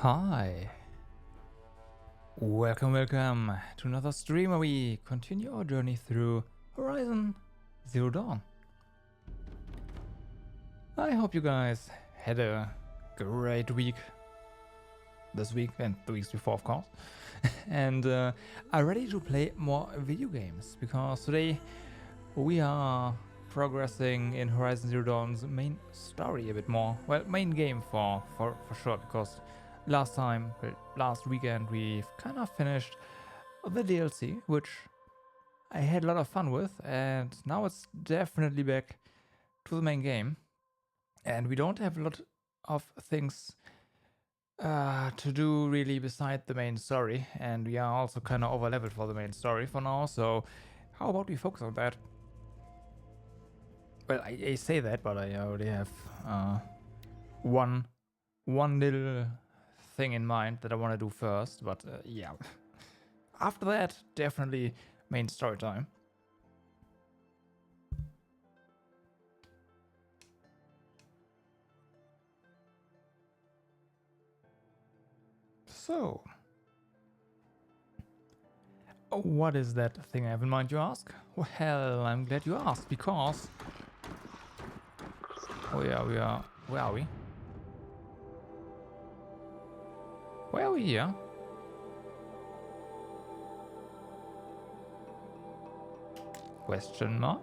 Hi, welcome to another stream where we continue our journey through Horizon Zero Dawn. I hope you guys had a great week this week and the weeks before, of course, and are ready to play more video games, because today we are progressing in Horizon Zero Dawn's main story a bit more. Well, main game for sure, because last weekend we've kind of finished the DLC, which I had a lot of fun with, and now it's definitely back to the main game. And we don't have a lot of things to do really beside the main story, and we are also kind of over-leveled for the main story for now, so how about we focus on that? Well, I say that, but I already have one little thing in mind that I want to do first, but yeah. After that, definitely main story time. So, what is that thing I have in mind, you ask? Well, I'm glad you asked, because... Oh yeah, where are we? Where are we here? Question mark?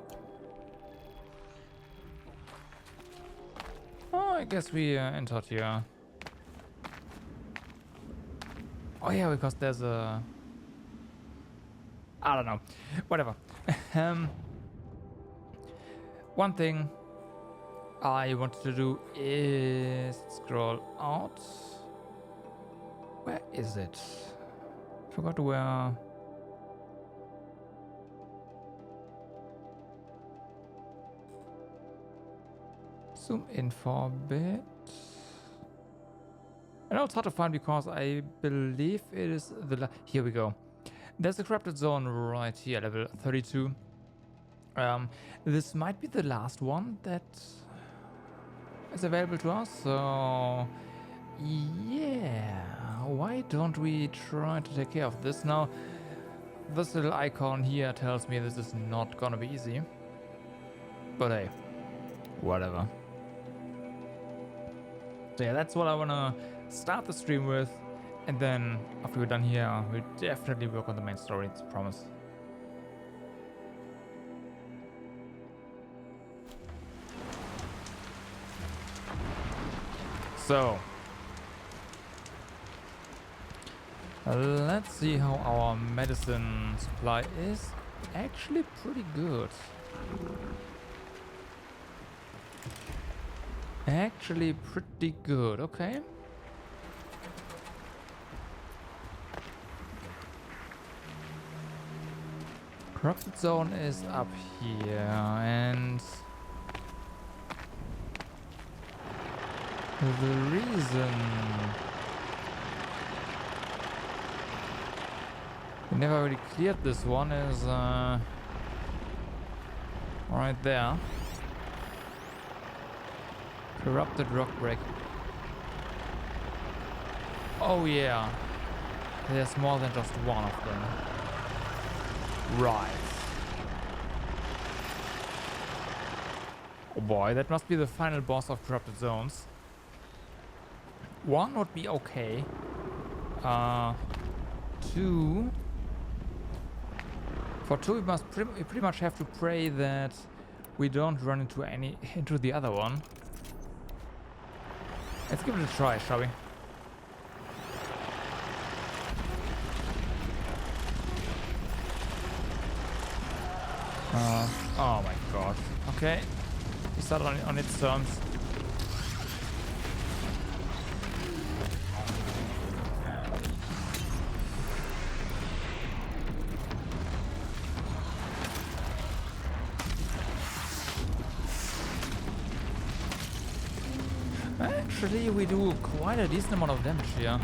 Oh, I guess we entered here. Oh yeah, because there's a... I don't know. Whatever. One thing I wanted to do is scroll out. Where is it? Forgot where... Zoom in for a bit. I know it's hard to find because I believe it is the... Here we go. There's a corrupted zone right here, level 32. This might be the last one that is available to us, so... Yeah, why don't we try to take care of this? Now, this little icon here tells me this is not gonna be easy. But hey, whatever. So yeah, that's what I wanna start the stream with, and then after we're done here, we'll definitely work on the main story, it's a promise. So, let's see how our medicine supply is. Actually pretty good. Actually pretty good, okay. Corrupted zone is up here, and the reason we never really cleared this one is right there. Corrupted rock break. Oh yeah, there's more than just one of them. Right. Oh boy, that must be the final boss of Corrupted Zones. One would be okay. Two. For two, we must pretty much have to pray that we don't run into the other one. Let's give it a try, shall we? Oh my god. Okay. We start on its terms. Actually, we do quite a decent amount of damage here.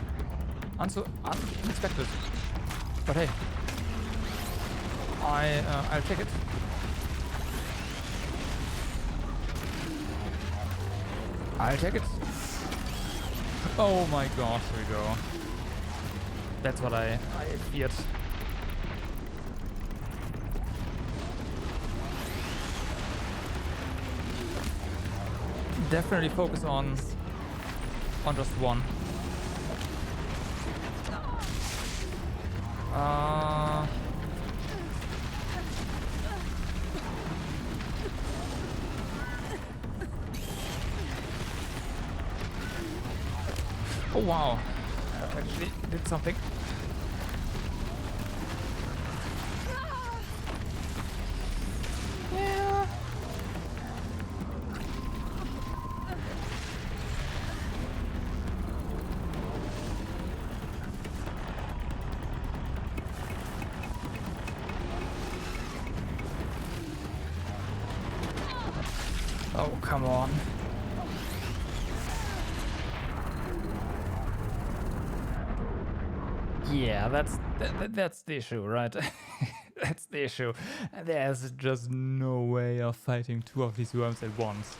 Unexpected. But hey, I'll take it. I'll take it. Oh my gosh, here we go. That's what I feared. Definitely focus on just one. Oh wow, that actually did something. Yeah. Oh, come on. Yeah, that's the issue, right? That's the issue. There's just no way of fighting two of these worms at once.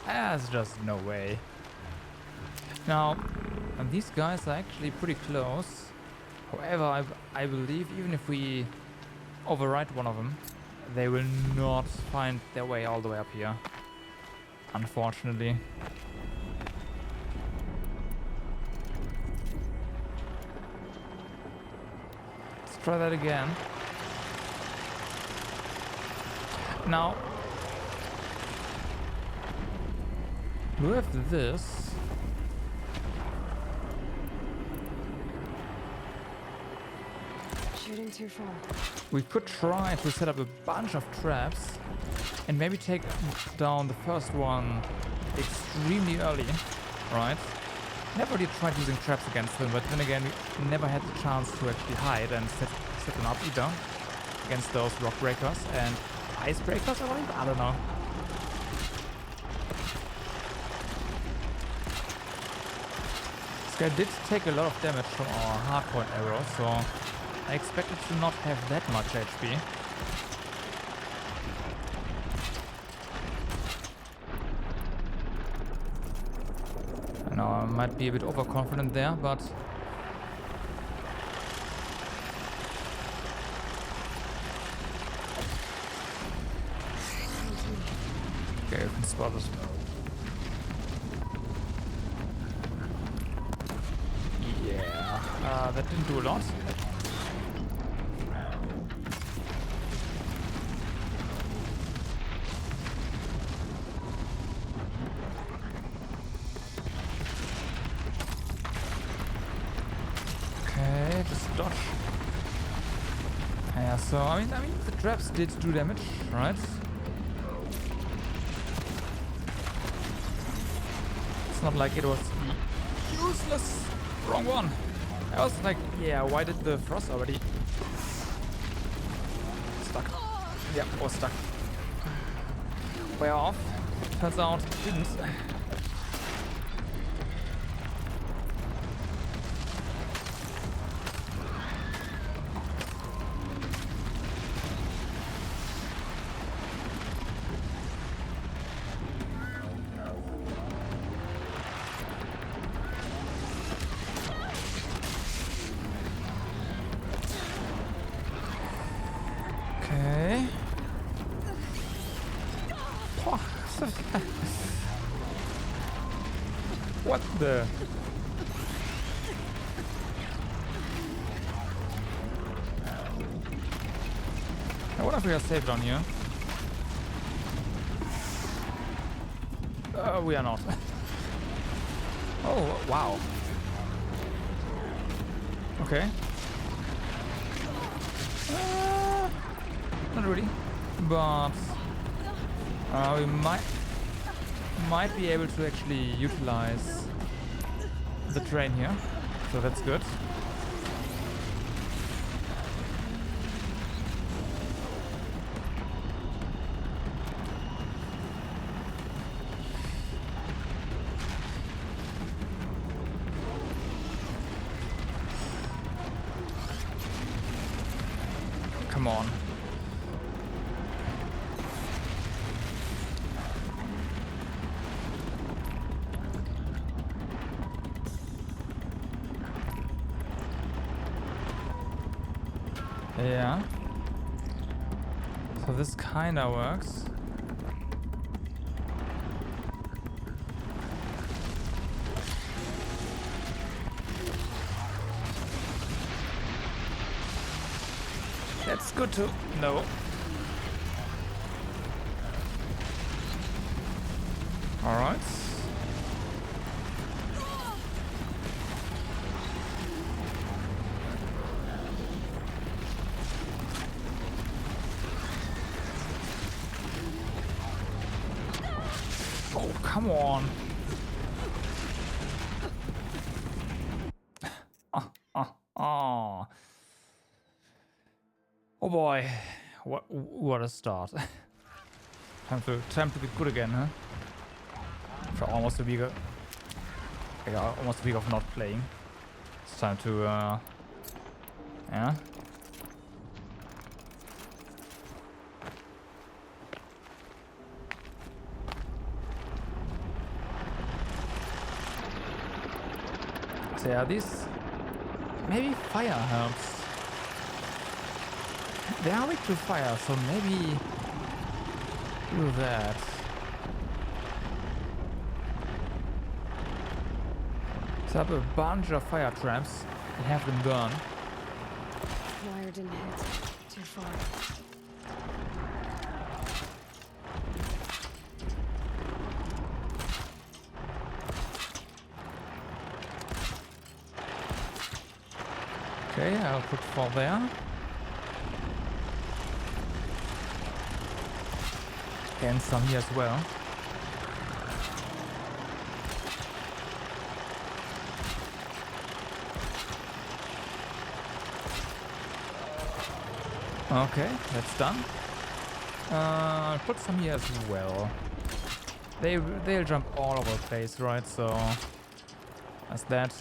There's just no way. Now, these guys are actually pretty close. However, I believe even if we override one of them, they will not find their way all the way up here. Unfortunately. Let's try that again. Now, with this, shooting too far. we could try to set up a bunch of traps and maybe take down the first one extremely early, right? Never really tried using traps against them, but then again, we never had the chance to actually hide and set them up either against those rock breakers and ice breakers, I believe? I don't know. This guy did take a lot of damage from our hardpoint arrow, so I expected to not have that much HP. I know I might be a bit overconfident there, but okay, you can spot it. Yeah, that didn't do a lot. Okay, just dodge. Yeah, so I mean the traps did do damage, right? It's not like it was useless. Wrong one. I was like, yeah, why did the frost already stuck? Yep, was stuck. Wear off. Turns out it didn't. Okay. What the? I wonder if we are safe down here. We are not. Oh, wow. Okay. Not really, but we might be able to actually utilize the train here, so that's good. Come on. Yeah. So this kinda works. That's good to know. Alright. Oh, come on. Oh. Oh boy. What a start. Time to get good again, huh? For almost a week, almost a week of not playing. It's time to, yeah. So yeah, these maybe fire helps. They are weak to fire, so maybe do that. Set up a bunch of fire traps and have them burn. Wire didn't hit. Too far. Okay, I'll put 4 there. And some here as well. Okay, that's done. Put some here as well. They'll jump all over the place, right? So that's that.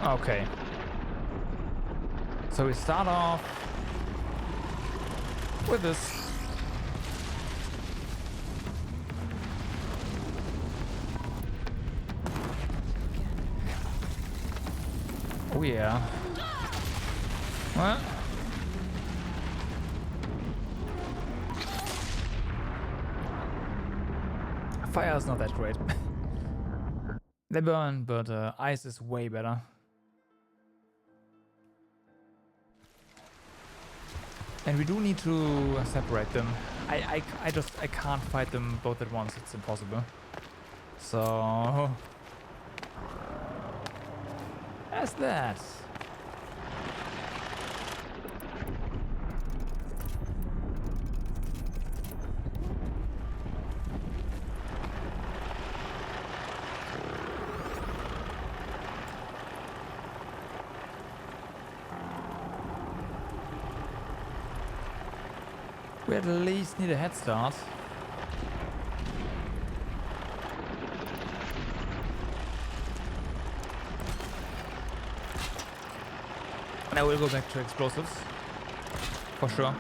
Okay. So we start off with this. Oh yeah. What? Fire is not that great. They burn, but ice is way better. And we do need to separate them. I can't fight them both at once. It's impossible. So that's that. We at least need a head start. And I will go back to explosives. For sure.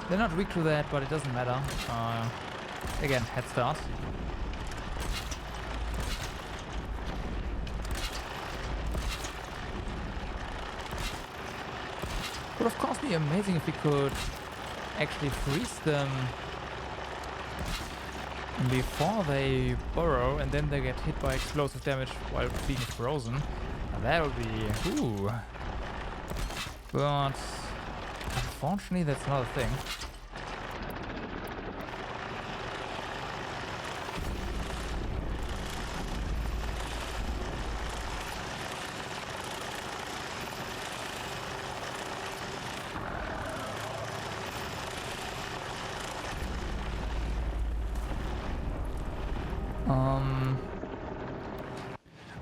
They're not weak to that, but it doesn't matter. Again, head start. Would of course be amazing if we could actually freeze them before they burrow and then they get hit by explosive damage while being frozen. Now that would be ooh. But unfortunately that's not a thing.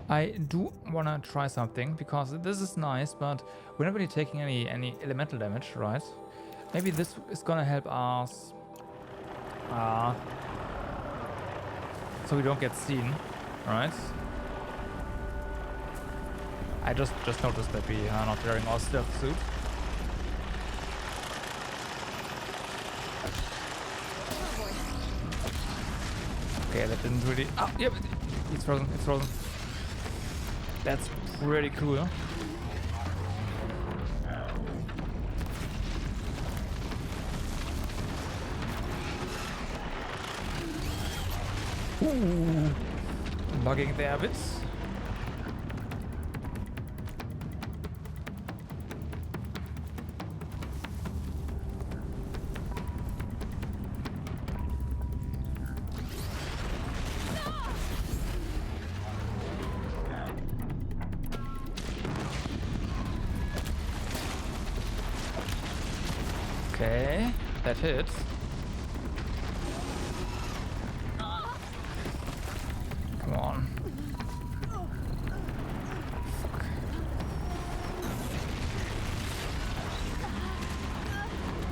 I do wanna try something because this is nice, but we're not really taking any elemental damage, right? Maybe this is gonna help us so we don't get seen, right? I just noticed that we are not wearing our stealth suit. Okay, that didn't really. Oh, yep, it's frozen. It's frozen. That's pretty cool. Ooh, bugging there a bit. Okay, that hits. Come on. Fuck.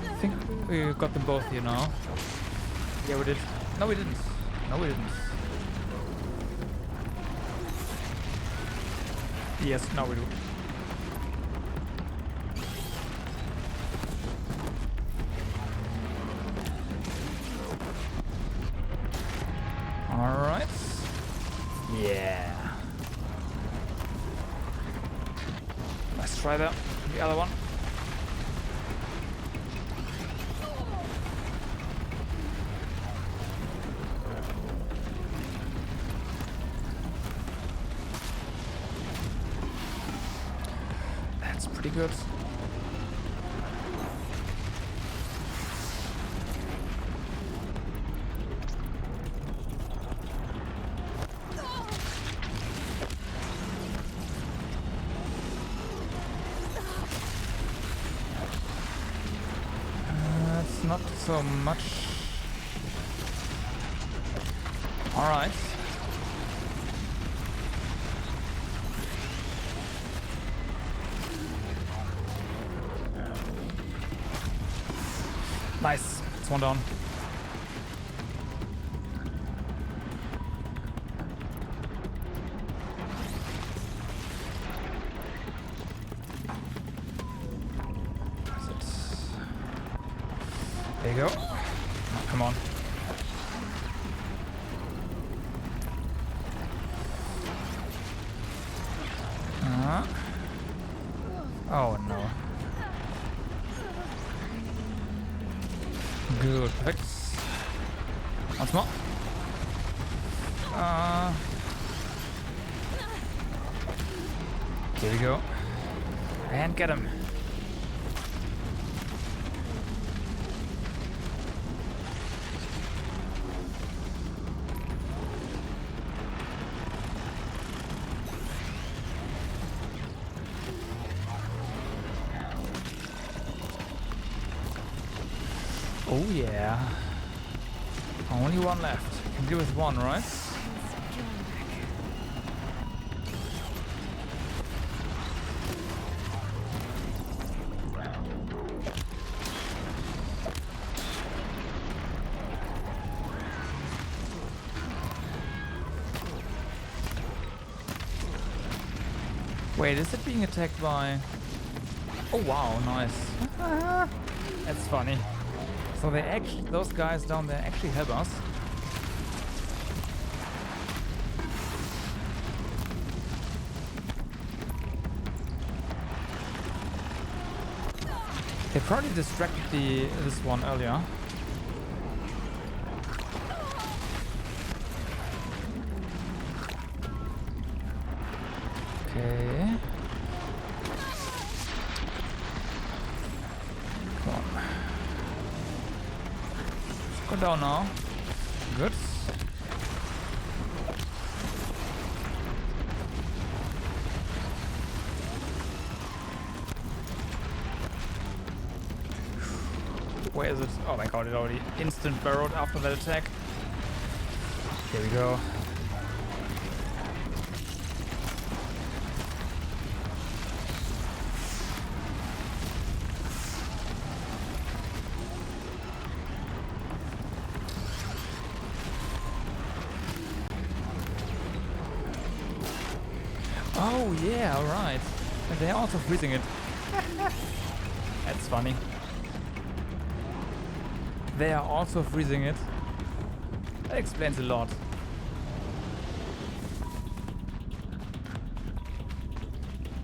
I think we got them both here now. Yeah, we did. No, we didn't. No, we didn't. Yes, now we do. Alright. Yeah. Let's try the other one. That's pretty good. Not so much. All right. Nice. It's one down. There you go. Oh, come on. Oh no. Good. Perfect. Once more. Here we go. And get him. Oh yeah. Only one left. Can do with one, right? Wait, is it being attacked by... Oh wow, nice. That's funny. So they actually, those guys down there actually help us. They probably distracted this one earlier. Okay. Come on. Let's go down now. Good. Where is it? Oh my god, it already instant barreled after that attack. Here we go. Oh yeah, alright. And they're also freezing it. That's funny. They are also freezing it. That explains a lot.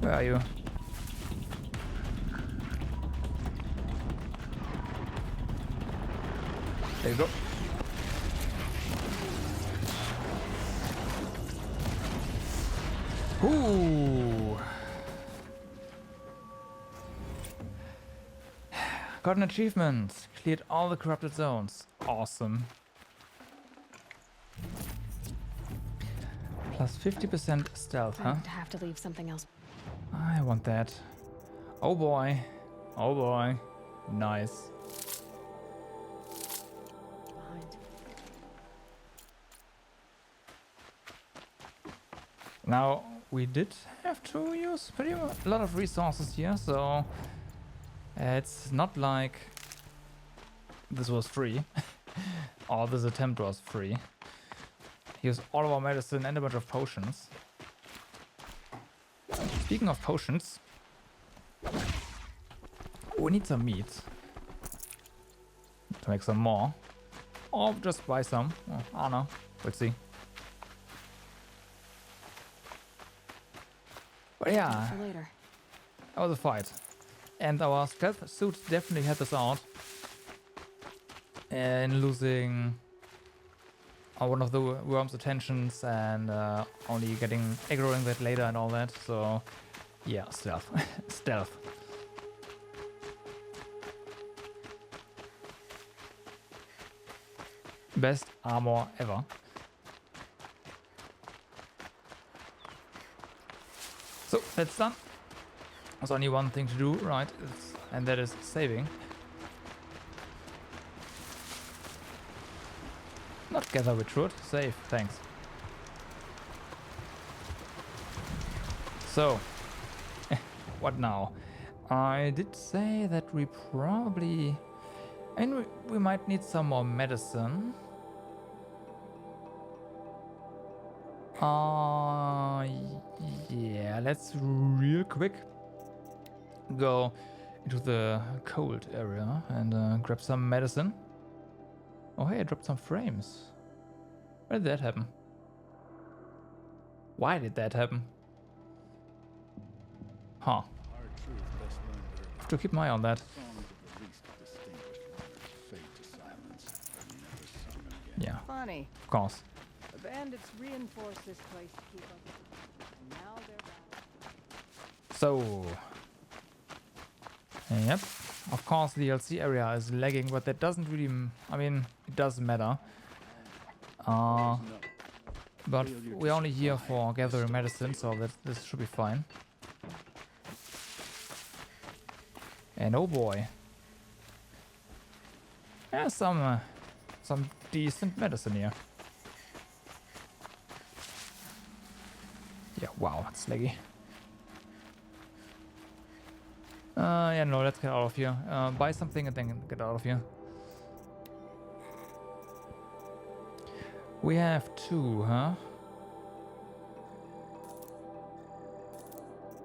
Where are you? There you go. Ooh. Got an achievement. Cleared all the corrupted zones. Awesome. Plus 50% stealth, huh? I'd have to leave something else. I want that. Oh boy. Oh boy. Nice. Behind. Now, we did have to use pretty a lot of resources here, so it's not like this was free, or this attempt was free. Use all of our medicine and a bunch of potions. Speaking of potions, we need some meat to make some more, or just buy some. Oh, I don't know. Let's see. But yeah, For later. that was a fight. And our stealth suit definitely helped us out in losing one of the worm's attentions and only aggroing that later and all that. So yeah, stealth. Stealth. Best armor ever. So that's done. There's only one thing to do, right? And that is saving. Not gather with truth, save, thanks. So, what now? I did say that we probably... I mean, we might need some more medicine. Yeah, let's real quick go into the cold area and grab some medicine. Oh hey, I dropped some frames. Where did that happen? Why did that happen? Huh. Have to keep my eye on that. Yeah, Funny. of course. The bandits reinforced this place to keep up with them. And now they're back. So, yep, of course the DLC area is lagging, but that doesn't really, I mean, it doesn't matter. But we're only here for gathering medicine, so this should be fine. And oh boy, there's some decent medicine here. Yeah, wow, that's laggy. Yeah, no, let's get out of here. Buy something and then get out of here. We have 2, huh?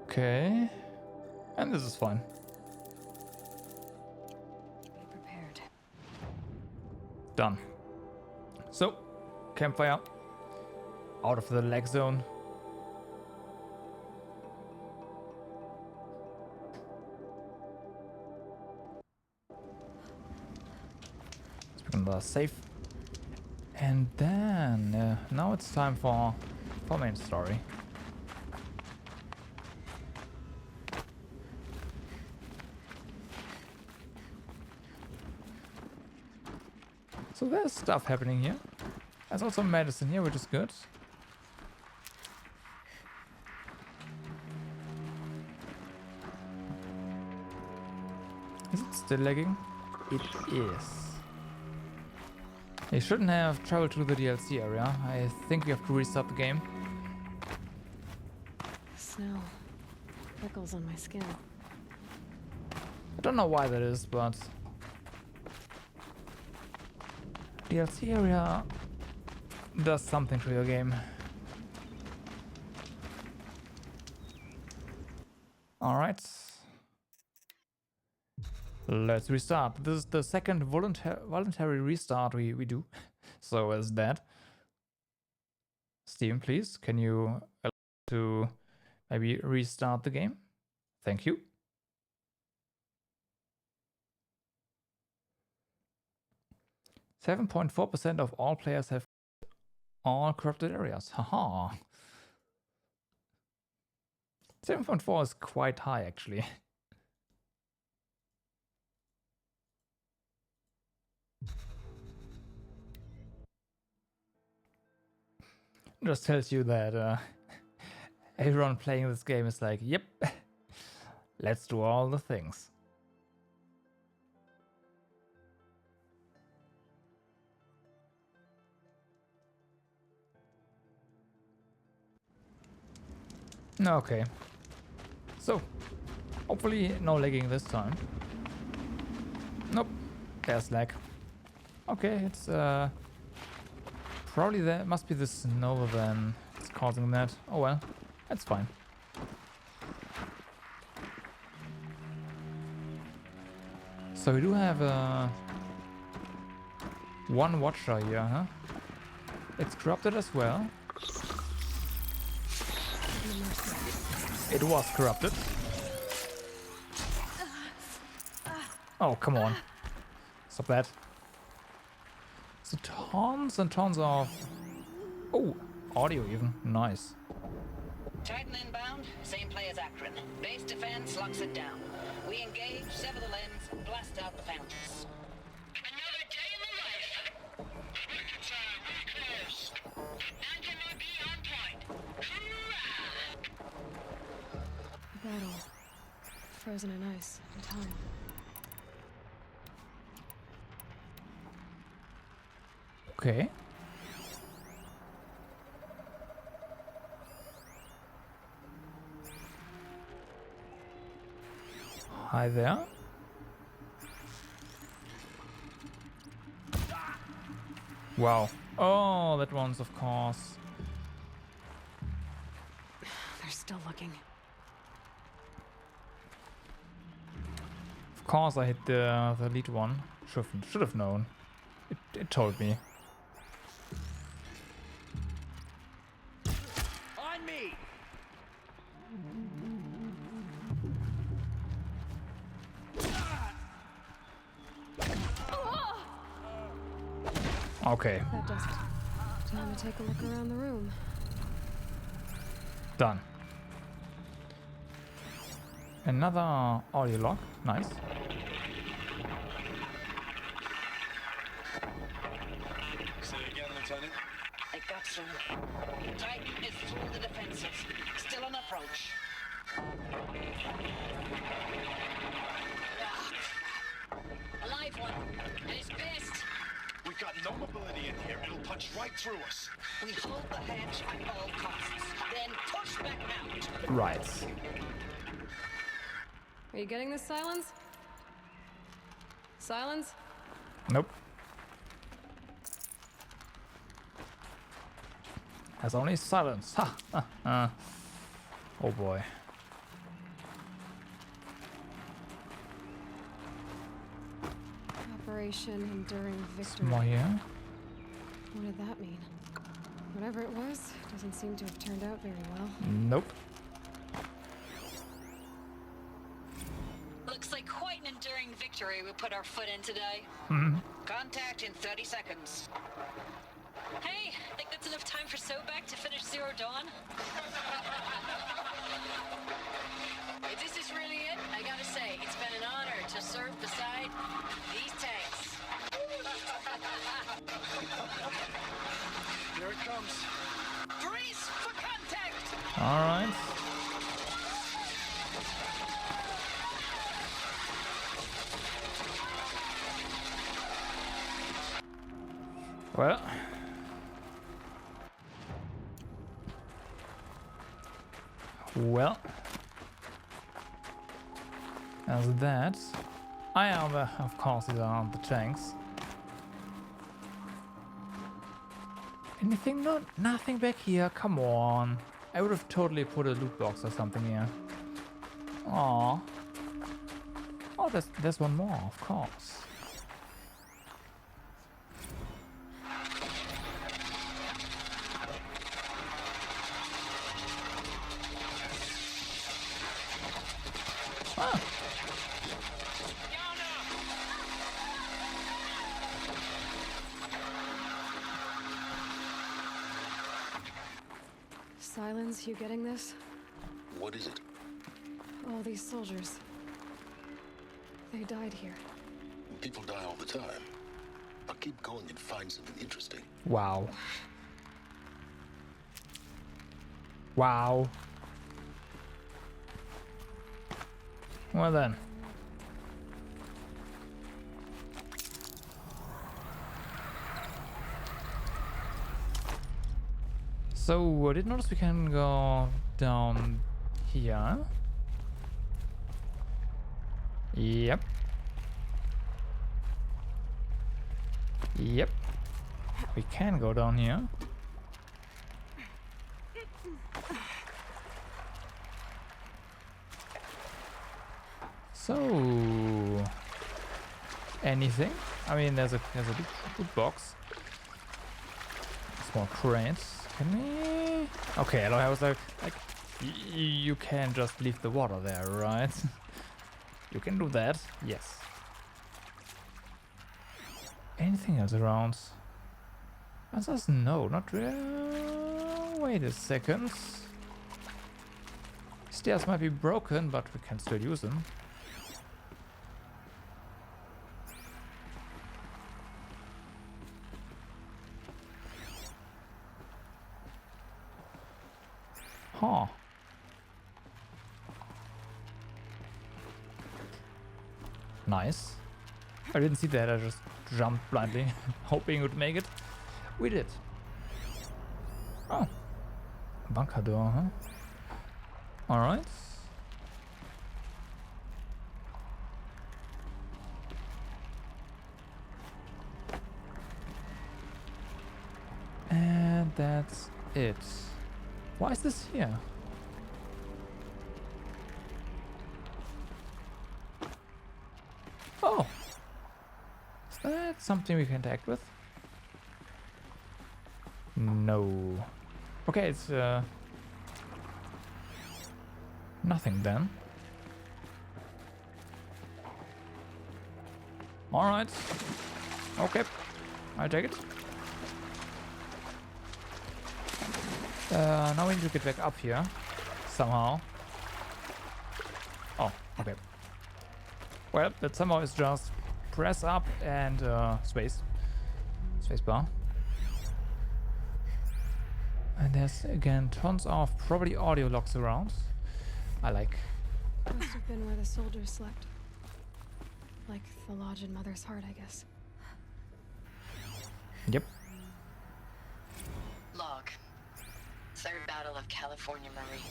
Okay. And this is fine. Be prepared. Done. So, campfire. Out of the lag zone. Another safe. And then now it's time for main story. So there's stuff happening here. There's also medicine here, which is good. Is it still lagging? It is. You shouldn't have traveled to the DLC area. I think we have to restart the game. Snow. Prickles on my skin. I don't know why that is, but DLC area does something to your game. Alright. Let's restart. This is the second voluntary restart we do. So is that. Steam, please, can you allow to Maybe restart the game. Thank you. .4% of all players have all corrupted areas. Haha. 7.4 is quite high, actually. Just tells you that everyone playing this game is like, yep, let's do all the things. Okay. So, hopefully no lagging this time. Nope, there's lag. Okay, it's probably there must be the snow then it's causing that. Oh well, that's fine. So we do have one watcher here, huh? It's corrupted as well. It was corrupted. Oh, come on. Stop that. So tons and tons of... Oh, audio even. Nice. Titan inbound, same play as Akron. Base defense locks it down. We engage, sever the lens, blast out the fountains. Another day in the life. Reconcile, really close. Anti-MB on point. Hoorah! Battle. Frozen in ice. In time. Okay. Hi there. Wow. Oh, that one's of course. They're still looking. Of course I hit the lead one. Should have known. It told me. On me! Okay, That does it. Time to take a look around the room. done. Another audio log. Nice. Say it again, Lieutenant. It got through. Titan is through the defenses. Still on approach. A live one. And it's pissed. We've got no mobility in here. It'll punch right through us. We hold the hedge at all costs. Then push back out. Right. Are you getting this, Silence? Silence? Nope. Has only silence. Ha! Oh boy. Operation Enduring Some Victory. more here. What did that mean? Whatever it was, doesn't seem to have turned out very well. Nope. Looks like quite an enduring victory we put our foot in today. Contact in 30 seconds. Hey, think that's enough time for Sobek to finish Zero Dawn? If this is really it, I gotta say, it's been an honor to serve beside these tanks. Here it comes. Brace for contact! Alright. Well. Well. As that. I am, of course, these are the tanks. Anything? No, nothing back here. Come on. I would have totally put a loot box or something here. Aww. Oh, there's one more, of course. Ah. Silence, you getting this? What is it? All these soldiers. They died here. People die all the time. I'll keep going and find something interesting. Wow. Wow. Well then. So I did notice we can go down here. Yep. Yep. We can go down here. So anything? I mean, there's a big box. Small crates. Can we? Okay, I was like you can just leave the water there, right? You can do that. Yes. Anything else around? Answer is no, not really. Wait a second. Stairs might be broken, but we can still use them. Huh. Nice. I didn't see that, I just jumped blindly, hoping it would make it. We did. Oh. Bunker door, huh? Alright. And that's it. Why is this here? Oh! Is that something we can interact with? No. Okay, it's nothing then. Alright. Okay. I take it. Now we need to get back up here. Somehow. Oh, okay. Well, that somehow is just press up and space bar. And there's again tons of probably audio logs around. I like. Must have been where the soldiers slept. Like the lodge in Mother's Heart, I guess. Yep. Log. Third Battle of California Marine.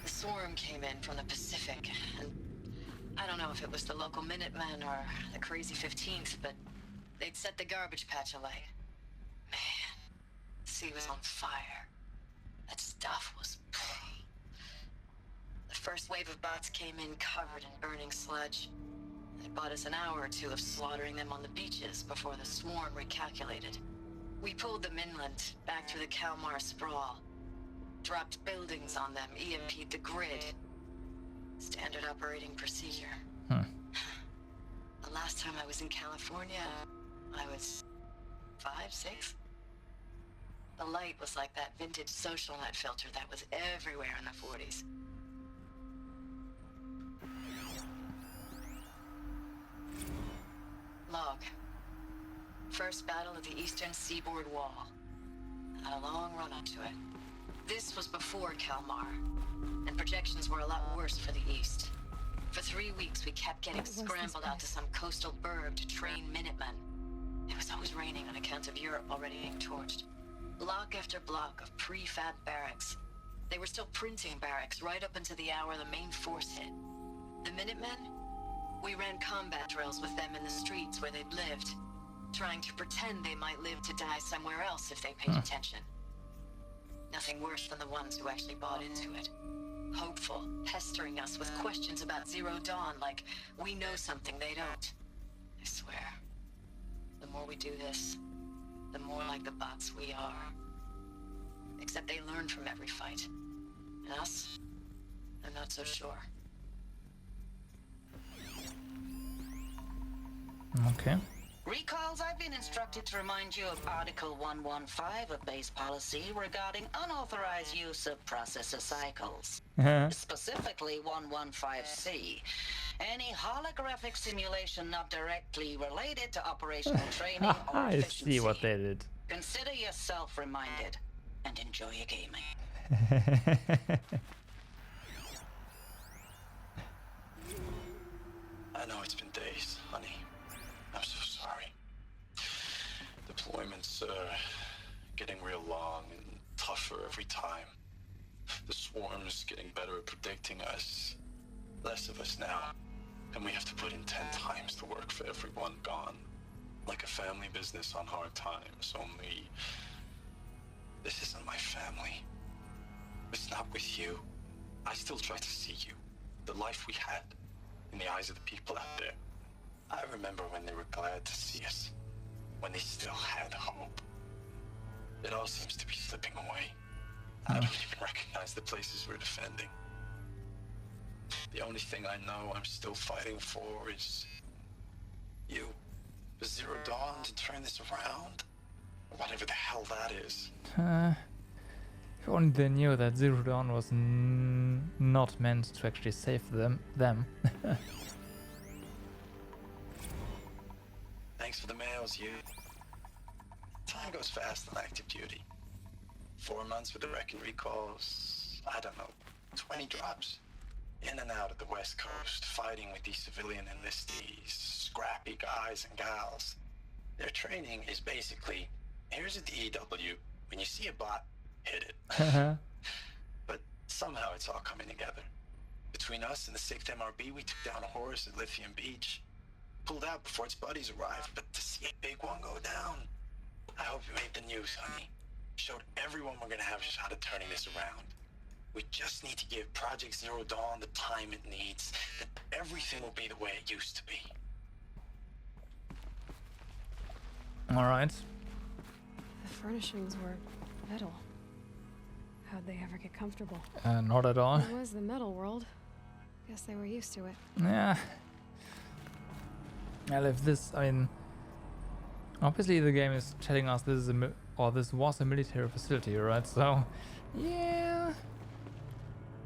The swarm came in from the Pacific, and I don't know if it was the local Minutemen or the crazy 15th, but they'd set the garbage patch alight. Man, the sea was on fire. That stuff was... The first wave of bots came in covered in burning sludge. It bought us an hour or two of slaughtering them on the beaches before the swarm recalculated. We pulled them inland, back through the Kalmar sprawl. Dropped buildings on them, EMP'd the grid. Standard operating procedure. The last time I was in California, I was 5, 6? The light was like that vintage social net filter that was everywhere in the 40s. Log. First battle of the eastern seaboard wall. Had a long run up to it. This was before Kalmar, and projections were a lot worse for the east. For 3 weeks, we kept getting scrambled out to some coastal burg to train Minutemen. It was always raining on account of Europe already being torched. Block after block of prefab barracks. They were still printing barracks right up until the hour the main force hit. The Minutemen? We ran combat drills with them in the streets where they'd lived, trying to pretend they might live to die somewhere else if they paid attention. Nothing worse than the ones who actually bought into it. Hopeful, pestering us with questions about Zero Dawn like we know something they don't. I swear, the more we do this, the more like the bots we are. Except they learn from every fight. And us? I'm not so sure. Okay. Recalls, I've been instructed to remind you of Article 115 of base policy regarding unauthorized use of processor cycles. Specifically 115C. Any holographic simulation not directly related to operational training or I efficiency. see what they did. Consider yourself reminded and enjoy your gaming. I know it's been days, honey. I'm so sorry. Deployments are getting real long and tougher every time. The swarm's getting better at predicting us. Less of us now. And we have to put in 10 times the work for everyone gone. Like a family business on hard times, only... This isn't my family. It's not with you. I still try to see you. The life we had. In the eyes of the people out there. I remember when they were glad to see us. When they still had hope. It all seems to be slipping away. I don't even recognize the places we're defending. The only thing I know I'm still fighting for is... you. The Zero Dawn to turn this around? Whatever the hell that is. If only they knew that Zero Dawn was not meant to actually save them. Thanks for the mails, you. Time goes fast on active duty. 4 months with the wreck and recalls, I don't know, 20 drops. In and out of the West Coast, fighting with these civilian enlistees, scrappy guys and gals. Their training is basically, here's a DEW, when you see a bot, hit it. But somehow it's all coming together. Between us and the 6th MRB, we took down a horse at Lithium Beach. Pulled out before its buddies arrived, but to see a big one go down, I hope you made the news, honey. Showed everyone we're gonna have a shot at turning this around. We just need to give Project Zero Dawn the time it needs, that everything will be the way it used to be. Alright. The furnishings were metal. How'd they ever get comfortable? Not at all. It was the metal world. Guess they were used to it. Yeah. Well, if this, I mean, obviously the game is telling us this is this was a military facility, right? So, yeah,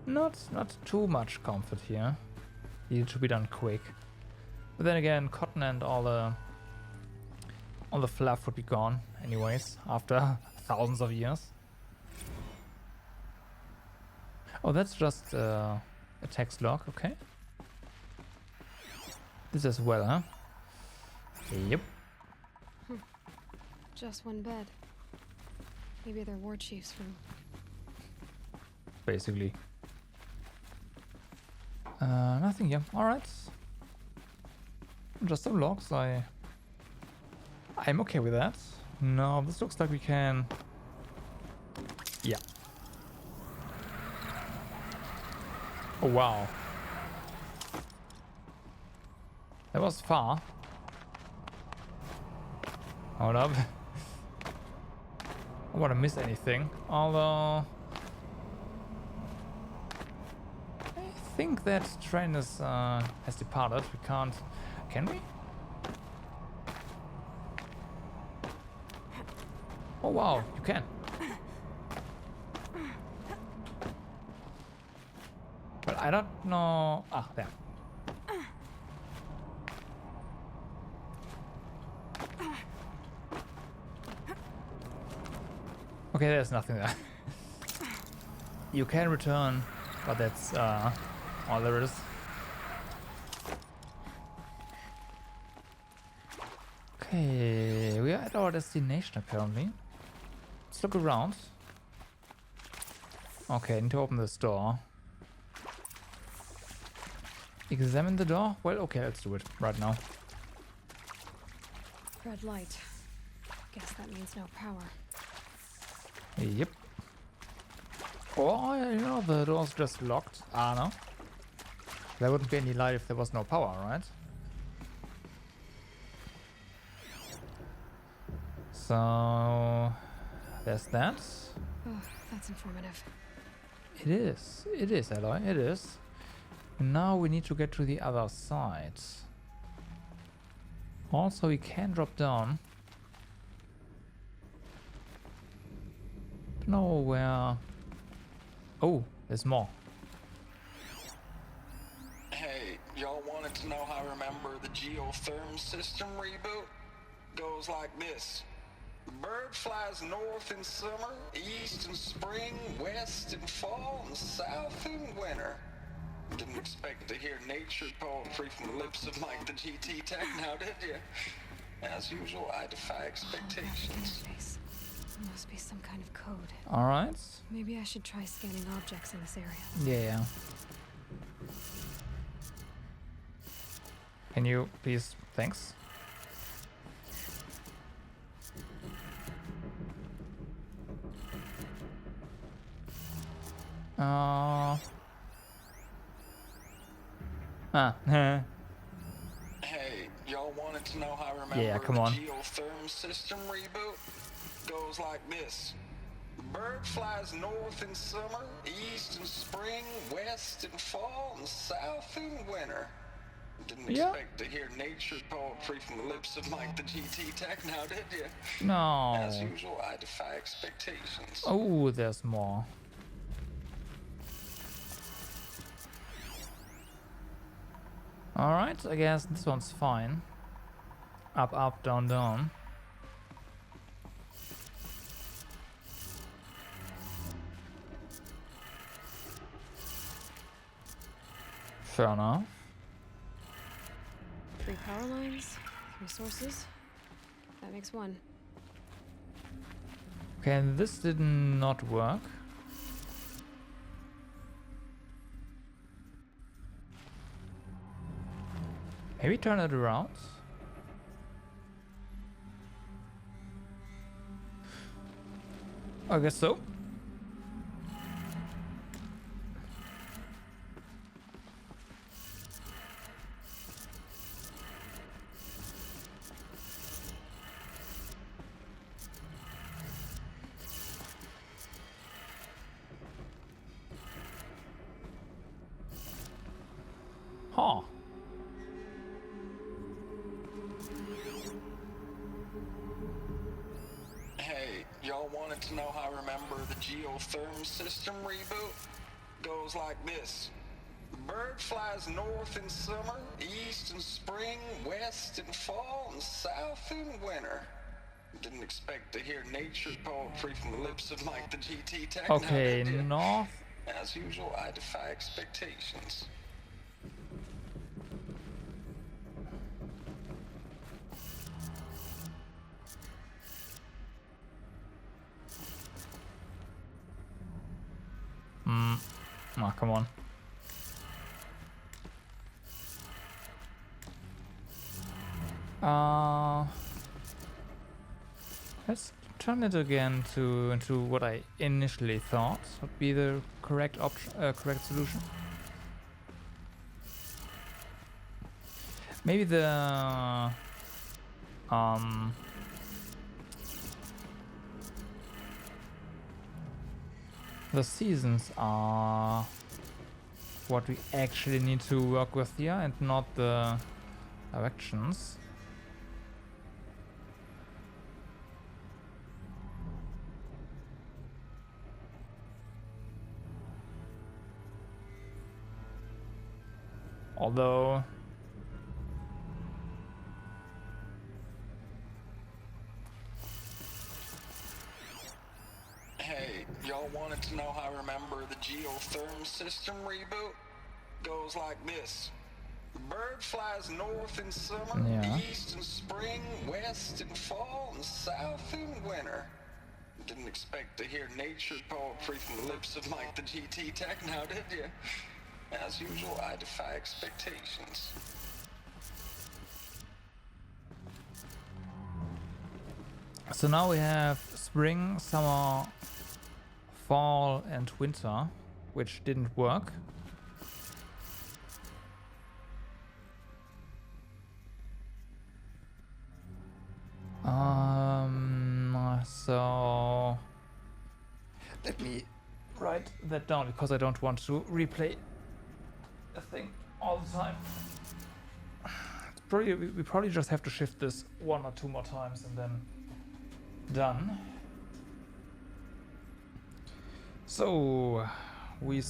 not too much comfort here. Needed to be done quick. But then again, cotton and all the fluff would be gone, anyways, after thousands of years. Oh, that's just a text log, okay. This as well, huh? Yep. Just one bed. Maybe they're war chief's room. Basically. Nothing here. Alright. Just some logs. I'm okay with that. No, this looks like we can... Yeah. Oh, wow. That was far. Hold up. I don't want to miss anything. Although... I think that train is, has departed. We can't... Can we? Oh wow, you can. But I don't know... Ah, there. Okay, there's nothing there. You can return, but that's all there is. Okay, we are at our destination apparently. Let's look around. Okay, I need to open this door. Examine the door? Well, okay, let's do it right now. Red light. Guess that means no power. Yep. Oh, you know, the door's just locked. Ah, no. There wouldn't be any light if there was no power, right? So... there's that. Oh, that's informative. It is, Aloy, it is. Now we need to get to the other side. Also, we can drop down. Don't know where. Oh, there's more. Hey, y'all wanted to know how I remember the geotherm system reboot? Goes like this. Bird flies north in summer, east in spring, west in fall, and south in winter. Didn't expect to hear nature poetry from the lips of Mike the GT Tech now, did you? As usual, I defy expectations. Space. There must be some kind of code. Alright. Maybe I should try scanning objects in this area. Yeah. Can you please? Thanks. Hey, y'all wanted to know how I remember Yeah, come on. the geotherm system reboot? Goes like this. Bird flies north in summer, east in spring, west in fall, and south in winter. Didn't Yeah. expect to hear nature poetry from the lips of Mike the GT Tech now, did you? No. As usual, I defy expectations. Oh, there's more. Alright, I guess this one's fine. Up, up, down, down. Fair enough. 3 power lines, 3 sources. That makes 1. Okay, and this did not work. Maybe turn it around. I guess so. Huh. Hey, y'all wanted to know how I remember the geotherm system reboot? Goes like this. Bird flies north in summer, east in spring, west in fall, and south in winter. Didn't expect to hear nature poetry from the lips of Mike the GT Tech now, Okay, did ya? north. As usual, I defy expectations. Oh, come on. Let's turn it again into what I initially thought would be the correct option, correct solution. Maybe the seasons are what we actually need to work with here and not the directions. Although Hey, y'all wanted to know how I remember the geotherm system reboot? Goes like this. Bird flies north in summer, Yeah. east in spring, west in fall, and south in winter. Didn't expect to hear nature poetry from the lips of Mike the GT Tech now, did you? As usual, I defy expectations. so now we have spring, summer, fall and winter, which didn't work. So let me write that down because I don't want to replay a thing all the time. It's we probably just have to shift this 1 or 2 more times and then done. So we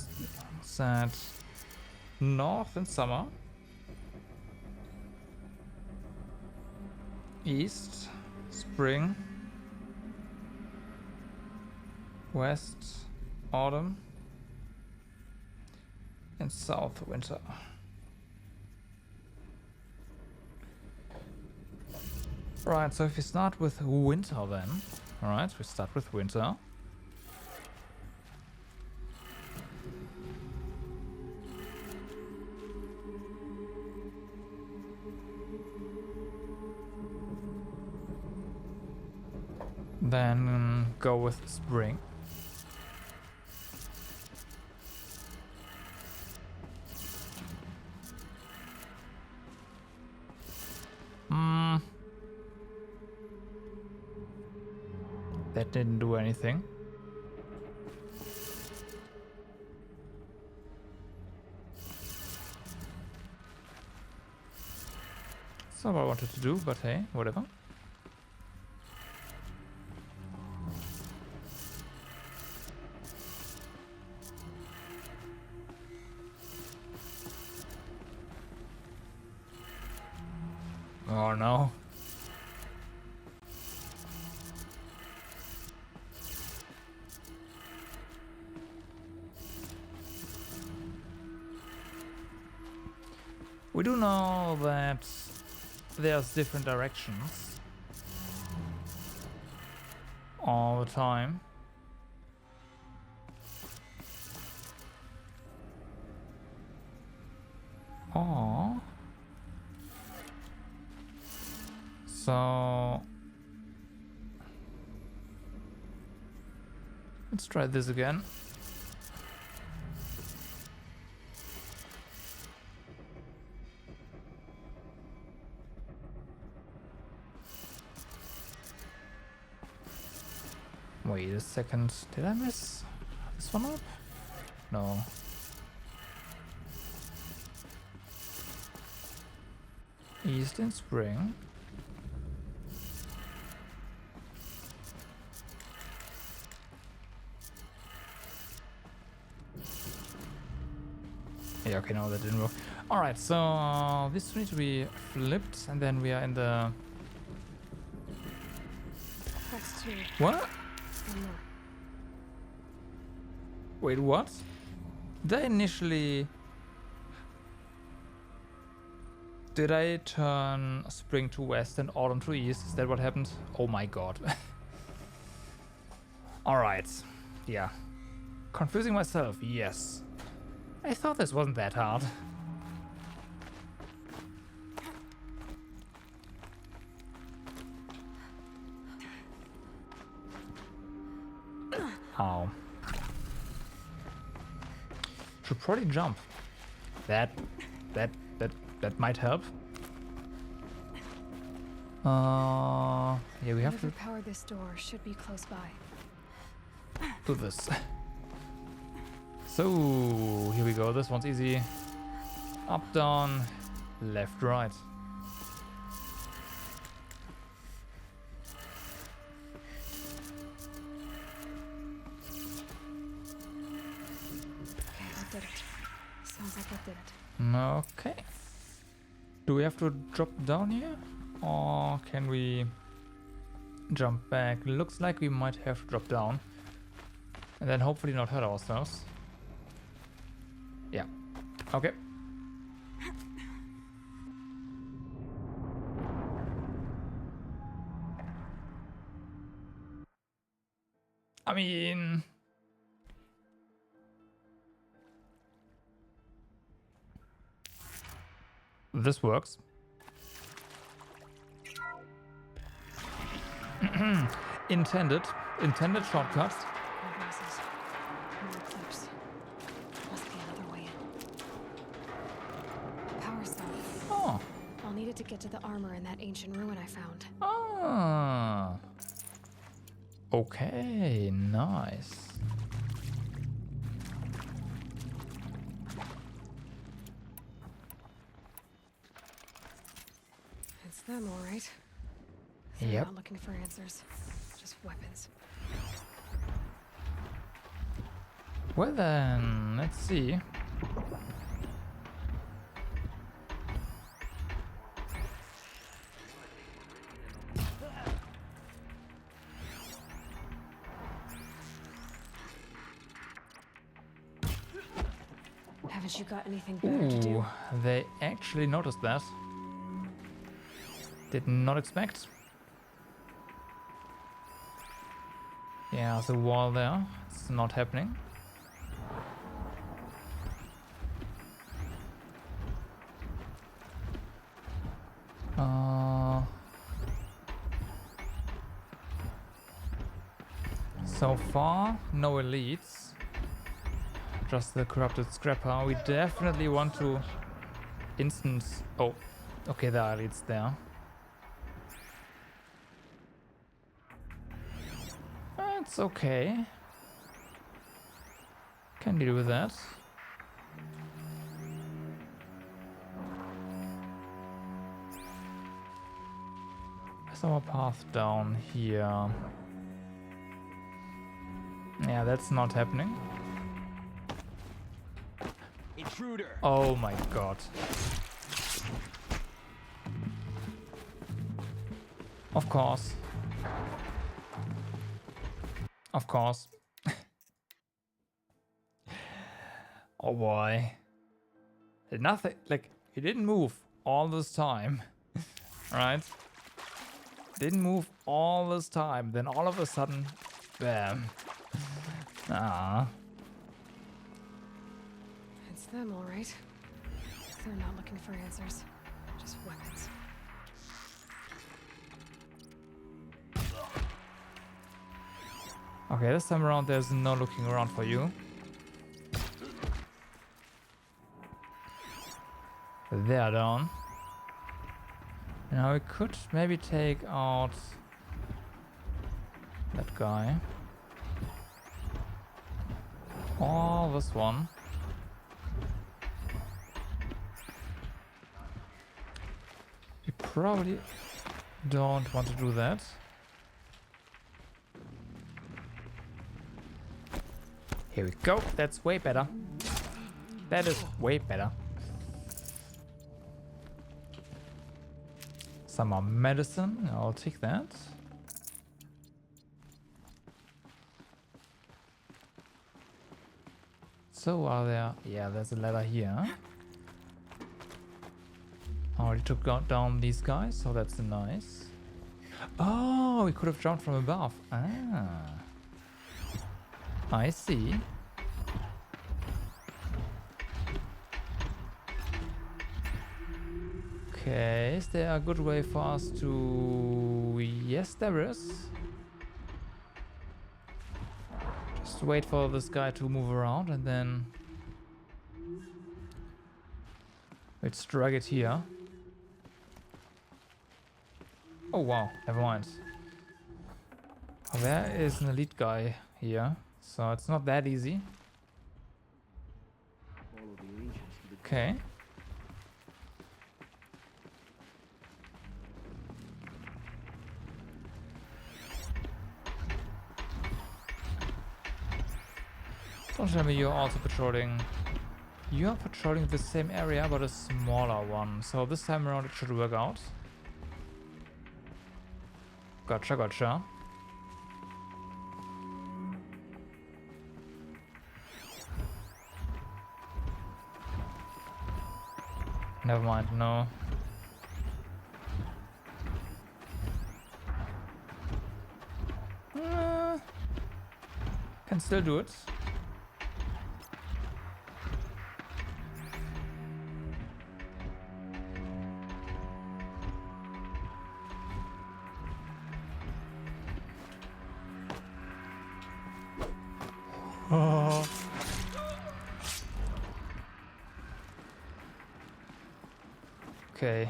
said north in summer, east spring, west autumn, and south winter. Right, so if we start with winter then, alright, we start with winter. Then go with spring. That didn't do anything. That's not what I wanted to do, but hey, whatever. Oh no. We do know that there's different directions all the time. Oh. So let's try this again. Wait a second, did I mess this one up? No. East in spring. Yeah, okay, no, that didn't work. Alright, so this needs to be flipped, and then we are in the... That's 2. What? 1 more. Wait, what? Did I initially... Did I turn spring to west and autumn to east? Is that what happened? Oh my god. Alright. Yeah. Confusing myself, yes. I thought this wasn't that hard. Ow. Should probably jump. That might help. Yeah, we have Whatever to powered this door should be close by. do this. So here we go. This one's easy. Up, down, left, right. Okay, that did it. Sounds like that did it. Okay. Do we have to drop down here? Or can we jump back? Looks like we might have to drop down. And then hopefully not hurt ourselves. Yeah. Okay. I mean... This works. Intended shortcuts. More voices. More clips. Must be another way in. Power cell. Oh. I'll need it to get to the armor in that ancient ruin I found. Ah. Okay, nice. them, all right. They're Yep. not looking for answers, just weapons. Well then, let's see. Haven't you got anything better to do? Ooh, they actually noticed that. Did not expect. Yeah, there's a wall there. It's not happening. So far, no elites. Just the corrupted scrapper. We definitely want to instance. Oh, okay, there are elites there. It's okay. Can deal with that. There's our path down here. Yeah, that's not happening. Intruder. Oh my god. Of course. Of course. Oh boy. Nothing, like, he didn't move all this time. Right? Didn't move all this time. Then all of a sudden, bam. Ah. It's them, all right. They're not looking for answers, just weapons. Okay, this time around there's no looking around for you. They're down. Now we could maybe take out that guy. Or this one. We probably don't want to do that. Here we go. That's way better. That is way better. Some more medicine. I'll take that. So are there... Yeah, there's a ladder here. Already took down these guys, so that's nice. Oh, we could have jumped from above. Ah. I see. Okay, is there a good way for us to... Yes, there is. Just wait for this guy to move around and then... Let's drag it here. Oh wow, never mind. Oh, there is an elite guy here, so it's not that easy. Okay. Don't tell me you're also patrolling. You are patrolling the same area, but a smaller one. So this time around it should work out. Gotcha, gotcha. Never mind, no. Can still do it. Oh. Okay.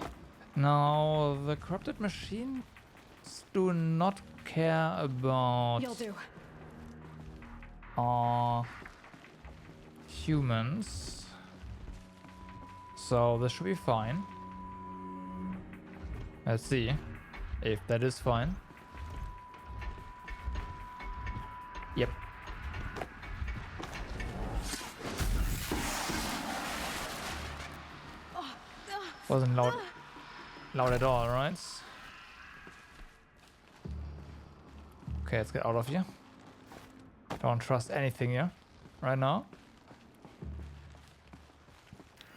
Now the corrupted machines do not care about You'll do. Humans. So this should be fine. Let's see if that is fine. Yep. Wasn't loud at all, right? Okay, let's get out of here. Don't trust anything here right now.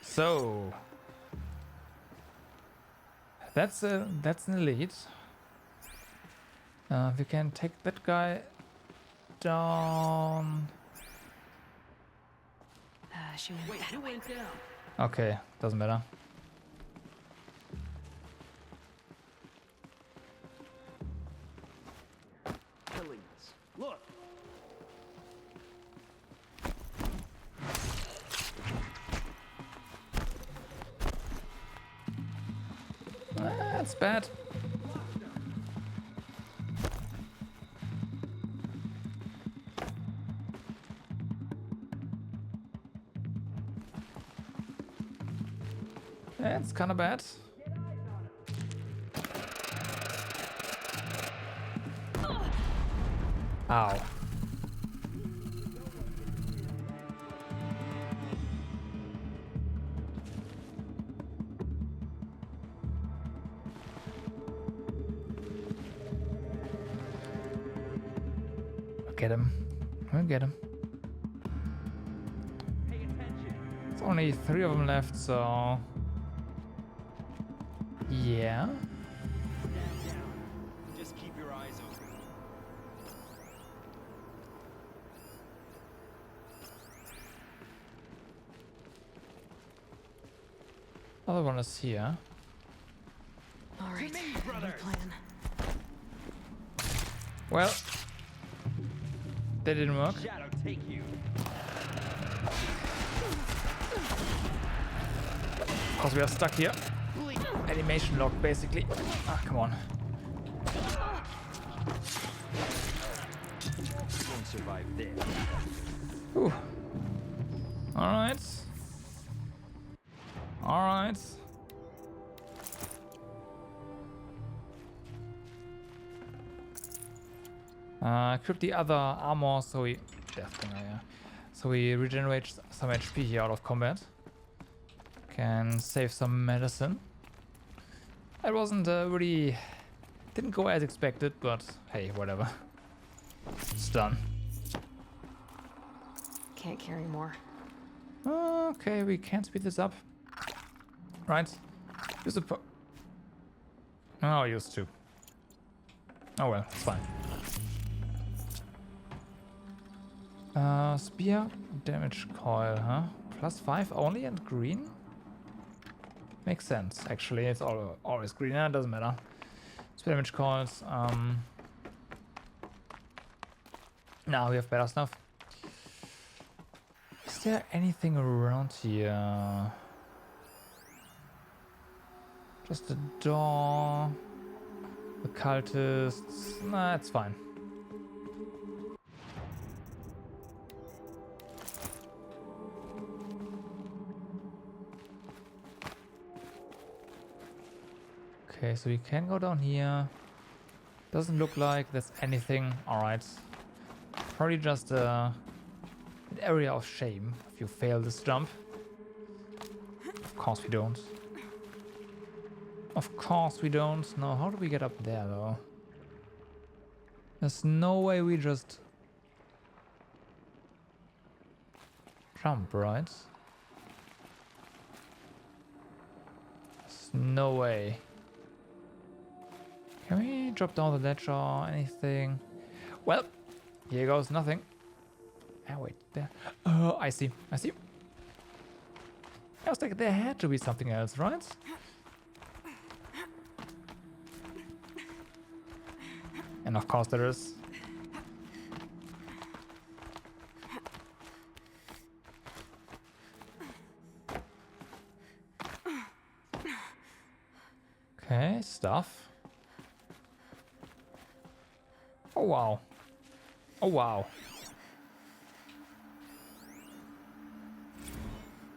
So that's an elite. We can take that guy down. She went that way. Okay, doesn't matter. Look. That's bad. That's kind of bad. Ow. Get him. We'll get him. There's only 3 of them left, so... Yeah. Just keep your eyes open. Other one is here. All right, me, new brothers. plan. Well, that didn't work. Shadow take you. Because we are stuck here. Animation lock, basically. Ah, come on. Won't survive this. Ooh. Alright. Alright. Equip the other armor so we... Death bringer, yeah. So we regenerate some HP here out of combat. Can save some medicine. It wasn't really... Didn't go as expected, but hey, whatever. It's done. Can't carry more. Okay, we can speed this up. Right. Use the oh, use 2. Oh well, it's fine. Spear damage coil, huh? +5 only and green? Makes sense, actually. It's always green, it doesn't matter. Spear damage coils. Now we have better stuff. Is there anything around here? Just a door. The cultists. Nah, it's fine. Okay, so we can go down here. Doesn't look like there's anything. Alright. Probably just an area of shame if you fail this jump. Of course we don't. Of course we don't. No, how do we get up there though? There's no way we just jump, right? There's no way. Can we drop down the ledge or anything? Well, here goes nothing. Ah, wait, there. Oh, I see. I see. I was like, there had to be something else, right? And of course there is. Okay, stuff. Oh wow. Oh wow.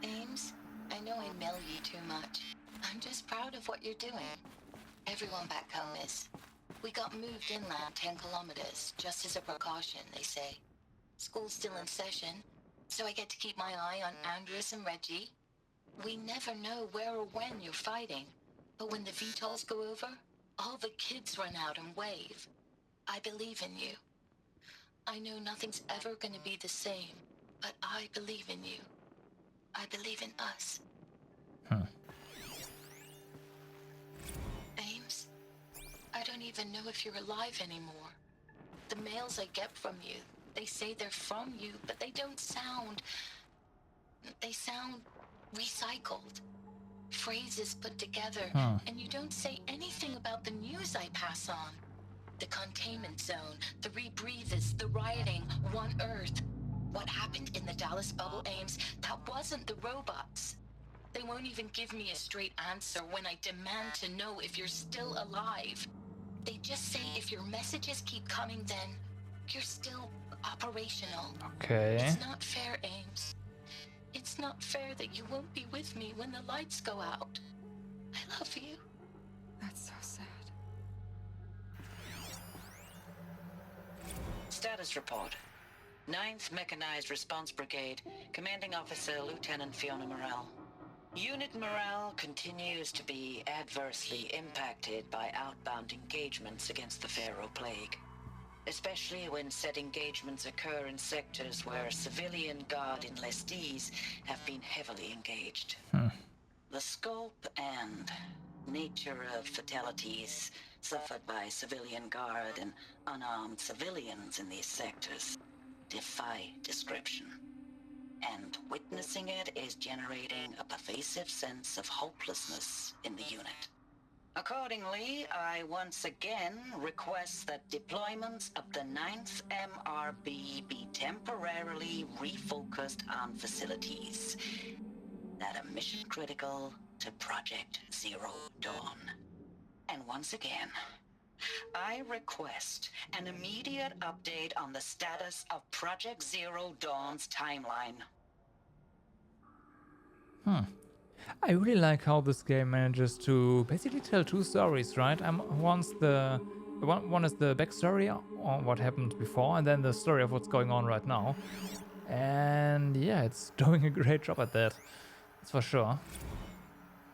Ames, I know I mill you too much. I'm just proud of what you're doing. Everyone back home is. We got moved inland 10 kilometers, just as a precaution, they say. School's still in session, so I get to keep my eye on Andres and Reggie. We never know where or when you're fighting, but when the VTOLs go over, all the kids run out and wave. I believe in you. I know nothing's ever gonna be the same, but I believe in you. I believe in us. Ames, I don't even know if you're alive anymore. The mails I get from you, they say they're from you, but they don't sound... They sound recycled. Phrases put together, and you don't say anything about the news I pass on. The containment zone, the rebreathers, the rioting, One Earth. What happened in the Dallas bubble, Ames, that wasn't the robots. They won't even give me a straight answer when I demand to know if you're still alive. They just say if your messages keep coming, then you're still operational. Okay. It's not fair, Ames. It's not fair that you won't be with me when the lights go out. I love you. That's so sad. Status report. 9th Mechanized Response Brigade, Commanding Officer Lieutenant Fiona Morell. Unit morale continues to be adversely impacted by outbound engagements against the Pharaoh Plague, especially when said engagements occur in sectors where civilian guard enlistees have been heavily engaged. The scope and nature of fatalities suffered by civilian guard and unarmed civilians in these sectors defy description. And witnessing it is generating a pervasive sense of hopelessness in the unit. Accordingly, I once again request that deployments of the 9th MRB be temporarily refocused on facilities that are mission critical to Project Zero Dawn. And once again, I request an immediate update on the status of Project Zero Dawn's timeline. I really like how this game manages to basically tell two stories, right? One is the backstory on what happened before, and then the story of what's going on right now. And yeah, it's doing a great job at that. That's for sure.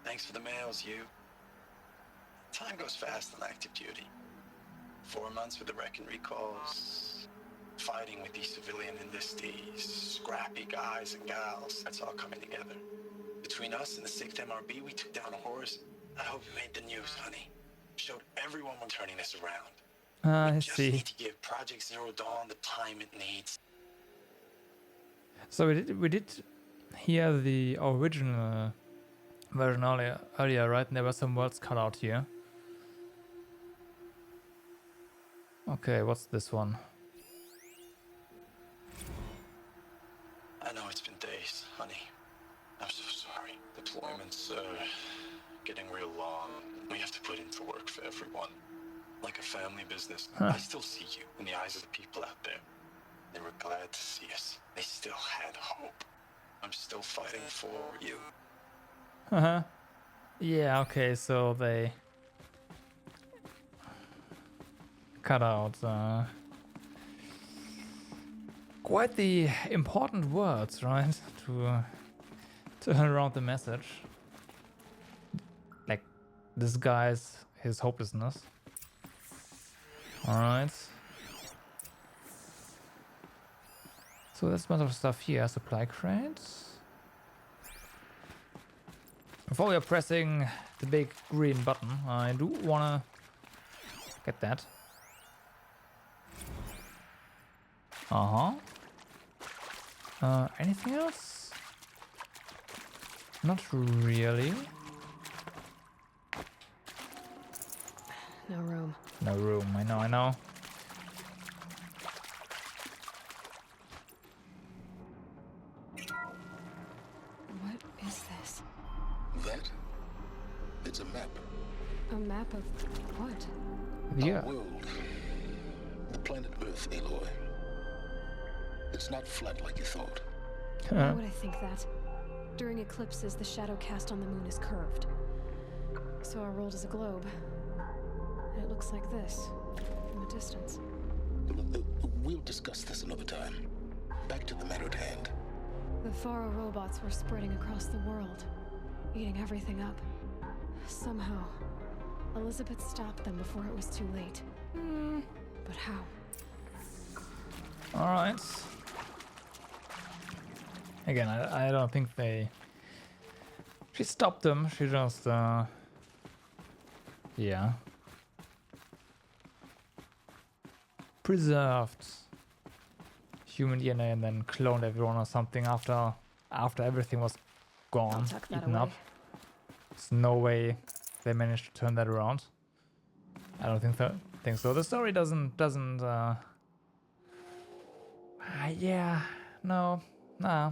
Thanks for the mails, you. Time goes fast on active duty. 4 months with the wreck and recalls, fighting with these civilian enlistees, scrappy guys and gals. That's all coming together. Between us and the 6th MRB, we took down a horse. I hope it made the news, honey. Showed everyone we're turning this around. I We just see. need to give Project Zero Dawn the time it needs. So we did hear the original version earlier, right? And there were some words cut out here. Okay, what's this one? I know it's been days, honey. I'm so sorry. Deployments are getting real long. We have to put in the work for everyone. Like a family business. I still see you in the eyes of the people out there. They were glad to see us. They still had hope. I'm still fighting for you. Yeah, okay, so they cut out quite the important words, right? To turn around the message. Like, disguise his hopelessness. Alright. So that's a bunch of stuff here. Supply crates. Before we are pressing the big green button, I do wanna get that. Anything else? Not really. No room. No room, I know. What is this? That? It's a map. A map of what? Yeah. Our world. The planet Earth, Aloy. It's not flat like you thought. Why would I think that? During eclipses, the shadow cast on the moon is curved. So our world is a globe. It looks like this, from a distance. We'll discuss this another time. Back to the matter at hand. The Faro robots were spreading across the world, eating everything up. Somehow, Elizabeth stopped them before it was too late. But how? Alright. Again, I don't think she stopped them, she just, yeah. Preserved human DNA and then cloned everyone or something after everything was gone, tuck that eaten away. up. There's no way they managed to turn that around. I don't think so. The story doesn't yeah, no, nah.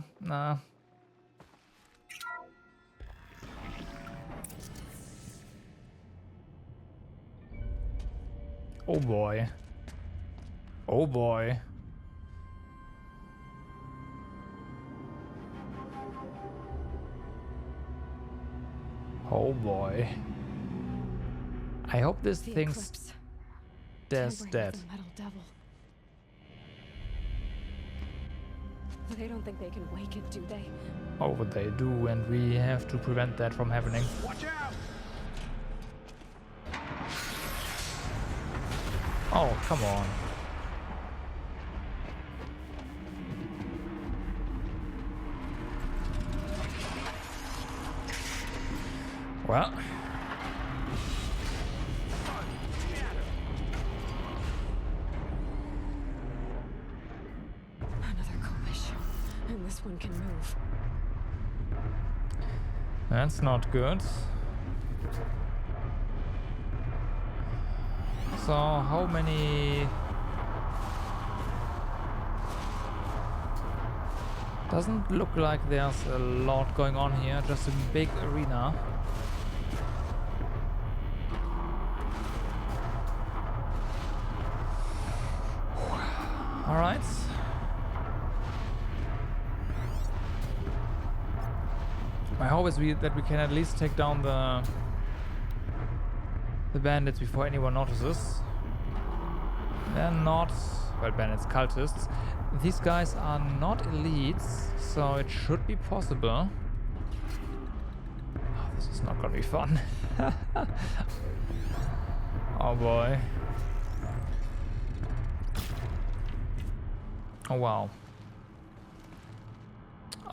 Oh boy. Oh boy. Oh boy. I hope this The thing's Eclipse. dead. Tampering with the Metal Devil. They don't think they can wake it, do they? Oh, but they do, and we have to prevent that from happening. Watch out! Oh, come on. Well. Another Kobish. And this one can move. That's not good. So, how many... Doesn't look like there's a lot going on here, just a big arena. Alright. My hope is that we can at least take down the bandits before anyone notices. They're not, well, bandits, cultists. These guys are not elites, so it should be possible. Oh, this is not gonna be fun. Oh boy. Oh wow.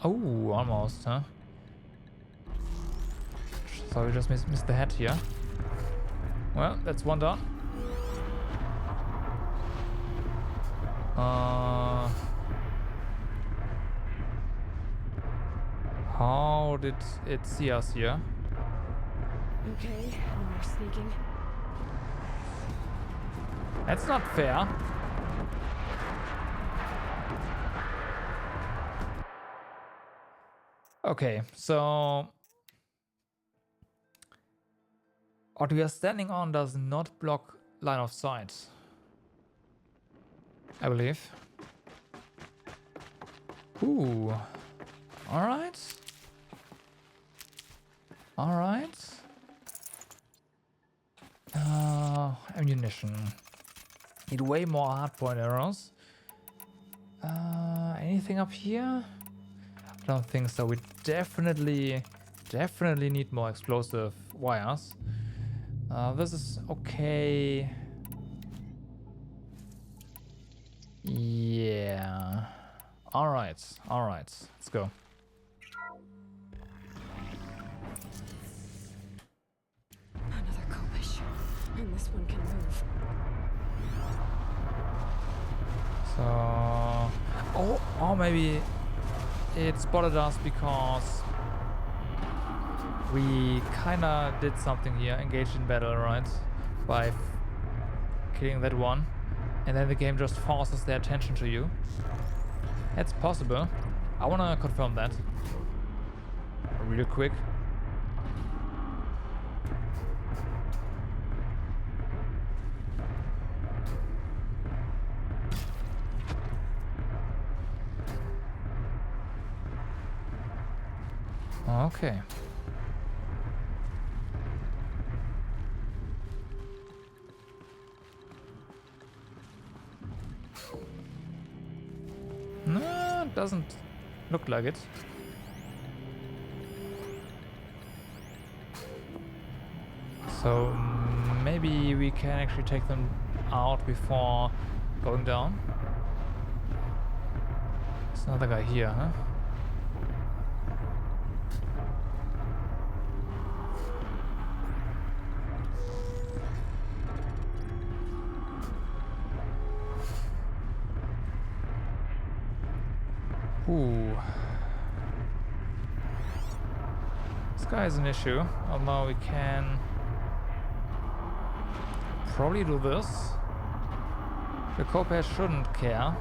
Oh, almost, huh? So we just missed the head here. Well, that's one done. How did it see us here? Okay, no more sneaking. That's not fair. Okay, so what we are standing on does not block line of sight, I believe. Ooh, all right. All right. Ammunition. Need way more hardpoint arrows. Anything up here? I don't think so. We definitely need more explosive wires. This is okay. Yeah. All right. Let's go. Another Kobish. And this one can move. So, or maybe it spotted us because we kinda did something here, engaged in battle, right? By killing that one. And then the game just forces their attention to you. That's possible. I wanna confirm that. Real quick. Okay. doesn't look like it. So maybe we can actually take them out before going down. There's another guy here, huh? Ooh. This guy is an issue, although we can probably do this. The Kopech shouldn't care.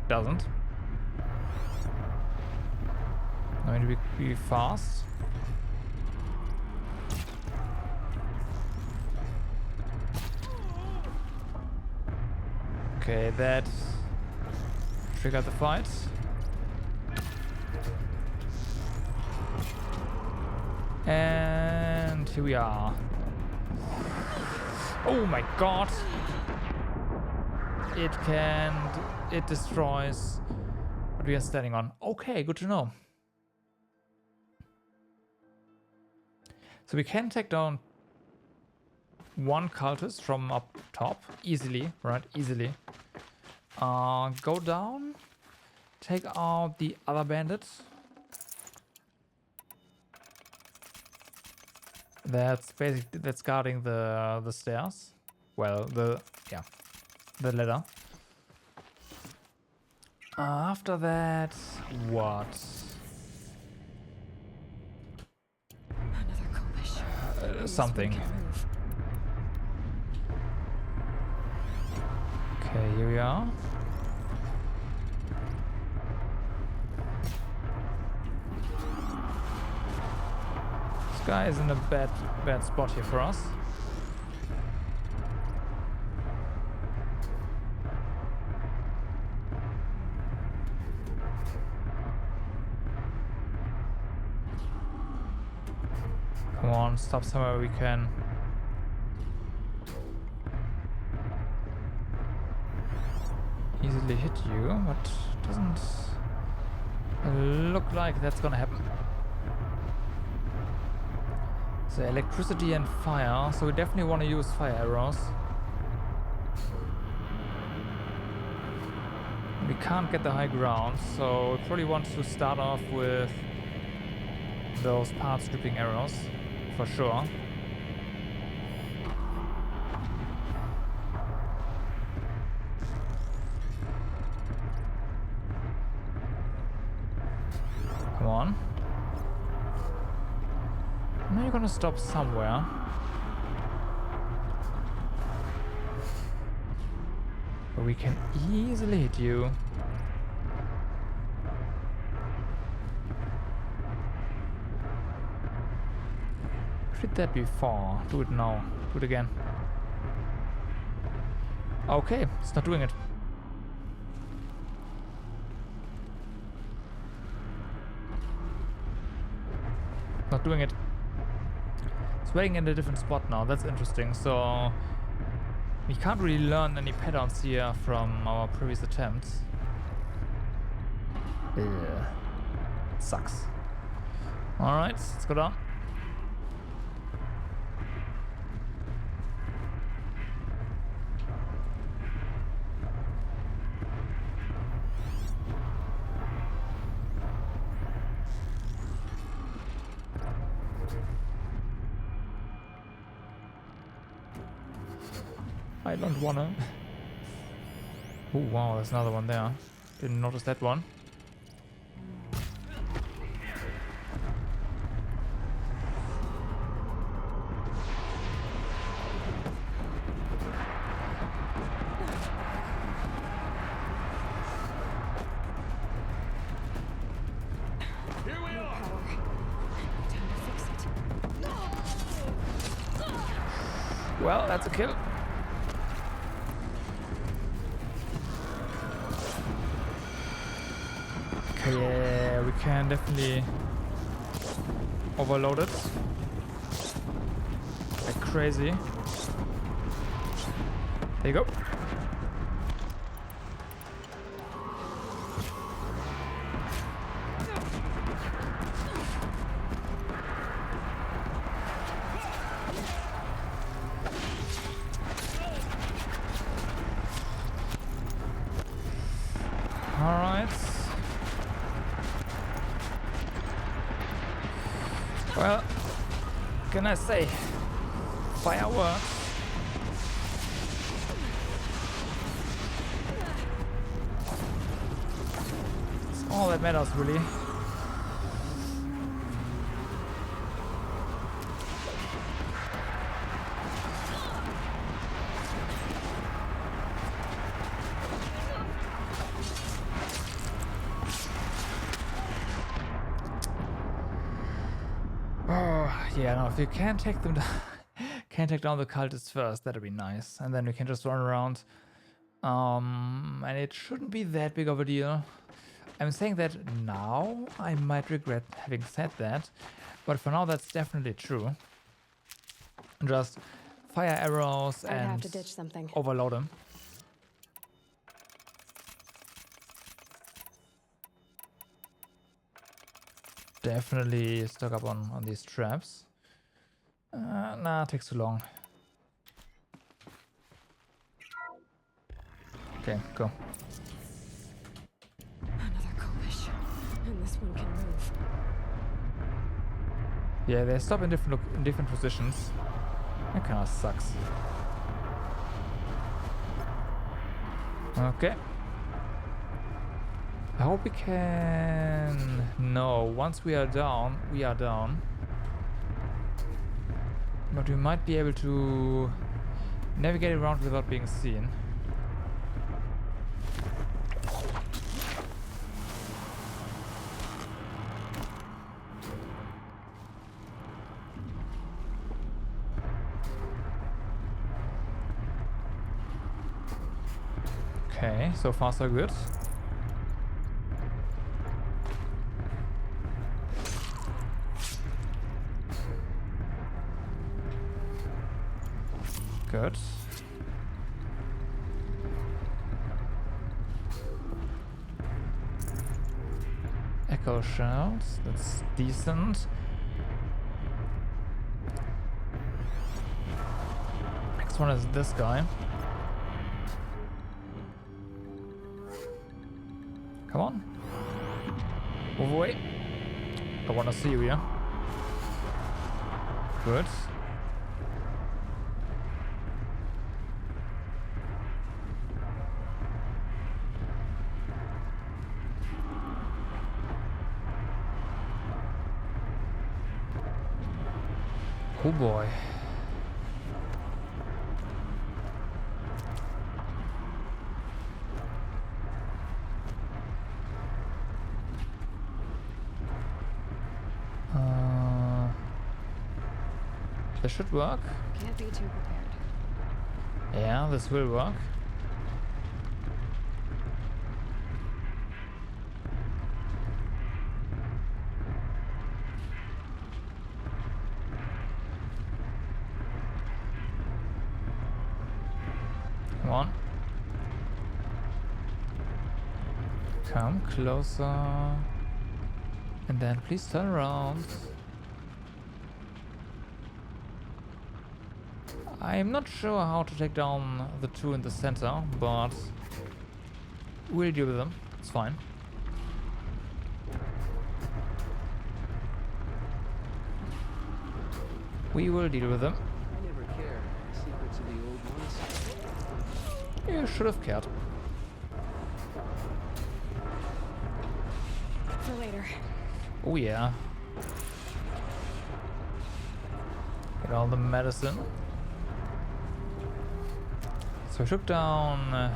Doesn't. I mean, be fast. Okay, that triggered the fight. And here we are. Oh my god! It destroys what we are standing on. Okay, good to know. So we can take down one cultist from up top easily, right? Easily. Go down, take out the other bandits. That's guarding the stairs. Well, the ladder. After that, what? Another Kopech. Something. Okay, here we are. This guy is in a bad spot here for us. Come on, stop somewhere we can. Easily hit you, but doesn't look like that's gonna happen. So electricity and fire, so we definitely want to use fire arrows. We can't get the high ground, so we probably want to start off with those path stripping arrows, for sure. Come on. Now you're gonna stop somewhere. But we can easily hit you. Did that before. Do it now. Do it again. Okay, it's not doing it. Not doing it. It's waiting in a different spot now. That's interesting. So we can't really learn any patterns here from our previous attempts. Yeah. Sucks. Alright, let's go down. I don't wanna. Oh wow, there's another one there. Didn't notice that one. Here we are. Time to fix it. Well, that's a kill. Okay, yeah, we can definitely overload it like crazy. There you go. Alright. Well, can I say? Fireworks. It's all that matters, really. Yeah, no, if you can take them down, can take down the cultists first, that'd be nice. And then we can just run around. And it shouldn't be that big of a deal. I'm saying that now, I might regret having said that. But for now, that's definitely true. Just fire arrows I'd have and to ditch something. overload them. Definitely stock up on these traps. Nah, it takes too long. Okay, go. Another Kovish. And this one can move. Yeah, they stop in different positions. That kinda sucks. Okay. I hope we can... No, once we are down, we are down. But we might be able to navigate around without being seen. Okay, so far so good. Good. Echo shells, that's decent. Next one is this guy. Come on. Move away. I wanna see you here. Good. Oh boy. This should work. Can't be too prepared. Yeah, this will work. Come on. Come closer. And then please turn around. I'm not sure how to take down the two in the center, but we'll deal with them. It's fine. We will deal with them. I never cared. Secrets of the old ones. You should have cared. For later. Oh yeah. Get all the medicine. So I took down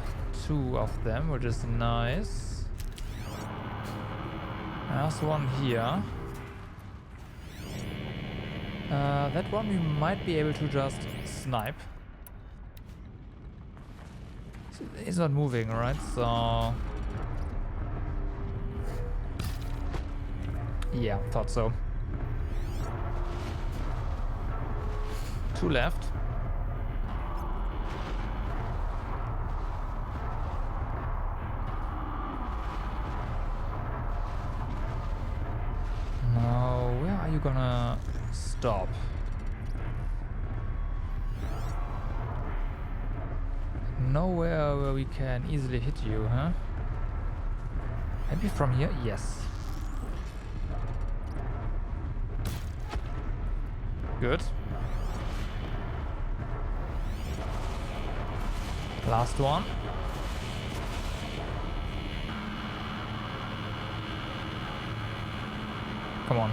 two of them, which is nice. There's one here. That one we might be able to just snipe. He's not moving, right? So... yeah, thought so. Two left. Now, where are you gonna stop? Nowhere where we can easily hit you, huh? Maybe from here? Yes. Good. Last one. Come on.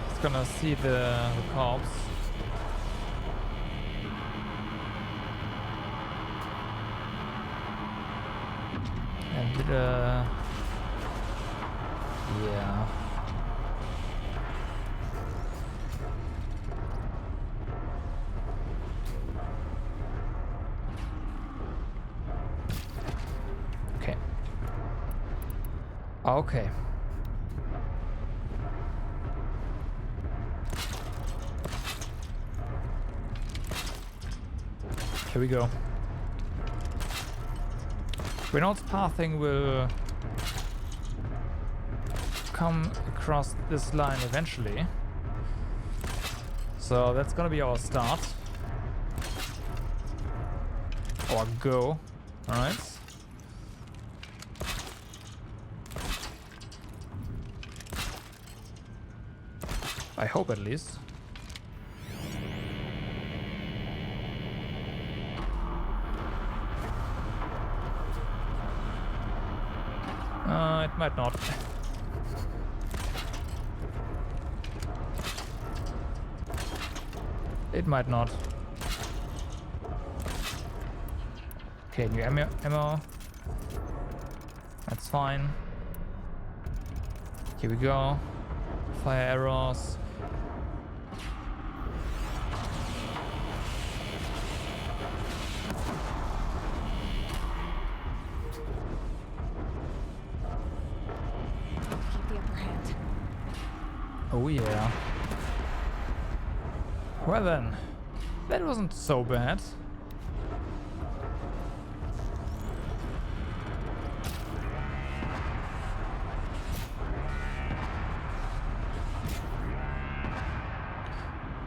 It's gonna see the corpse. And yeah. Okay. Okay. Here we go. Reynolds pathing will come across this line eventually. So that's gonna be our start. Or go. Alright. I hope at least. It might not. It might not. Okay, new ammo. That's fine. Here we go. Fire arrows. Oh yeah. Well then, that wasn't so bad.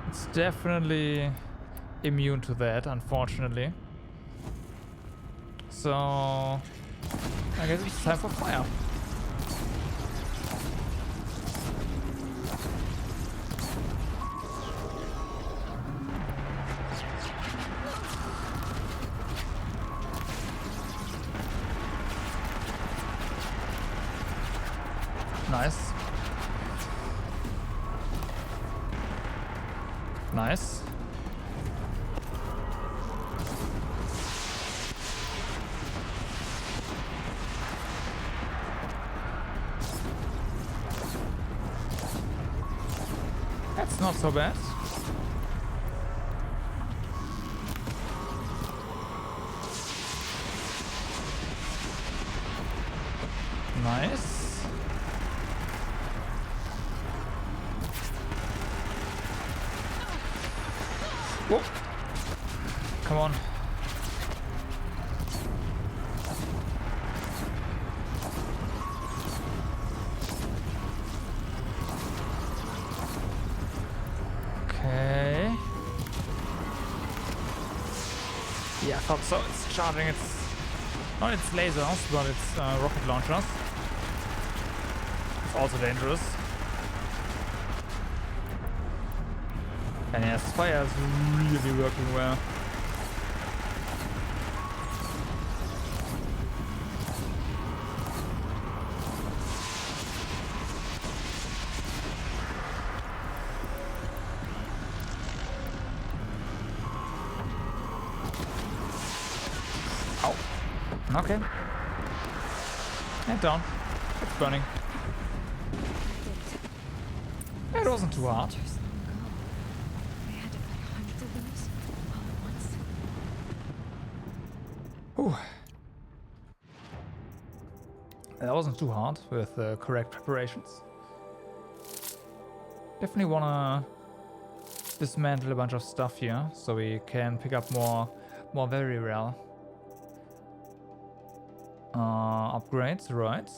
It's definitely immune to that, unfortunately. So, I guess it's time for fire. Nice. Nice. That's not so bad. Nice. Whoa. Come on. Okay. Yeah, I thought so. It's charging its... not its lasers, but its rocket launchers. It's also dangerous. And yes, fire is really working well. Ow. Okay. And down. It's burning. It wasn't too hard. Ooh. That wasn't too hard with the correct preparations. Definitely wanna dismantle a bunch of stuff here so we can pick up more very rare upgrades, right?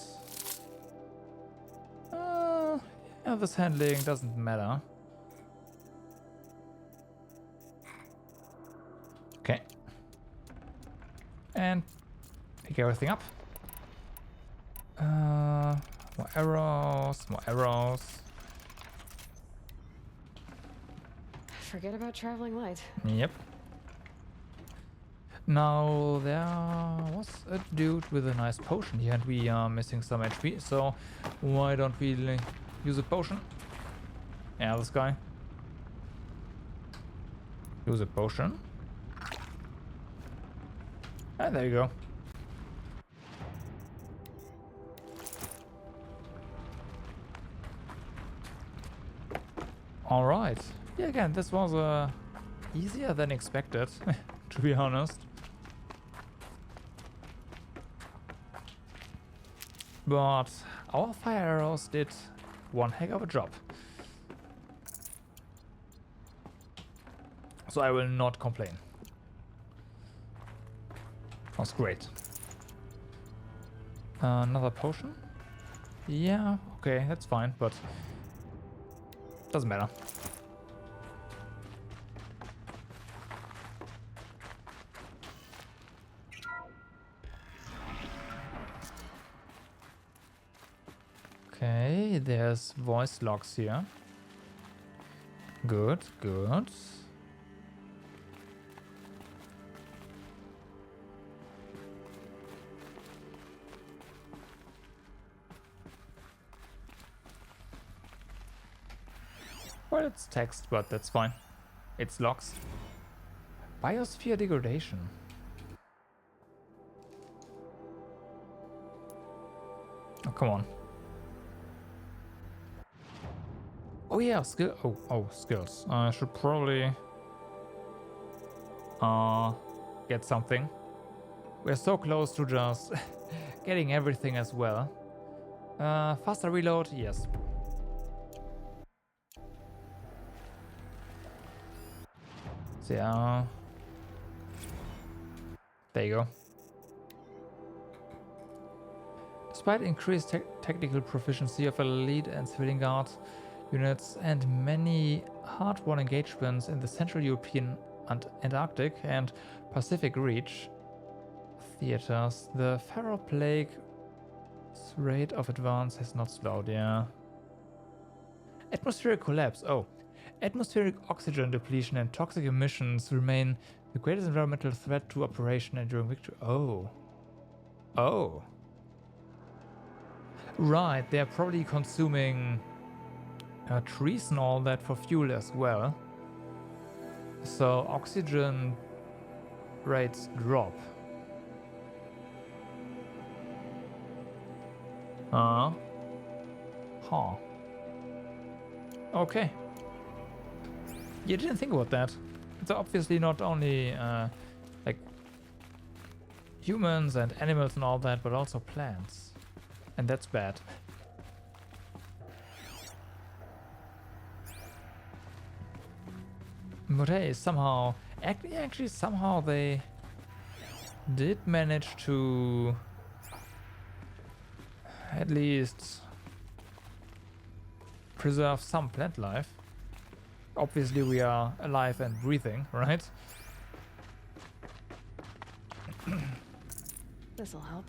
Yeah, this handling doesn't matter. Okay. And pick everything up. More arrows, more arrows. Forget about traveling light. Yep. Now, there was a dude with a nice potion here, and we are missing some HP, so why don't we use a potion? Yeah, this guy. Use a potion. And there you go. Alright. Yeah, again, this was easier than expected, to be honest. But our fire arrows did one heck of a job. So I will not complain. Was great. Another potion? Yeah, okay, that's fine, but doesn't matter. Okay, there's voice logs here. Good, good. Well, it's text, but that's fine. It's logs. Biosphere degradation. Oh, come on. Oh yeah, skill. Oh, skills. I should probably get something. We're so close to just getting everything as well. Faster reload, yes. So yeah. There you go. Despite increased technical proficiency of elite and civilian guard units and many hard-won engagements in the Central European and Antarctic and Pacific Reach theaters, the Pharaoh Plague's rate of advance has not slowed, yeah. Atmospheric collapse, oh. Atmospheric oxygen depletion and toxic emissions remain the greatest environmental threat to operation and during victory. Oh. Oh. Right, they're probably consuming trees and all that for fuel as well. So oxygen rates drop. Huh. Okay. You didn't think about that. It's obviously not only like humans and animals and all that, but also plants. And that's bad. But hey, somehow, actually somehow they did manage to at least preserve some plant life. Obviously we are alive and breathing, right? This'll help.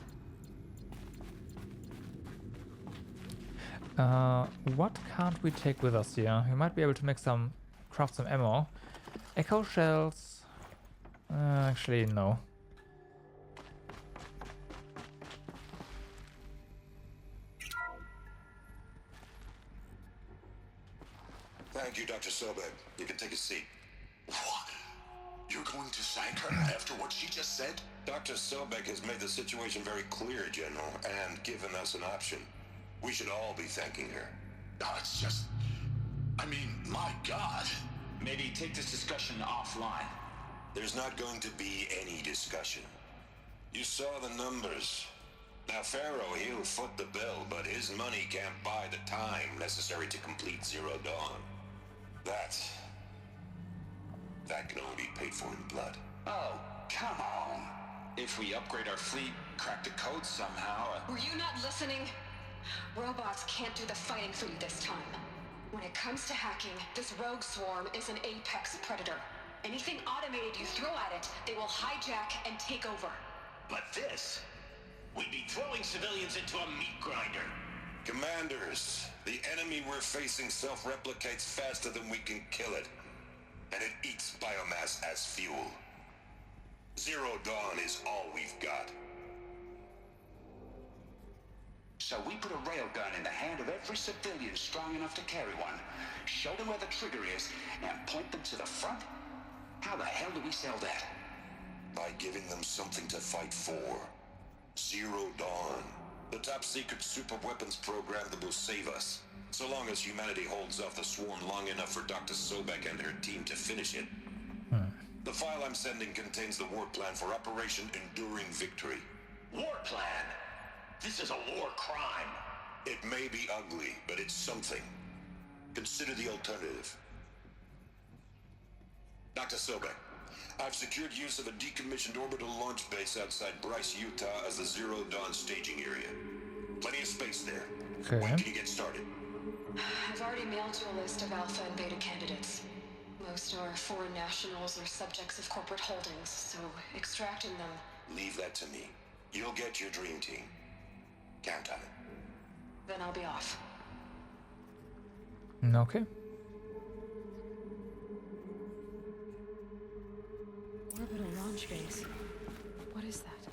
What can't we take with us here? We might be able to make craft some ammo. Echo shells. Actually, no. Thank you, Dr. Sobek. You can take a seat. What? You're going to thank her after what she just said? Dr. Sobek has made the situation very clear, General, and given us an option. We should all be thanking her. Oh, it's just... I mean, my God. Maybe take this discussion offline. There's not going to be any discussion. You saw the numbers. Now, Pharaoh, he'll foot the bill, but his money can't buy the time necessary to complete Zero Dawn. That can only be paid for in blood. Oh, come on. If we upgrade our fleet, crack the code somehow... Were you not listening? Robots can't do the fighting for you this time. When it comes to hacking, this rogue swarm is an apex predator. Anything automated you throw at it, they will hijack and take over. But this, we'd be throwing civilians into a meat grinder. Commanders, the enemy we're facing self-replicates faster than we can kill it. And it eats biomass as fuel. Zero Dawn is all we've got. So we put a railgun in the hand of every civilian strong enough to carry one, show them where the trigger is, and point them to the front? How the hell do we sell that? By giving them something to fight for. Zero Dawn. The top-secret super-weapons program that will save us. So long as humanity holds off the swarm long enough for Dr. Sobek and her team to finish it. The file I'm sending contains the war plan for Operation Enduring Victory. War plan? This is a war crime. It may be ugly, but it's something. Consider the alternative. Dr. Sobek, I've secured use of a decommissioned orbital launch base outside Bryce, Utah as the Zero Dawn staging area. Plenty of space there. Okay. When can you get started? I've already mailed you a list of alpha and beta candidates. Most are foreign nationals or subjects of corporate holdings, so extracting them... Leave that to me. You'll get your dream team. Count on it. Then I'll be off. Okay. Orbital launch base. What is that?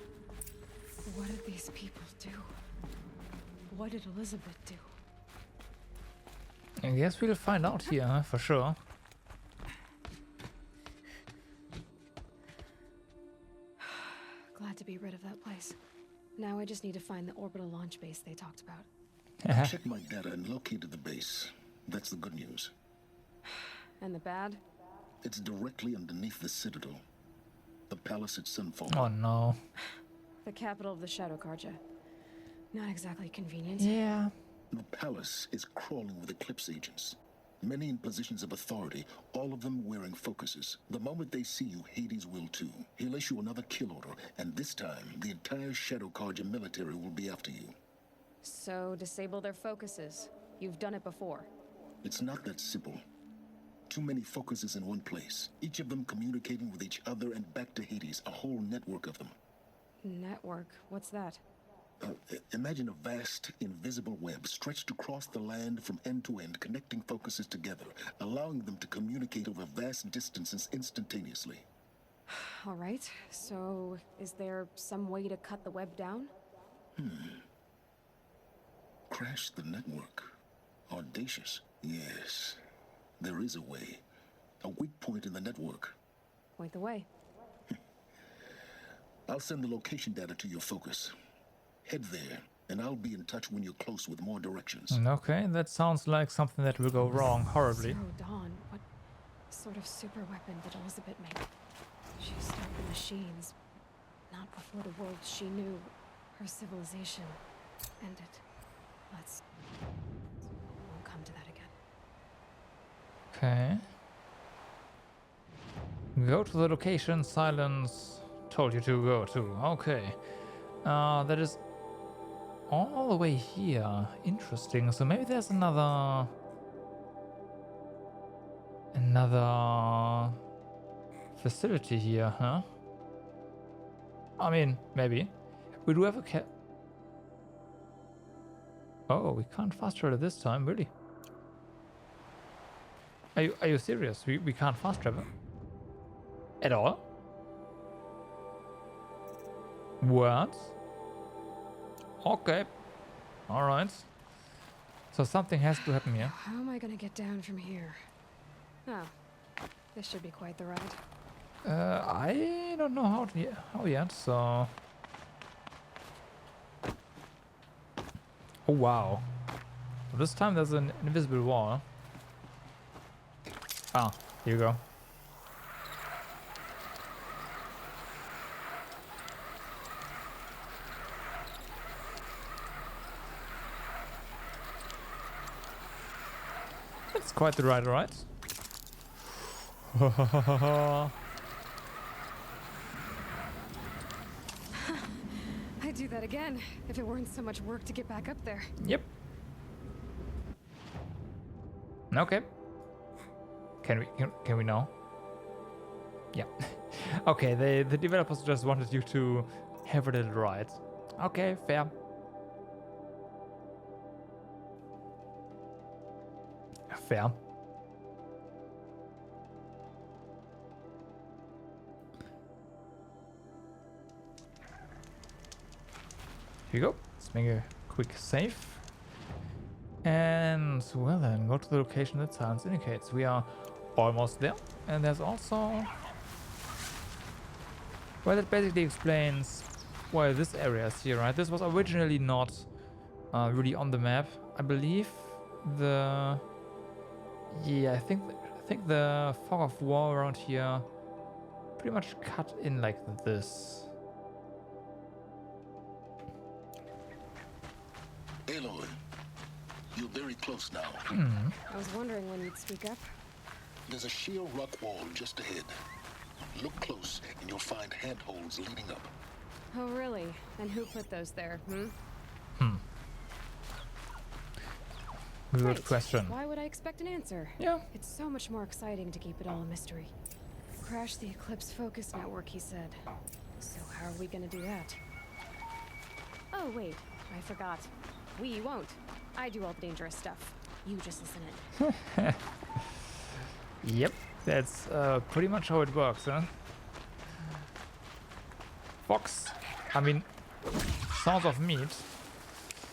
What did these people do? What did Elizabeth do? I guess we'll find out here, huh? For sure. Glad to be rid of that place. Now I just need to find the orbital launch base they talked about. Checked my data and located the base. That's the good news. And the bad? It's directly underneath the Citadel. The palace at Sunfall. Oh no. The capital of the Shadow Carja. Not exactly convenient. Yeah. The palace is crawling with Eclipse agents. Many in positions of authority, all of them wearing focuses. The moment they see you, Hades will too. He'll issue another kill order, and this time, the entire Shadow Carja military will be after you. So, disable their focuses. You've done it before. It's not that simple. Too many focuses in one place, each of them communicating with each other and back to Hades, a whole network of them. Network? What's that? Imagine a vast, invisible web stretched across the land from end to end, connecting focuses together, allowing them to communicate over vast distances instantaneously. All right, so is there some way to cut the web down? Crash the network. Audacious. Yes, there is a way. A weak point in the network. Point the way. I'll send the location data to your focus. Head there, and I'll be in touch when you're close with more directions. Okay, that sounds like something that will go wrong horribly. Zero Dawn. What sort of super weapon did Elizabeth make? She stopped the machines. Not before the world she knew. Her civilization ended. We'll come to that again. Okay. Go to the location Silence told you to go to. Okay. That is all the way here. Interesting. So maybe there's another facility here, huh? I mean, maybe. We do have a Oh, we can't fast travel this time, really? Are you serious? We can't fast travel? At all? What? Okay. Alright. So something has to happen here. How am I gonna get down from here? Oh, this should be quite the ride. I don't know how yet, so... Oh wow. This time there's an invisible wall. Ah, here you go. That's quite the ride, right? I'd do that again if it weren't so much work to get back up there. Yep. Okay. Can we know? Yeah. Okay, the developers just wanted you to have a little ride. Okay, fair. Fair. Here we go. Let's make a quick save. And well then, go to the location that silence indicates. We are almost there. And there's also... Well, that basically explains why this area is here, right? This was originally not really on the map. I believe the... Yeah, I think the fog of war around here pretty much cut in like this. Aloy, you're very close now. I was wondering when you'd speak up. There's a sheer rock wall just ahead. Look close and you'll find handholds leading up. Oh, really? And who put those there, Good Right. question. Why would I expect an answer? Yeah. It's so much more exciting to keep it all a mystery. Crash the Eclipse Focus Network, he said. So how are we gonna do that? Oh, wait. I forgot. We won't. I do all the dangerous stuff. You just listen in. Yep, that's pretty much how it works, huh? Fox, I mean, sounds of meat.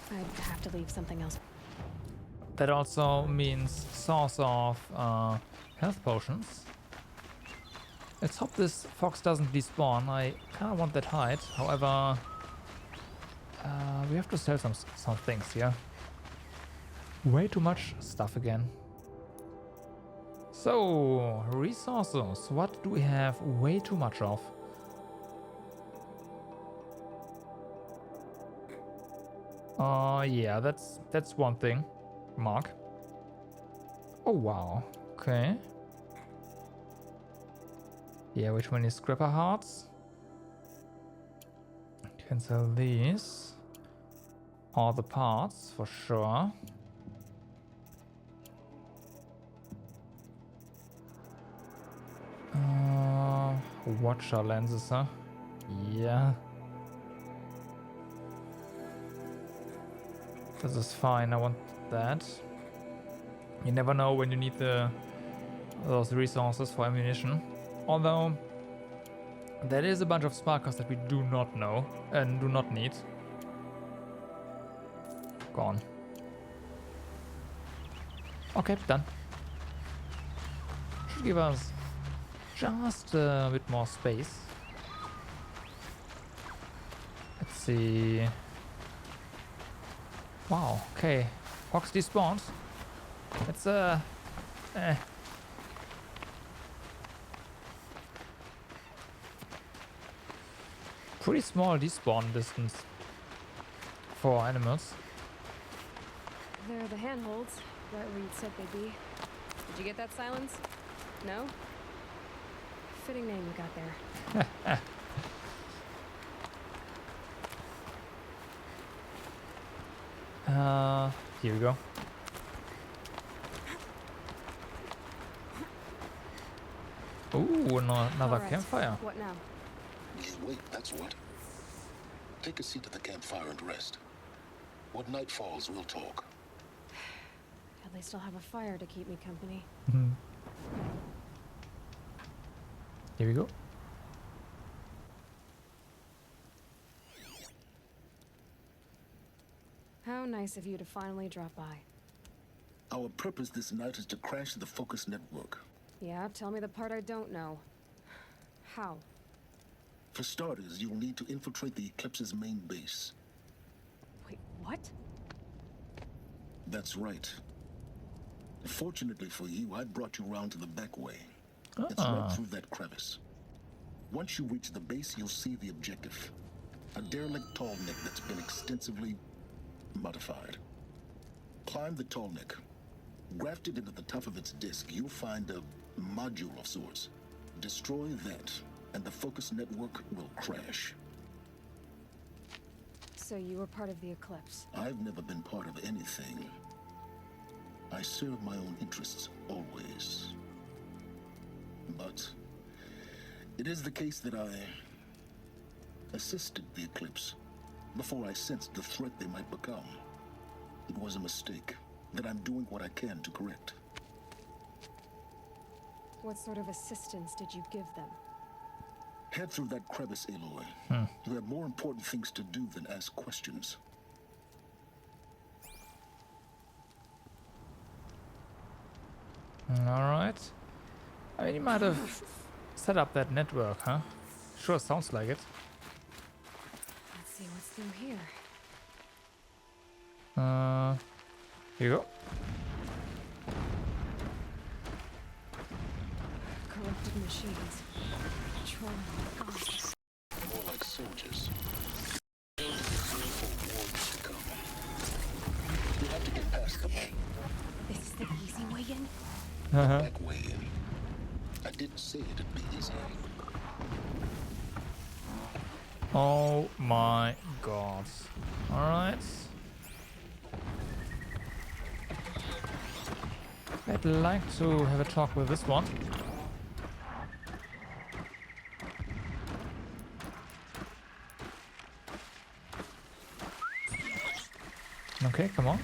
I'd have to leave something else. That also means source of health potions. Let's hope this fox doesn't despawn. I kind of want that hide. However, we have to sell some things here. Way too much stuff again. So, resources. What do we have way too much of? Yeah, that's one thing. Mark. Oh wow. Okay. Yeah, which one is scrapper hearts? Cancel these. All the parts for sure. Watcher lenses, huh? Yeah. This is fine, I want that. You never know when you need those resources for ammunition. Although, there is a bunch of sparkers that we do not know and do not need. Gone. Okay, done. Should give us just a bit more space. Let's see. Wow, okay. Fox despawned. It's pretty small despawn distance for animals. There are the handholds, right where you said they'd be. Did you get that, Silence? No? Fitting name you got there. Here we go. Ooh, another Alright, campfire. What now? You wait, that's what. Take a seat at the campfire and rest. When night falls, we'll talk. At least I'll have a fire to keep me company. Here we go. How nice of you to finally drop by. Our purpose this night is to crash the Focus Network. Yeah, tell me the part I don't know. How? For starters, you'll need to infiltrate the Eclipse's main base. Wait, what? That's right. Fortunately for you, I brought you round to the back way. It's right through that crevice. Once you reach the base, you'll see the objective. A derelict tall neck that's been extensively modified. Climb the tall neck. Grafted into the top of its disk, you'll find a module of sorts. Destroy that, and the Focus Network will crash. So you were part of the Eclipse. I've never been part of anything. I serve my own interests always. But it is the case that I assisted the Eclipse before I sensed the threat they might become. It was a mistake that I'm doing what I can to correct. What sort of assistance did you give them? Head through that crevice, Aloy. You have more important things to do than ask questions. Alright. I mean, you might have set up that network, huh? Sure, sounds like it. Let's see what's new here. Here you go. Corrupted machines. Patrolling the gods. More like soldiers. Building for wars to come. You have to get past them. This is the easy way in? Back way in. I didn't say it'd be easy. Oh my god. Alright. I'd like to have a talk with this one. Okay, come on.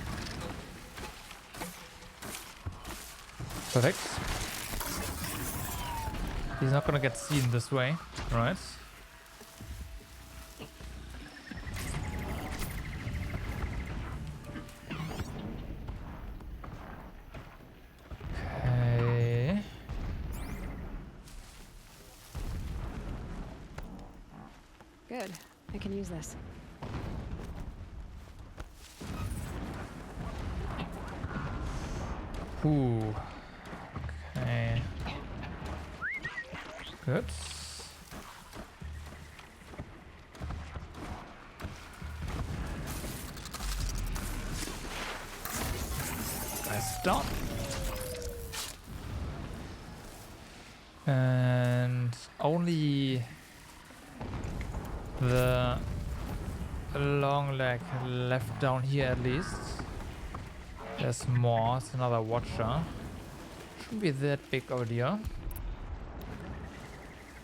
Perfect. He's not gonna get seen this way, right? Okay. Good. I can use this. Ooh. Okay. Good. Nice stop. And only the long leg left down here at least. There's more. It's another watcher. Shouldn't be that big of a deal.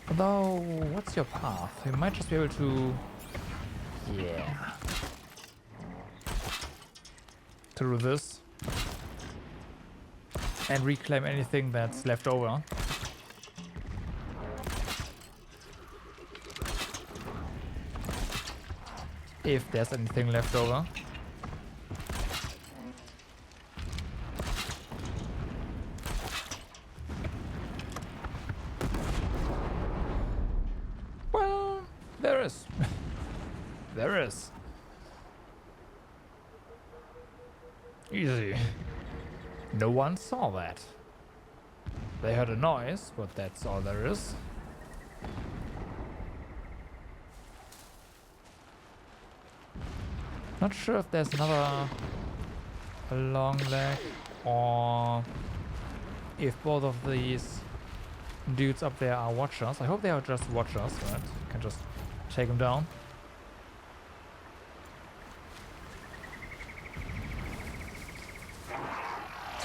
Although, what's your path? You might just be able to... Yeah. Through this. And reclaim anything that's left over. If there's anything left over. Well, there is. There is. Easy. No one saw that. They heard a noise, but that's all there is. Not sure if there's another long leg or if both of these dudes up there are watchers. I hope they are just watchers, right? You can just take them down.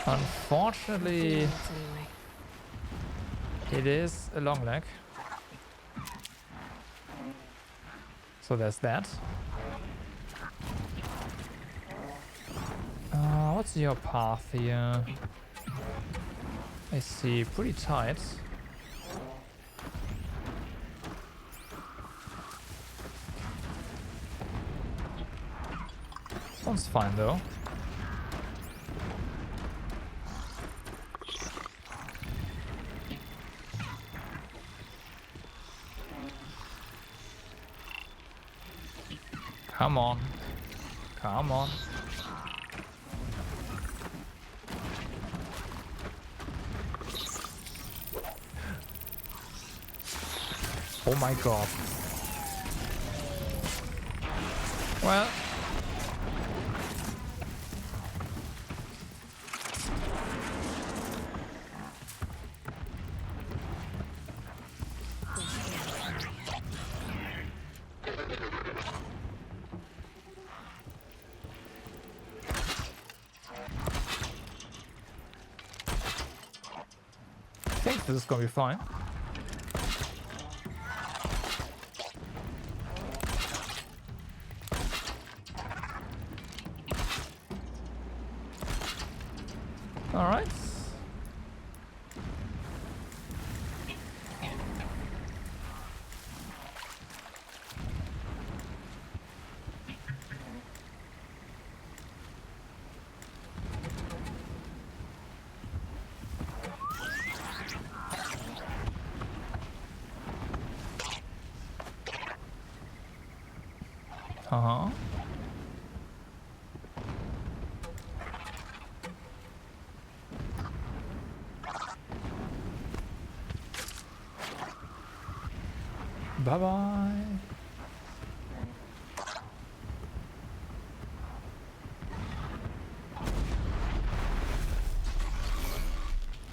Unfortunately, it is a long leg. So there's that. What's your path here? I see, pretty tight. Sounds fine though. Come on. Come on. Oh my god. Well. This is gonna be fine. All right. Uh-huh. Bye-bye.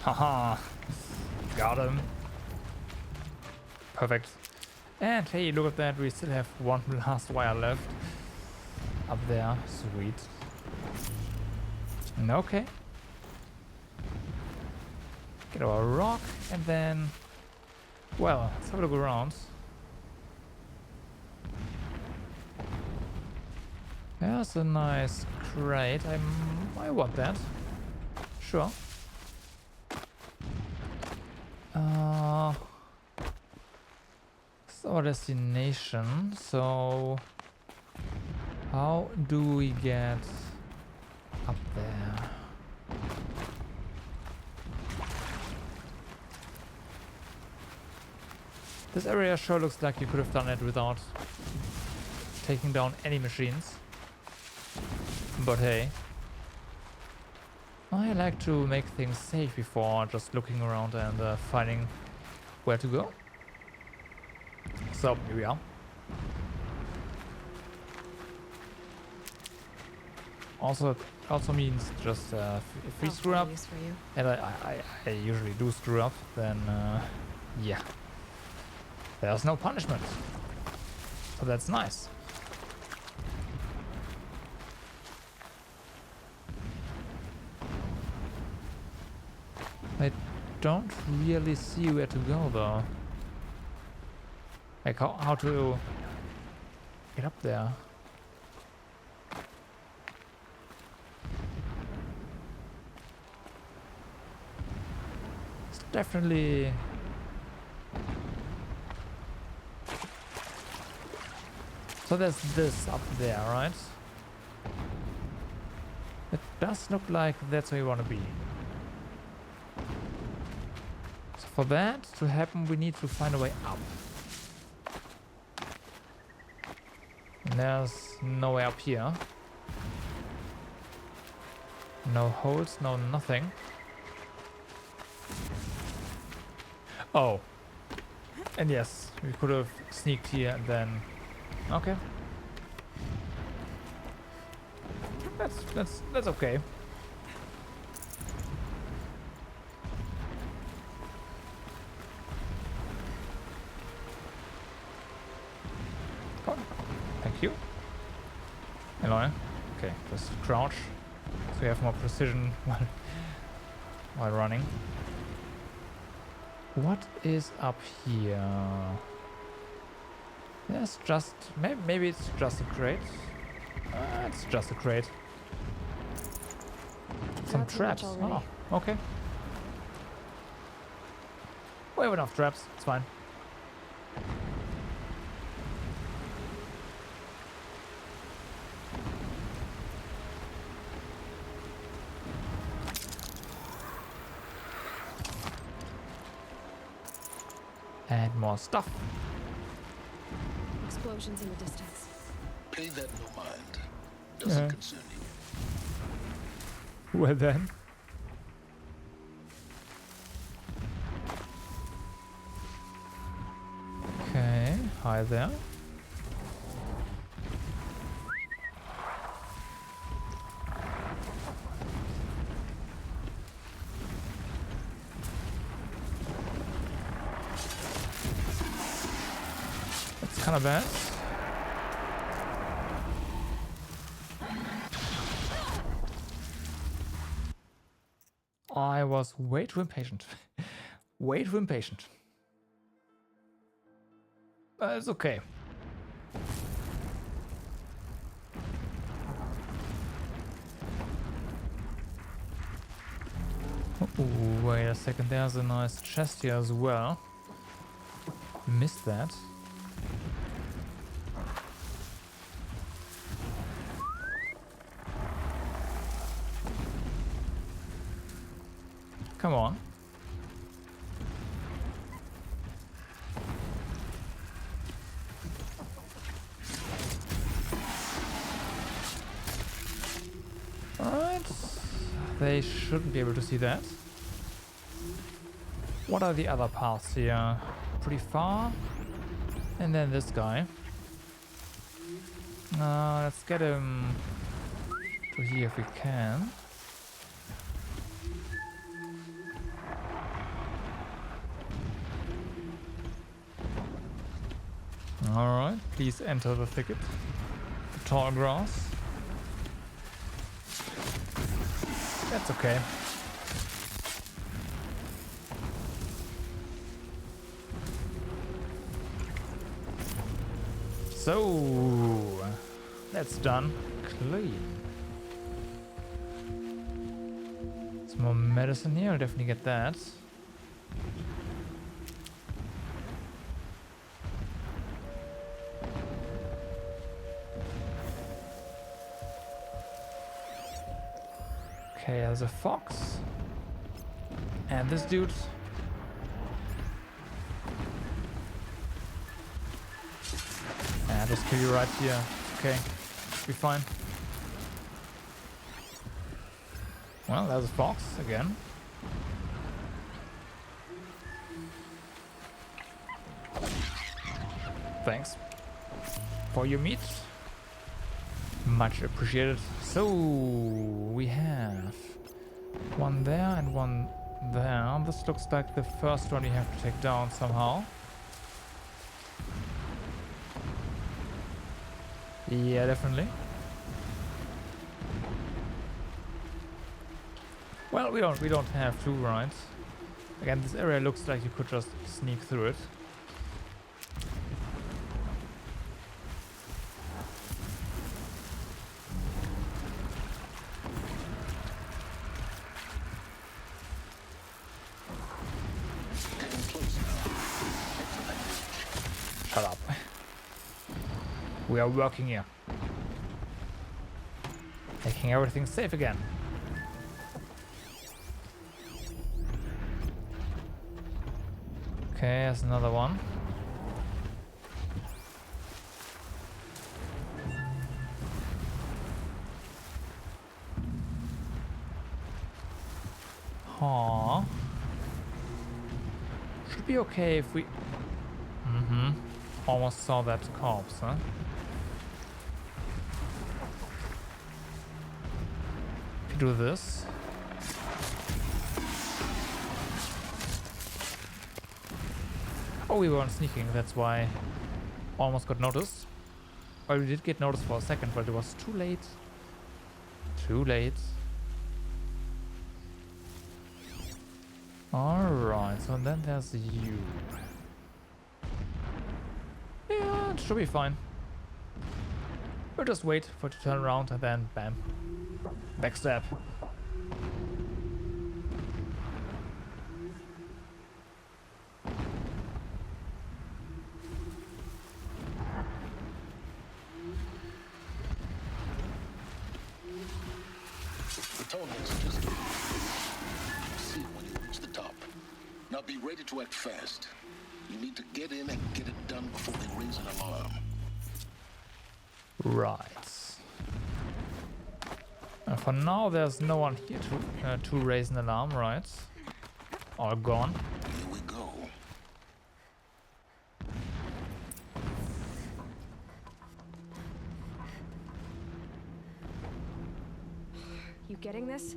Haha. Got him. Perfect. And hey, look at that, we still have one last wire left. Up there. Sweet. Okay. Get our rock and then... Well, let's have a look around. There's a nice crate. I want that. Sure. It's our destination, so how do we get up there? This area sure looks like you could have done it without taking down any machines. But hey, I like to make things safe before just looking around and finding where to go. So here we are. Also means just if we screw up, and I usually do screw up, then yeah, there's no punishment. So that's nice. I don't really see where to go though. Like how to get up there. It's definitely so there's this up there, right? It does look like that's where you want to be. So for that to happen, we need to find a way up. And there's no way up here. No holes, no nothing. Oh. And yes, we could have sneaked here and then... Okay. That's okay. Oh, thank you. Hello. Okay, just crouch so you have more precision while running. What is up here? There's just maybe it's just a crate. It's just a crate. Some traps. Oh, okay. We have enough traps. It's fine. And more stuff. Explosions in the distance. Pay that no mind. Doesn't concern you. Well then. Okay, hi there. That's kind of bad. I was way too impatient. Way too impatient. It's okay. Ooh, wait a second, there's a nice chest here as well. Missed that. Come on. Alright. They shouldn't be able to see that. What are the other paths here? Pretty far. And then this guy. Let's get him to here if we can. Alright, please enter the thicket. The tall grass. That's okay. So, that's done. Clean. Some more medicine here, I'll definitely get that. Okay, there's a fox. And this dude. Yeah, just kill you right here. Okay, be fine. Well, there's a fox again. Thanks for your meat. Much appreciated. So we have one there and one there. This looks like the first one we have to take down somehow. Yeah, definitely. Well, we don't have to, right? Again, this area looks like you could just sneak through it. Shut up. We are working here. Making everything safe again. Okay, there's another one. Huh. Should be okay if we... Almost saw that corpse, huh? If you do this... Oh, we weren't sneaking, that's why almost got noticed. Well, we did get noticed for a second, but it was too late. Too late. Alright, so then there's you. Yeah, it should be fine. We'll just wait for it to turn around and then bam. Backstab. Now be ready to act fast. You need to get in and get it done before they raise an alarm. Right. For now, there's no one here to raise an alarm, right? All gone. Here we go. You getting this?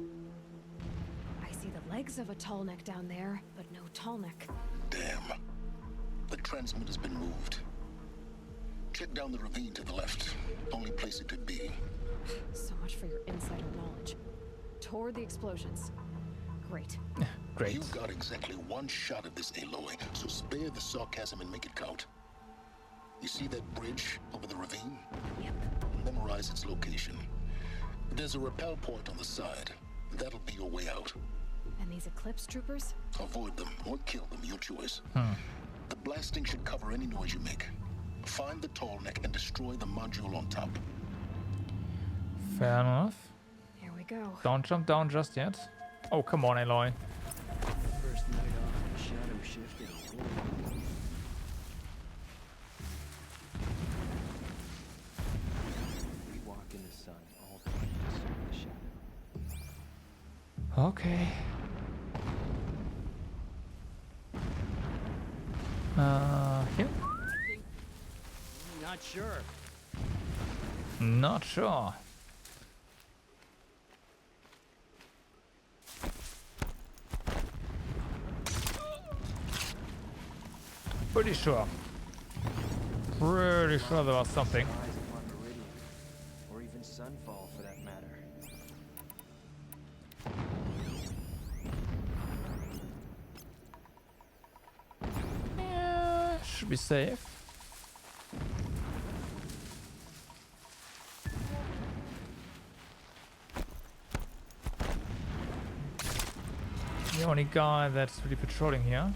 I see the legs of a tall neck down there, but no tall neck. Damn. The transmitter's been moved. Check down the ravine to the left. Only place it could be. So much for your insider knowledge. Toward the explosions. Great. Great. You got exactly one shot at this, Aloy, so spare the sarcasm and make it count. You see that bridge over the ravine? Yep. Memorize its location. There's a rappel point on the side. That'll be your way out. And these Eclipse troopers? Avoid them or kill them, your choice. The blasting should cover any noise you make. Find the tall neck and destroy the module on top. Fair enough. Here we go. Don't jump down just yet. Oh, come on, Aloy. First night off, the shadow shifted a little. We walk in the sun, all darkness in the shadow. Okay. Here? Not sure. Not sure. Pretty sure. Pretty sure there was something. Rise upon Meridian, or even Sunfall for that matter. Yeah, should be safe. The only guy that's really patrolling here,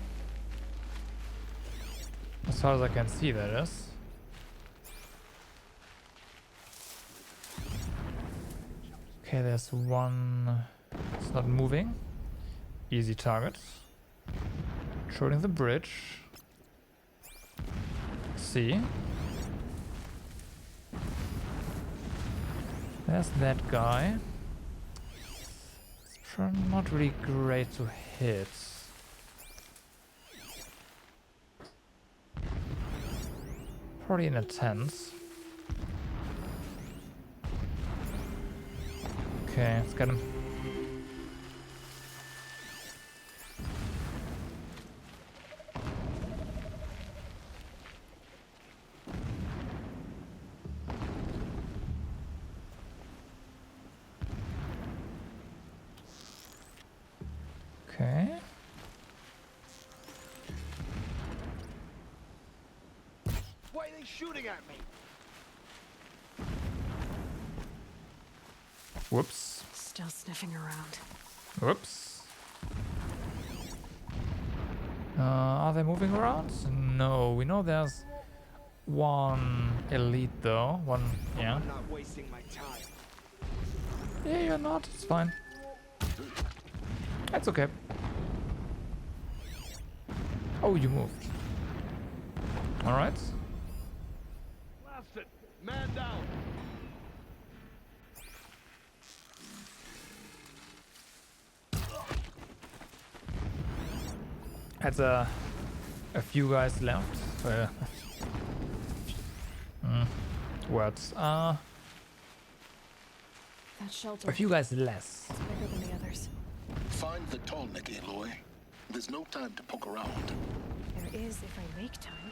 as far as I can see, that is. Okay, there's one. It's not moving. Easy target. Patrolling the bridge. See. There's that guy. It's not really great to hit. Probably in a tent. Okay, let's get him. Okay. Why are they shooting at me? Whoops. Still sniffing around. Whoops. Are they moving around? No, we know there's one elite though. One, yeah. I'm not wasting my time. Yeah, you're not. It's fine. That's okay. Oh, you moved. Alright. Blasted! Man down! Had a few guys left. Words. That shelter A few guys less. is bigger than the others. Find the tall neck, Aloy. There's no time to poke around. There is if I make time.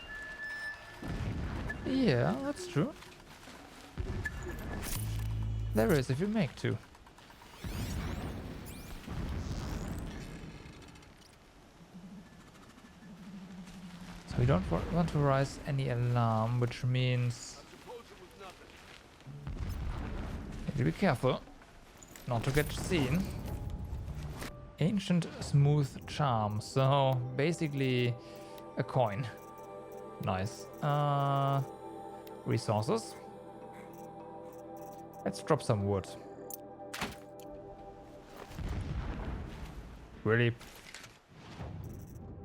Yeah, that's true. There is if you make to. So we don't want to raise any alarm, which means need to be careful not to get seen. Ancient smooth charm, so basically a coin. Nice. Resources. Let's drop some wood. Really?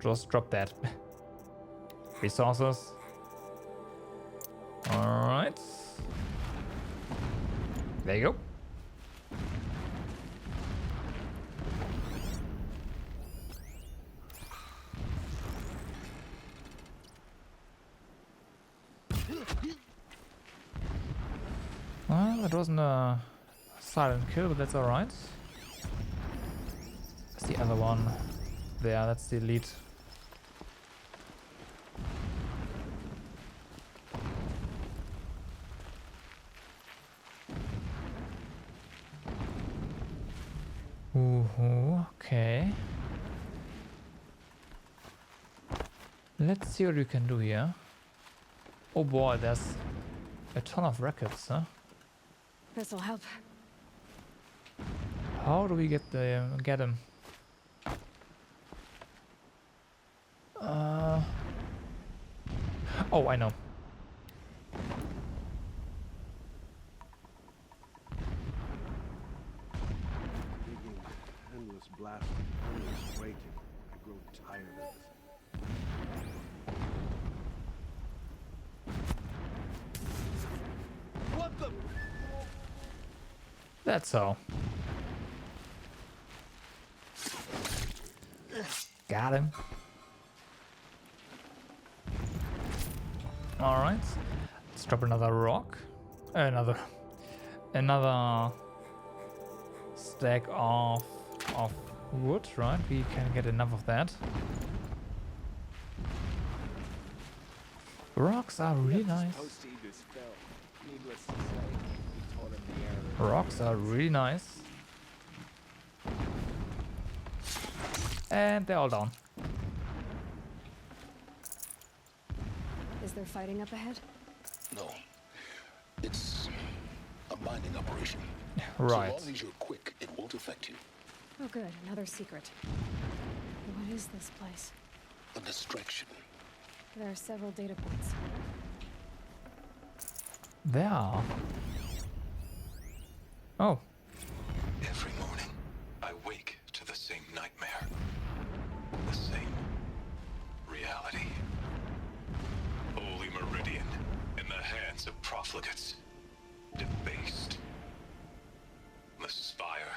Just drop that. Resources. Alright. There you go. Well, that wasn't a silent kill, but that's alright. That's the other one. There, that's the elite. Ooh, okay. Let's see what we can do here. Oh boy, there's a ton of records, huh? This'll help. How do we get him? Oh, I know. Digging, endless blasting, endless breaking. I grow tired of it. What the? That's all. Got him. Alright. Let's drop another rock. Another stack of wood, right? We can get enough of that. Rocks are really nice. Rocks are really nice. And they're all down. Is there fighting up ahead? No. It's a mining operation. Right. So long as you're quick, it won't affect you. Oh good, another secret. What is this place? A distraction. There are several data points. There are. Oh. Every morning, I wake to the same nightmare. The same reality. Holy Meridian in the hands of profligates. Debased. The spire,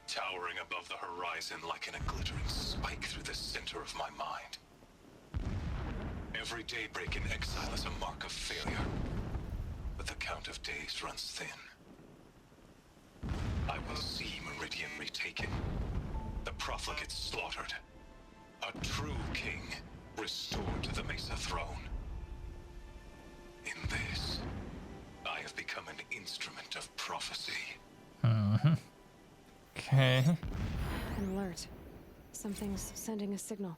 towering above the horizon like a glittering spike through the center of my mind. Every daybreak in exile is a mark of failure, but the count of days runs thin. I will see Meridian retaken, the profligates slaughtered, a true king restored to the Mesa throne. In this, I have become an instrument of prophecy. Okay. An alert. Something's sending a signal.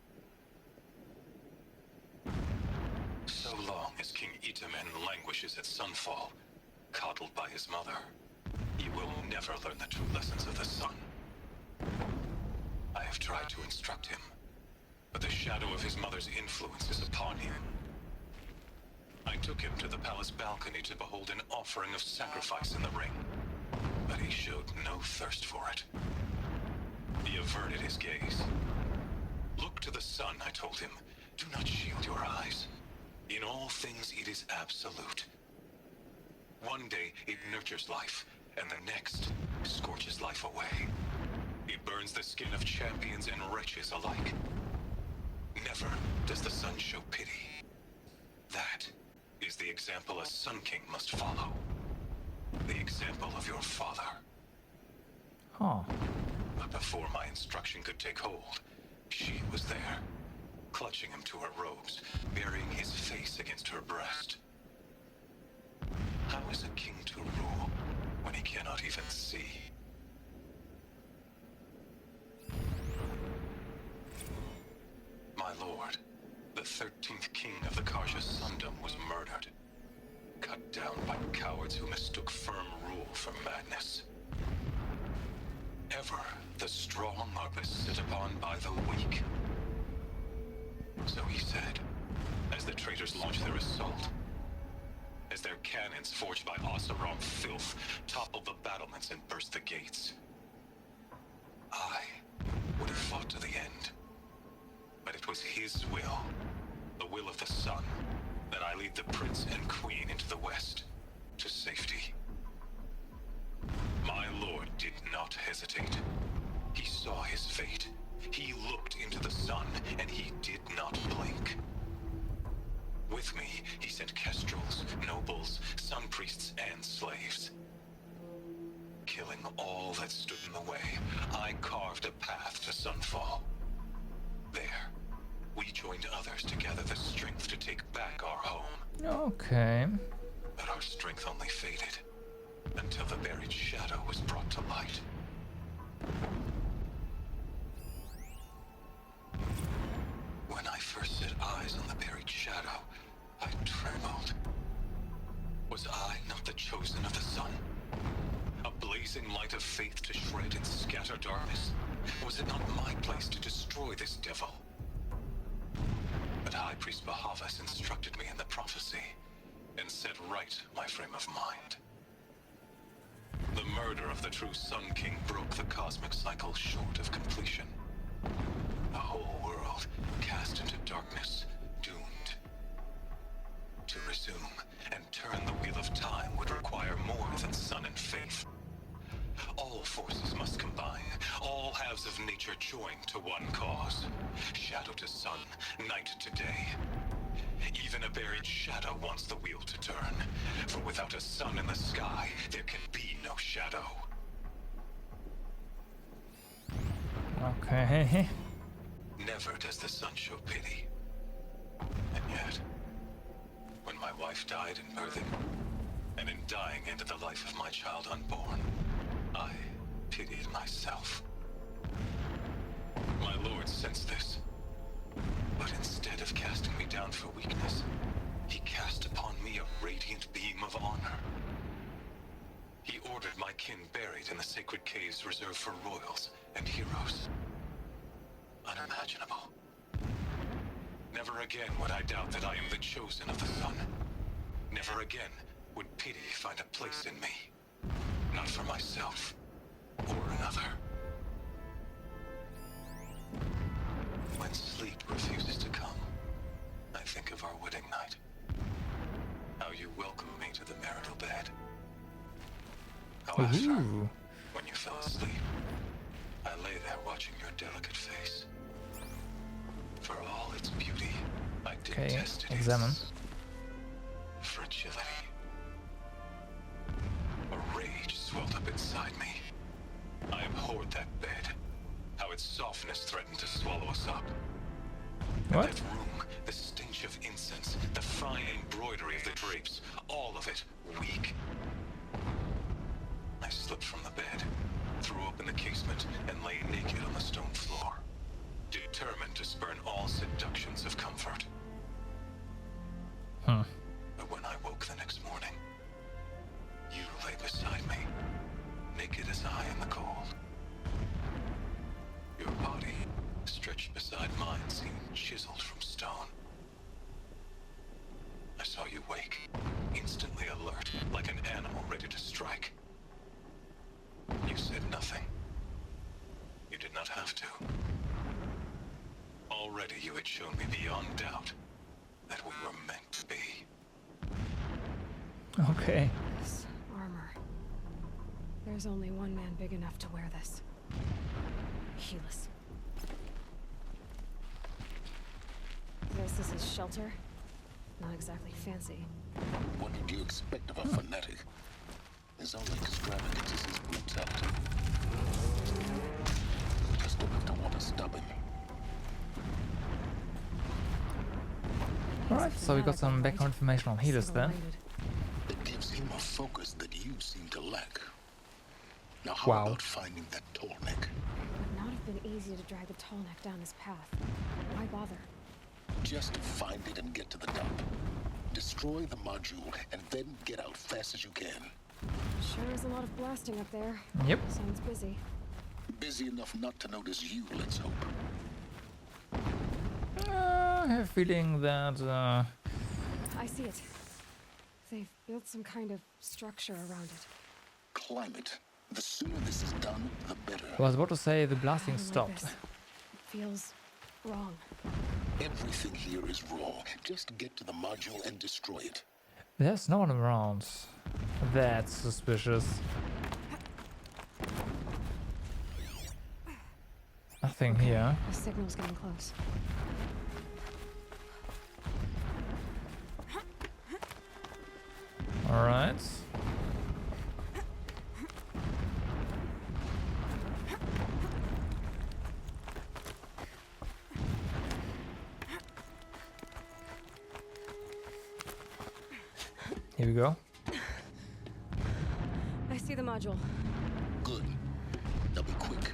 So long as King Itamen languishes at Sunfall, coddled by his mother, he will never learn the true lessons of the sun. I have tried to instruct him, but the shadow of his mother's influence is upon him. I took him to the palace balcony to behold an offering of sacrifice in the ring, but he showed no thirst for it. He averted his gaze. Look to the sun, I told him. Do not shield your eyes. In all things it is absolute. One day it nurtures life, and the next scorches life away. It burns the skin of champions and wretches alike. Never does the sun show pity. That is the example a Sun King must follow. The example of your father. Huh. But before my instruction could take hold, she was there, clutching him to her robes, burying his face against her breast. How is a king to rule when he cannot even see? My lord, the 13th king of the Karja Sundom was murdered, cut down by cowards who mistook firm rule for madness. Ever the strong are beset upon by the weak. So he said, as the traitors launched their assault, as their cannons forged by Oseram filth toppled the battlements and burst the gates. I would have fought to the end. But it was his will, the will of the sun, that I lead the prince and queen into the west, to safety. My lord did not hesitate. He saw his fate. He looked into the sun, and he did not blink. With me, he sent kestrels, nobles, sun priests, and slaves. Killing all that stood in the way, I carved a path to Sunfall. There, we joined others to gather the strength to take back our home. Okay. But our strength only faded, until the buried shadow was brought to light. eyes on the buried shadow, I trembled. Was I not the chosen of the sun? A blazing light of faith to shred and scatter darkness? Was it not my place to destroy this devil? But High Priest Bahavas instructed me in the prophecy and set right my frame of mind. The murder of the true Sun King broke the cosmic cycle short of completion. A whole world cast into darkness, doomed. To resume and turn the wheel of time would require more than sun and faith. All forces must combine, all halves of nature join to one cause. Shadow to sun, night to day. Even a buried shadow wants the wheel to turn, for without a sun in the sky, there can be no shadow. Okay. Never does the sun show pity. And yet, when my wife died in birthing, and in dying ended the life of my child unborn, I pitied myself. My lord sensed this, but instead of casting me down for weakness, he cast upon me a radiant beam of honor. He ordered my kin buried in the sacred caves reserved for royals and heroes. Unimaginable. Never again would I doubt that I am the chosen of the sun. Never again would pity find a place in me. Not for myself or another. When sleep refuses to come, I think of our wedding night. How you welcomed me to the marital bed. How after, when you fell asleep, I lay there watching your delicate face. For all its beauty, I detested its fragility. A rage swelled up inside me. I abhorred that bed. How its softness threatened to swallow us up. What? That room, the stench of incense, the fine embroidery of the drapes, all of it weak. I slipped from the bed, threw open the casement, and lay naked on the stone floor, determined to spurn all seductions of comfort. But when I woke the next morning, you lay beside me, naked as I in the cold. Your body, stretched beside mine, seemed chiseled from stone. I saw you wake, instantly alert, like an animal ready to strike. You said nothing. You did not have to. Already you had shown me beyond doubt that we were meant to be. Okay. This armor. There's only one man big enough to wear this. Helis. This is his shelter. Not exactly fancy. What did you expect of a fanatic? His only extravagance is his brutality. Just enough to want to stop him. Alright, so we got some background information on Helis then. It gives him a focus that you seem to lack. Now how about finding that tall neck? It would not have been easy to drag the tall neck down his path. Why bother? Just find it and get to the top. Destroy the module and then get out fast as you can. Sure is a lot of blasting up there. Yep. Sounds busy. Busy enough not to notice you, let's hope. I have a feeling that I see it. They've built some kind of structure around it. Climate. The sooner this is done, the better. I was about to say the blasting I don't stopped. like this. It feels wrong. Everything here is raw. Just get to the module and destroy it. There's no one around. That's suspicious. Nothing here. The signal's getting close. Alright. Here we go. I see the module. Good. Now be quick.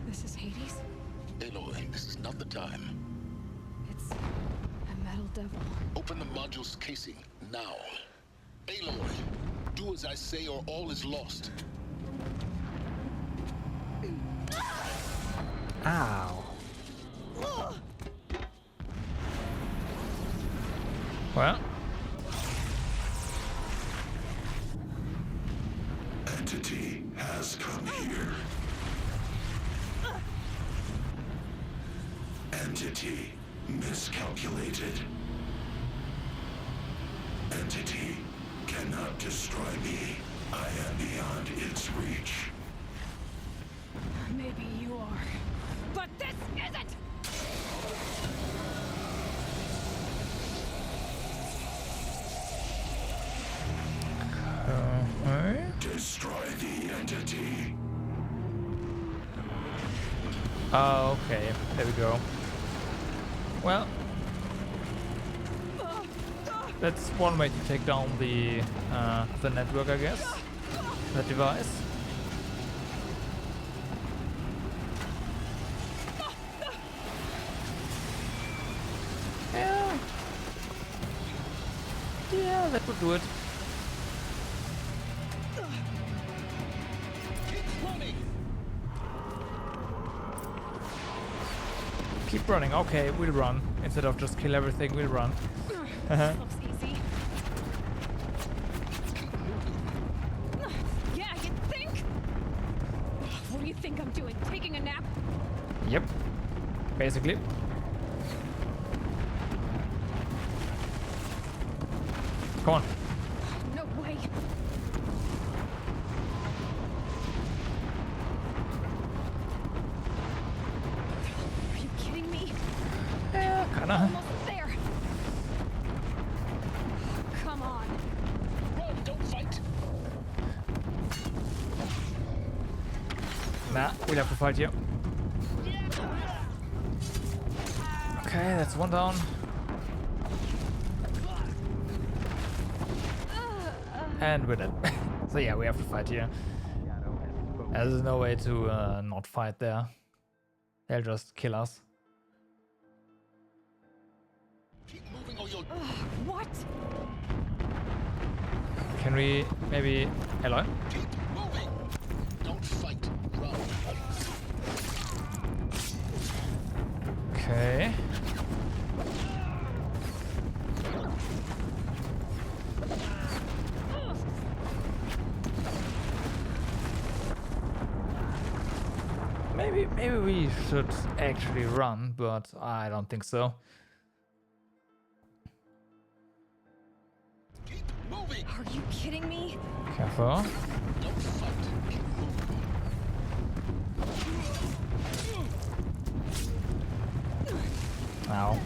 This is Hades? Aloy, time. It's a metal devil. Open the module's casing, now. Aloy, do as I say or all is lost. Ow. Well. Entity has come here. Entity miscalculated. Entity cannot destroy me. I am beyond its reach. Maybe you are, but this isn't! Destroy the entity. Oh, okay. There we go. Well, that's one way to take down the network, I guess. The device. Yeah. Yeah, that would do it. Keep running. Okay, we'll run. Instead of just kill everything, we'll run. Looks easy. Yeah, you think? What do you think I'm doing? Taking a nap? Yep. Basically. Come on. No way. Are you kidding me? Yeah, kinda. Almost there. Come on. Run, don't fight. Nah, we'll have to fight here. Okay, that's one down. And we're dead. So yeah, we have to fight here. There's no way to not fight there. They'll just kill us. Keep moving or you'll... What? Can we maybe... Hello? Keep moving. Don't fight. Run. Okay. Maybe we should actually run, but I don't think so. Keep moving. Are you kidding me? Careful. Don't fight. Keep moving. Ow.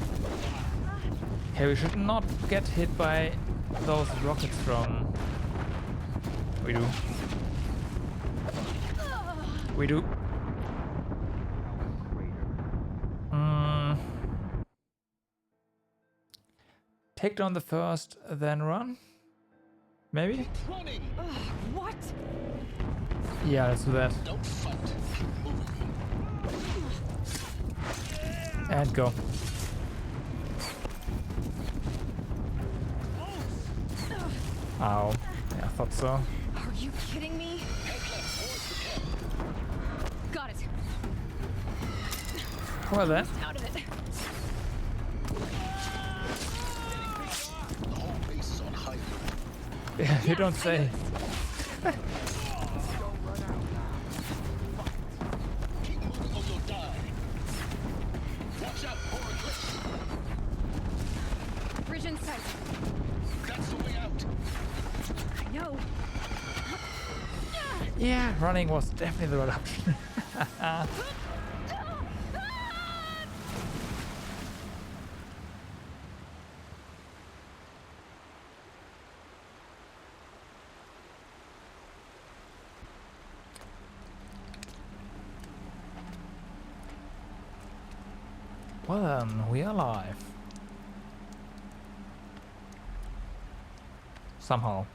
Okay, we should not get hit by those rockets from... We do. We do. Take down the first, then run? Maybe? Running. What? Yeah, let's do that. Don't fight. Keep moving. And go. Ow. Yeah, I thought so. Are you kidding me? Got it. Well then. Out of it. The whole base is on high alert. Yeah, you don't say. Keep moving or you'll die. Watch out for eclipse. Bridge in sight. That's the way out. I know. Yeah, running was definitely the right option. Well then, we are alive. Somehow.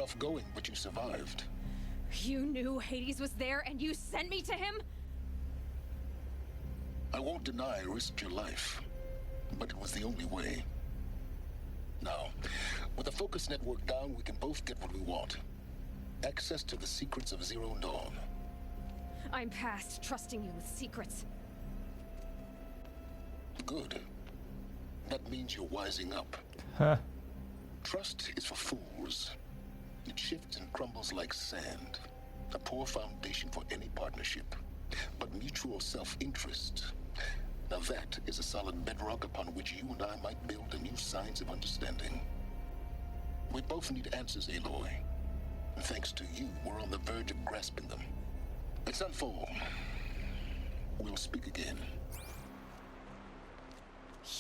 rough going, but you survived. You knew Hades was there and you sent me to him? I won't deny I risked your life, but it was the only way. Now, with the focus network down, we can both get what we want. Access to the secrets of Zero Dawn. I'm past trusting you with secrets. Good. That means you're wising up. Huh. Trust is for fools. It shifts and crumbles like sand. A poor foundation for any partnership. But mutual self-interest, now that is a solid bedrock upon which you and I might build a new science of understanding. We both need answers, Aloy. And thanks to you, we're on the verge of grasping them. At Sunfall, we'll speak again.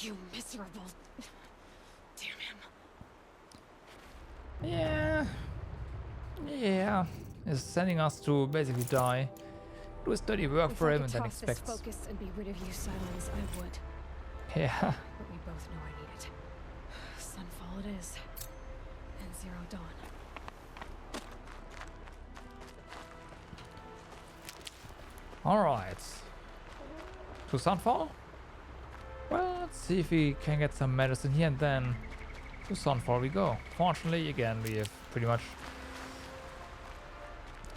You miserable... Damn him. Yeah. Yeah. He's sending us to basically die. Do his dirty work for him and then expects. If I could toss this focus and be rid of you, Silence, I would. Yeah. But we both know I need it. Sunfall it is. And Zero Dawn. Alright. To Sunfall? Well, let's see if we can get some medicine here and then to Sunfall we go. Fortunately, again, we have pretty much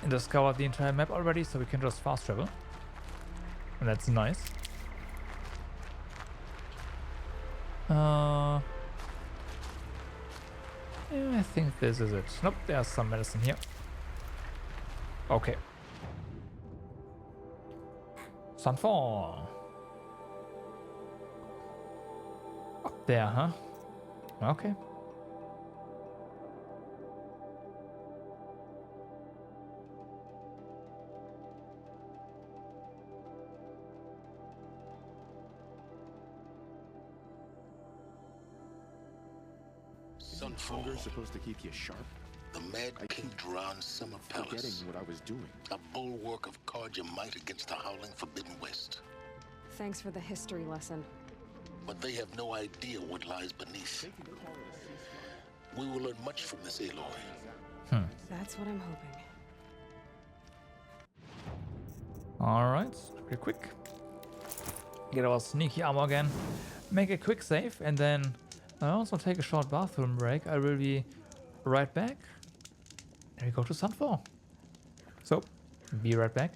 discovered the entire map already, so we can just fast travel. And that's nice. Yeah, I think this is it. Nope, there's some medicine here. Okay. Sunfall. Up there, huh? Okay. Sunfall. Hunger supposed to keep you sharp? The Mad King Dran Summer Palace. Forgetting what I was doing. A bulwark of Carja might against the howling Forbidden West. Thanks for the history lesson. But they have no idea what lies beneath. We will learn much from this, Aloy. That's what I'm hoping. Alright, real quick. Get our sneaky armor again. Make a quick save and then I also take a short bathroom break. I will be right back. And we go to Sunfall. So, be right back.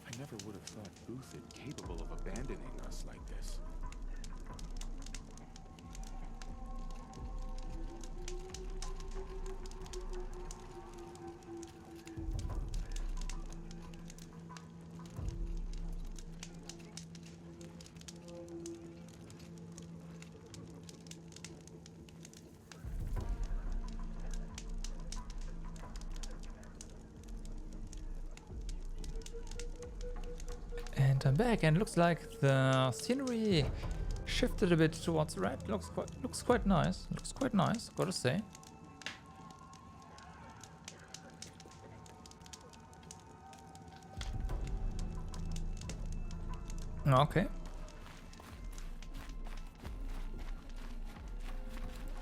I never would have thought Boothid capable of abandoning us like this. And I'm back, and looks like the scenery shifted a bit towards red. Looks quite nice. Looks quite nice, gotta say. Okay.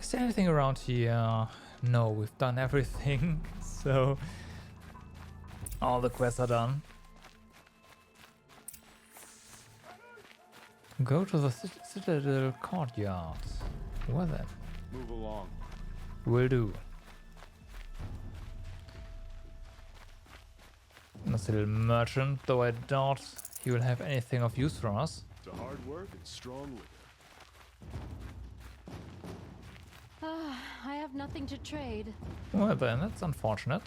Is there anything around here? No, we've done everything. So all the quests are done. Go to the Citadel courtyard. What then? Move along. Will do. Nice little merchant, though I doubt he will have anything of use for us. It's a hard work and strong liquor. Ah, have nothing to trade. Well then, that's unfortunate.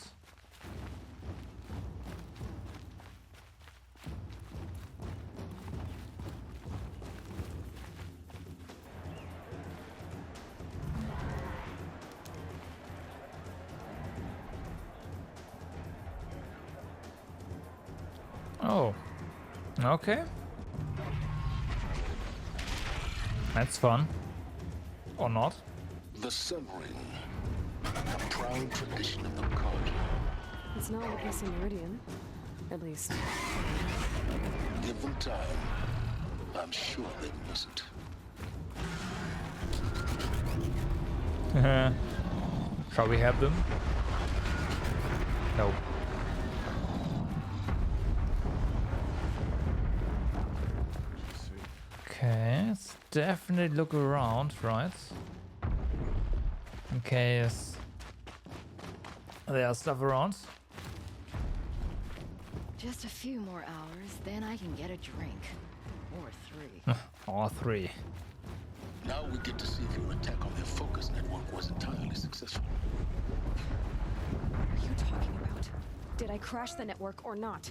Oh, okay. That's fun. Or not. The Sun Ring, a proud tradition of the cult. It's not what was in Meridian. At least. Give them time. I'm sure they miss it. Shall we have them? No. Okay, let's definitely look around, right? In case there's stuff around. Just a few more hours, then I can get a drink. Or 3. Or 3. Now we get to see if your attack on their focus network was entirely successful. What are you talking about? Did I crash the network or not?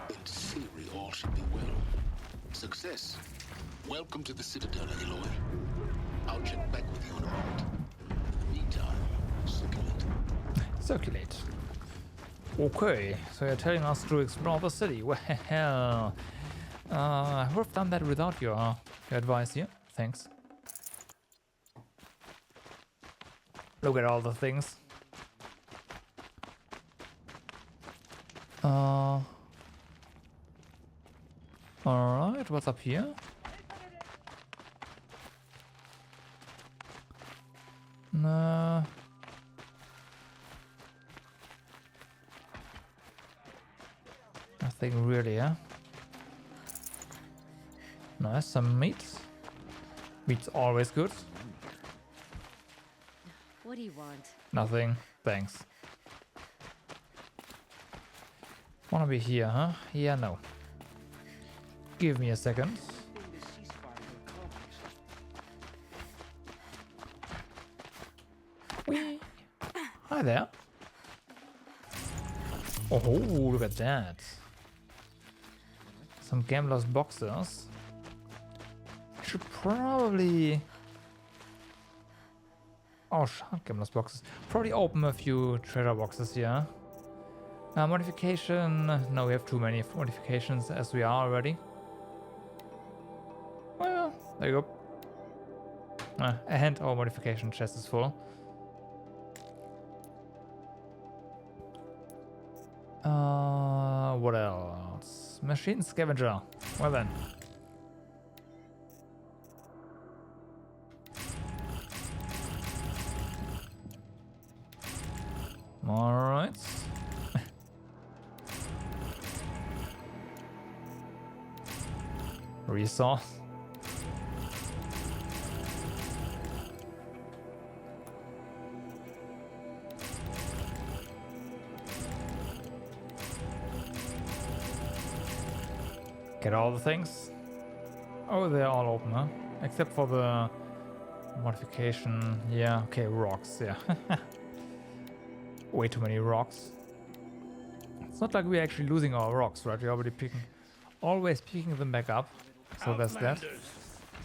In theory, all should be well. Success. Welcome to the Citadel, Aloy. I'll check back with you in a moment. In the meantime, circulate. Circulate. Okay, so you're telling us to explore the city. Well, we've done that without your advice here. Thanks. Look at all the things. Alright, what's up here? No. Nothing really, yeah? Nice, some meat. Meat's always good. What do you want? Nothing, thanks. Wanna be here, huh? Yeah, no. Give me a second. Whee! Hi there. Oh, look at that. Some gamblers boxes. Should probably... Oh, shark gamblers boxes. Probably open a few treasure boxes here. Modification. No, we have too many modifications as we are already. Well, there you go. And our modification chest is full. What else? Machine scavenger. Well then. Alright. Resource. Get all the things. Oh, they're all open, huh? Except for the modification. Yeah, okay, rocks, yeah. Way too many rocks. It's not like we're actually losing our rocks, right? We're already always picking them back up. So that's that.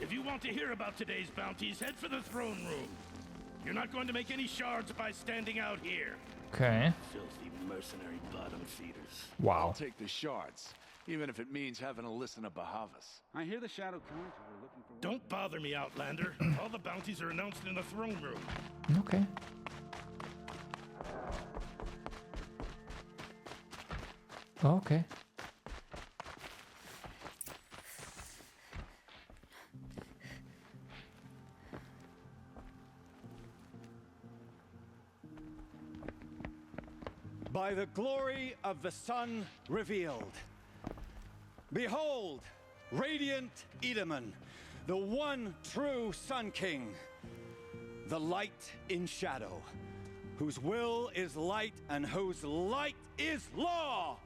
If you want to hear about today's bounties, head for the throne room. You're not going to make any shards by standing out here. Okay. Filthy mercenary bottom feeders. Wow. I'll take the shards, even if it means having to listen to Bahavas. I hear the Shadow Council are looking for... Don't bother me, Outlander. All the bounties are announced in the throne room. Okay. Okay. By the glory of the sun revealed. Behold, radiant Edaman, the one true Sun King, the light in shadow, whose will is light and whose light is law.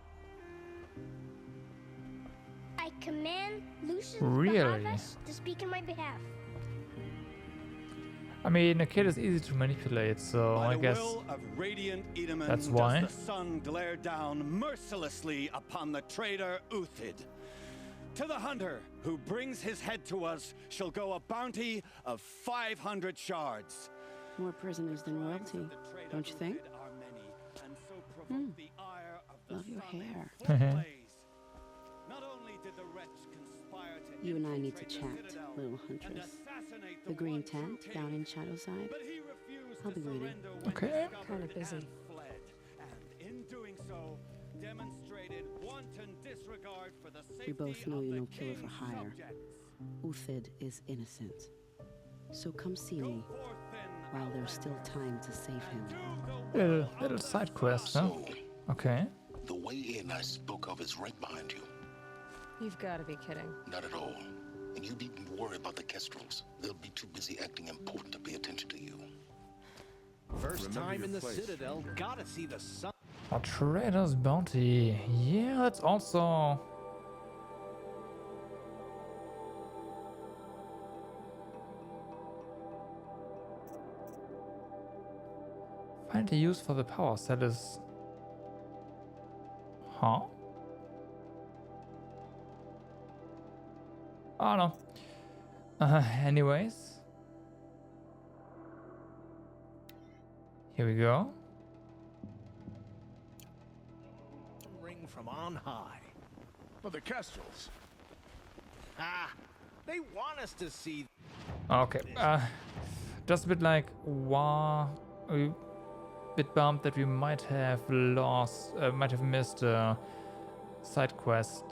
I command Lucius Really? Bahavas to speak in my behalf. I mean, a kid is easy to manipulate, so By I the guess will of Radiant Edaman that's does why. the sun glare down mercilessly upon the traitor Uthid. To the hunter who brings his head to us shall go a bounty of 500 shards. More prisoners than royalty, don't you think? Love your hair. You and I need to chat, little huntress. The green tent down in Shadowside. I'll be waiting. Okay. Kind of busy. In doing so, demonstrated wanton disregard for the safety We both know of you're the no killer for king's hire. subjects. Uthid is innocent. So come see me while there's still time to save him. Little side quest, huh? Okay. The way in I spoke of is right behind you. You've got to be kidding. Not at all. And you needn't worry about the Kestrels. They'll be too busy acting important to pay attention to you. First time in the Citadel, gotta see the sun. A trader's bounty. Yeah, that's also... Find a use for the power set is... Huh? Oh no. Anyways. Here we go. Ring from on high. For the Kestrels. Ah, they want us to see. Okay. Just a bit like, wow. A bit bummed that we might have lost, might have missed a side quest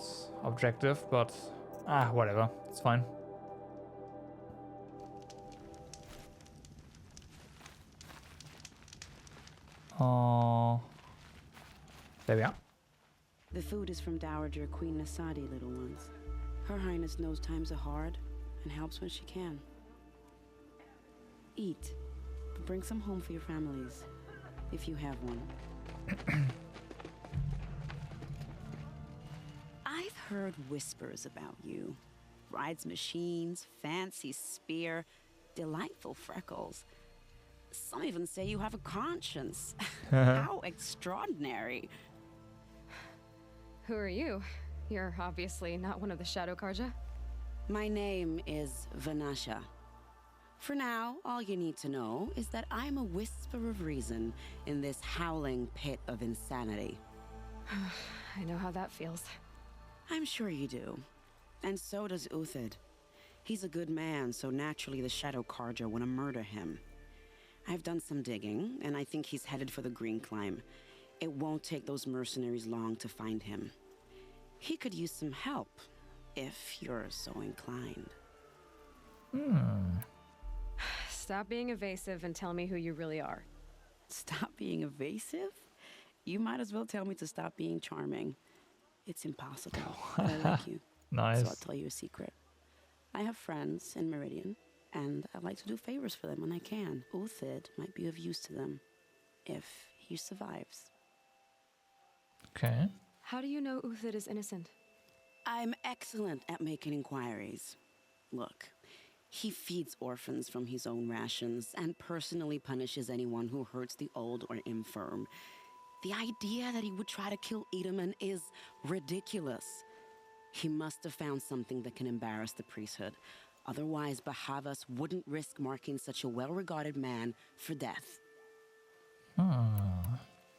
objective, but whatever. It's fine. There we are. The food is from Dowager Queen Nasadi, little ones. Her Highness knows times are hard and helps when she can. Eat, but bring some home for your families, if you have one. I've heard whispers about you. Rides machines, fancy spear, delightful freckles. Some even say you have a conscience. How extraordinary. Who are you? You're obviously not one of the Shadow Karja. My name is Vanasha. For now, all you need to know is that I'm a whisper of reason in this howling pit of insanity. I know how that feels. I'm sure you do. And so does Uthid. He's a good man, so naturally the Shadow Karja want to murder him. I've done some digging, and I think he's headed for the Green Climb. It won't take those mercenaries long to find him. He could use some help, if you're so inclined. Stop being evasive and tell me who you really are. Stop being evasive? You might as well tell me to stop being charming. It's impossible. I like you. Nice. So I'll tell you a secret. I have friends in Meridian, and I like to do favors for them when I can. Uthid might be of use to them, if he survives. Okay. How do you know Uthid is innocent? I'm excellent at making inquiries. Look, he feeds orphans from his own rations and personally punishes anyone who hurts the old or infirm. The idea that he would try to kill Edaman is ridiculous. He must have found something that can embarrass the priesthood. Otherwise, Bahavas wouldn't risk marking such a well-regarded man for death.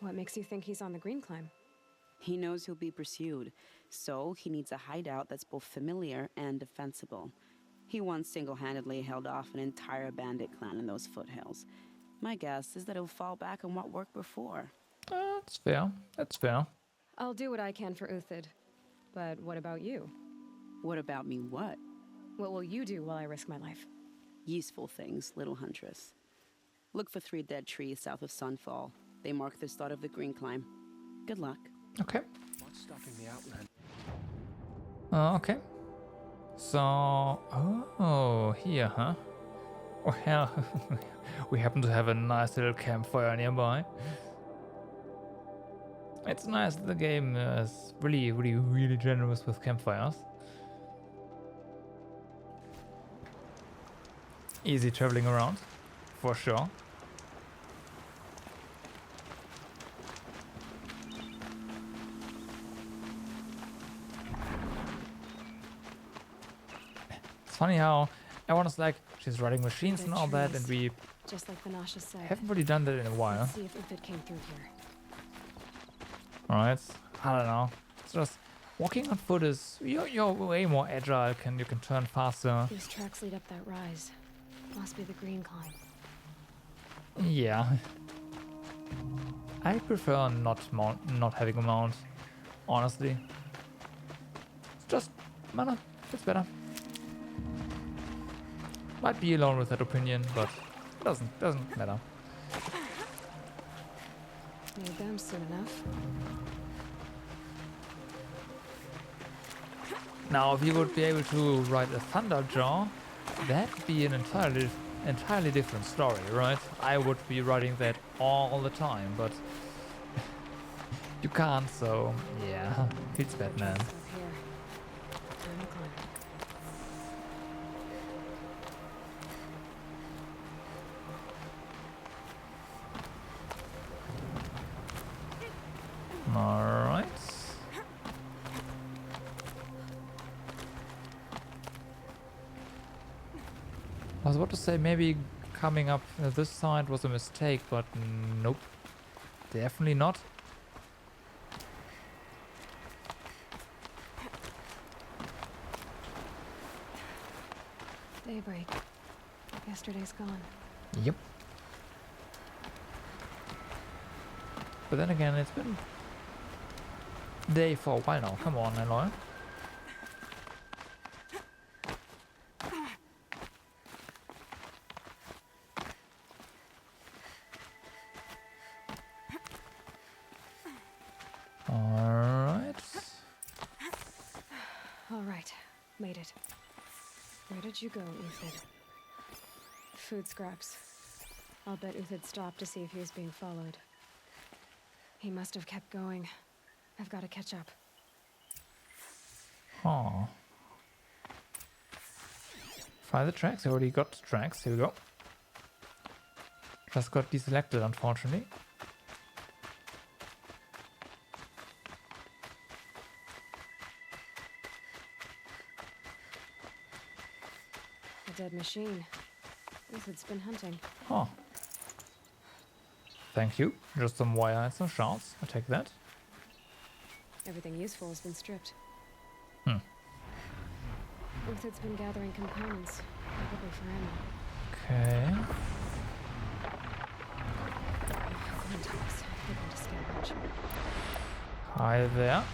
What makes you think he's on the Green Climb? He knows he'll be pursued, so he needs a hideout that's both familiar and defensible. He once single-handedly held off an entire bandit clan in those foothills. My guess is that he'll fall back on what worked before. That's fair. That's fair. I'll do what I can for Uthid. But what about you? What about me what? What will you do while I risk my life? Useful things, little huntress. Look for 3 dead trees south of Sunfall. They mark the start of the Green Climb. Good luck. Okay. What's stopping the outland? Okay. So... Oh, here, huh? Well, we happen to have a nice little campfire nearby. It's nice that the game is really generous with campfires. Easy traveling around. for sure. It's funny how everyone is like, she's writing machines and all that, and we just like Vanasha said. haven't really done that in a while. Let's see if Uthid came through here. Alright, I don't know. It's just walking on foot is you're way more agile. You can turn faster. These tracks lead up that rise. Must be the green climb. Yeah. I prefer not having a mount, honestly. It's just mana, it's better. Might be alone with that opinion, but it doesn't matter. Made them soon enough. Now, if you would be able to ride a Thunderjaw, that'd be an entirely different story, right? I would be riding that all the time, but you can't, so yeah, it's bad, man. Alright. I was about to say maybe coming up this side was a mistake, but nope. Definitely not. Daybreak. Yesterday's gone. Yep. But then again, it's been day for a while now. Come on, Aloy. Alright, made it. Where did you go, Uthid? Food scraps. I'll bet Uthid stopped to see if he was being followed. He must have kept going. I've got to catch up. Oh. Find the tracks. I already got the tracks. Here we go. Just got deselected, unfortunately. A dead machine. Uthid's been hunting. Oh. Thank you. Just some wire and some shards. I'll take that. Everything useful has been stripped. Uthid's been gathering components, probably for ammo. Okay. Quintox, hidden to scavenge. Hi there.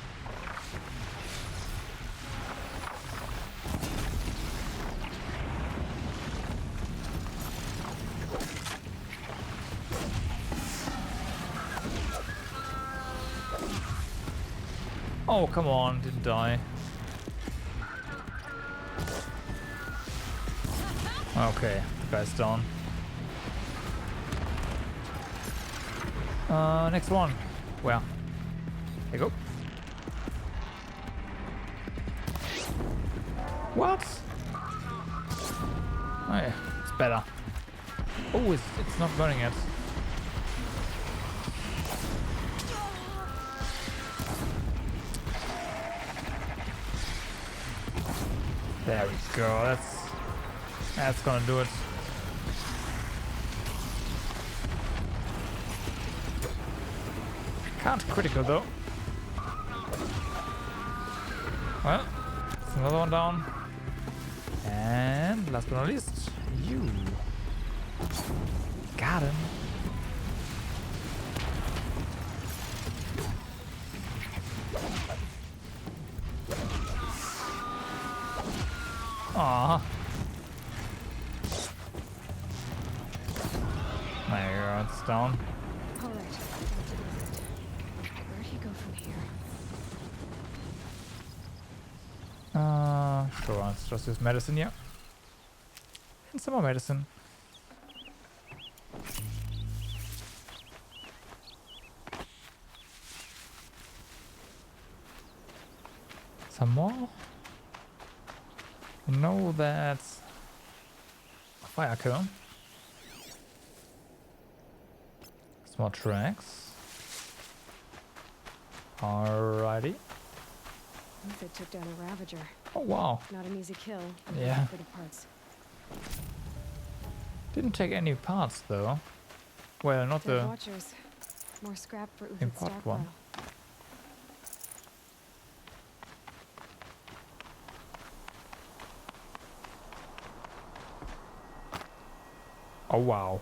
Oh, come on, didn't die. Okay, the guy's down. Next one. Where? There you go. What? Oh yeah, it's better. Oh, it's not burning yet. There we go. That's gonna do it. Can't critical though. Well, it's another one down. And last but not least, you. Got him. Aww. There you go, it's down. Alright, where'd he go from here? Sure, let's just use medicine here. And some more medicine. Some more? No, that's a fire kill. More tracks. Alrighty. They took down a Ravager. Oh wow. Not an easy kill. Yeah. For the parts. Didn't take any parts though. Well, not Dead the Watchers. More scrap for Uthid's import stockpile. one. Oh wow.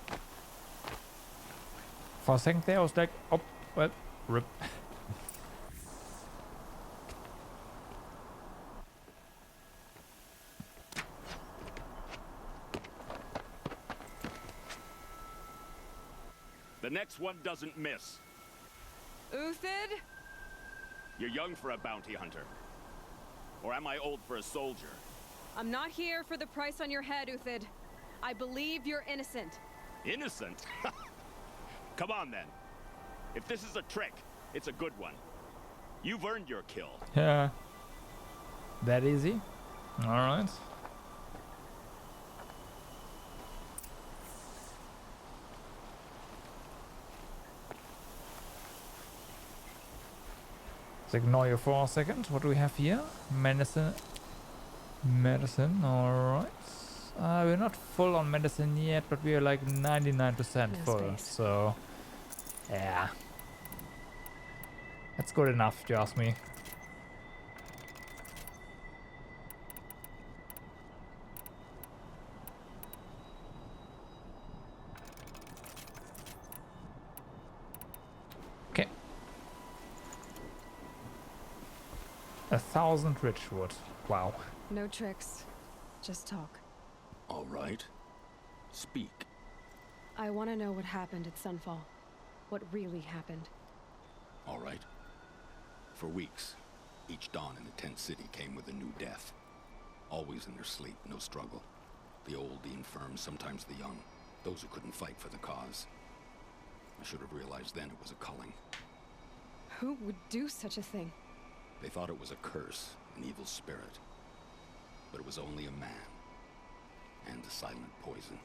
For a second there I was like, oh, well, rip. The next one doesn't miss. Uthid? You're young for a bounty hunter. Or am I old for a soldier? I'm not here for the price on your head, Uthid. I believe you're innocent. Innocent? Come on then. If this is a trick, it's a good one. You've earned your kill. Yeah. That easy? Alright. Let's ignore you for a second. What do we have here? Medicine. Medicine, alright. We're not full on medicine yet, but we are like 99% full. So, yeah. That's good enough, if you ask me. Okay. 1,000 Richwood. Wow. No tricks. Just talk. All right. Speak. I want to know what happened at Sunfall. What really happened. All right. For weeks, each dawn in the tent city came with a new death. Always in their sleep, no struggle. The old, the infirm, sometimes the young. Those who couldn't fight for the cause. I should have realized then it was a culling. Who would do such a thing? They thought it was a curse, an evil spirit. But it was only a man. And a silent poison.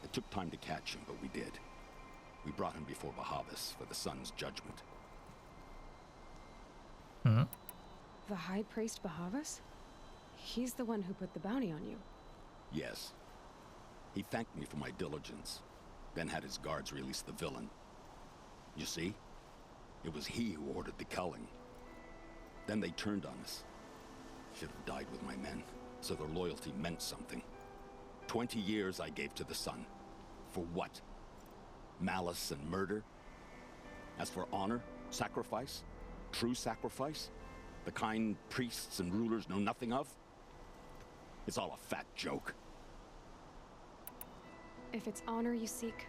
It took time to catch him, but we did. We brought him before Bahavas for the sun's judgment. Hmm. The High Priest Bahavas? He's the one who put the bounty on you. Yes. He thanked me for my diligence, then had his guards release the villain. You see? It was he who ordered the culling. Then they turned on us. Should have died with my men, so their loyalty meant something. 20 years I gave to the sun. For what? Malice and murder? As for honor, sacrifice, true sacrifice, the kind priests and rulers know nothing of? It's all a fat joke. If it's honor you seek,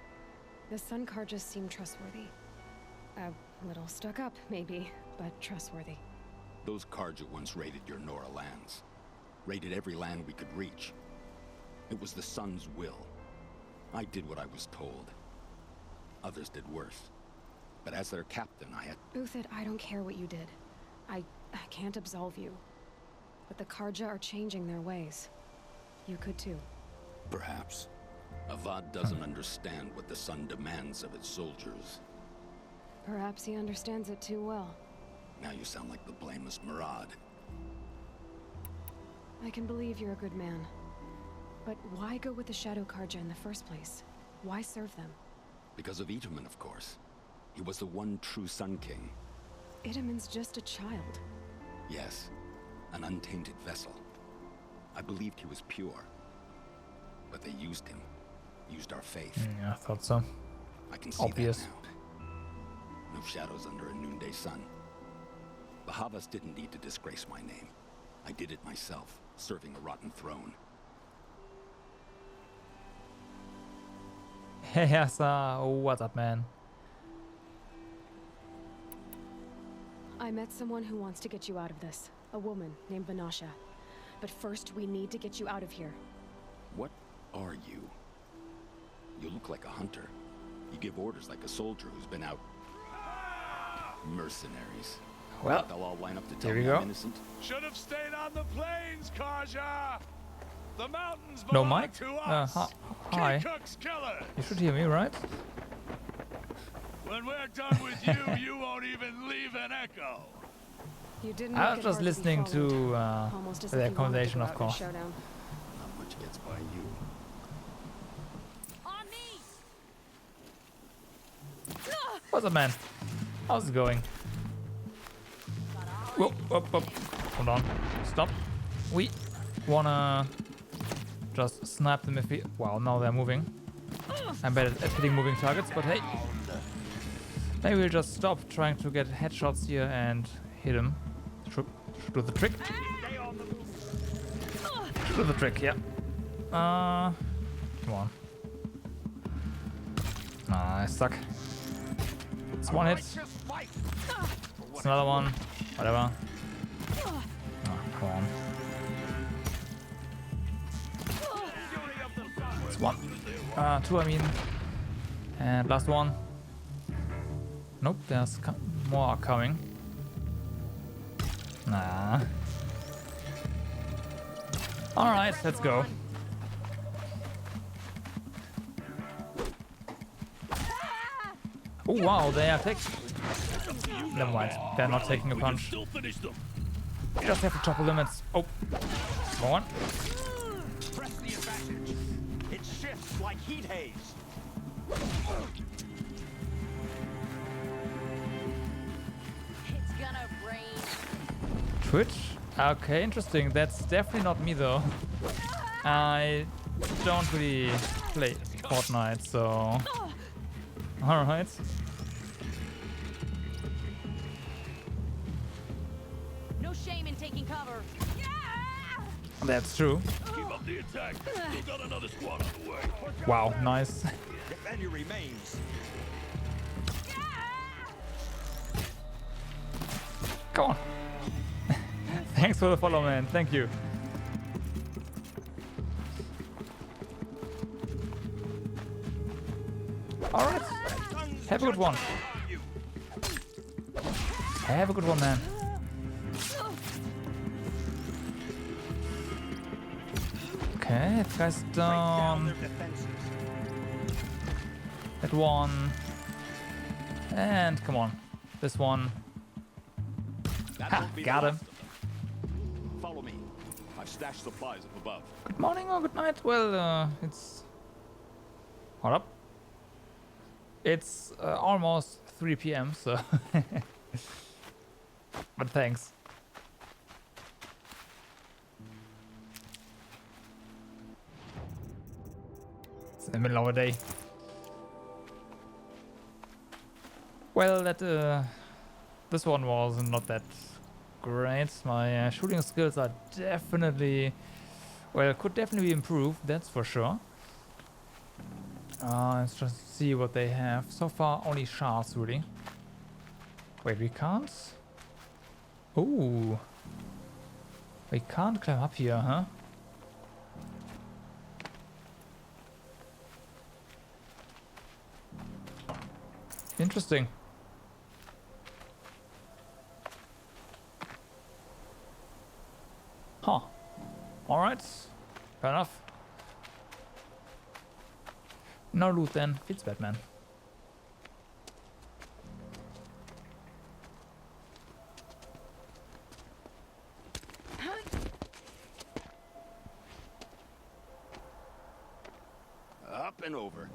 the Sun Karjas seem trustworthy. A little stuck up, maybe, but trustworthy. Those Karja once raided your Nora lands. Raided every land we could reach. It was the Sun's will. I did what I was told. Others did worse. But as their captain, I had... Uthid, I don't care what you did. I can't absolve you. But the Karja are changing their ways. You could too. Perhaps. Avad doesn't understand what the Sun demands of its soldiers. Perhaps he understands it too well. Now you sound like the blameless Murad. I can believe you're a good man. But why go with the Shadow Karja in the first place? Why serve them? Because of Itamen, of course. He was the one true Sun King. Itamen's just a child. Yes, an untainted vessel. I believed he was pure. But they used him. Used our faith. Yeah, I thought so. I can see Obvious. that now. No shadows under a noonday sun. Bahavas didn't need to disgrace my name. I did it myself, serving a rotten throne. Hey, Asa, what's up, man? I met someone who wants to get you out of this. A woman named Vanasha. But first, we need to get you out of here. What are you? You look like a hunter. You give orders like a soldier who's been out. Mercenaries. Well, they'll all line up to tell here we me go. I'm innocent. Should have stayed on the plains, Karja. The mountains No belong mic? to us. Hi. Kikuk's killer. You should hear me, right? When we're done with you, you won't even leave an echo. You didn't I make was it just hard to be listening followed. to Almost as the if you wanted to accommodation, go of out in a course. showdown. Not much gets by you. On me! What's up, man? How's it going? Whoa, whoop, whoop. Hold on. Stop. We wanna just snipe them if we... Wow, now they're moving. I'm bad at hitting moving targets, but hey. Maybe we'll just stop trying to get headshots here and hit him. Should do the trick. Should do the trick, yeah. Come on. Nah, I suck. It's one hit. It's another one. Whatever. Oh, come on. It's one. Two, I mean. And last one. Nope, there's more coming. Nah. Alright, let's go. Oh wow, they are taking... Never mind, they're not taking a punch. You just have to topple them and... Oh. Go on. Press the advantage. It shifts like heat haze. It's gonna rain. Twitch? Okay, interesting. That's definitely not me though. I don't really play Fortnite, so... Alright. No shame in taking cover. That's true. Keep up the attack. Still got another squad on the way. Wow, nice. Defend your remains. Come on. Thanks for the follow, man. Thank you. Alright. Have a good one. Have a good one, man. Okay, that guy's down. That one. And come on. This one. Ha, got him. Follow me. I've stashed supplies up above. Good morning or good night? Well, it's... Hold up. It's almost 3 p.m, so... But thanks. It's in the middle of the day. Well, that this one was not that great. My shooting skills are definitely, well, could definitely be improved. That's for sure. Let's just see what they have. So far, only shards, really. Wait, we can't? Ooh. We can't climb up here, huh? Interesting. Huh. Alright. Fair enough. No loot then. It's Batman. Up and over.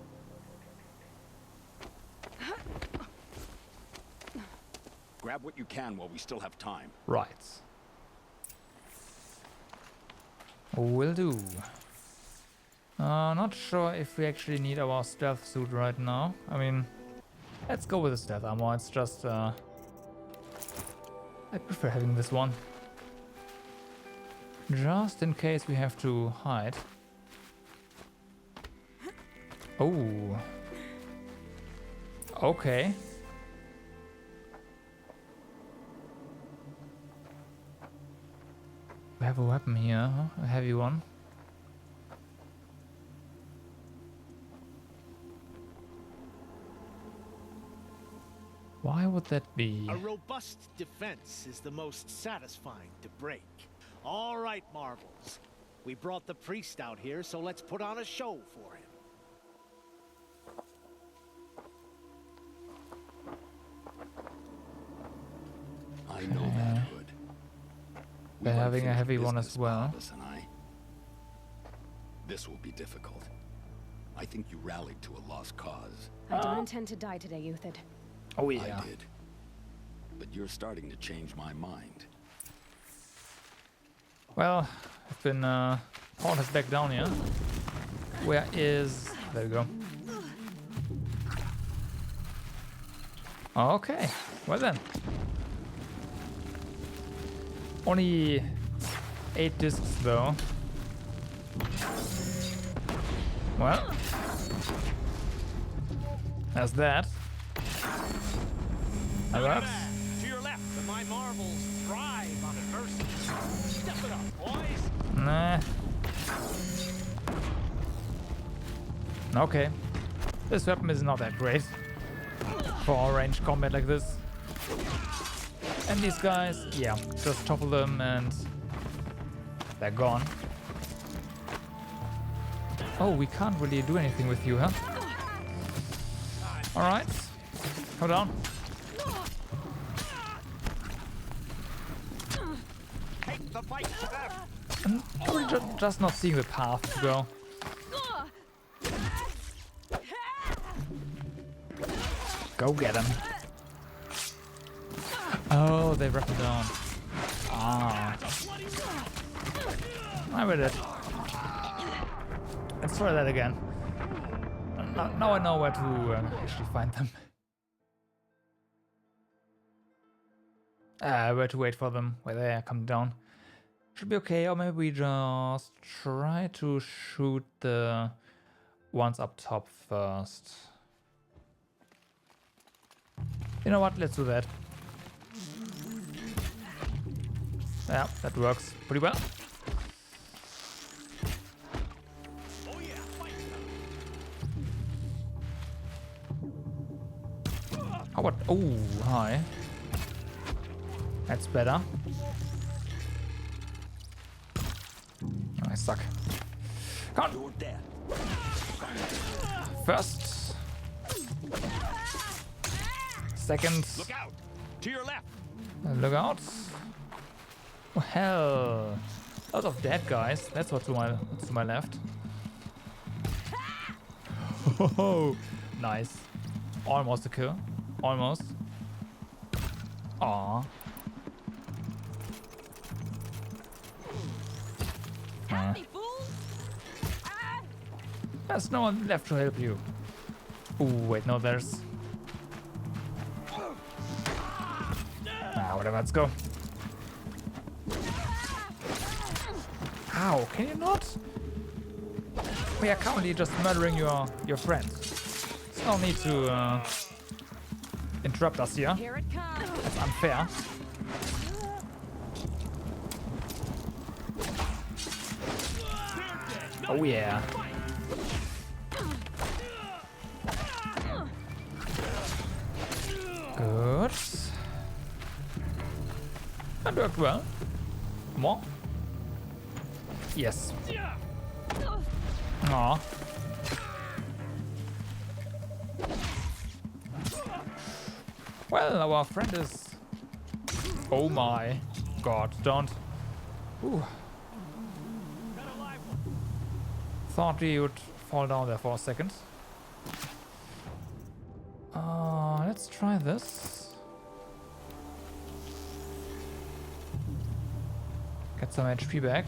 Grab what you can while we still have time. Right. Will do. Not sure if we actually need our stealth suit right now. I mean, let's go with the stealth armor. It's just, I prefer having this one. Just in case we have to hide. Oh. Okay. We have a weapon here, huh? A heavy one. Why would that be? A robust defense is the most satisfying to break. All right, Marvels. We brought the priest out here, so let's put on a show for him. I know that, Hood. They're having a heavy one as well. Barnabas and I. This will be difficult. I think you rallied to a lost cause. I don't intend to die today, Euthyd. Oh yeah. I did. But you're starting to change my mind. Well, I've been Paul is back down here. Where is... There we go. Okay, well then. Only 8 discs though. Well, that's that. That works. To your left, my marvels thrive on adversity. Step it up, boys. Nah. Okay. This weapon is not that great for range combat like this. And these guys, yeah, just topple them and they're gone. Oh, we can't really do anything with you, huh? Alright. Come down. I'm just not seeing the path to go. Go get him. Oh, they wrap him down. Ah. I read it. Let's try that again. Now I know where to actually find them. Where to wait for them. Where they are coming down. Should be okay, or maybe we just try to shoot the ones up top first. You know what? Let's do that. Yeah, that works pretty well. How about... Oh, hi. That's better. Oh, I suck. Come on. First. Second. Look out! To your left. Look out. Oh, hell. A lot of dead guys. That's what's to my left. Oh, nice. Almost a kill. Almost. Aww. There's no one left to help you. Oh, wait, no, there's... Whatever, let's go. How? Can you not? We are currently just murdering your friends. There's no need to interrupt us here. Here it comes. That's unfair. Oh yeah. Good. That worked well. More? Yes. Aw. Well, our friend is... Oh my god, don't... Ooh. Thought he would fall down there for a second. Let's try this. Get some HP back.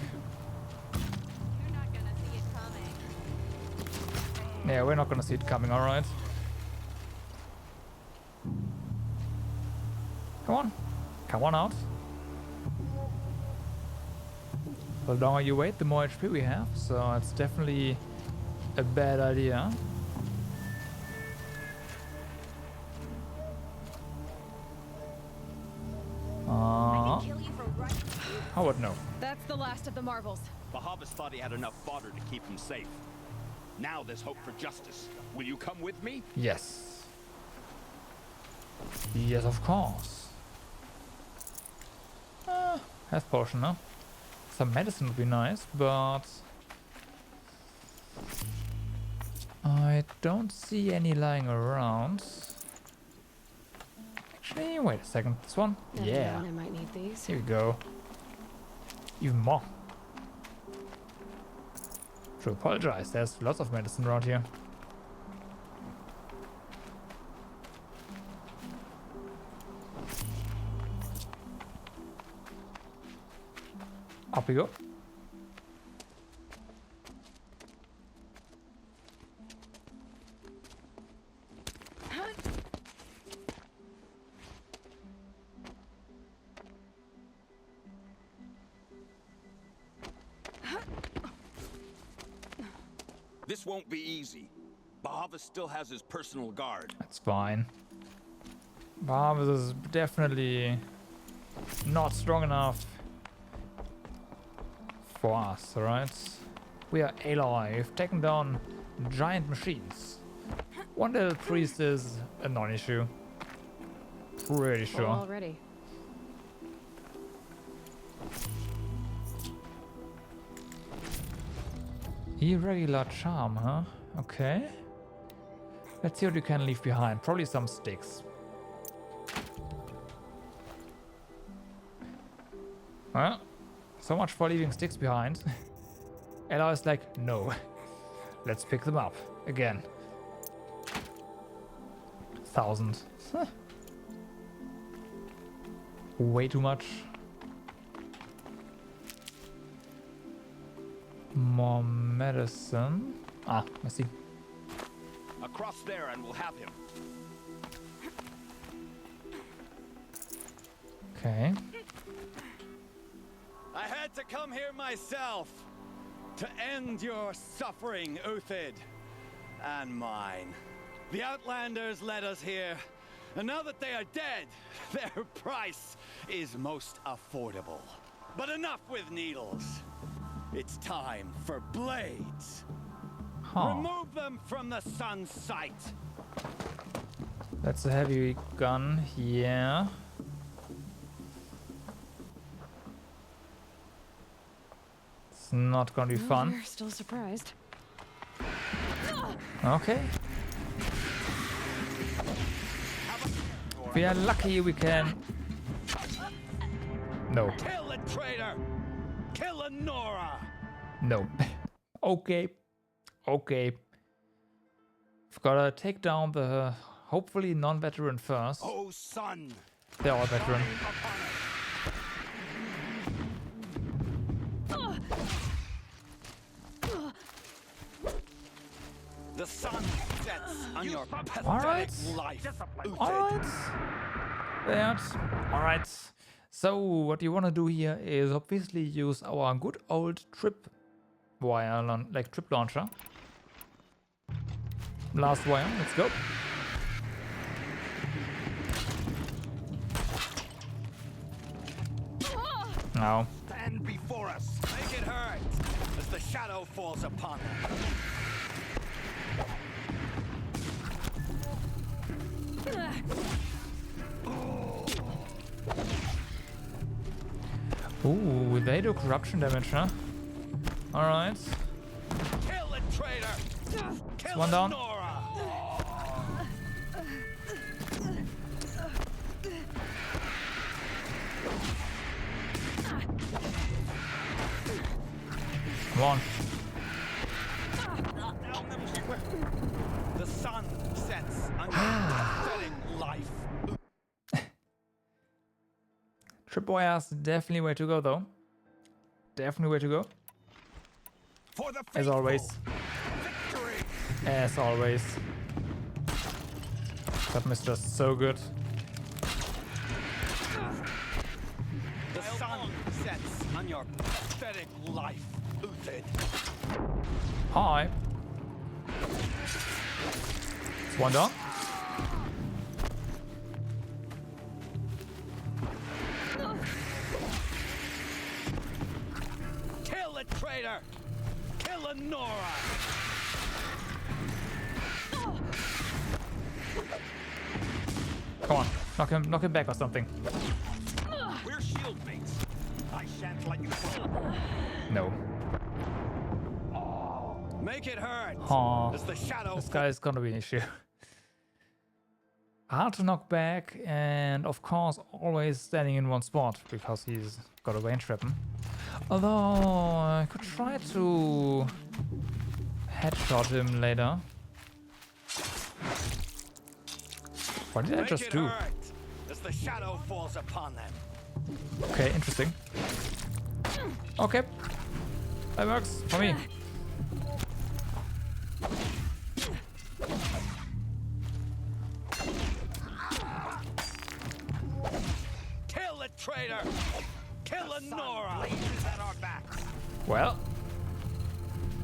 Yeah, we're not gonna see it coming, alright. Come on. Come on out. The longer you wait, the more HP we have, so it's definitely a bad idea. How would no? That's the last of the marvels. Bahavas thought he had enough fodder to keep him safe. Now there's hope for justice. Will you come with me? Yes. Yes, of course. Health potion, no? Some medicine would be nice, but... I don't see any lying around. Actually, wait a second. This one? Never Yeah. known I might need these. Here we go. Even more. To apologize, there's lots of medicine around here. Up we go. This won't be easy. Bahavas still has his personal guard. That's fine. Bahavas is definitely not strong enough for us, alright? We are Aloy. We've taken down giant machines. One little priest is a non-issue. Pretty sure. Already. Irregular charm, huh? Okay. Let's see what you can leave behind. Probably some sticks. Well, so much for leaving sticks behind. Ella is like, no. Let's pick them up. Again. 1,000. Way too much. More medicine. Ah, I see. Across there and we'll have him. Okay. I had to come here myself to end your suffering, Uthid, and mine. The Outlanders led us here, and now that they are dead, their price is most affordable. But enough with needles. It's time for blades. Huh. Remove them from the sun's sight. That's a heavy gun, yeah. It's not gonna be fun. We're still surprised. Okay. We are lucky we can... No. Kill the traitor! Kill Nora! No. Okay. Okay. We've gotta take down the hopefully non-veteran first. Oh, son! They're all veteran. The sun sets on your pathetic Alright. life. Alright. That. Alright. So what you wanna do here is obviously use our good old trip wire, like trip launcher. Last wire, let's go. Now. Stand before us. Make it hurt as the shadow falls upon them. Ooh, they do corruption damage, huh? Alright. Kill the traitor. Kill One down. Nora. Come on. The sun sets on your setting life. Tripwire's definitely way to go, though. Definitely way to go. For the As always. victory. As always. That is just so good. The sun sets on your pathetic life, Uthid. Hi. It's one down. Kill the traitor. Kill Nora. Come on. Knock him back or something. We're shield mates. I shan't let you fall. No. Make it hurt. Aw. As the shadow This guy is gonna be an issue. hard to knock back, and of course always standing in one spot because he's got a range weapon. Although I could try to headshot him later. What did I just do? As the shadow falls upon them. Okay, interesting. Okay, that works for me. Kill the traitor! Kill the Nora! At our backs. Well,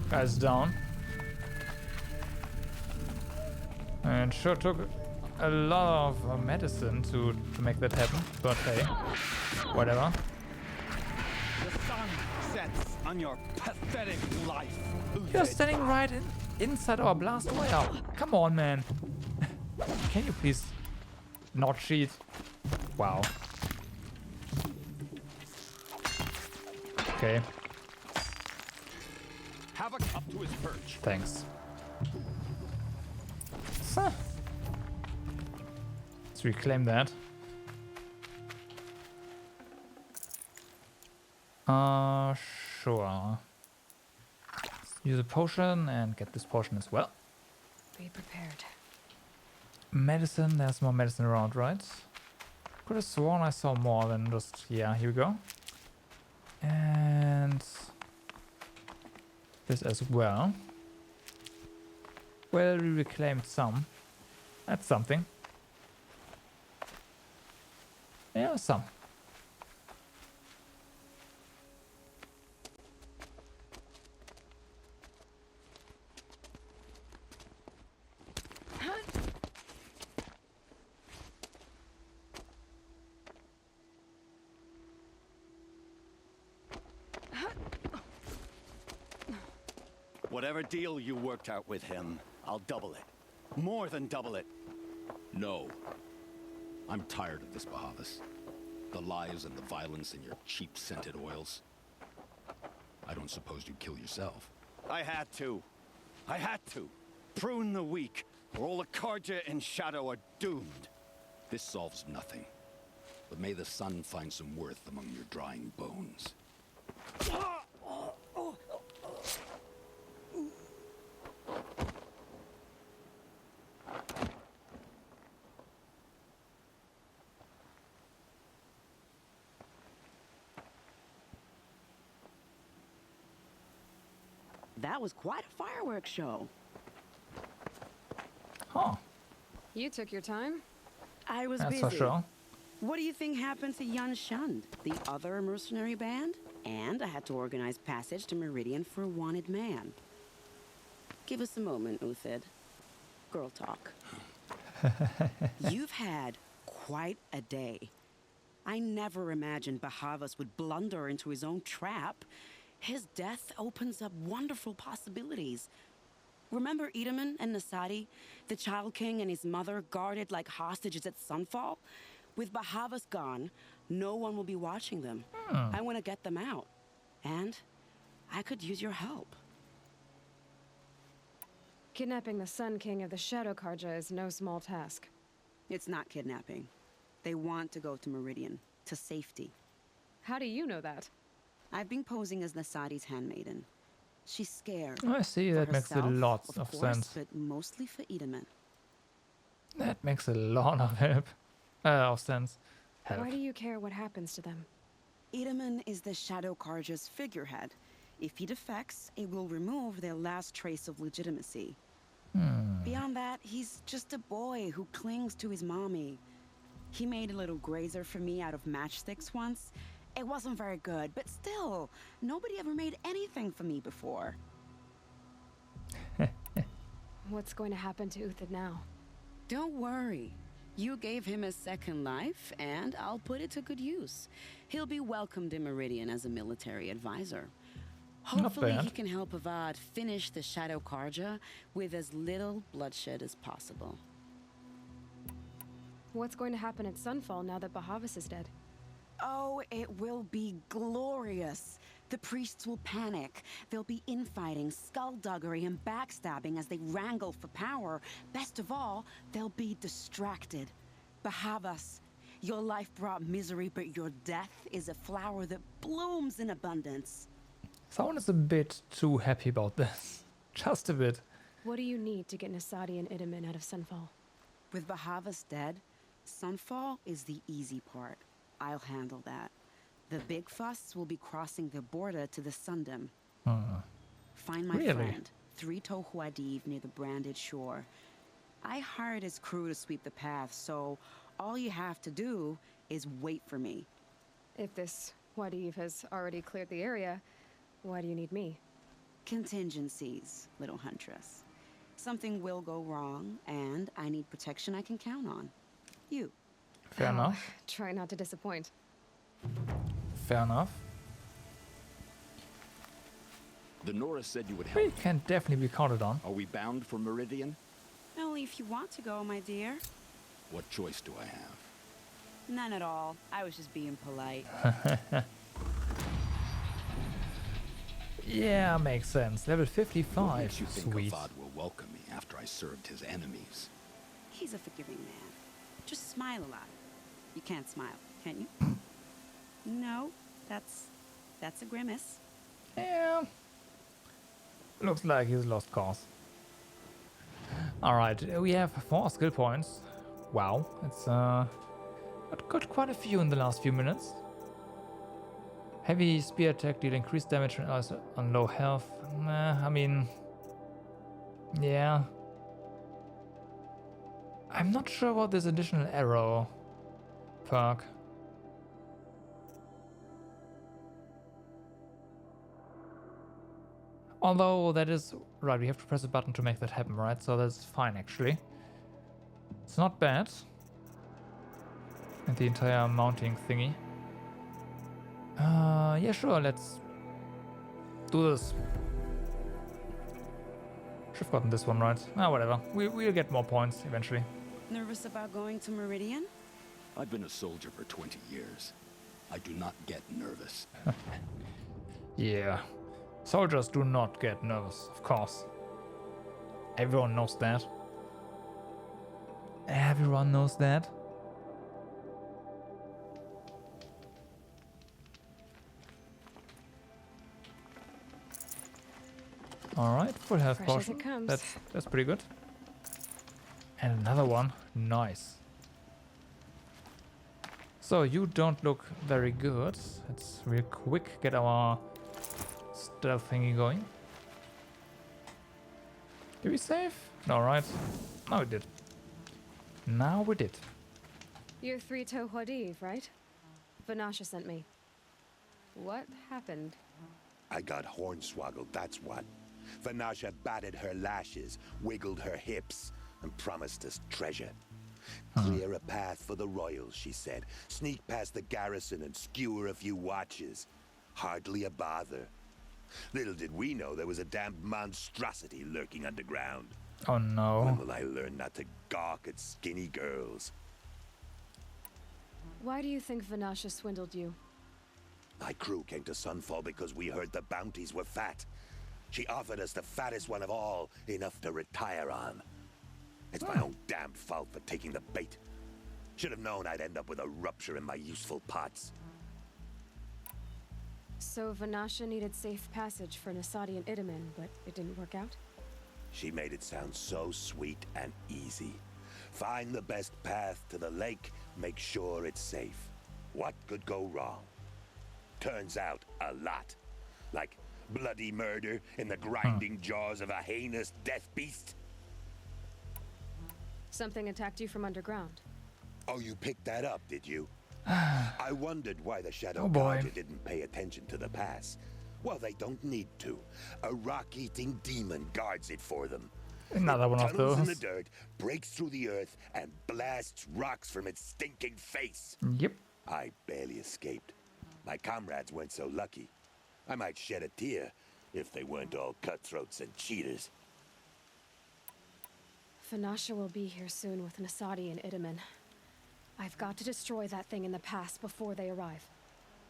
guy's down. And sure took a lot of medicine to make that happen, but hey, whatever. The sun sets on your pathetic life. You're standing right inside our blast wire. Come on, man. Can you please not cheat? Wow. Okay. Havoc up to his perch. Thanks. Huh. Let's reclaim that. Sure. Let's use a potion and get this potion as well. Be prepared. Medicine, there's more medicine around, right? Could have sworn I saw more than just, yeah, here we go. And this as well. Well, we reclaimed some. That's something. Yeah, some. Whatever deal you worked out with him, I'll double it. More than double it. No. I'm tired of this, Bahavas. The lies and the violence and your cheap-scented oils. I don't suppose you'd kill yourself. I had to. I had to. Prune the weak, or all the Carja in Shadow are doomed. This solves nothing. But may the sun find some worth among your drying bones. That was quite a fireworks show. Huh. You took your time. I was That's busy. for sure. What do you think happened to Yan Shund, the other mercenary band? And I had to organize passage to Meridian for a wanted man. Give us a moment, Uthid. Girl talk. You've had quite a day. I never imagined Bahavas would blunder into his own trap. His death opens up wonderful possibilities. Remember Edaman and Nasadi, the Child King and his mother guarded like hostages at Sunfall? With Bahavas gone, no one will be watching them. I want to get them out. And I could use your help. Kidnapping the Sun King of the Shadow Carja is no small task. It's not kidnapping. They want to go to Meridian, to safety. How do you know that? I've been posing as Nasadi's handmaiden. She's scared. I see, for that makes a herself, lot of of course, sense. But mostly for Edaman. That makes a lot of help. Of sense. Help. Why do you care what happens to them? Edaman is the Shadow Carja's figurehead. If he defects, it will remove their last trace of legitimacy. Beyond that, he's just a boy who clings to his mommy. He made a little grazer for me out of matchsticks once. It wasn't very good, but still, nobody ever made anything for me before. What's going to happen to Uthid now? Don't worry. You gave him a second life, and I'll put it to good use. He'll be welcomed in Meridian as a military advisor. Hopefully he can help Avad finish the Shadow Carja with as little bloodshed as possible. What's going to happen at Sunfall now that Bahavas is dead? Oh, it will be glorious. The priests will panic. There'll be infighting, skullduggery, and backstabbing as they wrangle for power. Best of all, they'll be distracted. Bahavas, your life brought misery, but your death is a flower that blooms in abundance. Someone is a bit too happy about this. Just a bit. What do you need to get Nasadi and Idaman out of Sunfall? With Bahavas dead, Sunfall is the easy part. I'll handle that. The big fuss will be crossing the border to the Sundom. Find my friend, Three-Toe Huadiv, near the branded shore. I hired his crew to sweep the path, so all you have to do is wait for me. If this Huadiv has already cleared the area, why do you need me? Contingencies, little huntress. Something will go wrong, and I need protection I can count on. You. Fair enough. Try not to disappoint. Fair enough. The Nora said you would help. We can definitely be counted on. Are we bound for Meridian? Only if you want to go, my dear. What choice do I have? None at all. I was just being polite. Yeah, makes sense. Level 55. What makes you think Sweet. Avad will welcome me after I served his enemies? He's a forgiving man. Just smile a lot. You can't smile, can you? No, that's a grimace. Yeah. Looks like he's lost cause. Alright, we have 4 skill points. Wow, it's got quite a few in the last few minutes. Heavy spear attack deal increased damage on low health. I mean, yeah. I'm not sure about this additional arrow perk. Although that is right, we have to press a button to make that happen, right? So that's fine actually. It's not bad. And the entire mounting thingy. Yeah, sure, let's do this. Should've gotten this one right. Whatever. We'll get more points eventually. Nervous about going to Meridian? I've been a soldier for 20 years. I do not get nervous. Yeah. Soldiers do not get nervous, of course. Everyone knows that. Everyone knows that. Alright, full health Fresh as potion. it comes. That's pretty good. And another one. Nice. So you don't look very good. Let's real quick get our stealth thingy going. Did we save? No, right? No, we did. Now we did. You're Three-Toe Huadiv, right? Vanasha sent me. What happened? I got hornswoggled, that's what. Vanasha batted her lashes, wiggled her hips, and promised us treasure. Clear a path for the royals, she said. Sneak past the garrison and skewer a few watches. Hardly a bother. Little did we know there was a damned monstrosity lurking underground. Oh no. When will I learn not to gawk at skinny girls? Why do you think Vanasha swindled you? My crew came to Sunfall because we heard the bounties were fat. She offered us the fattest one of all, enough to retire on. It's my own damned fault for taking the bait. Should have known I'd end up with a rupture in my useful pots. So Vanasha needed safe passage for Nasadi and Idaman, but it didn't work out? She made it sound so sweet and easy. Find the best path to the lake, make sure it's safe. What could go wrong? Turns out, a lot. Like bloody murder in the grinding jaws of a heinous death beast. Something attacked you from underground. Oh, you picked that up, did you? I wondered why the Shadow Guardian didn't pay attention to the pass. Well, they don't need to. A rock-eating demon guards it for them. Another one of Tunnels those. in the dirt, breaks through the earth, and blasts rocks from its stinking face. Yep. I barely escaped. My comrades weren't so lucky. I might shed a tear if they weren't all cutthroats and cheaters. Vanasha will be here soon with Nasadi and Idaman. I've got to destroy that thing in the pass before they arrive.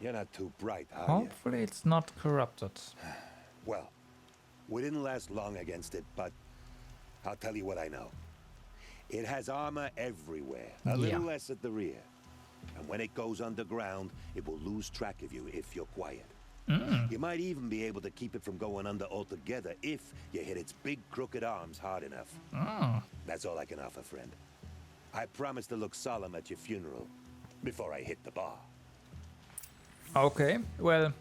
You're not too bright, are you? Hopefully it's not corrupted. Well, we didn't last long against it, but I'll tell you what I know. It has armor everywhere, a little less at the rear. And when it goes underground, it will lose track of you if you're quiet. You might even be able to keep it from going under altogether if you hit its big crooked arms hard enough. That's all I can offer, friend. I promise to look solemn at your funeral before I hit the bar. Okay, well,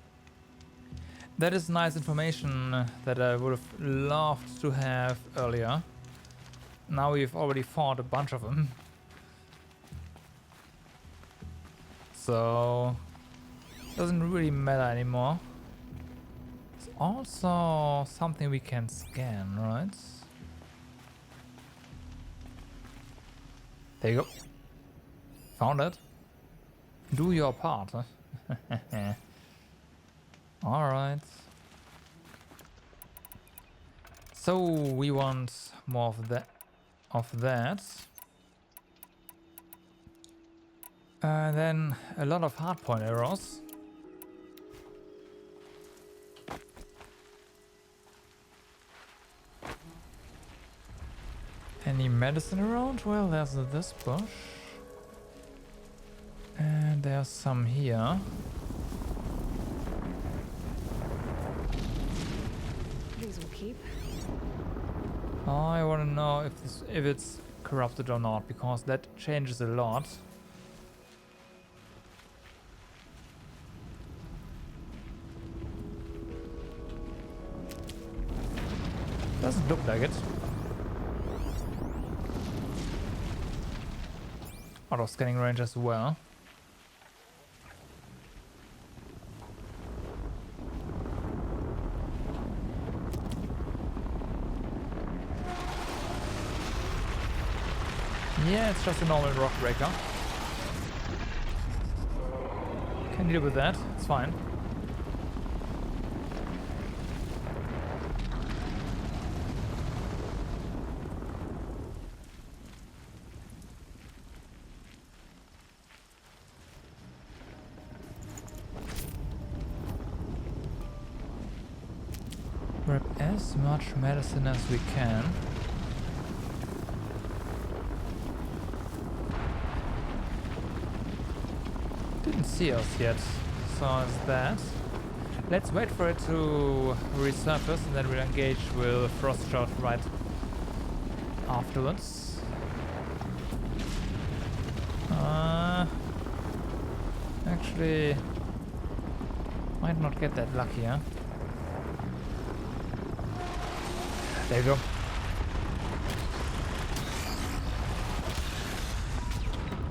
that is nice information that I would have loved to have earlier. Now we've already fought a bunch of them. So, doesn't really matter anymore. It's also something we can scan, right? There you go. Found it. Do your part, huh? Alright. So we want more of that. And then a lot of hardpoint arrows. Any medicine around? Well, there's this bush. And there's some here. These will keep. I want to know if it's corrupted or not, because that changes a lot. Doesn't look like it. Out of scanning range as well. Yeah, it's just a normal rock breaker. Can deal with that, it's fine. Grab as much medicine as we can. Didn't see us yet, so is that. Let's wait for it to resurface and then we'll engage with Frostshot right afterwards. Actually, might not get that lucky, huh? There you go.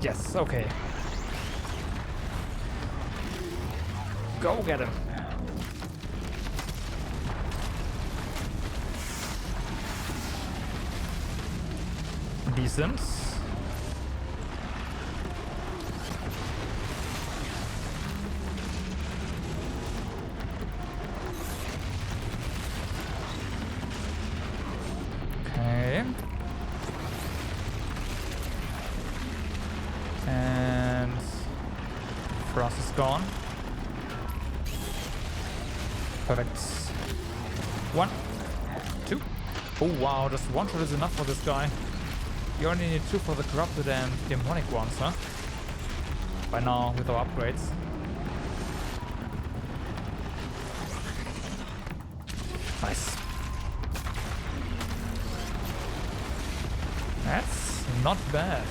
Yes, okay. Go get him. Decent. Okay. And Frost is gone. Perfect. 1, 2. Oh wow, just one shot is enough for this guy. You only need 2 for the corrupted and demonic ones, huh? By now, with our upgrades. Nice. That's not bad.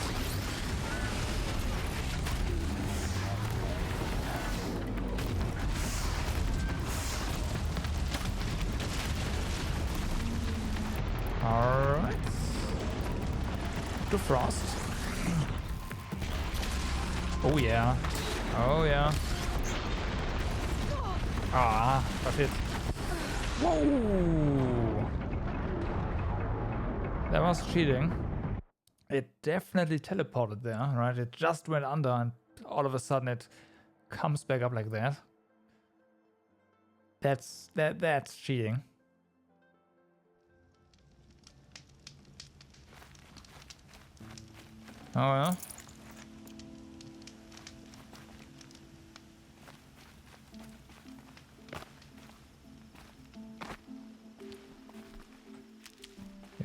Alright. To Frost. Oh yeah. Oh yeah. Ah, that hit. Whoa! That was cheating. It definitely teleported there, right? It just went under and all of a sudden it comes back up like that. That's cheating. Oh well.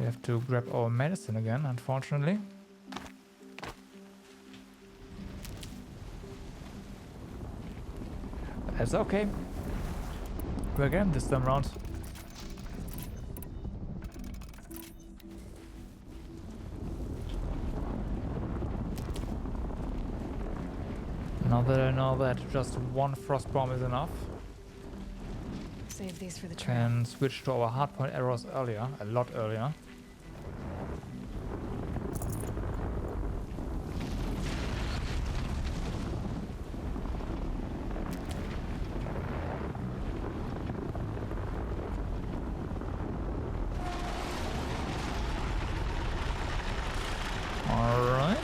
We have to grab our medicine again, unfortunately. That's okay. We're getting this time around. Now that I know that just one frost bomb is enough, Save these for the trail. can switch to our hardpoint arrows earlier, a lot earlier. Alright.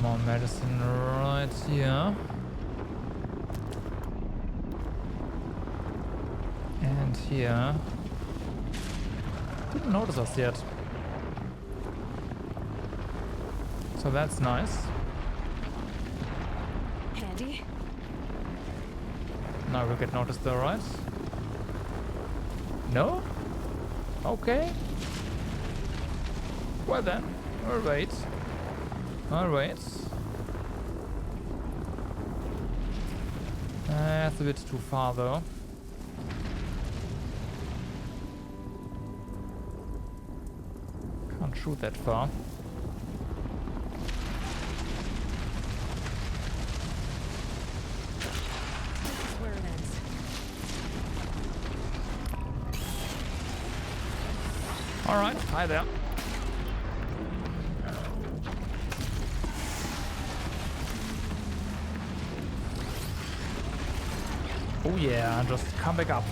More medicine right here. And here. Didn't notice us yet. So that's nice. Handy. Now we'll get noticed though, right? No? Okay. Well then, I'll wait. I'll wait. That's a bit too far though. Can't shoot that far. That's where it ends. Alright, hi there. Oh yeah, just come back up.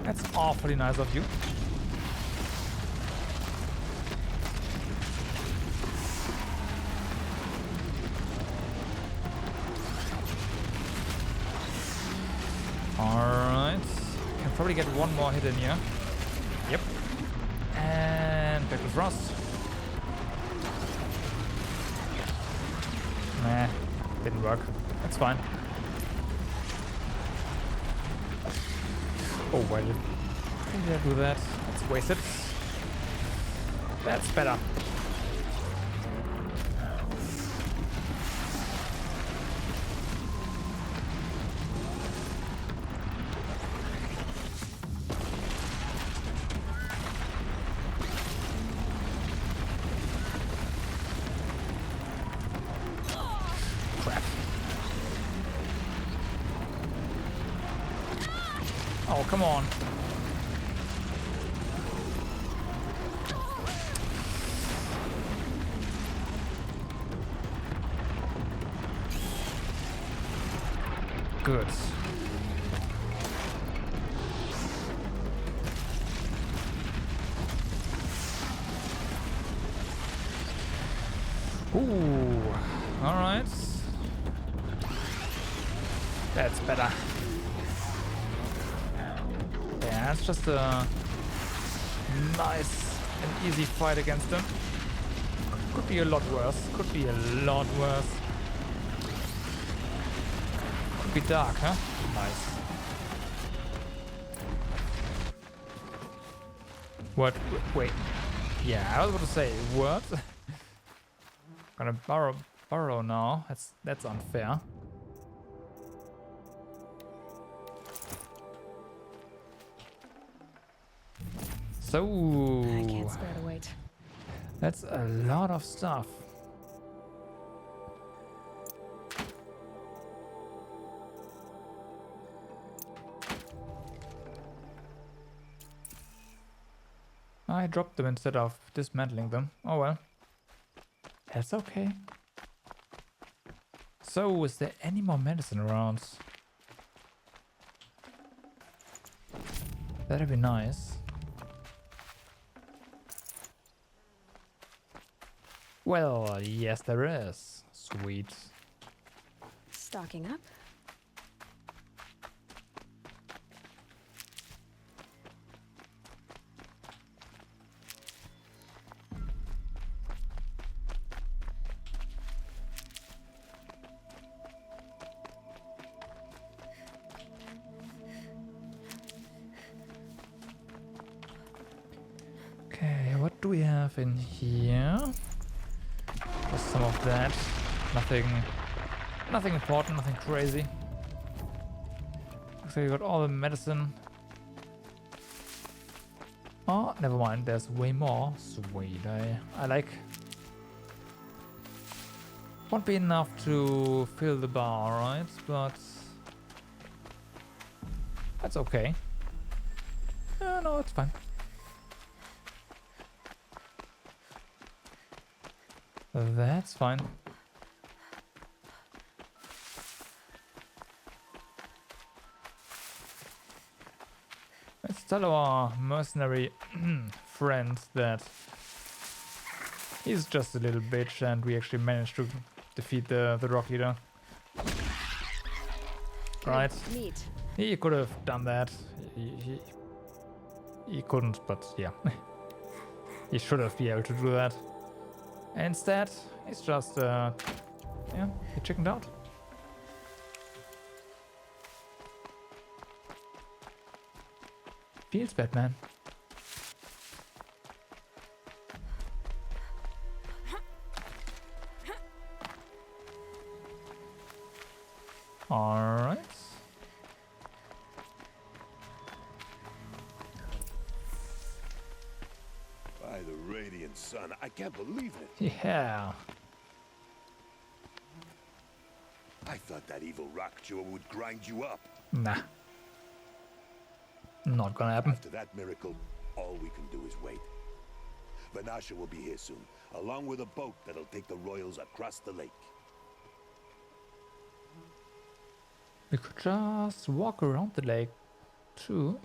That's awfully nice of you. Alright. Can probably get one more hit in here. Yep. And back to Frost. Nah, didn't work. That's fine. Oh, why did I do that? Let's waste it. That's better. Crap. Oh, come on. Good. Ooh, all right. That's better. Yeah, it's just a nice and easy fight against them. Could be a lot worse. Could be a lot worse. Could be dark, huh? Nice. What? Wait. Yeah, I was about to say, what? Gonna burrow now. That's unfair. So I can't spare the weight. That's a lot of stuff. I dropped them instead of dismantling them. Oh well. That's okay. So, is there any more medicine around? That'd be nice. Well, yes there is. Sweet. Stocking up. stuff in here. Just some of that. Nothing important, nothing crazy. Looks like we got all the medicine. Oh, never mind. There's way more. Sweet. I like. Won't be enough to fill the bar, right? But that's okay. No, it's fine. That's fine. Let's tell our mercenary friend that he's just a little bitch and we actually managed to defeat the rock leader. Right? Neat. He could have done that. He couldn't, but yeah. He should have been able to do that. Instead, he's just, yeah, he chickened out. Feels bad, man. Alright. By the radiant sun, I can't believe it. Yeah. I thought that evil rock chewer would grind you up. Nah. Not gonna happen. After that miracle, all we can do is wait. Vanasha will be here soon, along with a boat that'll take the royals across the lake. We could just walk around the lake, too.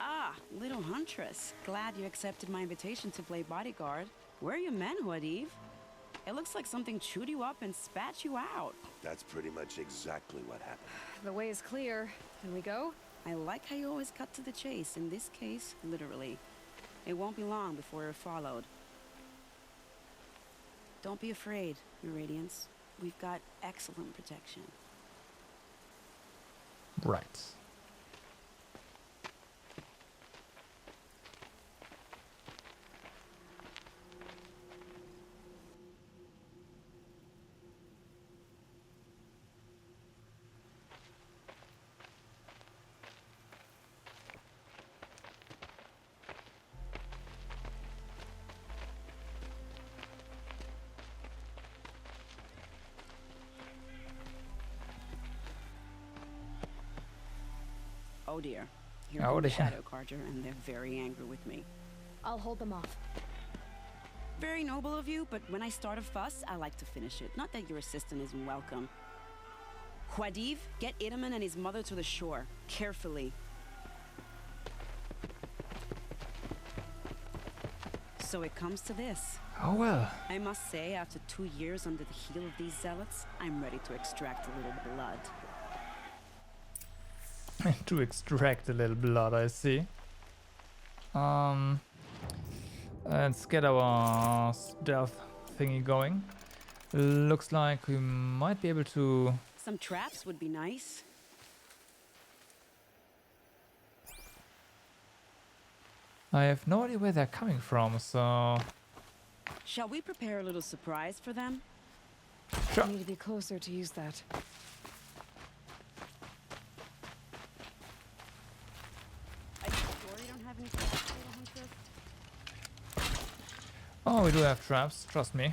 Ah, little huntress. Glad you accepted my invitation to play bodyguard. Where are your men, Huadiv? It looks like something chewed you up and spat you out. That's pretty much exactly what happened. The way is clear. Can we go? I like how you always cut to the chase. In this case, literally. It won't be long before we're followed. Don't be afraid, Your Radiance. We've got excellent protection. Right. Oh dear. Here Oh comes the dear. Shadow Carter, and they're very angry with me. I'll hold them off. Very noble of you, but when I start a fuss, I like to finish it. Not that your assistant isn't welcome. Huadiv, get Itaman and his mother to the shore. Carefully. So it comes to this. Oh well. I must say, after 2 years under the heel of these zealots, I'm ready to extract a little blood. To extract a little blood, I see. Let's get our stealth thingy going. Looks like we might be able to... Some traps would be nice. I have no idea where they're coming from, so... Shall we prepare a little surprise for them? Sure. I need to be closer to use that. Are you sure you don't have any traps, little huntress? Oh, we do have traps, trust me.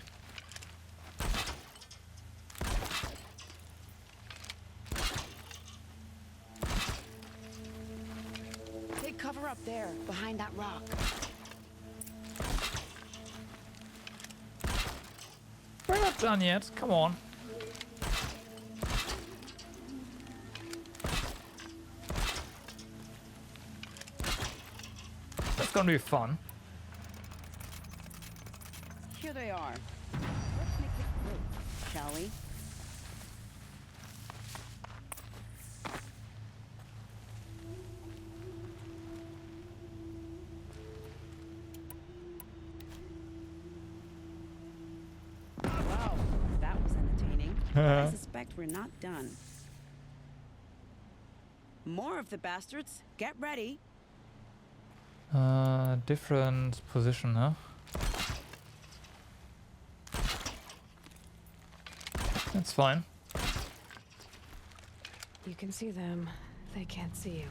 Take cover up there, behind that rock. We're not done yet, come on. That's gonna be fun. Here they are. Let's make it quick, shall we? Wow, that was entertaining. I suspect we're not done. More of the bastards. Get ready. Different position, huh? That's fine. You can see them. They can't see you.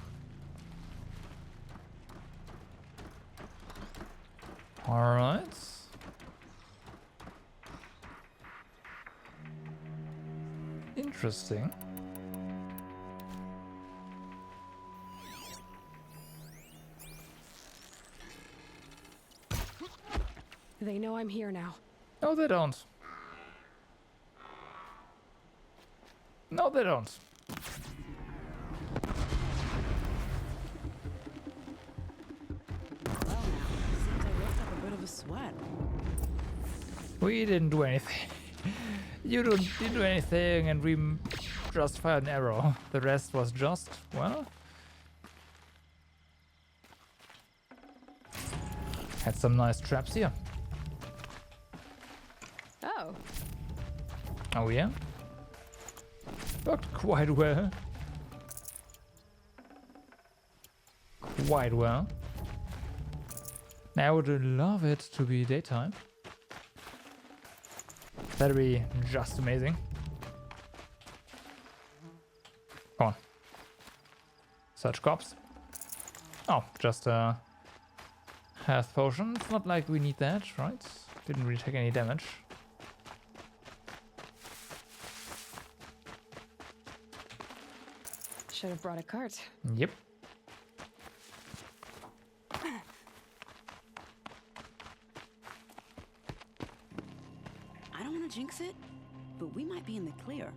Alright. Interesting. They know I'm here now. No, they don't. No, they don't. Well now, seems I worked up a bit of a sweat. We didn't do anything. You didn't do anything and we just fired an arrow. The rest was just, well... Had some nice traps here. Oh. Oh yeah? Worked quite well. Quite well. Now I would love it to be daytime. That'd be just amazing. Come on. Search cops. Oh, just a health potion. It's not like we need that, right? Didn't really take any damage. Should have brought a cart. Yep. I don't want to jinx it, but we might be in the clear.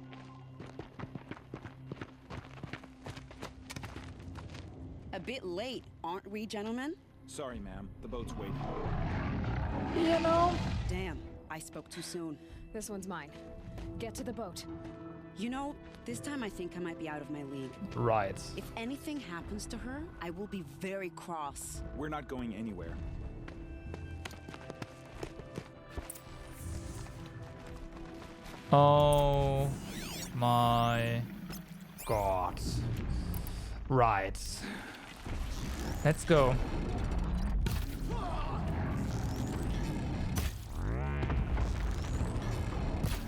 A bit late, aren't we, gentlemen? Sorry, ma'am. The boat's waiting. You know. Damn, I spoke too soon. This one's mine. Get to the boat. You know, this time I think I might be out of my league. Right. If anything happens to her, I will be very cross. We're not going anywhere. Oh my god. Right. Let's go.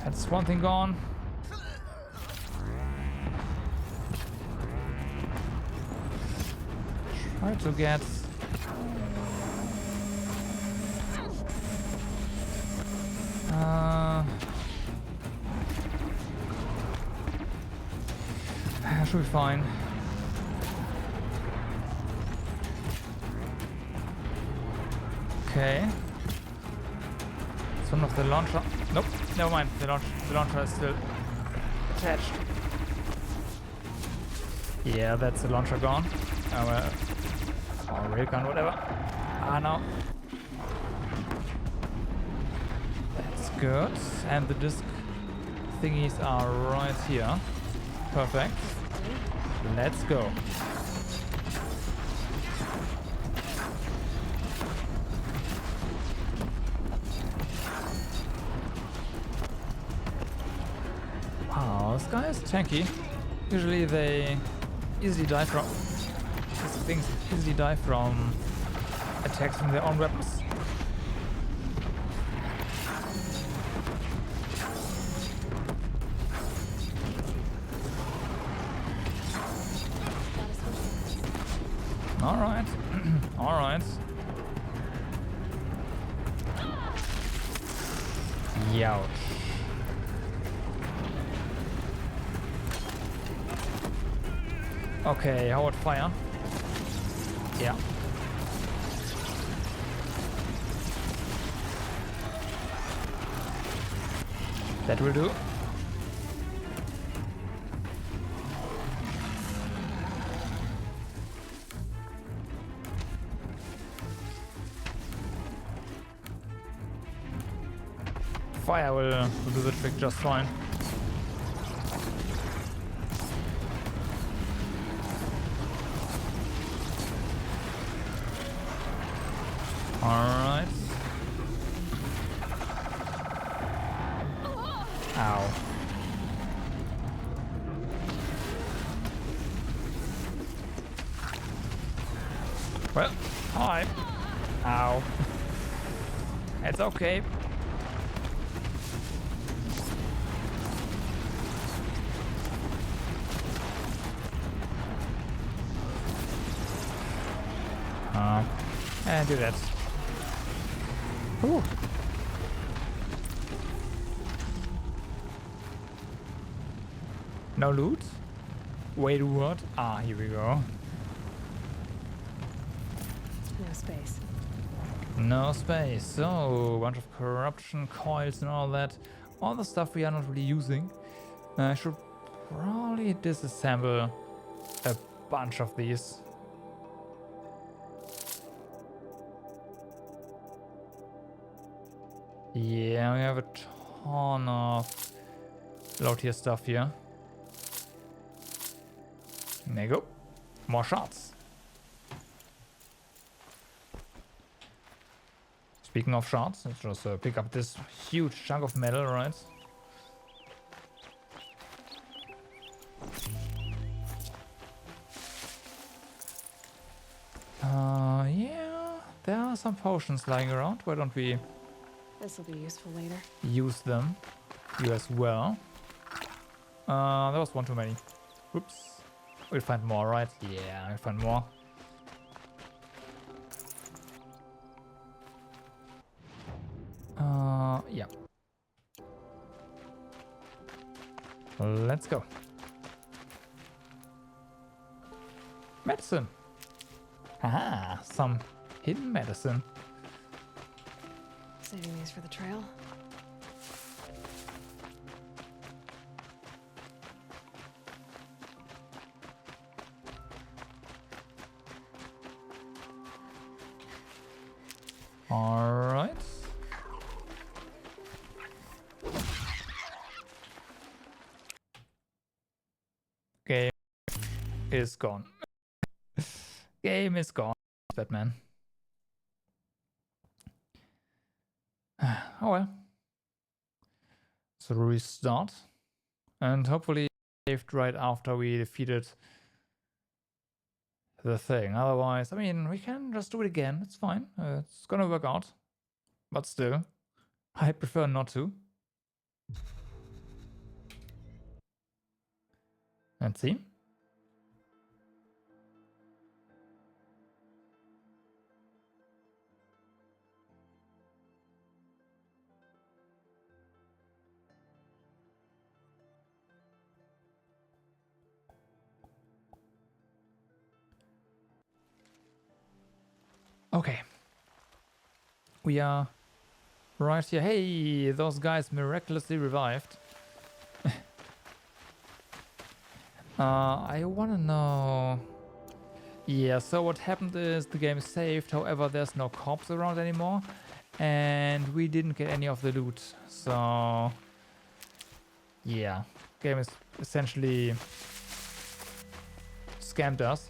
That's one thing gone. Try to get... should be fine. Okay. It's one of the launcher. Nope, never mind. The launcher is still attached. Yeah, that's the launcher gone. Or railgun, whatever. Ah, no. That's good. And the disc thingies are right here. Perfect. Let's go. Wow, this guy is tanky. Usually they easily die from... These things easily die from attacks from their own weapons. Alright. Alright. Youch. Okay, how about fire? Yeah. That will do. Fire will do the trick just fine. Alright. Ow. Well, hi. Ow. It's okay. And do that. Ooh. No loot? Wait, what? Ah, here we go. No space. No space. So, a bunch of corruption coils and all that. All the stuff we are not really using. I should probably disassemble a bunch of these. Yeah, we have a ton of low tier stuff here. There you go. More shots. Speaking of shots, let's just pick up this huge chunk of metal, right? Yeah, there are some potions lying around. Why don't we This will be useful later. use them? You as well. There was one too many. Oops. We'll find more, right? Yeah, we'll find more. Yeah. Let's go. Medicine. Haha, some hidden medicine. Saving these for the trail. All right. Game is gone. Game is gone, Batman. Oh well. So restart. And hopefully saved right after we defeated the thing. Otherwise, I mean, we can just do it again. It's fine. It's gonna work out. But still, I prefer not to. Let's see. Okay. We are right here. Hey, those guys miraculously revived. I wanna know... Yeah, so what happened is the game is saved, however there's no corpse around anymore. And we didn't get any of the loot, so... Yeah, game is essentially scammed us.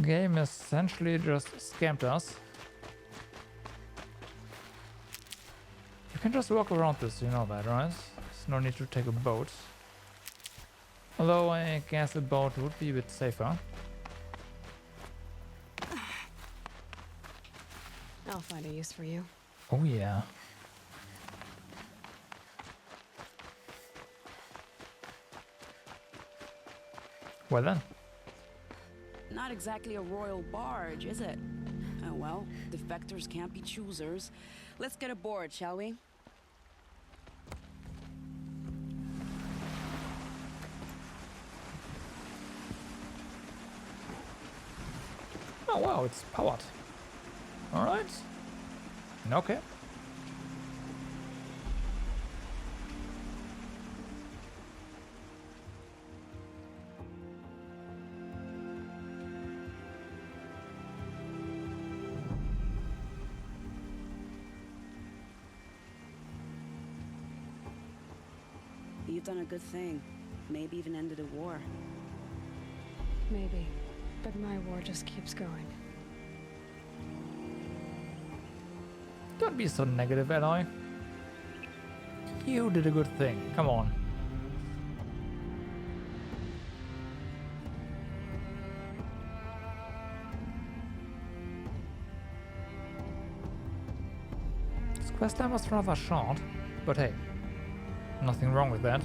Game essentially just scammed us. You can just walk around this, you know that, right? There's no need to take a boat. Although I guess a boat would be a bit safer. I'll find a use for you. Oh yeah. Well then. Not exactly a royal barge, is it? Oh well, defectors can't be choosers. Let's get aboard, shall we? Oh wow, it's powered. Alright. Okay. You've done a good thing. Maybe even ended a war. Maybe. But my war just keeps going. Don't be so negative, Ally. You did a good thing. Come on. Quest time was rather short, but hey, nothing wrong with that.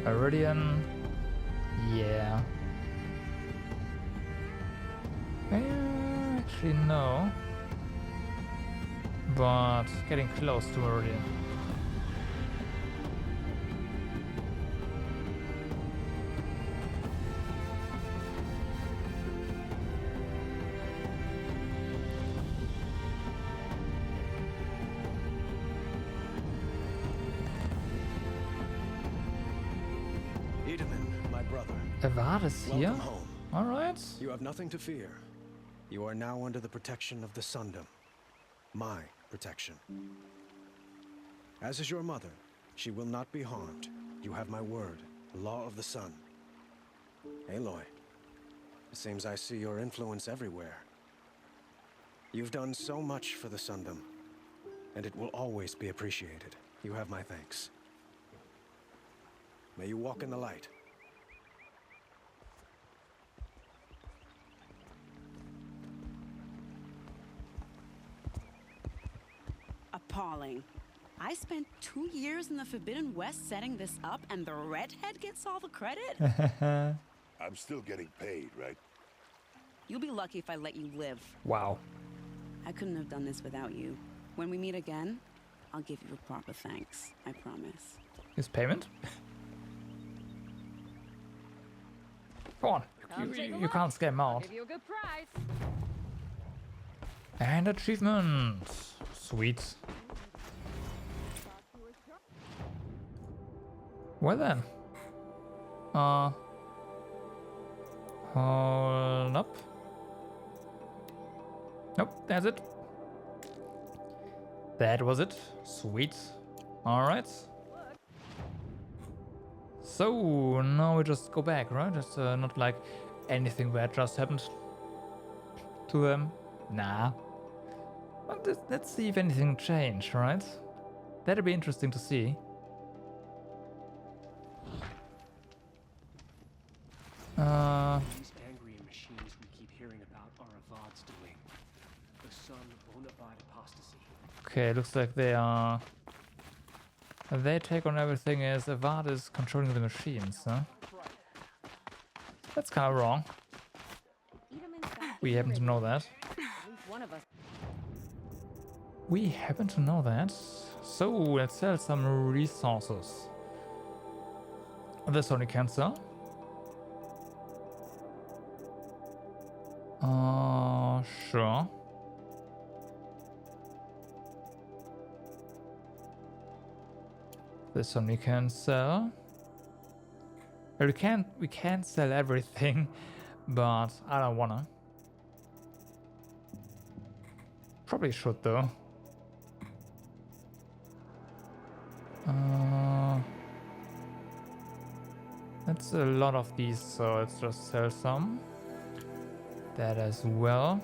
Meridian, yeah. Actually no, but getting close to Meridian. Itamen, my brother. Evad is here? Welcome home. Alright. You have nothing to fear. You are now under the protection of the Sundom. My protection. As is your mother, she will not be harmed. You have my word. Law of the Sun. Aloy, it seems I see your influence everywhere. You've done so much for the Sundom, and it will always be appreciated. You have my thanks. May you walk in the light. Appalling. I spent 2 years in the Forbidden West setting this up, and the redhead gets all the credit? I'm still getting paid, right? You'll be lucky if I let you live. Wow. I couldn't have done this without you. When we meet again, I'll give you a proper thanks. I promise. His payment? Go on. You can't scam him out. Give you a good price. And achievement. Sweet. Well then. Hold up. Nope, that's it. That was it. Sweet. Alright. So now we just go back, right? It's not like anything bad just happened to them. Nah. But let's see if anything changed, right? That'd be interesting to see. These angry machines we keep hearing about are Avad's doing. The Sun won't abide apostasy. Okay, looks like they are. Their take on everything is Avad is controlling the machines, huh? That's kind of wrong. We happen to know that. We happen to know that. So let's sell some resources. This only can sell. Sure. This one we can sell. Well, we can't sell everything, but I don't wanna. Probably should though. That's a lot of these, so let's just sell some. That as well.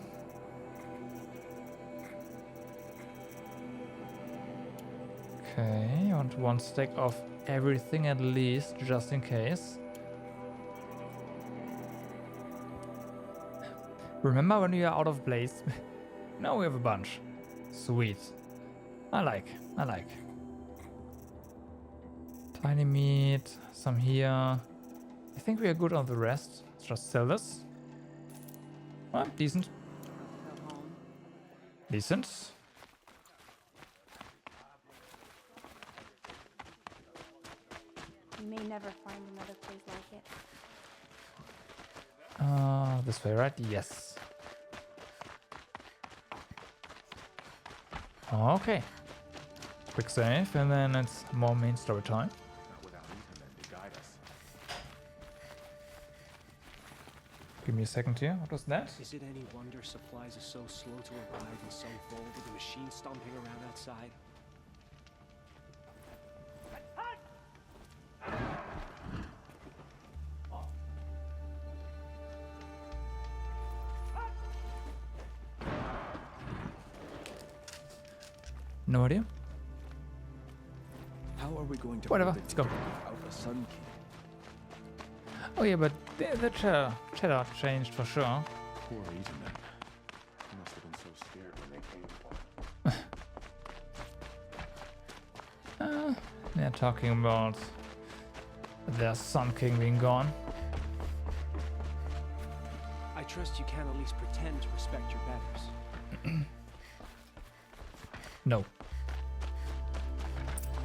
Okay, I want one stack of everything at least, just in case. Remember when we are out of place? Now we have a bunch. Sweet. I like. Tiny meat, some here. I think we are good on the rest. Let's just sell this. Ah, decent. Decent. You may never find another place like it. This way, right? Yes. Okay. Quick save, and then it's more main story time. Not without internet to guide us. Give me a second here. What was that? Is it any wonder supplies are so slow to arrive and so full with the machine stomping around outside? No idea. are we going to Whatever, prove let's it go. without a Sun King? Oh yeah, but the cheddar changed for sure. Poor Eaton. They must have been so scared when they came for him. They're talking about their Sun King being gone. I trust you can at least pretend to respect your betters. No.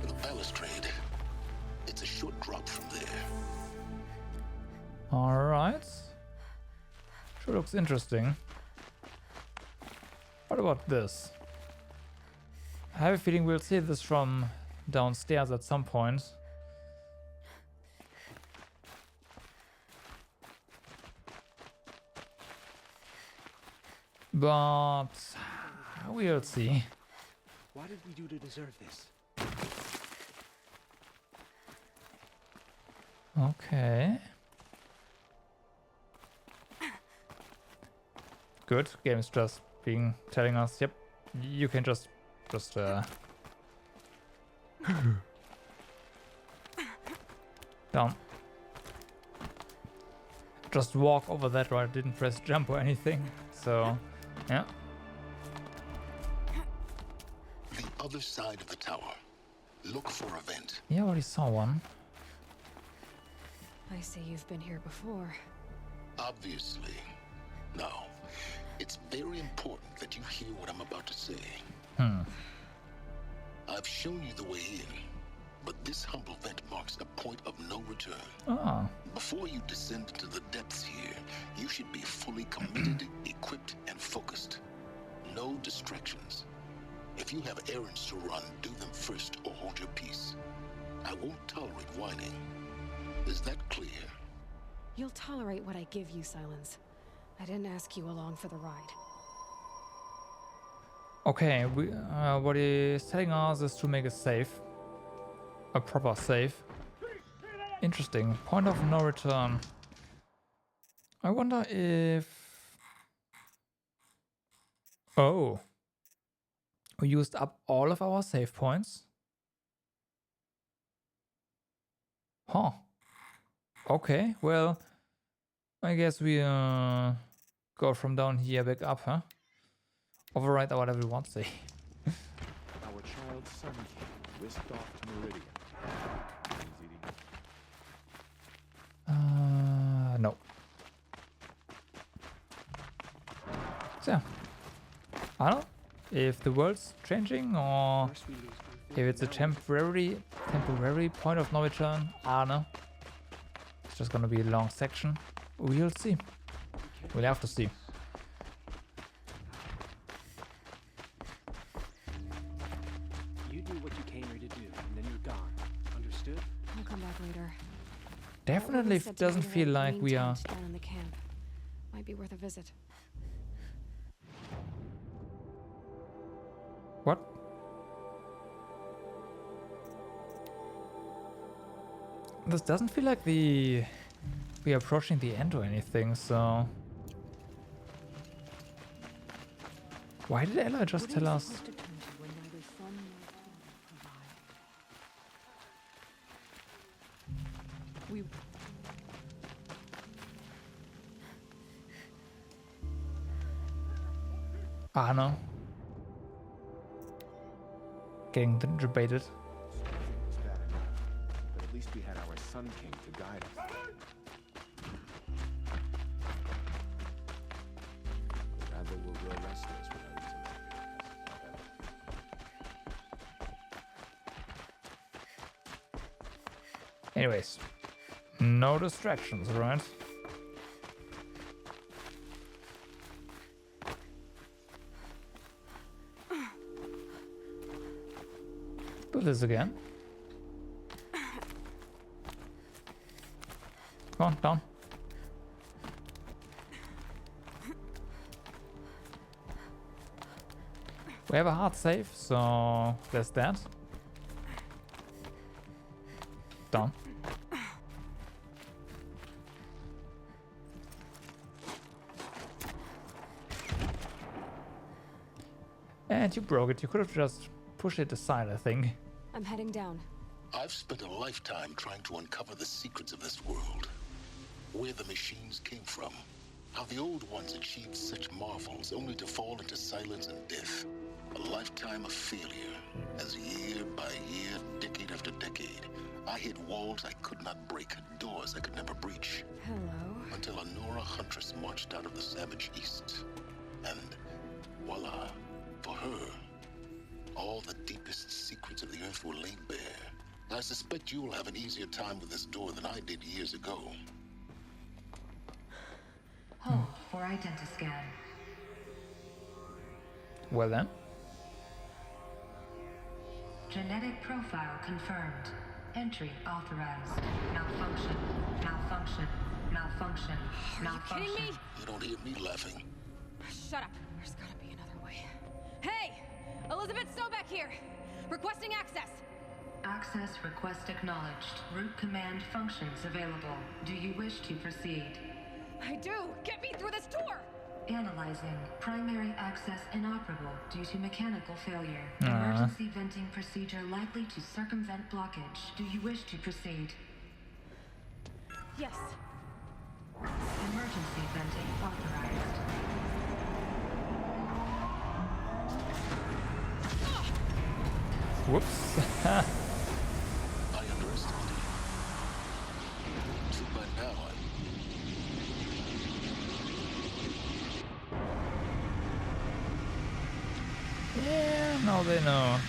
The balustrade. It's a short drop from there. Alright. Sure looks interesting. What about this? I have a feeling we'll see this from downstairs at some point. But we'll see. What did we do to deserve this? Okay. Good. Game is just telling us, yep, you can just down. Just walk over that, right? Didn't press jump or anything. So, yeah. The other side of the tower. Look for a vent. Yeah, I already saw one. I see you've been here before. Obviously. Now, it's very important that you hear what I'm about to say. I've shown you the way in, but this humble vent marks a point of no return. Ah. Before you descend into the depths here, you should be fully committed, equipped, and focused. No distractions. If you have errands to run, do them first or hold your peace. I won't tolerate whining. Is that clear? You'll tolerate what I give you, Silence. I didn't ask you along for the ride. Okay, what he's telling us is to make a save. A proper save. Interesting. Point of no return. I wonder if... Oh. We used up all of our save points? Huh. Okay, well... I guess we go from down here back up, huh? Override our level 1 save. Our child Sun King whisked off to Meridian. No. So, I don't know if the world's changing or if it's a temporary point of no return. I don't know. It's just gonna be a long section. We'll see. We'll have to see. You do what you came here to do, and then you're gone. Understood? I'll come back later. Definitely doesn't feel like we are... Down in the camp. Might be worth a visit. What? This doesn't feel like we are approaching the end or anything, so... Why did Ella just tell us? I don't know. Getting debated. But at least we had our Sun King to guide us. Rather we'll grow restless without it. Anyways, no distractions, right? Do this again. Come on, down. We have a hard save, so there's that. Down. And you broke it. You could have just pushed it aside, I think. I'm heading down. I've spent a lifetime trying to uncover the secrets of this world. Where the machines came from. How the old ones achieved such marvels only to fall into silence and death. A lifetime of failure. As year by year, decade after decade, I hit walls I could not break, doors I could never breach. Hello. Until a Nora huntress marched out of the savage east. And voila, for her, all the deepest secrets of the earth were laid bare. I suspect you will have an easier time with this door than I did years ago. Hold for identiscan. Well then. Genetic profile confirmed. Entry authorized. Malfunction. Malfunction. Malfunction. Malfunction. Are you kidding me? You don't hear me laughing. Shut up. There's gotta be another way. Hey! Elizabeth Sobeck here! Requesting access! Access request acknowledged. Root command functions available. Do you wish to proceed? I do! Get me through this door! Analyzing. Primary access inoperable due to mechanical failure. Emergency venting procedure likely to circumvent blockage. Do you wish to proceed? Yes. Emergency venting authorized. Whoops. I underestimated you. Too bad now Yeah, now they know.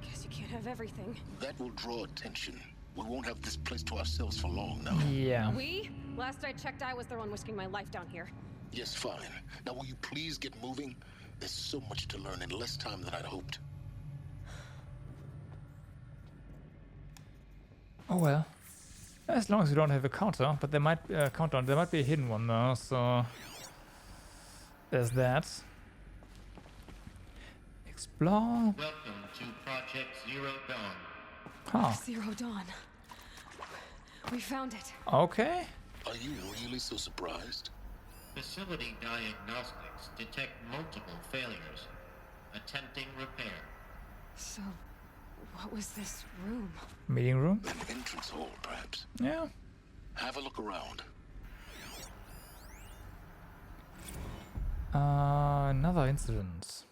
Guess you can't have everything. That will draw attention. We won't have this place to ourselves for long now. Yeah. We? Last I checked, I was the one risking my life down here. Yes, fine. Now will you please get moving? There's so much to learn in less time than I'd hoped. Oh well. As long as we don't have a counter, but there might countdown. There might be a hidden one though, so there's that. Explore. Welcome to Project Zero Dawn. Huh. Zero Dawn. We found it. Okay. Are you really so surprised? Facility diagnostics detect multiple failures. Attempting repair. So, what was this room? Meeting room? An entrance hall, perhaps. Yeah. Have a look around. Another incident.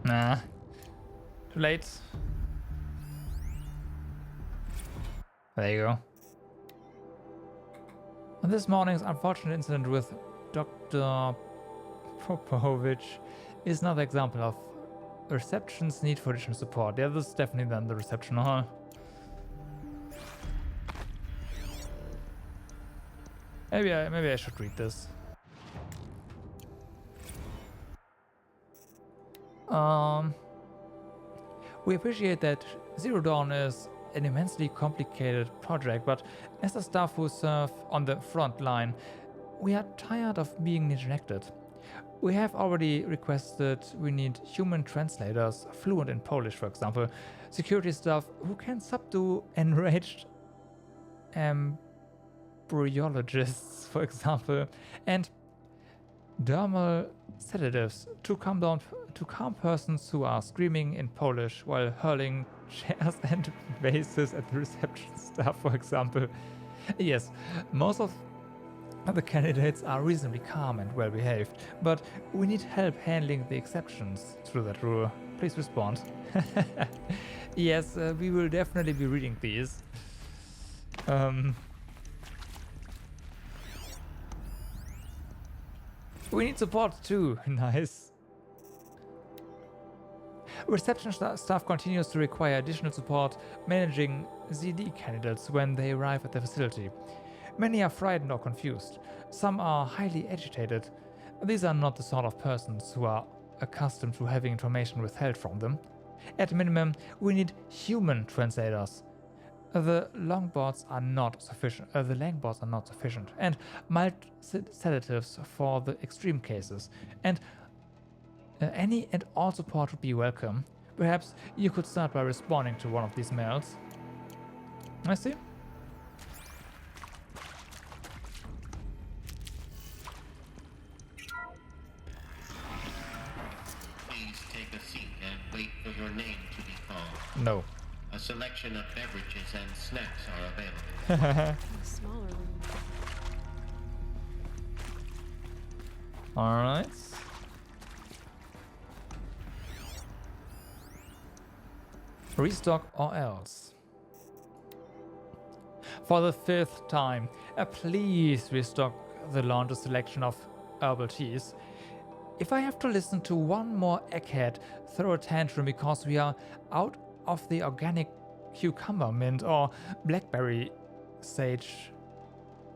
Nah. Too late. There you go. And this morning's unfortunate incident with Dr. Popovich is another example of reception's need for additional support. Yeah, this is definitely then the reception hall. Maybe I should read this. We appreciate that Zero Dawn is an immensely complicated project, but as the staff who serve on the front line, we are tired of being neglected. We have already requested we need human translators, fluent in Polish, for example, security staff who can subdue enraged embryologists, for example, and dermal sedatives to calm persons who are screaming in Polish while hurling chairs and vases at the reception staff, for example. Yes, most of the candidates are reasonably calm and well behaved, but we need help handling the exceptions to that rule. Please respond. Yes, we will definitely be reading these. We need support too. Nice. Reception staff continues to require additional support managing ZD candidates when they arrive at the facility. Many are frightened or confused. Some are highly agitated. These are not the sort of persons who are accustomed to having information withheld from them. At minimum, we need human translators. The longboards are not sufficient. And mild sedatives for the extreme cases. And any and all support would be welcome. Perhaps you could start by responding to one of these mails. I see. a seat and wait for your name to be called. No. A selection of beverages and snacks are available. A smaller room. Alright. Restock or else. For the 5th time, please restock the launcher selection of herbal teas. If I have to listen to one more egghead throw a tantrum because we are out of the organic cucumber mint or blackberry sage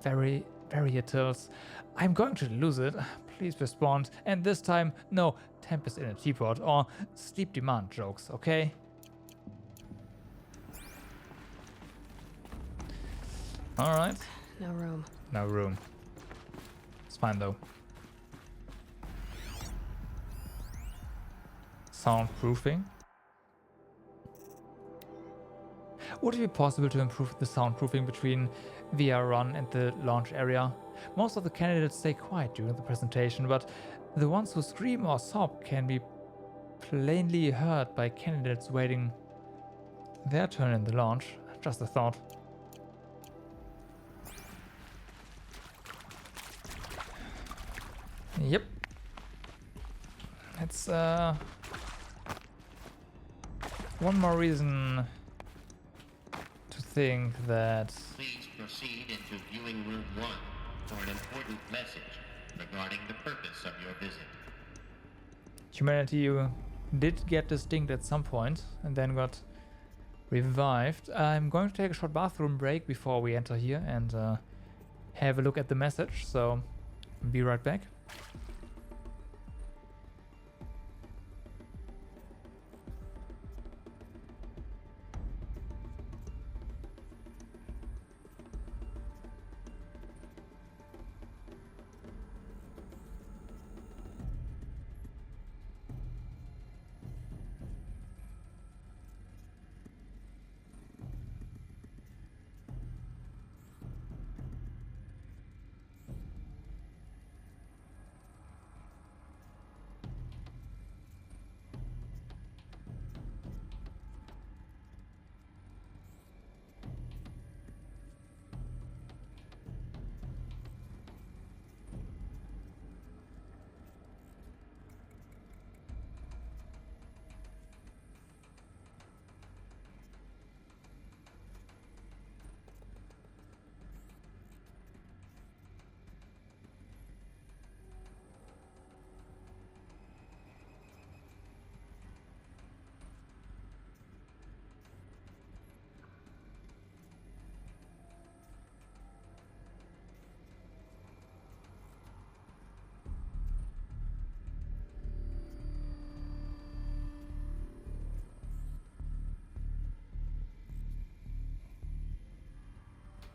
varietals, I'm going to lose it. Please respond. And this time, no tempest in a teapot or steep demand jokes, okay? Alright. No room. No room. It's fine though. Soundproofing. Would it be possible to improve the soundproofing between VR Run and the launch area? Most of the candidates stay quiet during the presentation, but the ones who scream or sob can be plainly heard by candidates waiting their turn in the launch. Just a thought. Yep. It's one more reason to think that... Please proceed into viewing room 1 for an important message regarding the purpose of your visit. Humanity did get distinct at some point and then got revived. I'm going to take a short bathroom break before we enter here and have a look at the message, so be right back.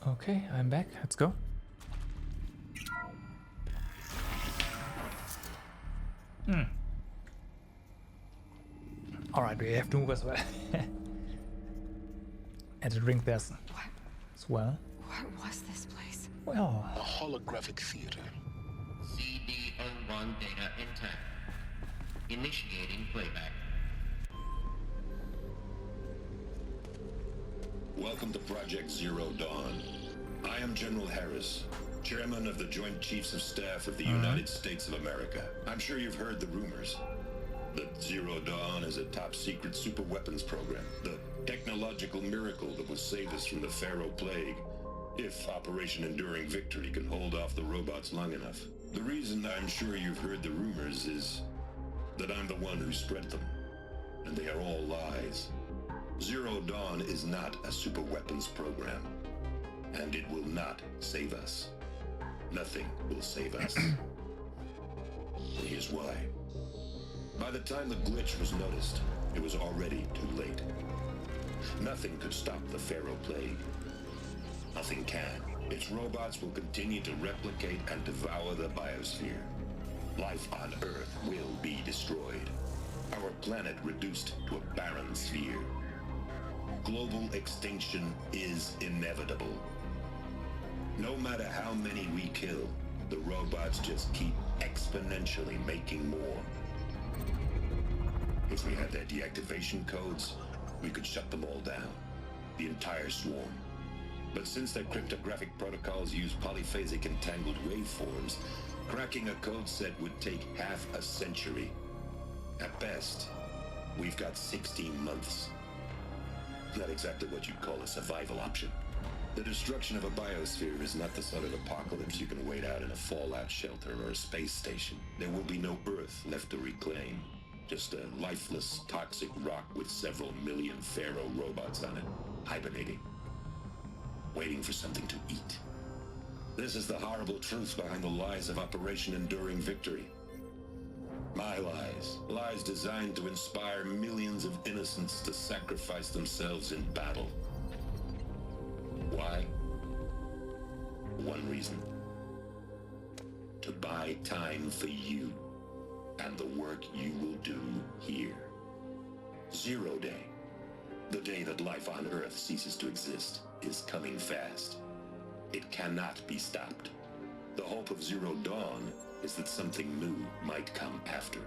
Okay, I'm back. Let's go. Alright, we have to move as well. And to drink this as well. What was this place? Well, a holographic theater. CD01 data intact. Initiating playback. Welcome to Project Zero Dawn. I am General Harris, Chairman of the Joint Chiefs of Staff of the United States of America. I'm sure you've heard the rumors that Zero Dawn is a top-secret superweapons program, the technological miracle that will save us from the Pharaoh Plague, if Operation Enduring Victory can hold off the robots long enough. The reason I'm sure you've heard the rumors is that I'm the one who spread them, and they are all lies. Zero Dawn is not a superweapons program, and it will not save us. Nothing will save us. Here's why. By the time the glitch was noticed, it was already too late. Nothing could stop the Pharaoh Plague. Nothing can. Its robots will continue to replicate and devour the biosphere. Life on Earth will be destroyed. Our planet reduced to a barren sphere. Global extinction is inevitable. No matter how many we kill, the robots just keep exponentially making more. If we had their deactivation codes, we could shut them all down. The entire swarm. But since their cryptographic protocols use polyphasic entangled waveforms, cracking a code set would take half a century. At best, we've got 16 months. Not exactly what you'd call a survival option. The destruction of a biosphere is not the sort of apocalypse you can wait out in a fallout shelter or a space station. There will be no Earth left to reclaim. Just a lifeless, toxic rock with several million Pharaoh robots on it, hibernating. Waiting for something to eat. This is the horrible truth behind the lies of Operation Enduring Victory. My lies. Lies designed to inspire millions of innocents to sacrifice themselves in battle. Why? One reason. To buy time for you and the work you will do here. Zero Day. The day that life on Earth ceases to exist is coming fast. It cannot be stopped. The hope of Zero Dawn is that something new might come after.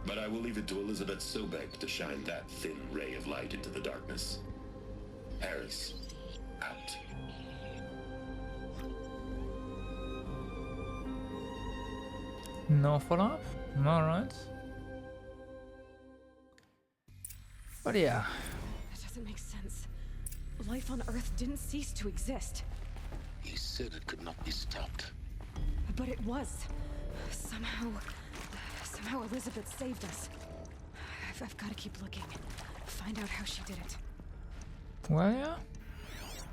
But I will leave it to Elizabeth Sobek to shine that thin ray of light into the darkness. Harris, out. No follow-up? Alright. But yeah. That doesn't make sense. Life on Earth didn't cease to exist. He said it could not be stopped. But it was. Somehow Elizabeth saved us. I've got to keep looking. Find out how she did it. Well, yeah.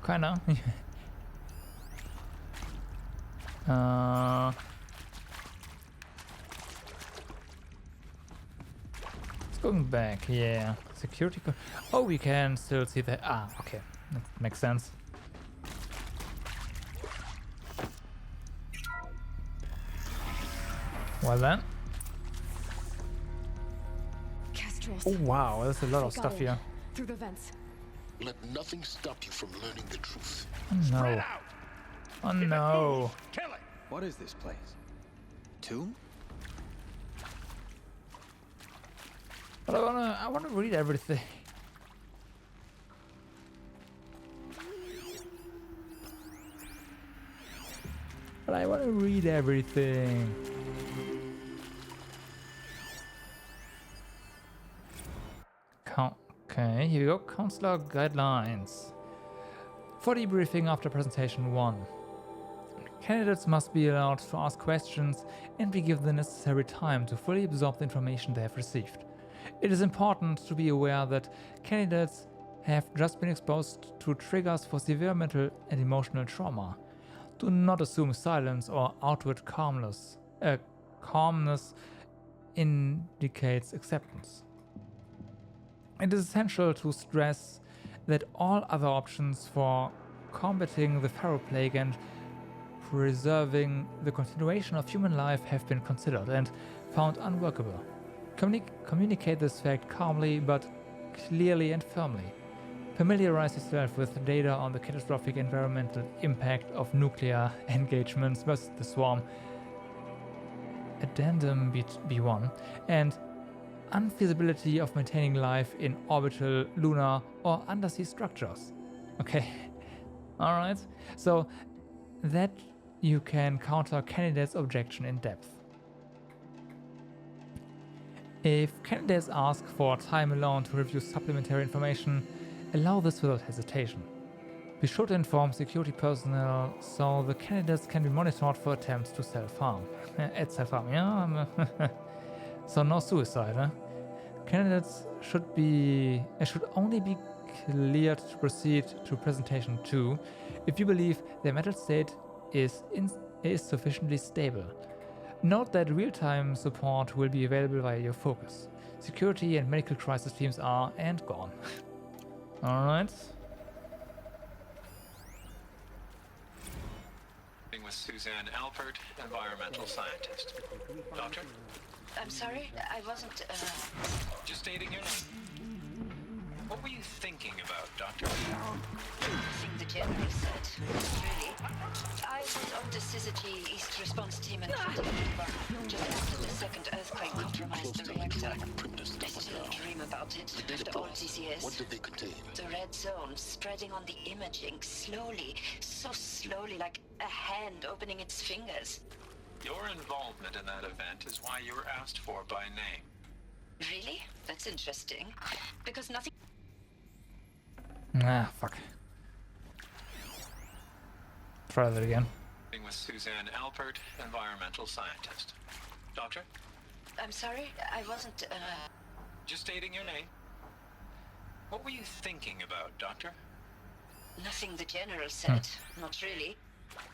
Kinda. It's going back, yeah. Security oh, we can still see that. Ah, okay. That makes sense. Well then. Kestrels. Oh wow, there's a lot of They got stuff in here. Through the vents. Let nothing stop you from learning the truth. Oh no. Oh no. Kill it! What is this place? Tomb? But I wanna read everything. But I wanna read everything. Okay, here we go. Counselor guidelines. For debriefing after presentation 1. Candidates must be allowed to ask questions and be given the necessary time to fully absorb the information they have received. It is important to be aware that candidates have just been exposed to triggers for severe mental and emotional trauma. Do not assume silence or outward calmness. Calmness indicates acceptance. It is essential to stress that all other options for combating the Pharaoh Plague and preserving the continuation of human life have been considered and found unworkable. Communicate this fact calmly but clearly and firmly. Familiarize yourself with data on the catastrophic environmental impact of nuclear engagements versus the swarm. Addendum B1 and unfeasibility of maintaining life in orbital, lunar, or undersea structures. Okay, alright. So that you can counter candidates' objection in depth. If candidates ask for time alone to review supplementary information, allow this without hesitation. Be sure to inform security personnel so the candidates can be monitored for attempts to self-harm. At self-harm, yeah? So no suicide, huh? Candidates should only be cleared to proceed to presentation 2 if you believe their mental state is sufficiently stable. Note that real-time support will be available via your focus. Security and medical crisis teams are and gone. Alright. With Suzanne Alpert, environmental scientist. Doctor? I'm sorry, I wasn't, Just stating your name. What were you thinking about, Doctor? Everything the general said, really. I was on the Syzygy East response team in Geneva just after the second earthquake compromised the reactor. This about it The data after all points. these years. What did they contain? The red zone spreading on the imaging slowly, so slowly, like a hand opening its fingers. Your involvement in that event is why you were asked for by name. Really? That's interesting. Because nothing... Ah, fuck. Try that again. With Suzanne Alpert, environmental scientist. Doctor? I'm sorry, I wasn't, Just stating your name. What were you thinking about, Doctor? Nothing the General said. Not really.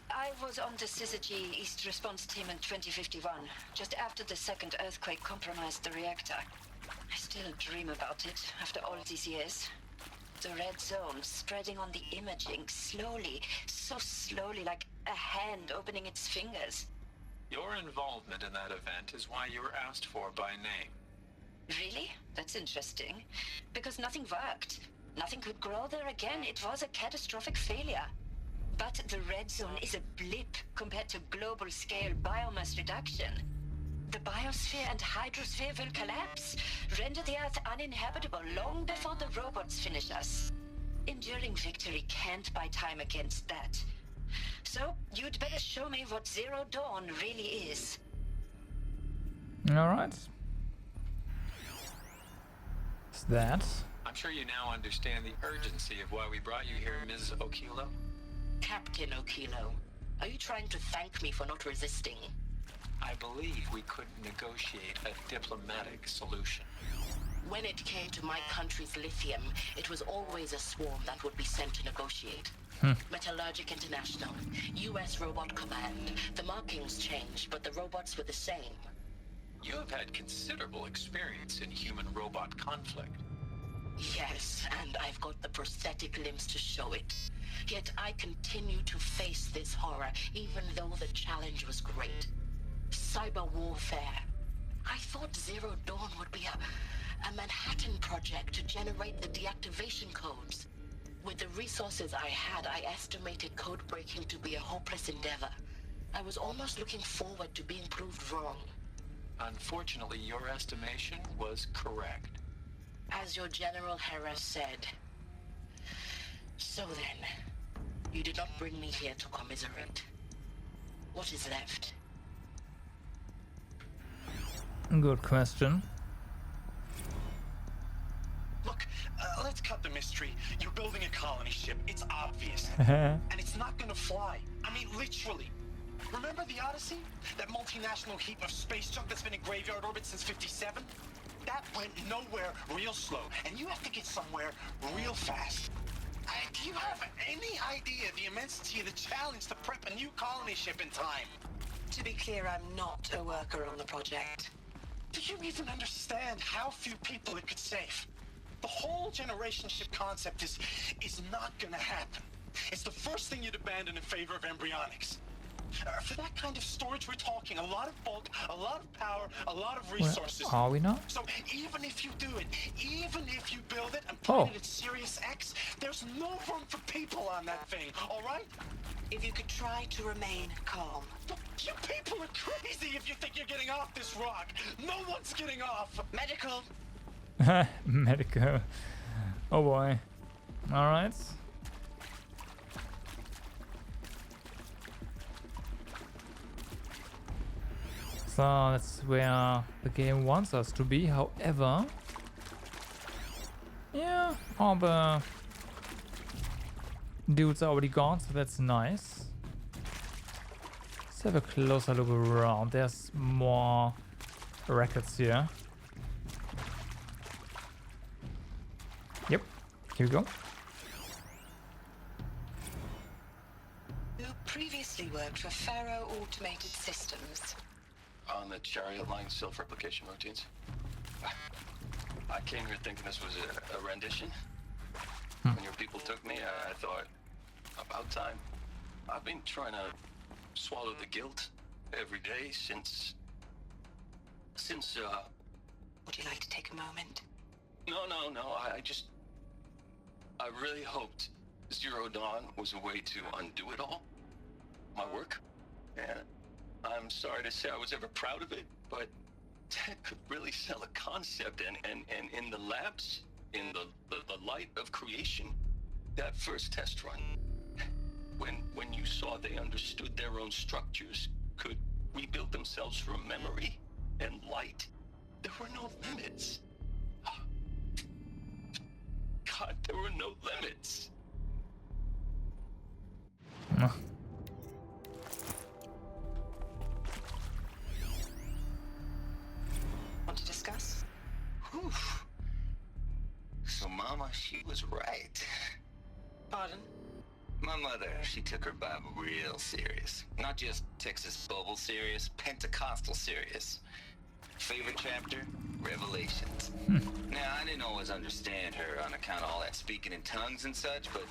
I was on the Syzygy East Response Team in 2051, just after the second earthquake compromised the reactor. I still dream about it after all these years. The red zone spreading on the imaging slowly, so slowly, like a hand opening its fingers. Your involvement in that event is why you were asked for by name. Really? That's interesting. Because nothing worked. Nothing could grow there again. It was a catastrophic failure. But the red zone is a blip compared to global-scale biomass reduction. The biosphere and hydrosphere will collapse, render the Earth uninhabitable long before the robots finish us. Enduring victory can't buy time against that. So, you'd better show me what Zero Dawn really is. Alright. Is that? I'm sure you now understand the urgency of why we brought you here, Ms. Okilo. Captain Okilo, are you trying to thank me for not resisting? I believe we couldn't negotiate a diplomatic solution. When it came to my country's lithium, it was always a swarm that would be sent to negotiate. Metallurgic International, US Robot Command. The markings changed, but the robots were the same. You have had considerable experience in human-robot conflict. Yes, and I've got the prosthetic limbs to show it. Yet I continue to face this horror, even though the challenge was great. Cyber warfare. I thought Zero Dawn would be a Manhattan project to generate the deactivation codes. With the resources I had, I estimated code breaking to be a hopeless endeavor. I was almost looking forward to being proved wrong. Unfortunately, your estimation was correct. As your General Hera said. So then, you did not bring me here to commiserate. What is left? Good question. Look, let's cut the mystery. You're building a colony ship. It's obvious. And it's not gonna fly. I mean, literally. Remember the Odyssey? That multinational heap of space junk that's been in graveyard orbit since 57? That went nowhere real slow. And you have to get somewhere real fast. Do you have any idea the immensity of the challenge to prep a new colony ship in time? To be clear, I'm not a worker on the project. Do you even understand how few people it could save? The whole generation ship concept is not gonna happen. It's the first thing you'd abandon in favor of embryonics. For that kind of storage, we're talking a lot of bulk, a lot of power, a lot of resources. Well, are we not? So even if you do it, even if you build it and put it at Sirius X, there's no room for people on that thing, all right? If you could try to remain calm. You people are crazy if you think you're getting off this rock. No one's getting off. Medical. Medical. Oh boy. Alright. So that's where the game wants us to be. However, yeah, all the dudes are already gone, so that's nice. Let's have a closer look around. There's more records here. Yep, here we go. You previously worked for Faro Automated Systems. On the Chariot Line self-replication routines. I came here thinking this was a rendition. When your people took me, I thought, about time. I've been trying to swallow the guilt every day since... Would you like to take a moment? No, I really hoped Zero Dawn was a way to undo it all. My work. And I'm sorry to say I was ever proud of it, but that could really really sell a concept, and in the labs, in the light of creation, that first test run, when you saw they understood their own structures, could rebuild themselves from memory and light, there were no limits. God, there were no limits. Want to discuss? Whew. So Mama, she was right. Pardon? My mother, she took her Bible real serious. Not just Texas Bible serious, Pentecostal serious. Favorite chapter? Revelations. Now, I didn't always understand her on account of all that speaking in tongues and such, but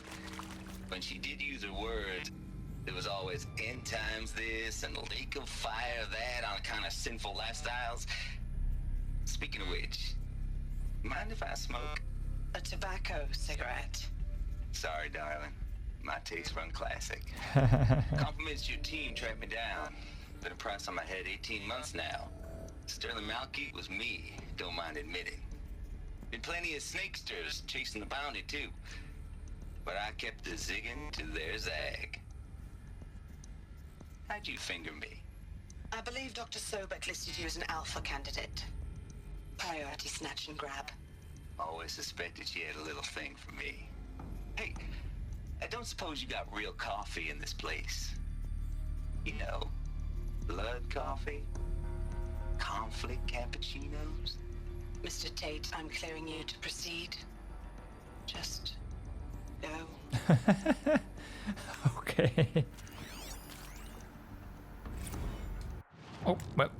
when she did use her words, there was always end times this and lake of fire that on account of sinful lifestyles. Speaking of which, mind if I smoke? A tobacco cigarette. Sorry, darling. My taste run classic. Compliments to your team tracked me down. Been a price on my head 18 months now. Sterling Malkeet was me, don't mind admitting. Been plenty of snakesters chasing the bounty too. But I kept the zigging to their zag. How'd you finger me? I believe Dr. Sobek listed you as an alpha candidate. Priority snatch and grab. Always suspected she had a little thing for me. Hey, I don't suppose you got real coffee in this place? You know, blood coffee? Conflict cappuccinos? Mr. Tate, I'm clearing you to proceed. Just go. Okay. Oh, well.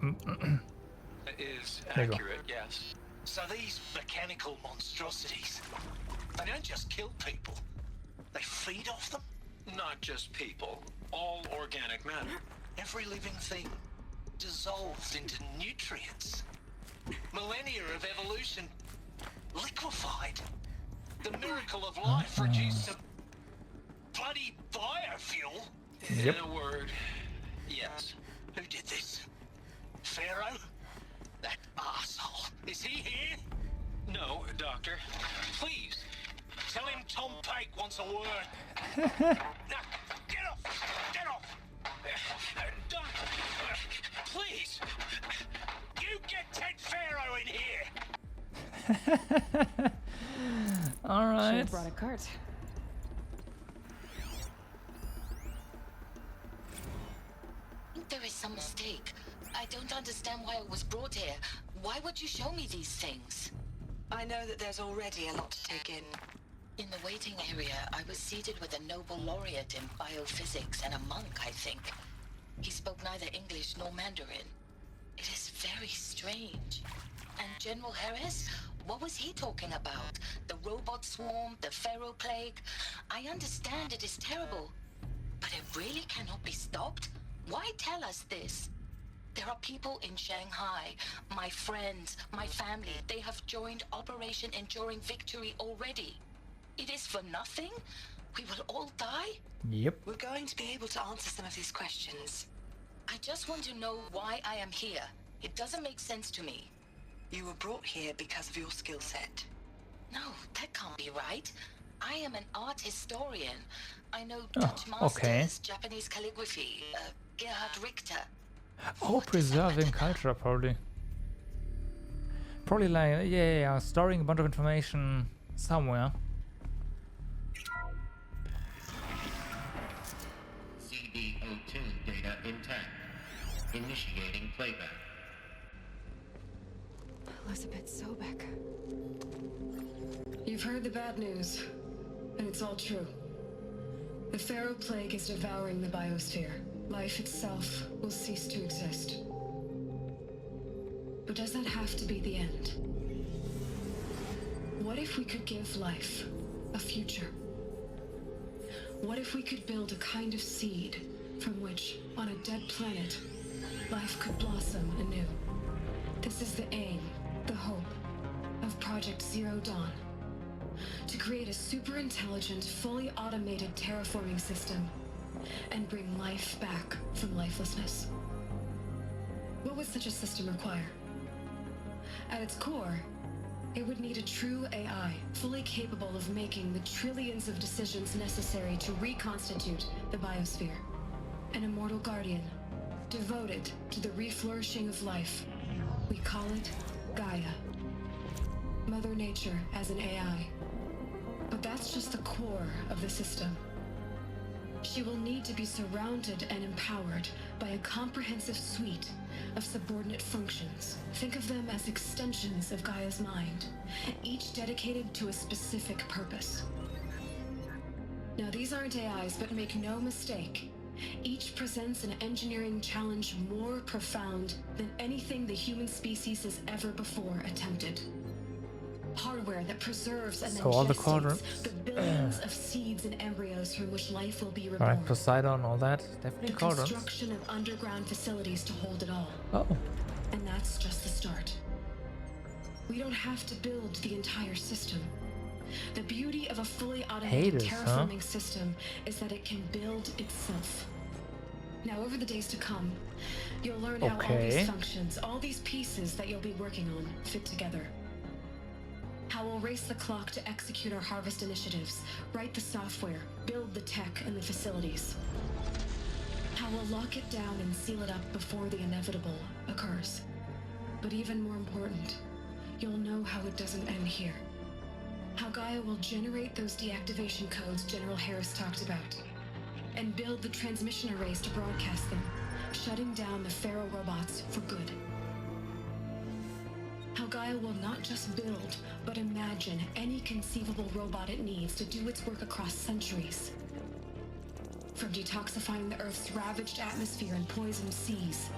That is There you go. accurate, yes. So these mechanical monstrosities, they don't just kill people, they feed off them? Not just people, all organic matter. Every living thing dissolved into nutrients. Millennia of evolution liquefied. The miracle of life reduced to bloody biofuel. Yep. In a word, yes. Who did this? Pharaoh? That asshole. Is he here? No, Doctor. Please, tell him Tom Pike wants a word. Now, get off! Get off! Doctor, please! You get Ted Pharaoh in here! All Should right. have brought a cart. There is some mistake. I don't understand why it was brought here. Why would you show me these things? I know that there's already a lot to take in. In the waiting area, I was seated with a Nobel laureate in biophysics and a monk, I think. He spoke neither English nor Mandarin. It is very strange. And General Harris? What was he talking about? The robot swarm, the Pharaoh plague? I understand it is terrible. But it really cannot be stopped? Why tell us this? There are people in Shanghai, my friends, my family. They have joined Operation Enduring Victory already. It is for nothing? We will all die? Yep. We're going to be able to answer some of these questions. I just want to know why I am here. It doesn't make sense to me. You were brought here because of your skill set. No, that can't be right. I am an art historian. I know Dutch masters, okay. Japanese calligraphy, Gerhard Richter. Oh, preserving culture, probably. Probably like, yeah, storing a bunch of information somewhere. CD02 data intact. Initiating playback. Elizabeth Sobek. You've heard the bad news, and it's all true. The Pharaoh plague is devouring the biosphere. Life itself will cease to exist. But does that have to be the end? What if we could give life a future? What if we could build a kind of seed from which, on a dead planet, life could blossom anew? This is the aim, the hope, of Project Zero Dawn. To create a super-intelligent, fully automated terraforming system and bring life back from lifelessness. What would such a system require? At its core, it would need a true AI, fully capable of making the trillions of decisions necessary to reconstitute the biosphere. An immortal guardian, devoted to the reflourishing of life. We call it Gaia. Mother Nature as an AI. But that's just the core of the system. She will need to be surrounded and empowered by a comprehensive suite of subordinate functions. Think of them as extensions of Gaia's mind, each dedicated to a specific purpose. Now, these aren't AIs, but make no mistake, each presents an engineering challenge more profound than anything the human species has ever before attempted. Hardware that preserves and So all the quadrants, the billions of seeds and embryos from which life will be reborn. right, Poseidon, all that, definitely The quadrants. construction of underground facilities to hold it all. Oh. And that's just the start. We don't have to build the entire system. The beauty of a fully automated terraforming system is that it can build itself. Now, over the days to come, you'll learn how all these functions, all these pieces that you'll be working on, fit together. How we'll race the clock to execute our harvest initiatives, write the software, build the tech and the facilities. How we'll lock it down and seal it up before the inevitable occurs. But even more important, you'll know how it doesn't end here. How Gaia will generate those deactivation codes General Harris talked about, and build the transmission arrays to broadcast them, shutting down the Pharaoh robots for good. How Gaia will not just build, but imagine any conceivable robot it needs to do its work across centuries. From detoxifying the Earth's ravaged atmosphere and poisoned seas,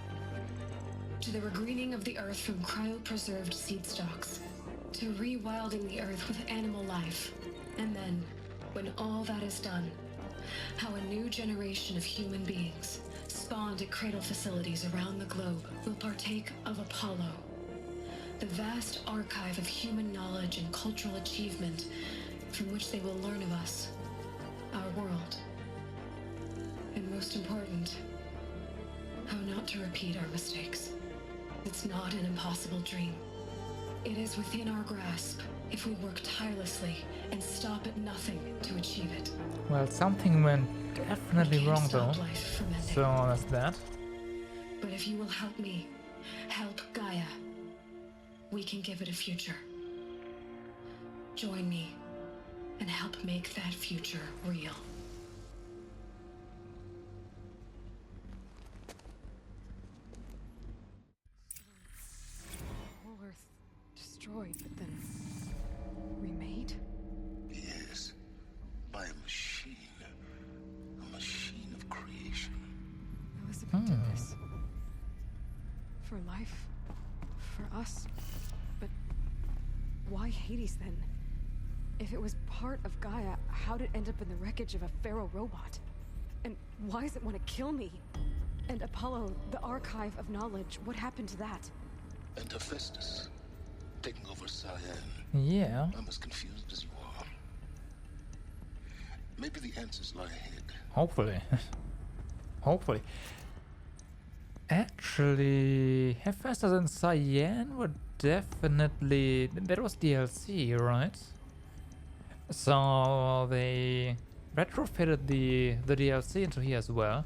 to the regreening of the Earth from cryopreserved seed stalks, to rewilding the Earth with animal life. And then, when all that is done, how a new generation of human beings, spawned at cradle facilities around the globe, will partake of Apollo, the vast archive of human knowledge and cultural achievement from which they will learn of us, our world. And most important, how not to repeat our mistakes. It's not an impossible dream. It is within our grasp if we work tirelessly and stop at nothing to achieve it. Well, something went definitely wrong though, so that's that. But if you will help me, help Gaia, we can give it a future. Join me and help make that future real. Whole Earth destroyed, but then remade? Yes, by a machine. A machine of creation. Elizabeth did this. For life. For us. But why Hades then? If it was part of Gaia, how did it end up in the wreckage of a Pharaoh robot? And why does it want to kill me? And Apollo, the archive of knowledge, what happened to that? And Hephaestus, taking over Cyan. Yeah. I'm as confused as you are. Maybe the answers lie ahead. Hopefully. Hopefully. Actually, Hephaestus and Cyan were definitely... That was DLC, right? So they retrofitted the DLC into here as well.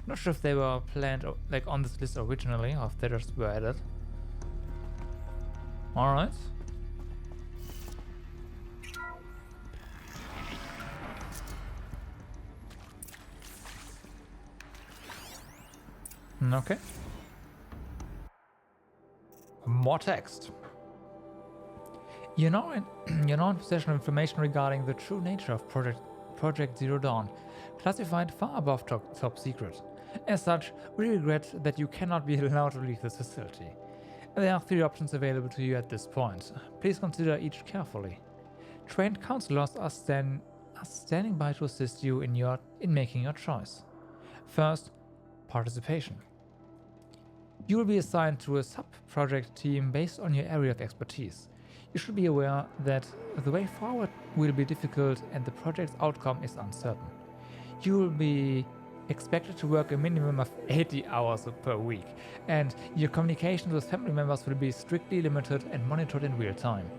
Not sure if they were planned like on this list originally, or if they just were added. Alright. Okay. More text. You're now in possession of information regarding the true nature of Project Zero Dawn, classified far above top secret. As such, we regret that you cannot be allowed to leave this facility. There are 3 options available to you at this point. Please consider each carefully. Trained counselors are standing by to assist you in making your choice. First, participation. You will be assigned to a sub-project team based on your area of expertise. You should be aware that the way forward will be difficult and the project's outcome is uncertain. You will be expected to work a minimum of 80 hours per week, and your communication with family members will be strictly limited and monitored in real time.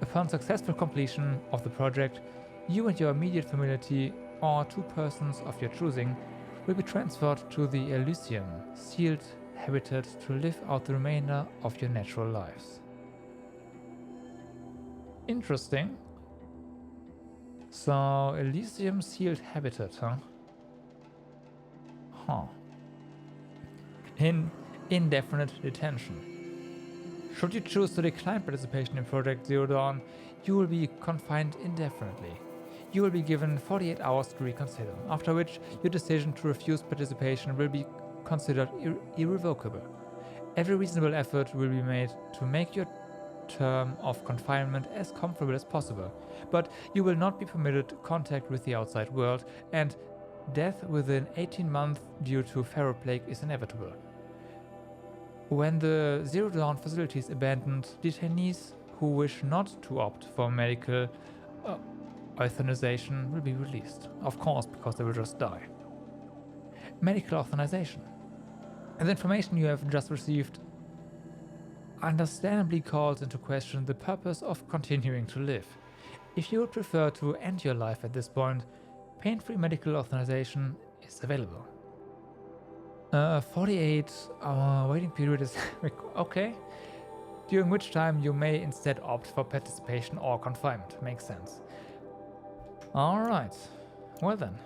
Upon successful completion of the project, you and your immediate family or 2 persons of your choosing will be transferred to the Elysium, sealed habitat to live out the remainder of your natural lives. Interesting. So, Elysium sealed habitat, huh? Indefinite detention. Should you choose to decline participation in Project Zero Dawn, you will be confined indefinitely. You will be given 48 hours to reconsider, after which your decision to refuse participation will be considered irrevocable. Every reasonable effort will be made to make your term of confinement as comfortable as possible, but you will not be permitted contact with the outside world, and death within 18 months due to Pharaoh Plague is inevitable. When the Zero Dawn facility is abandoned, detainees who wish not to opt for medical euthanization will be released. Of course, because they will just die. Medical euthanization. The information you have just received understandably calls into question the purpose of continuing to live. If you would prefer to end your life at this point, pain-free medical euthanization is available. 48-hour waiting period is okay, during which time you may instead opt for participation or confinement. Makes sense. Alright, well then.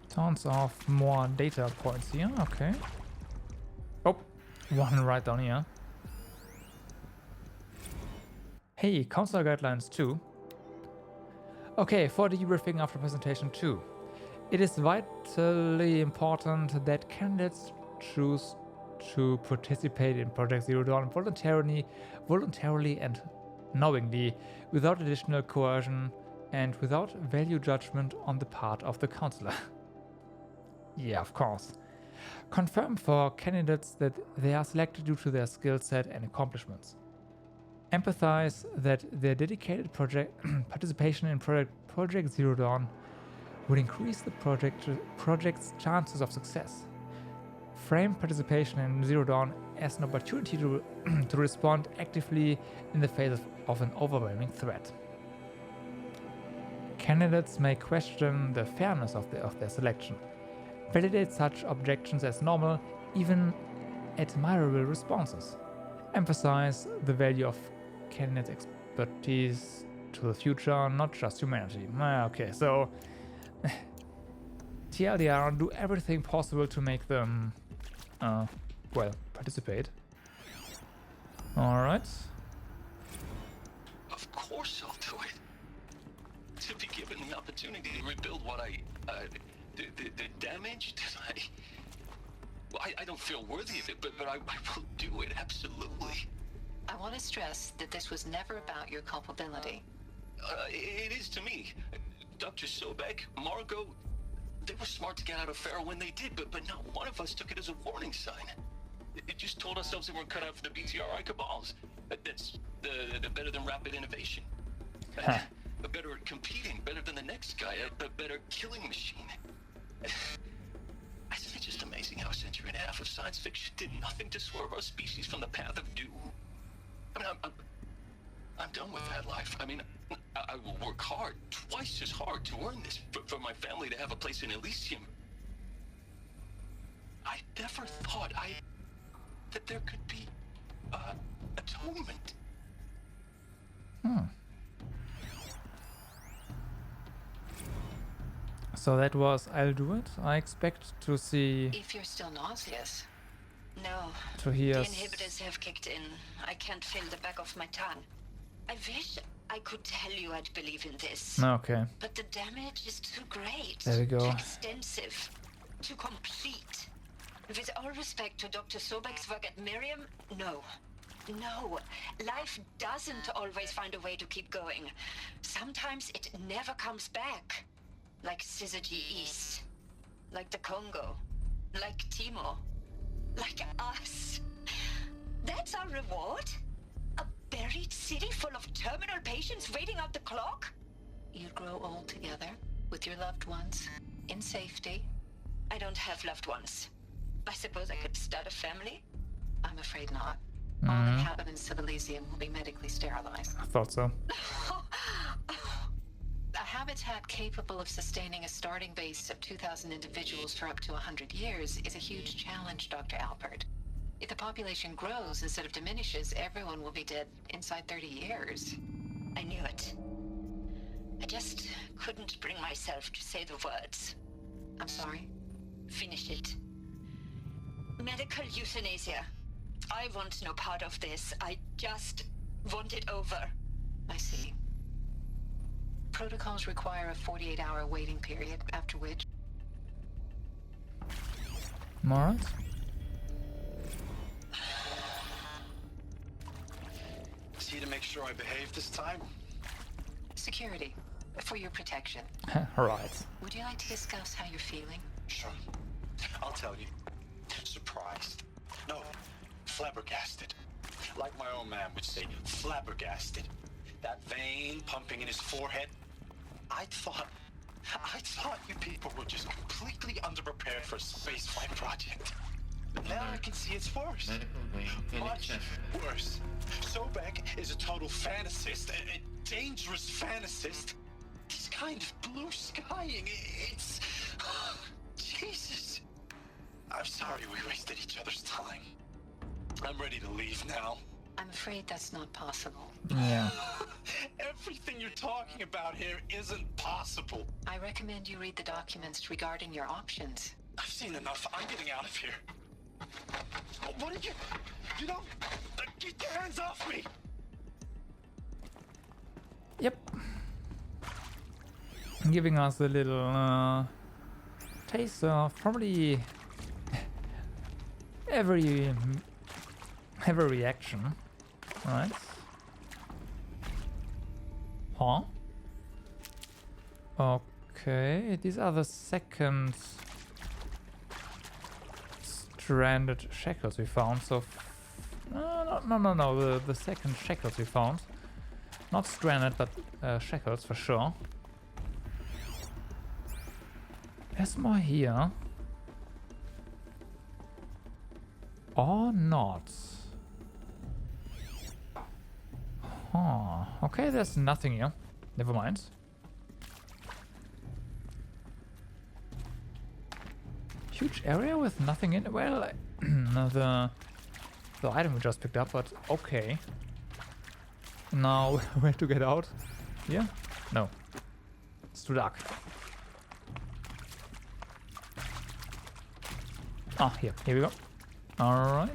Tons of more data points here, okay. Oh, one right down here. Hey, Council Guidelines 2. Okay, for debriefing after presentation 2. It is vitally important that candidates choose to participate in Project Zero Dawn voluntarily and knowingly, without additional coercion and without value judgment on the part of the counselor. Yeah, of course. Confirm for candidates that they are selected due to their skill set and accomplishments. Empathize that their dedicated participation in Project Zero Dawn would increase the project's chances of success. Frame participation in Zero Dawn as an opportunity to respond actively in the face of an overwhelming threat. Candidates may question the fairness of their selection. Validate such objections as normal, even admirable responses. Emphasize the value of candidates' expertise to the future, not just humanity. Okay, so TLDR, do everything possible to make them, well, participate. Alright. Of course I'll do it. To be given the opportunity to rebuild what the damage that well, I don't feel worthy of it, but I will do it, absolutely. I want to stress that this was never about your culpability. It is to me. Dr. Sobek, Margot, they were smart to get out of Pharaoh when they did, but not one of us took it as a warning sign. It just told ourselves that we're cut out for the BTRI cabals. That's the better than rapid innovation. Better at competing, better than the next guy, a better killing machine. Isn't it just amazing how a century and a half of science fiction did nothing to swerve our species from the path of doom? I mean, I'm done with that life. I mean, I will work hard, twice as hard, to earn this, for my family to have a place in Elysium. I never thought that there could be atonement. So that was I'll do it. I expect to see... If you're still nauseous. No. To hear... The inhibitors have kicked in. I can't feel the back of my tongue. I wish I could tell you I'd believe in this. Okay. But the damage is too great. There we go. Too extensive. Too complete. With all respect to Dr. Sobek's work at Miriam, no. No. Life doesn't always find a way to keep going. Sometimes it never comes back. Like Syzygy East. Like the Congo. Like Timo. Like us. That's our reward? A buried city full of terminal patients waiting out the clock? you'd grow old together with your loved ones in safety. I don't have loved ones. I suppose I could start a family? I'm afraid not. All inhabitants of Elysium will be medically sterilized. I thought so. A habitat capable of sustaining a starting base of 2,000 individuals for up to 100 years is a huge challenge, Dr. Alpert. If the population grows instead of diminishes, everyone will be dead inside 30 years. I knew it. I just couldn't bring myself to say the words. I'm sorry? Finish it. Medical euthanasia. I want no part of this. I just want it over. I see. Protocols require a 48-hour waiting period, after which... Alright. See to make sure I behave this time? Security. For your protection. Right. Would you like to discuss how you're feeling? Sure. I'll tell you. Surprised. No, flabbergasted. Like my old man would say, flabbergasted. That vein pumping in his forehead. I thought you people were just completely underprepared for a spaceflight project. But now I can see it's worse. Much worse. Sobek is a total fantasist, a dangerous fantasist. This kind of blue skying, it's... Jesus. I'm sorry we wasted each other's time. I'm ready to leave now. I'm afraid that's not possible. Yeah. Everything you're talking about here isn't possible. I recommend you read the documents regarding your options. I've seen enough. I'm getting out of here. What did you... You don't... Get your hands off me! Yep. Giving us a little taste of probably every reaction, right? Huh? Okay, these are the second stranded shackles we found. So, no, the second shackles we found. Not stranded, but shackles for sure. There's more here. Or not. Huh. Okay, there's nothing here. Never mind. Huge area with nothing in it. Well, the item we just picked up, but okay. Now, where to get out? Here? No. It's too dark. Ah, here we go. Alright.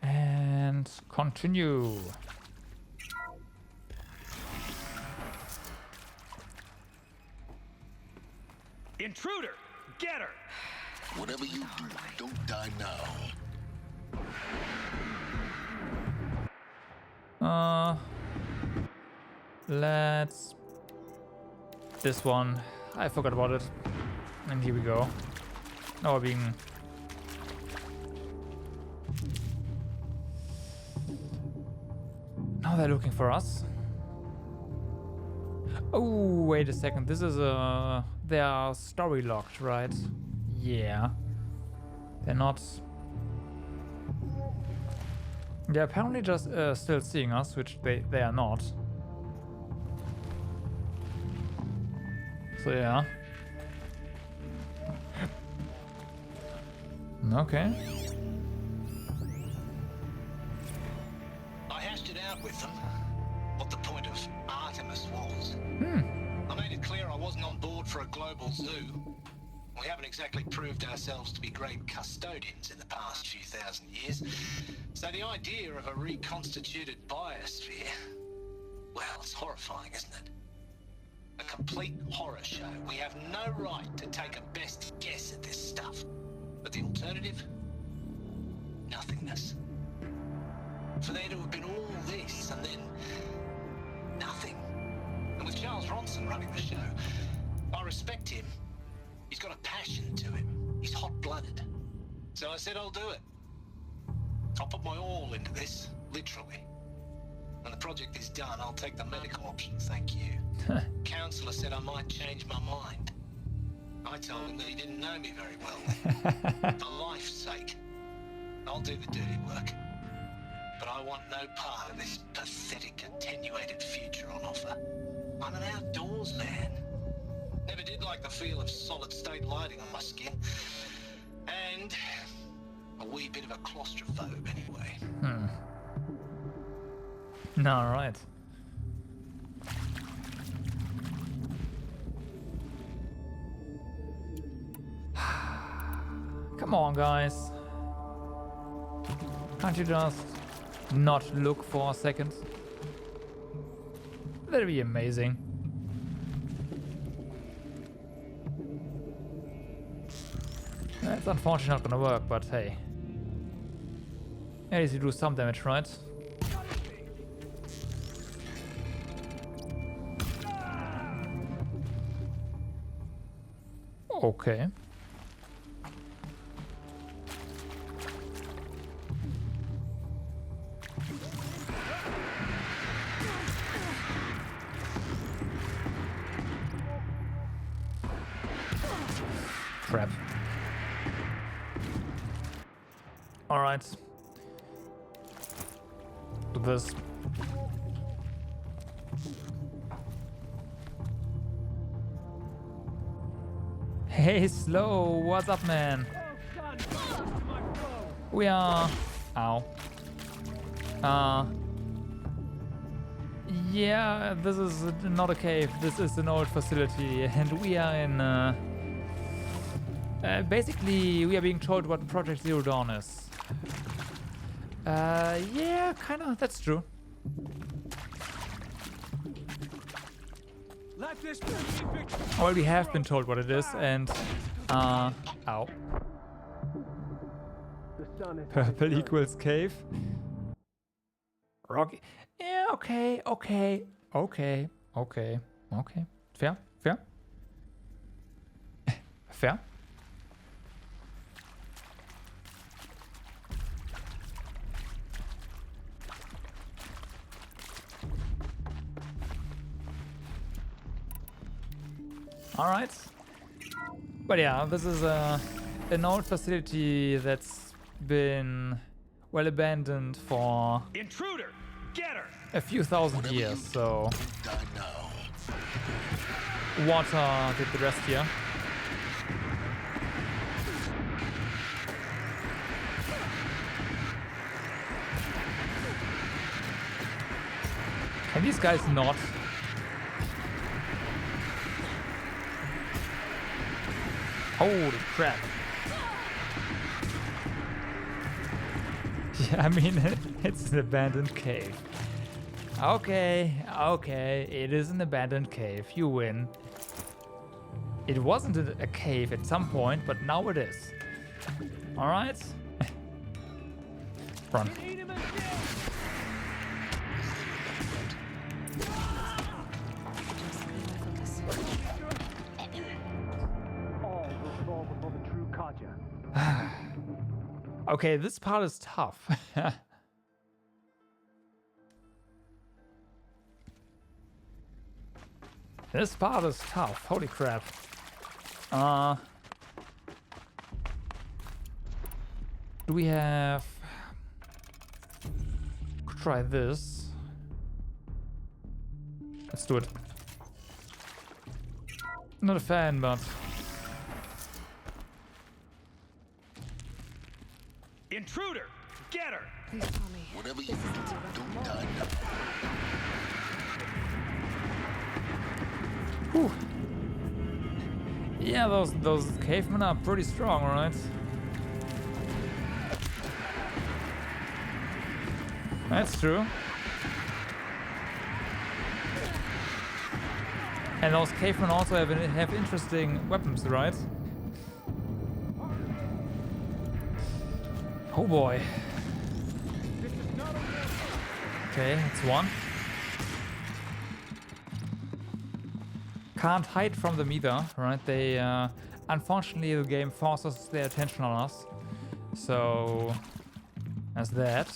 And continue. Intruder! Get her! Whatever you do, don't die now. Let's... This one. I forgot about it. And here we go. Now we're being... Now they're looking for us. Oh, wait a second. This is a... They are story locked, right? Yeah. They're not... They're apparently just still seeing us, which they are not. So yeah. Okay. I hashed it out with them. What the point of Artemis was. I made it clear I wasn't on board for a global zoo. We haven't exactly proved ourselves to be great custodians in the past few thousand years. So the idea of a reconstituted biosphere, well, it's horrifying, isn't it? A complete horror show. We have no right to take a best guess at this stuff. But the alternative? Nothingness. For there to have been all this and then nothing. And with Charles Ronson running the show, I respect him. He's got a passion to him. He's hot-blooded. So I said I'll do it. I'll put my all into this, literally. When the project is done, I'll take the medical option, thank you. Counselor said I might change my mind. I told him that he didn't know me very well. For life's sake, I'll do the dirty work. But I want no part of this pathetic, attenuated future on offer. I'm an outdoors man. Never did like the feel of solid-state lighting on my skin. And a wee bit of a claustrophobe, anyway. All right. Come on, guys. Can't you just not look for a second? That'd be amazing. That's unfortunately not gonna work, but hey. At least you do some damage, right? Okay. Crap. All right. Do this. Hey, Slow, what's up, man? We are... Ow. Yeah, this is not a cave. This is an old facility, and we are in... basically, we are being told what Project Zero Dawn is. Yeah, kinda, that's true. Well, we have been told what it is, and, ow. Purple equals cave. Rocky. Yeah, okay. Fair. Fair. All right. But yeah, this is an old facility that's been well abandoned for Intruder, get her. A few thousand years, so water did the rest here. Can these guys not? Holy crap. Yeah, I mean, it's an abandoned cave. Okay, it is an abandoned cave. You win. It wasn't a cave at some point, but now it is. Alright? Run. Okay, this part is tough. This part is tough. Holy crap. Do we have... Could try this. Let's do it. Not a fan, but... Intruder! Get her! Please tell me. Whatever you do, don't die now. Whew. Yeah, those cavemen are pretty strong, right? That's true. And those cavemen also have interesting weapons, right? Oh boy. Okay, it's one. Can't hide from them either, right? They are unfortunately the game forces their attention on us. So, as that.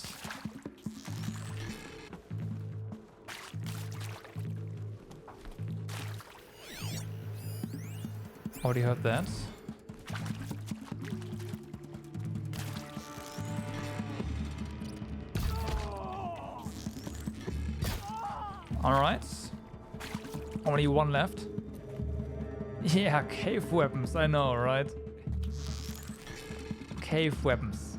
Already heard that. Alright. Only one left. Yeah, cave weapons, I know, right? Cave weapons.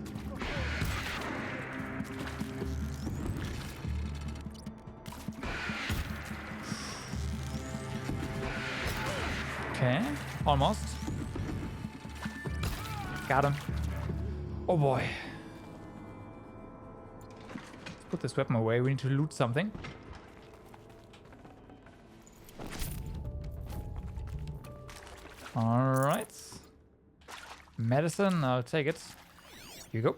Okay, almost. Got him. Oh boy. Let's put this weapon away, we need to loot something. Alright. Medicine, I'll take it. Here you go.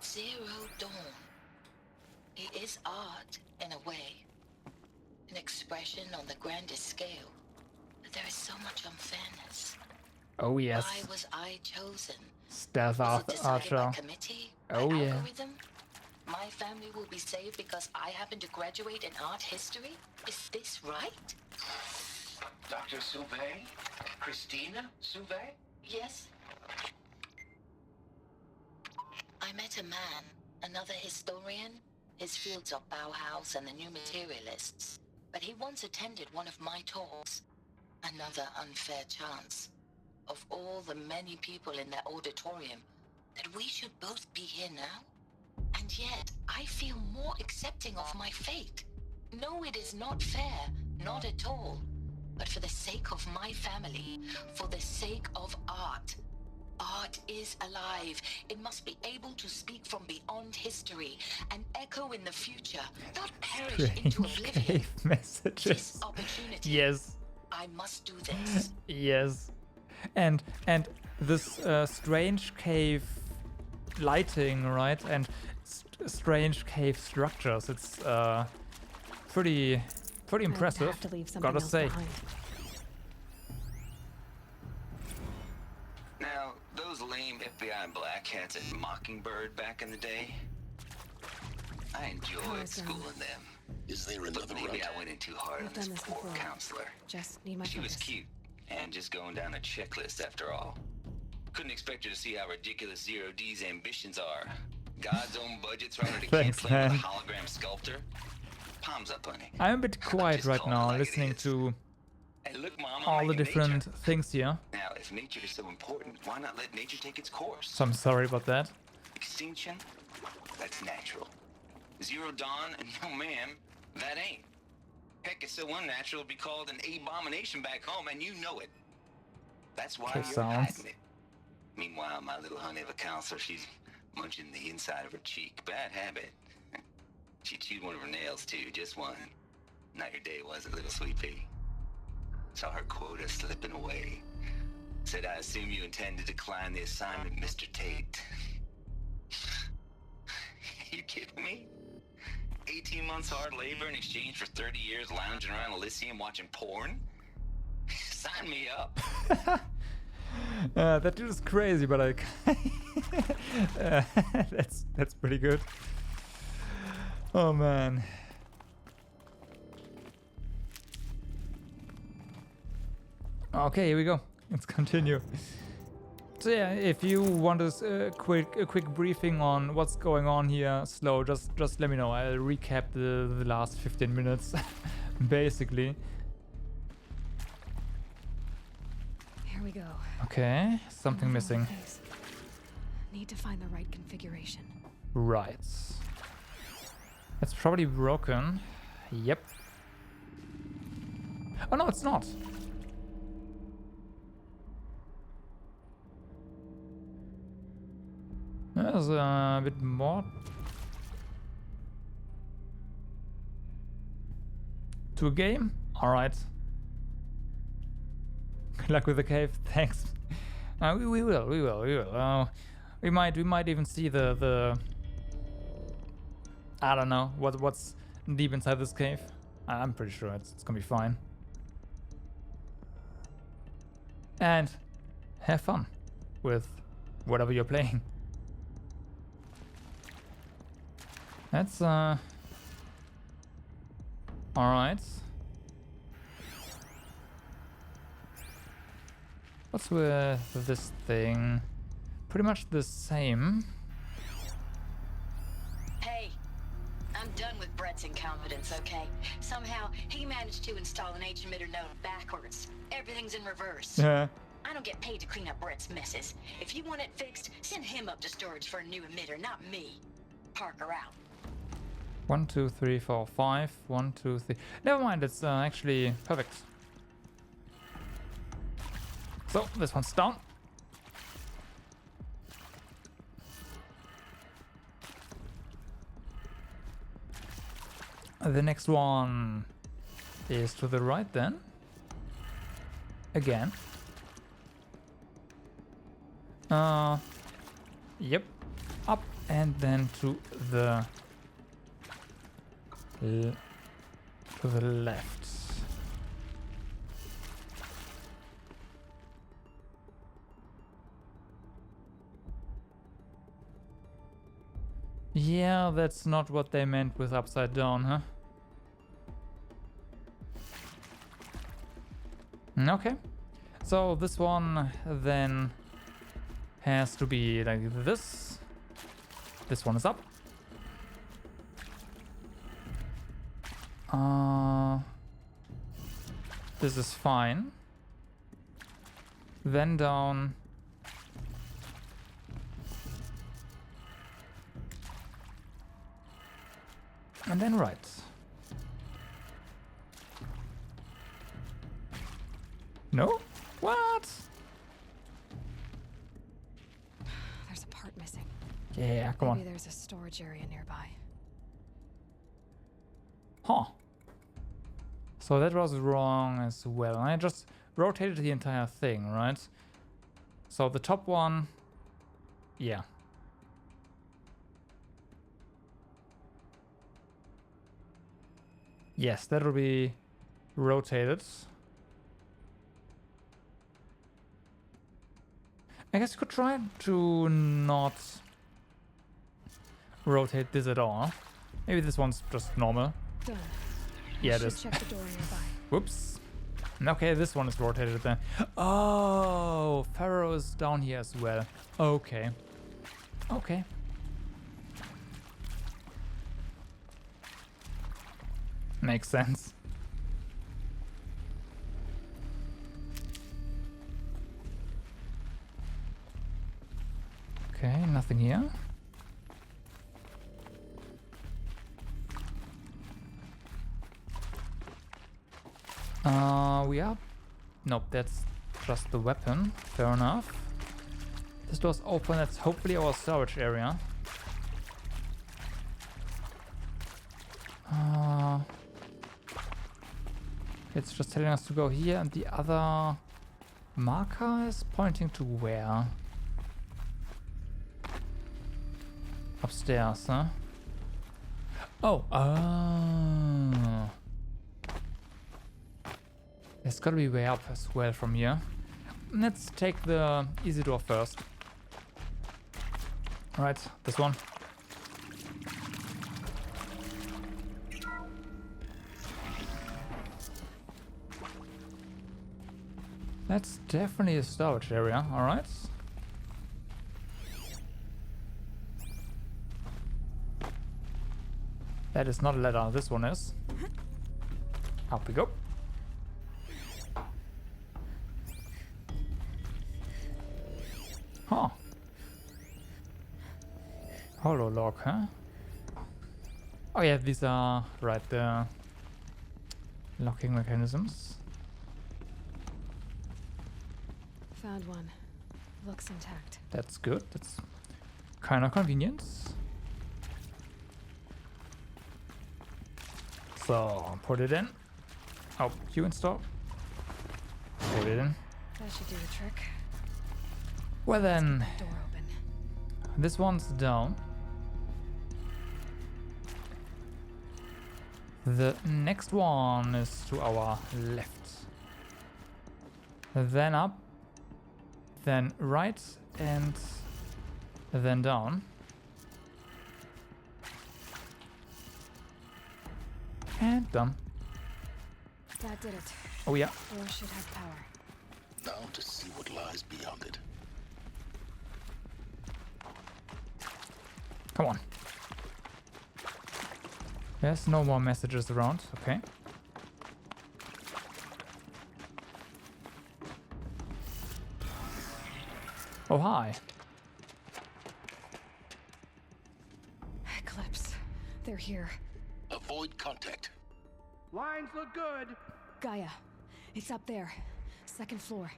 Zero Dawn. It is art, in a way. An expression on the grandest scale. But there is so much unfairness. Oh yes. Why was I chosen? Stealth Was it decided by Archer. committee? Oh By yeah. algorithm? My family will be saved because I happen to graduate in art history? Is this right? Dr. Sauvé? Christina Sauvé? Yes. I met a man, another historian. His fields are Bauhaus and the New Materialists. But he once attended one of my talks. Another unfair chance. Of all the many people in that auditorium, that we should both be here now? And yet, I feel more accepting of my fate. No, it is not fair, not at all. But for the sake of my family, for the sake of art. Art is alive. It must be able to speak from beyond history and echo in the future, not perish into Strange oblivion. cave messages. This opportunity. Yes. I must do this. Yes. And this strange cave lighting, right? And strange cave structures. It's pretty impressive. Have to leave something Gotta else say. behind. Now, those lame FBI black hats at Mockingbird back in the day, I enjoyed schooling them. Is there But another maybe route? I went in too hard We've on this done this poor before. counselor. Just need my She was focus. cute and just going down a checklist after all. Couldn't expect her to see how ridiculous Zero D's ambitions are. God's own budget's running to Thanks, canceling with a man. hologram sculptor. Palms up, honey. I'm a bit quiet right now, listening to Hey, look, Mom, I'm all the making different nature. things here. Now, if nature is so important, why not let nature take its course? So I'm sorry about that. Extinction? That's natural. Zero Dawn? No, ma'am, that ain't. Heck, it's so unnatural to be called an abomination back home, and you know it. That's why Okay, you're sounds. hiding it. Meanwhile, my little honey of a counselor, she's munching the inside of her cheek. Bad habit. She chewed one of her nails, too, just one. Not your day, was it, little sweet pea? Saw her quota slipping away. Said, I assume you intend to decline the assignment, Mr. Tate. You kidding me? 18 months hard labor in exchange for 30 years lounging around Elysium watching porn? Sign me up. That dude is crazy, but I that's pretty good. Oh man. Okay, here we go. Let's continue. So yeah, if you want a quick briefing on what's going on here, slow, just let me know. I'll recap the last 15 minutes, basically. Here we go. Okay, something missing. Need to find the right configuration. Right. It's probably broken. Yep. Oh no, it's not. There's a bit more to a game. All right. Good luck with the cave. Thanks. We will. We might even see the I don't know what's deep inside this cave. I'm pretty sure it's gonna be fine. and have fun with whatever you're playing. That's alright. What's with this thing? Pretty much the same. Hey, I'm done with Brett's incompetence, okay? Somehow, he managed to install an H-emitter node backwards. Everything's in reverse. Yeah. I don't get paid to clean up Brett's messes. If you want it fixed, send him up to storage for a new emitter, not me. Parker out. 1, 2, 3, 4, 5. 1, 2, 3. Never mind, it's actually perfect. So, this one's down. The next one is to the right then. Again. Yep. Up and then to the left. Yeah, that's not what they meant with upside down, huh? Okay. So this one then has to be like this. This one is up. This is fine. Then down. And then right. No? What? There's a part missing. Yeah, come on. Maybe there's a storage area nearby. Huh. So that was wrong as well. I just rotated the entire thing, right? So the top one, yeah. Yes, that will be rotated. I guess you could try to not rotate this at all. Maybe this one's just normal. Done. Yeah, it Should is. check the door nearby. Whoops. Okay, this one is rotated then. Oh, Pharaoh is down here as well. Okay. Okay. Makes sense. Okay, nothing here. We are... Nope, that's just the weapon. Fair enough. This door's open, that's hopefully our storage area. It's just telling us to go here, and the other marker is pointing to where? Upstairs, huh? Oh, it's gotta be way up as well from here. Let's take the easy door first. Alright, this one. That's definitely a storage area, alright. That is not a ladder, this one is. Up we go. Huh. Hollow lock, huh? Oh yeah, these are right the locking mechanisms. Found one. Looks intact. That's good. That's kind of convenient. So put it in. Oh, you install. Put it in. That should do the trick. Well then, Door open. this one's down. The next one is to our left. Then up then right, and then down. And done. That did it. Oh yeah. Door should have power. Now to see what lies beyond it. Come on. There's no more messages around. Okay. Oh, hi. Eclipse. They're here. Avoid contact. Lines look good. Gaia. It's up there. Second floor.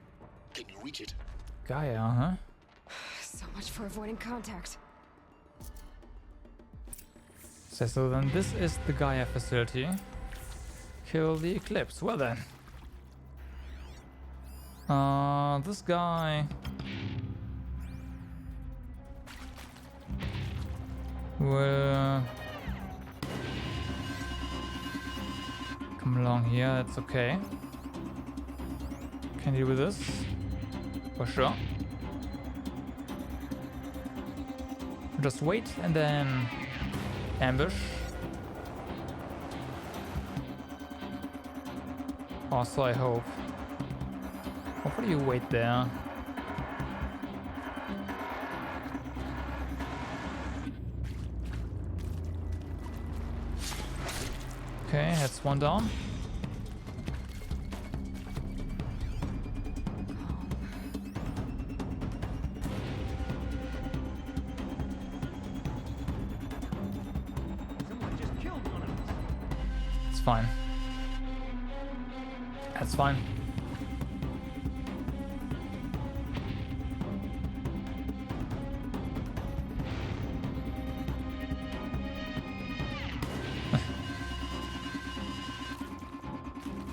Can you reach it? Gaia, huh? So much for avoiding contact. So then this is the Gaia facility. Kill the Eclipse. Well then. This guy will come along here. That's okay. Can deal with this for sure. Just wait and then ambush. Also, I hope. Hopefully you wait there. Okay, that's one down. It's fine. That's fine.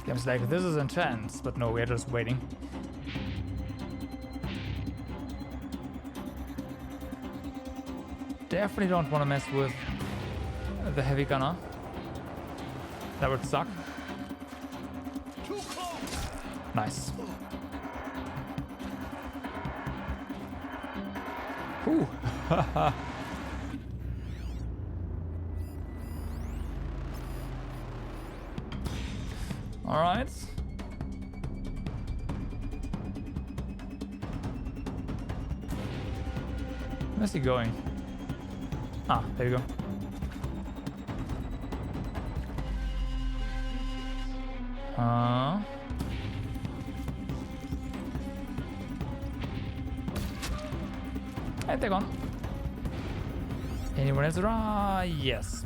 Game's like, this is intense, but no, we're just waiting. Definitely don't want to mess with the heavy gunner. That would suck. Nice. Ooh. All right. Where's he going? Ah, there you go. And they're gone. Anyone else around? Yes.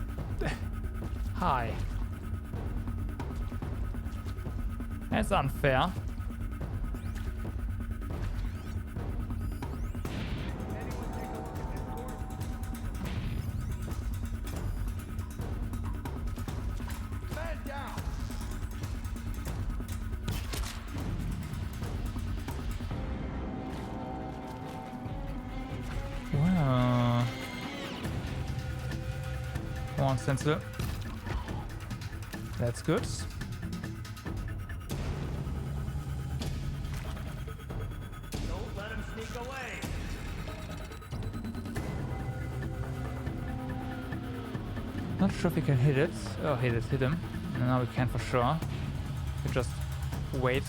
Hi. That's unfair. Wow. Come on, sensor. That's good. Don't let him sneak away. Not sure if we can hit it. Oh, hit him. Now we can for sure. We just wait.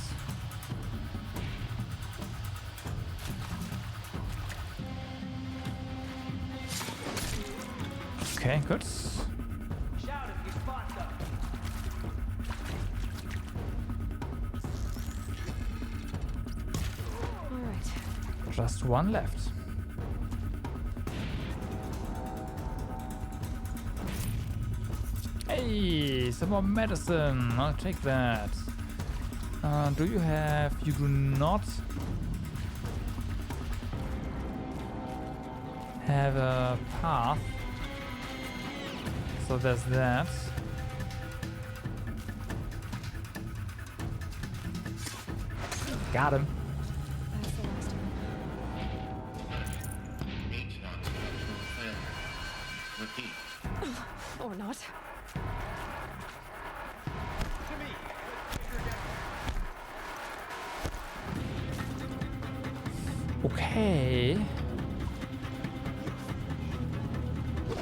Okay, good. Shout if you spot them. All right. Just one left. Hey, some more medicine. I'll take that. Do you have... You do not have a path. So there's that. Got him. That's the last one. Repeat. Or not. Okay.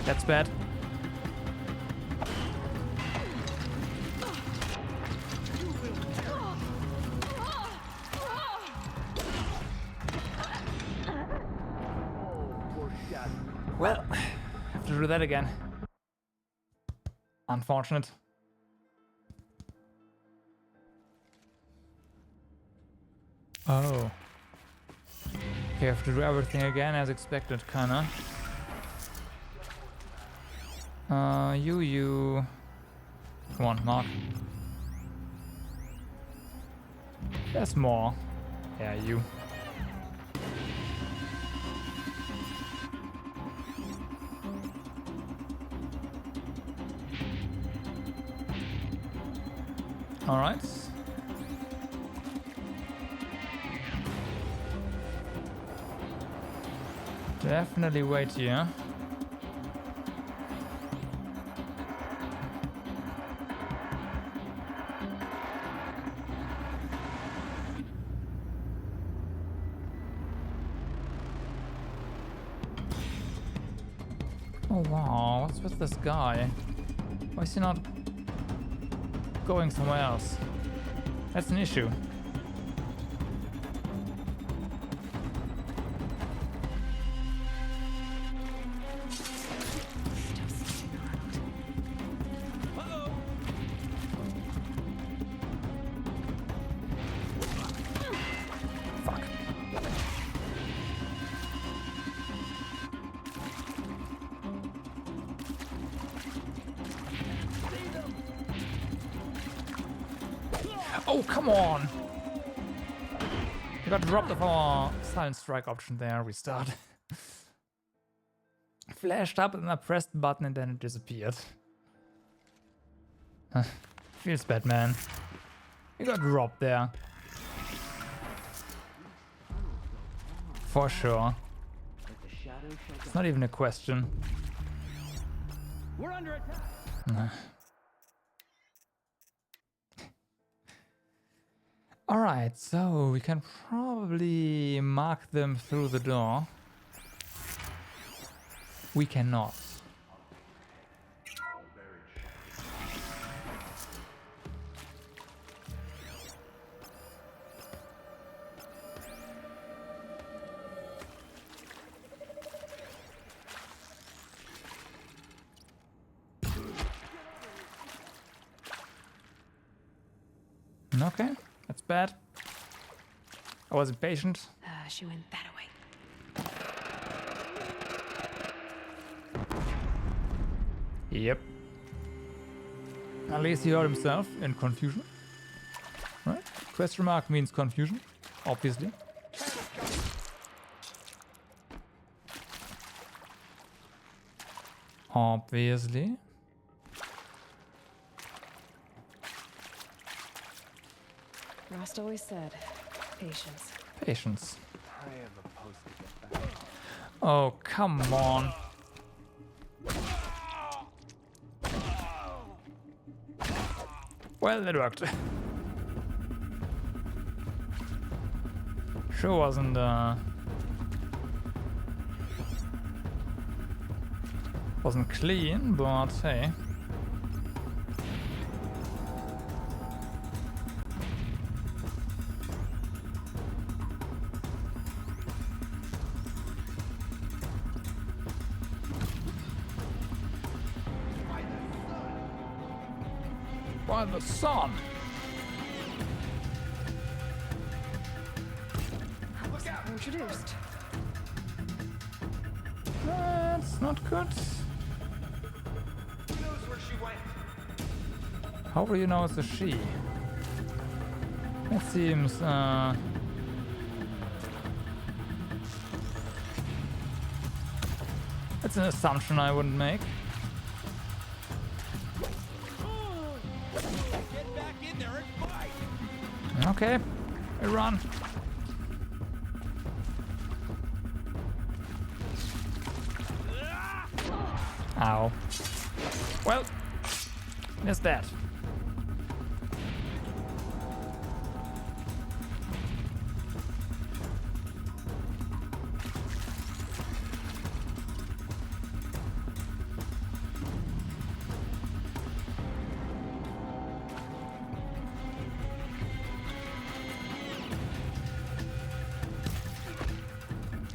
That's bad. Well, have to do that again. Unfortunate. Oh. You have to do everything again as expected, kinda. You. Come on, Mark. There's more. Yeah, you. Alright. Definitely wait here. Oh wow, what's with this guy? Why is he not going somewhere else? That's an issue. Fuck. Oh, come on! We got dropped of our silent strike option there. Restart. Flashed up and I pressed the button and then it disappeared. Feels bad, man. We got dropped there. For sure. It's not even a question. We're under attack. Alright, so we can probably mark them through the door. We cannot. Okay. That's bad. I was impatient. She went that way. Yep. At least he heard himself in confusion. Right? Question mark means confusion, obviously. Obviously. Rost always said, patience. Patience. I am supposed to get back. Oh, come on. Well, it worked. Sure wasn't, wasn't clean, but hey. By the sun. Introduced. That's not good. Who knows where she went? How do you know it's a she? That seems, it's an assumption I wouldn't make. Get back in there and fight! Okay, we run. Ow. Well, missed that.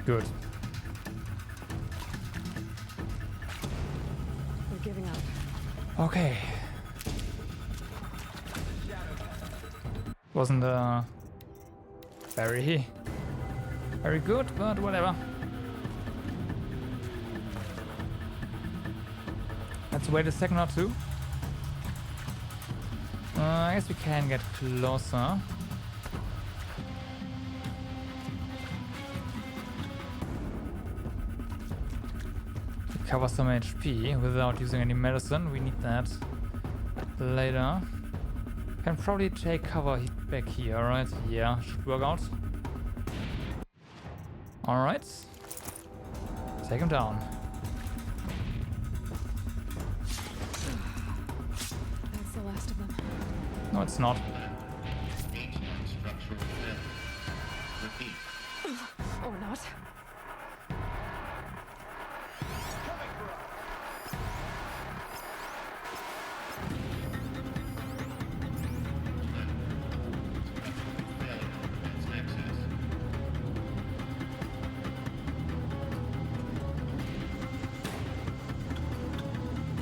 Good. We're giving up. Okay. Wasn't very good, but whatever. Let's wait a second or two. I guess we can get closer. Recover some HP without using any medicine. We need that later. Can probably take cover back here, right? Yeah, should work out. Alright. Take him down. That's the last of them. No, it's not. Or not.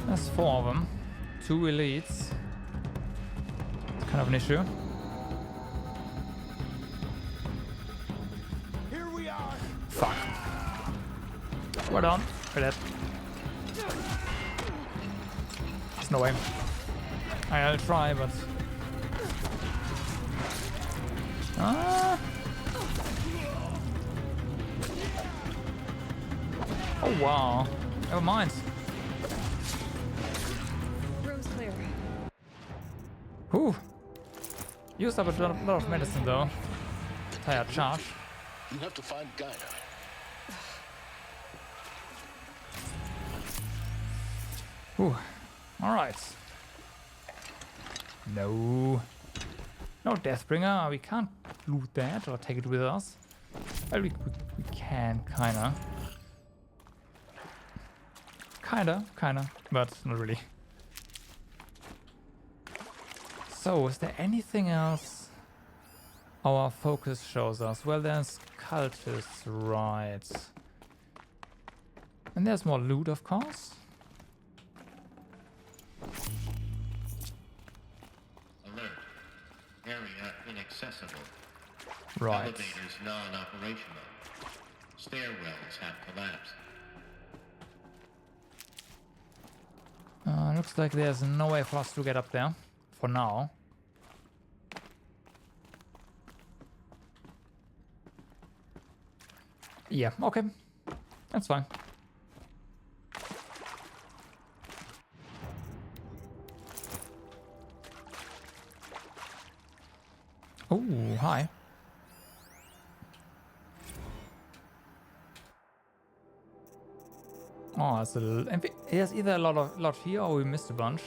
There's 4 of them. 2 elites. It's kind of an issue. Here we are. Fuck. We're done. We're dead. There's no way. I'll try, but... Ah! Oh wow. Never mind. Room's clear. Whew. Used up a lot of medicine though. Tired charge. You have to find Gaia. Whew. Alright. No. No Deathbringer. We can't loot that or take it with us. Well, we can, kinda. Kinda, but not really. So, is there anything else our focus shows us? Well, there's cultists, right. And there's more loot, of course. Alert. Area inaccessible. Right. Elevators non-operational. Stairwells have collapsed. Looks like there's no way for us to get up there. For now. Yeah, okay. That's fine. Oh, hi. Oh, it's there's either a lot here or we missed a bunch.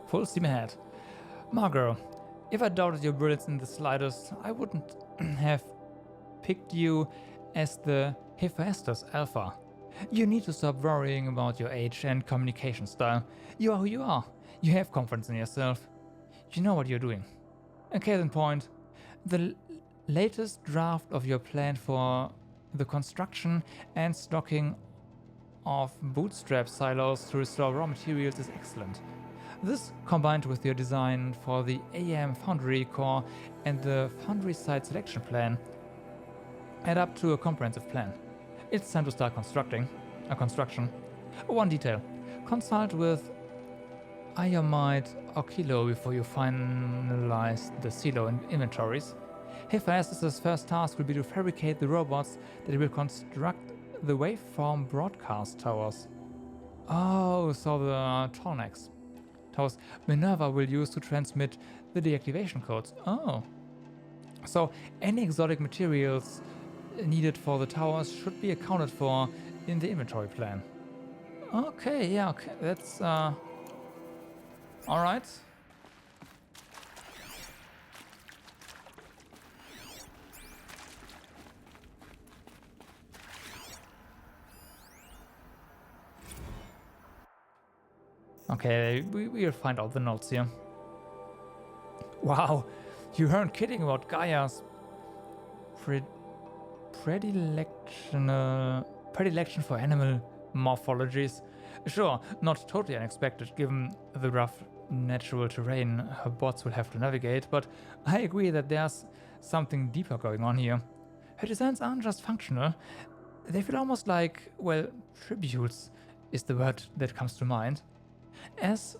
Full steam ahead. Margot, if I doubted your brilliance in the slightest, I wouldn't have picked you as the Hephaestus Alpha. You need to stop worrying about your age and communication style. You are who you are. You have confidence in yourself. You know what you're doing. A case in point, the latest draft of your plan for the construction and stocking of bootstrap silos to restore raw materials is excellent. This, combined with your design for the AM Foundry core and the Foundry site selection plan, add up to a comprehensive plan. It's time to start construction. One detail. Consult with Iomide or Kilo before you finalize the silo inventories. Hephaestus' first task will be to fabricate the robots that will construct the waveform broadcast towers. Oh, so the Tornax towers Minerva will use to transmit the deactivation codes. Oh. So any exotic materials needed for the towers should be accounted for in the inventory plan. Okay, yeah, okay, that's alright. Okay, we'll find out the notes here. Wow, you weren't kidding about Gaia's predilection for animal morphologies. Sure, not totally unexpected given the rough natural terrain her bots will have to navigate, but I agree that there's something deeper going on here. Her designs aren't just functional, they feel almost like, well, tributes is the word that comes to mind. As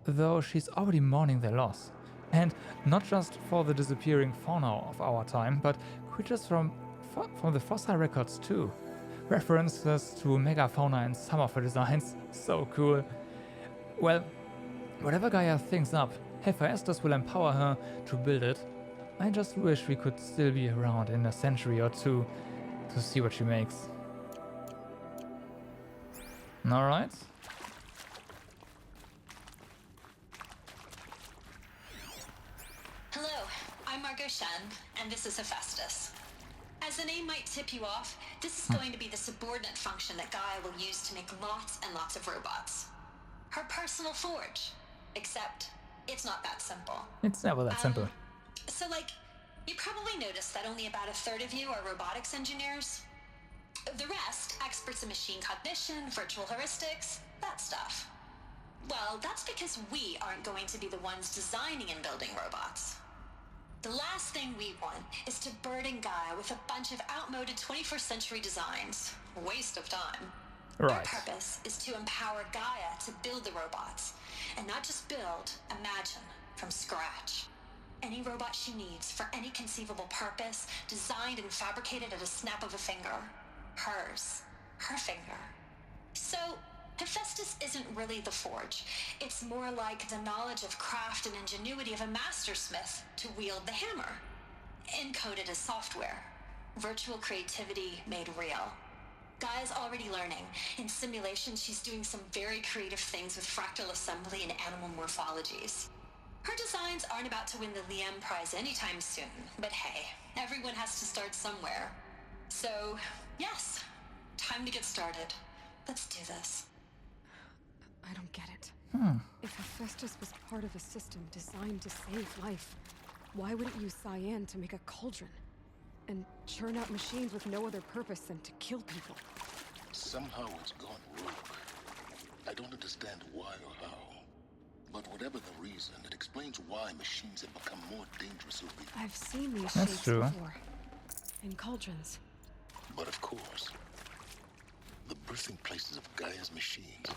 though she's already mourning their loss. And not just for the disappearing fauna of our time, but creatures from the fossil records too. References to megafauna in some of her designs, so cool. Well, whatever Gaia thinks up, Hephaestus will empower her to build it. I just wish we could still be around in a century or two to see what she makes. Alright. Hello, I'm Margot Shen, and this is Hephaestus. As the name might tip you off, this is going to be the subordinate function that Gaia will use to make lots and lots of robots. Her personal forge. Except, it's not that simple. It's never that simple. So, like, you probably noticed that only about a third of you are robotics engineers. The rest, experts in machine cognition, virtual heuristics, that stuff. Well, that's because we aren't going to be the ones designing and building robots. The last thing we want is to burden Gaia with a bunch of outmoded 21st century designs. Waste of time. Right. Our purpose is to empower Gaia to build the robots. And not just build, imagine, from scratch. Any robot she needs for any conceivable purpose, designed and fabricated at a snap of a finger. Hers. Her finger. So, Hephaestus isn't really the forge. It's more like the knowledge of craft and ingenuity of a mastersmith to wield the hammer. Encoded as software. Virtual creativity made real. Gaia's already learning. In simulation, she's doing some very creative things with fractal assembly and animal morphologies. Her designs aren't about to win the Liam Prize anytime soon, but hey, everyone has to start somewhere. So, yes, time to get started. Let's do this. I don't get it. If Hephaestus was part of a system designed to save life, why would it use cyan to make a cauldron? And churn out machines with no other purpose than to kill people? Somehow it's gone rogue. I don't understand why or how. But whatever the reason, it explains why machines have become more dangerous over the years. I've seen these That's shapes true. before. In cauldrons. But of course, the birthing places of Gaia's machines.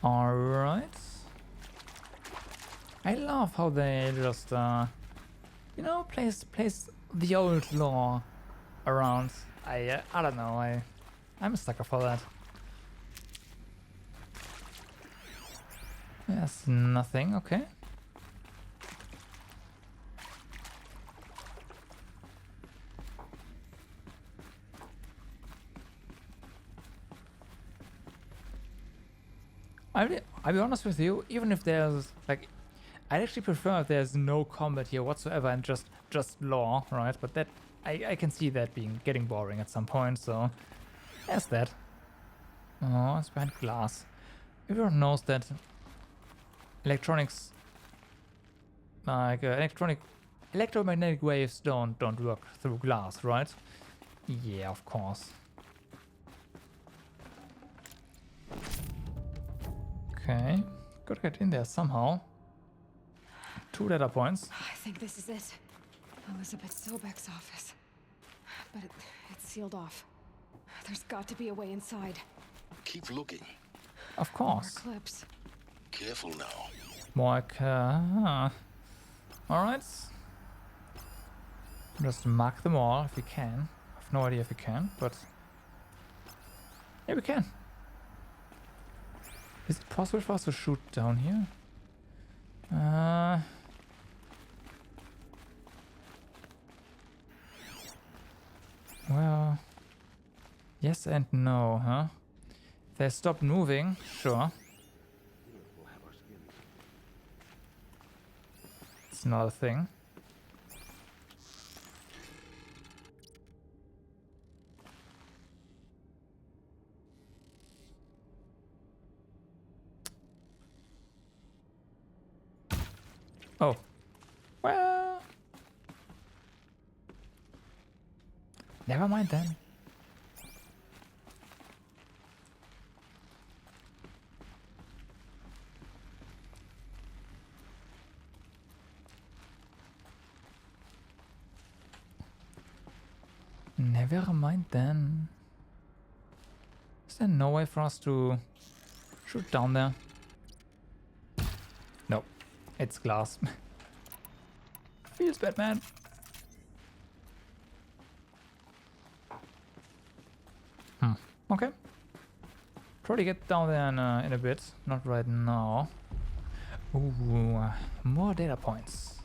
Alright. I love how they just, you know, place the old lore around. I don't know, I'm a sucker for that. There's nothing, okay. I'll be honest with you, even if there's, like, I'd actually prefer if there's no combat here whatsoever and just lore, right? But that, I can see that getting boring at some point, so there's that. Oh, it's behind glass. Everyone knows that electronics, like electromagnetic waves don't work through glass, right? Yeah, of course. Okay, gotta get in there somehow. 2 data points. I think this is it. Elizabeth Sobek's office. But it's sealed off. There's got to be a way inside. Keep looking. Of course. More clips. Careful now. More Alright. Just mark them all if we can. I have no idea if we can, but yeah, we can. Is it possible for us to shoot down here? Well, yes and no, huh? If they stop moving, sure. It's not a thing. Oh. Well, Never mind then. Never mind then. Is there no way for us to shoot down there? No, it's glass. Feels bad, man. Okay. Probably get down there in a bit. Not right now. Ooh, more data points.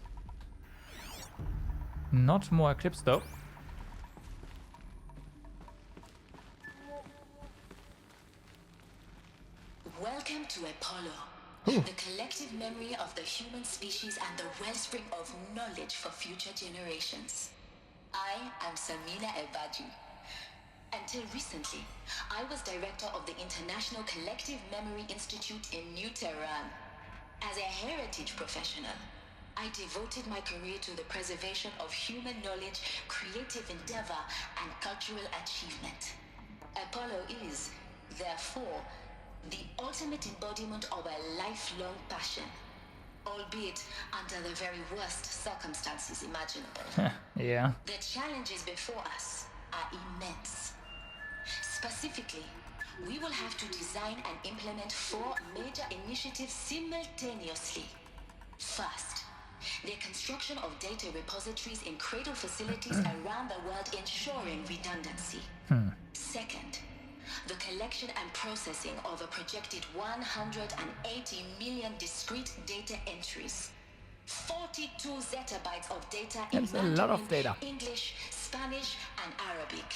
Not more Eclipse though. Welcome to Apollo, the collective memory of the human species and the wellspring of knowledge for future generations. I am Samina Elbadji. Until recently, I was director of the International Collective Memory Institute in New Tehran. As a heritage professional, I devoted my career to the preservation of human knowledge, creative endeavor, and cultural achievement. Apollo is, therefore, the ultimate embodiment of a lifelong passion, albeit under the very worst circumstances imaginable. Yeah. The challenges before us are immense. Specifically, we will have to design and implement 4 major initiatives simultaneously. First, the construction of data repositories in cradle facilities around the world, ensuring redundancy. Second, the collection and processing of a projected 180 million discrete data entries. 42 zettabytes of data in That's a lot of data. English, Spanish, and Arabic.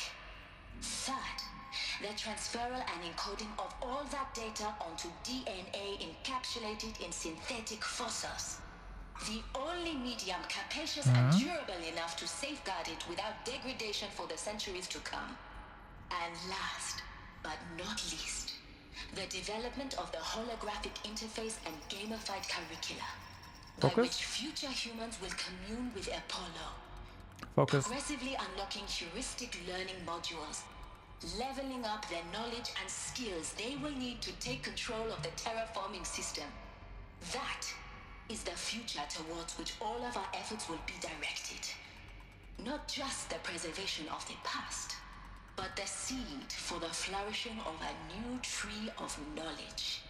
Third, the transferal and encoding of all that data onto DNA encapsulated in synthetic fossils. The only medium capacious and durable enough to safeguard it without degradation for the centuries to come. And last, but not least, the development of the holographic interface and gamified curricula, by which future humans will commune with Apollo. Progressively unlocking heuristic learning modules, leveling up their knowledge and skills they will need to take control of the terraforming system. That is the future towards which all of our efforts will be directed. Not just the preservation of the past, but the seed for the flourishing of a new tree of knowledge.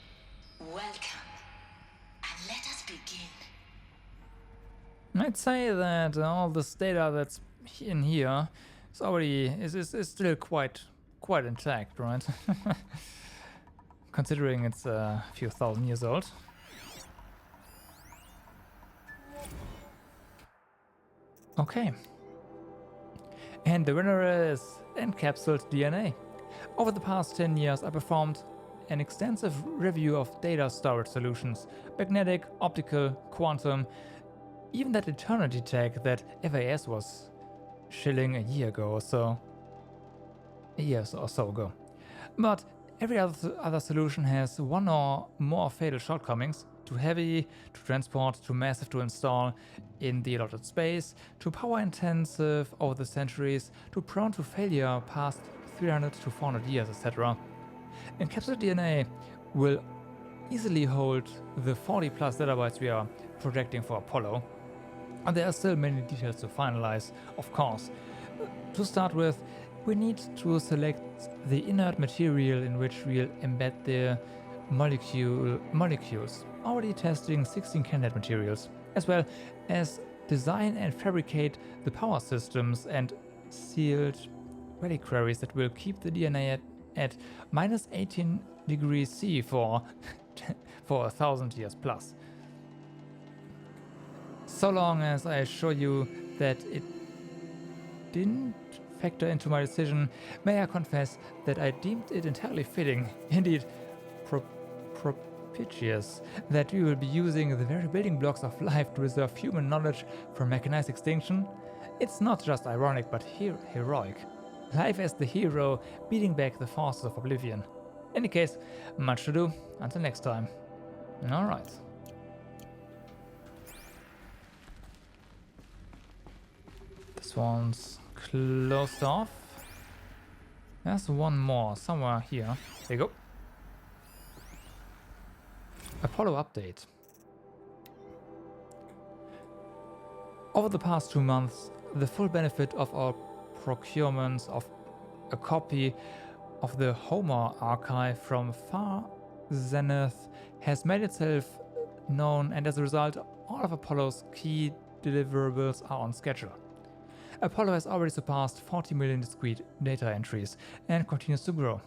Welcome, and let us begin. I'd say that all this data that's in here is already is still quite intact, right? Considering it's a few thousand years old. Okay. And the winner is Encapsulated DNA. Over the past 10 years, I performed an extensive review of data storage solutions, magnetic, optical, quantum, even that eternity tag that FAS was shilling a year ago or so. A year or so ago. But every other solution has one or more fatal shortcomings. Too heavy to transport, too massive to install in the allotted space, too power intensive over the centuries, too prone to failure past 300 to 400 years, etc. Encapsulated DNA will easily hold the 40 plus zettabytes we are projecting for Apollo. And there are still many details to finalize, of course. To start with, we need to select the inert material in which we'll embed the molecules, already testing 16 candidate materials, as well as design and fabricate the power systems and sealed reliquaries that will keep the DNA at minus 18 degrees C for 1,000 years plus. So long as I assure you that it didn't factor into my decision, may I confess that I deemed it entirely fitting, indeed propitious, that we will be using the very building blocks of life to reserve human knowledge from mechanized extinction. It's not just ironic, but heroic. Life as the hero, beating back the forces of oblivion. In any case, much to do. Until next time. Alright. This one's closed off. There's one more somewhere here. There you go. Apollo update. Over the past 2 months, the full benefit of our procurements of a copy of the Homer archive from Far Zenith has made itself known, and as a result, all of Apollo's key deliverables are on schedule. Apollo has already surpassed 40 million discrete data entries and continues to grow.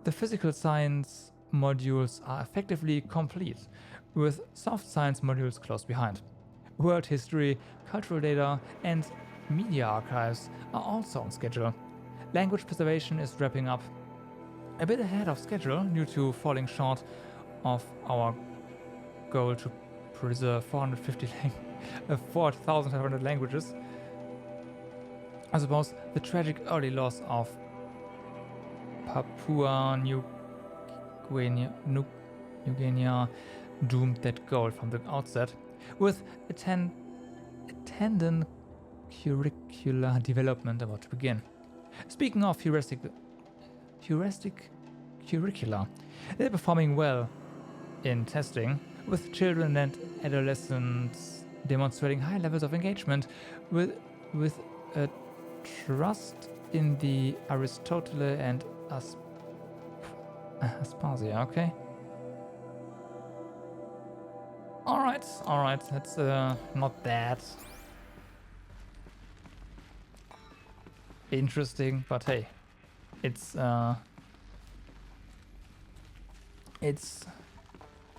The physical science modules are effectively complete, with soft science modules close behind. World history, cultural data, and media archives are also on schedule. Language preservation is wrapping up a bit ahead of schedule due to falling short of our goal to preserve 4,500 languages. I suppose the tragic early loss of Papua New Guinea doomed that goal from the outset, with attendant curricular development about to begin. Speaking of heuristic curricula, they're performing well in testing, with children and adolescents demonstrating high levels of engagement with a trust in the Aristotle and Aspasia, okay? Alright, that's not that interesting, but hey, it's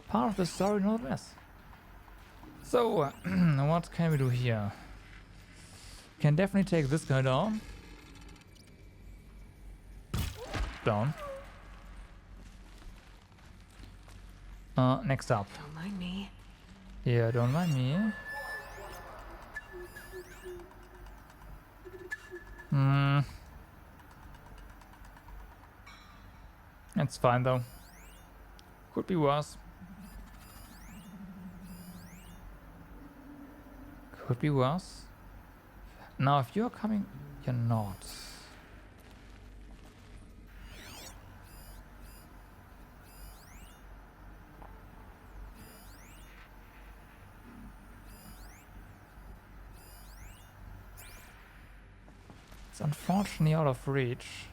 part of the story nonetheless. So, what can we do here? Can definitely take this guy down. Next up. Don't mind me. Yeah, don't mind me. It's fine though. Could be worse. Could be worse. Now, if you're coming, you're not. It's unfortunately out of reach.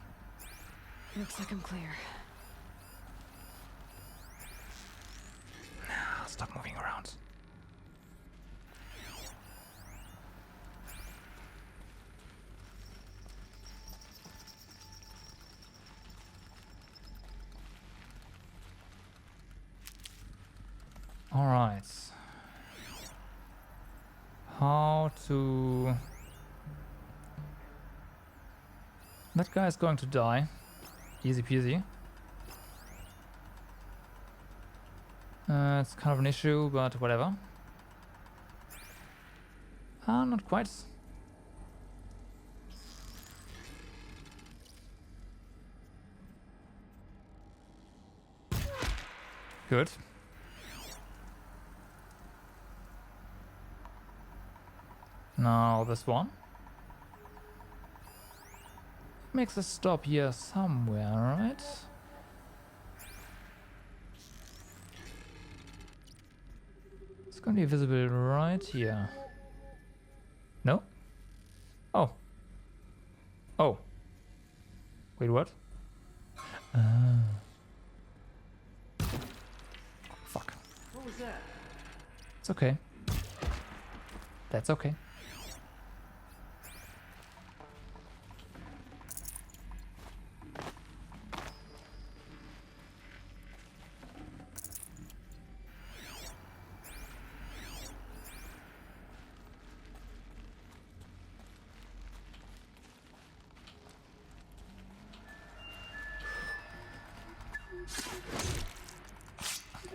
Looks like I'm clear. Stop moving around. All right. How to... That guy is going to die. Easy peasy. It's kind of an issue, but whatever. Not quite. Good. Now this one. Makes a stop here somewhere, right? It's gonna be visible right here. No? Oh. Oh. Wait, what? Fuck. What was that? It's okay. That's okay.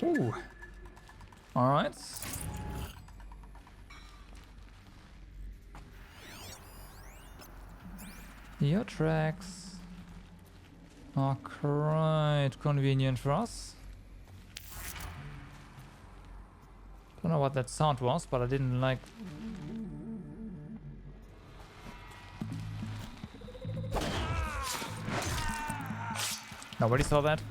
Ooh. All right. Your tracks are quite convenient for us. Don't know what that sound was, but I didn't like. Nobody saw that?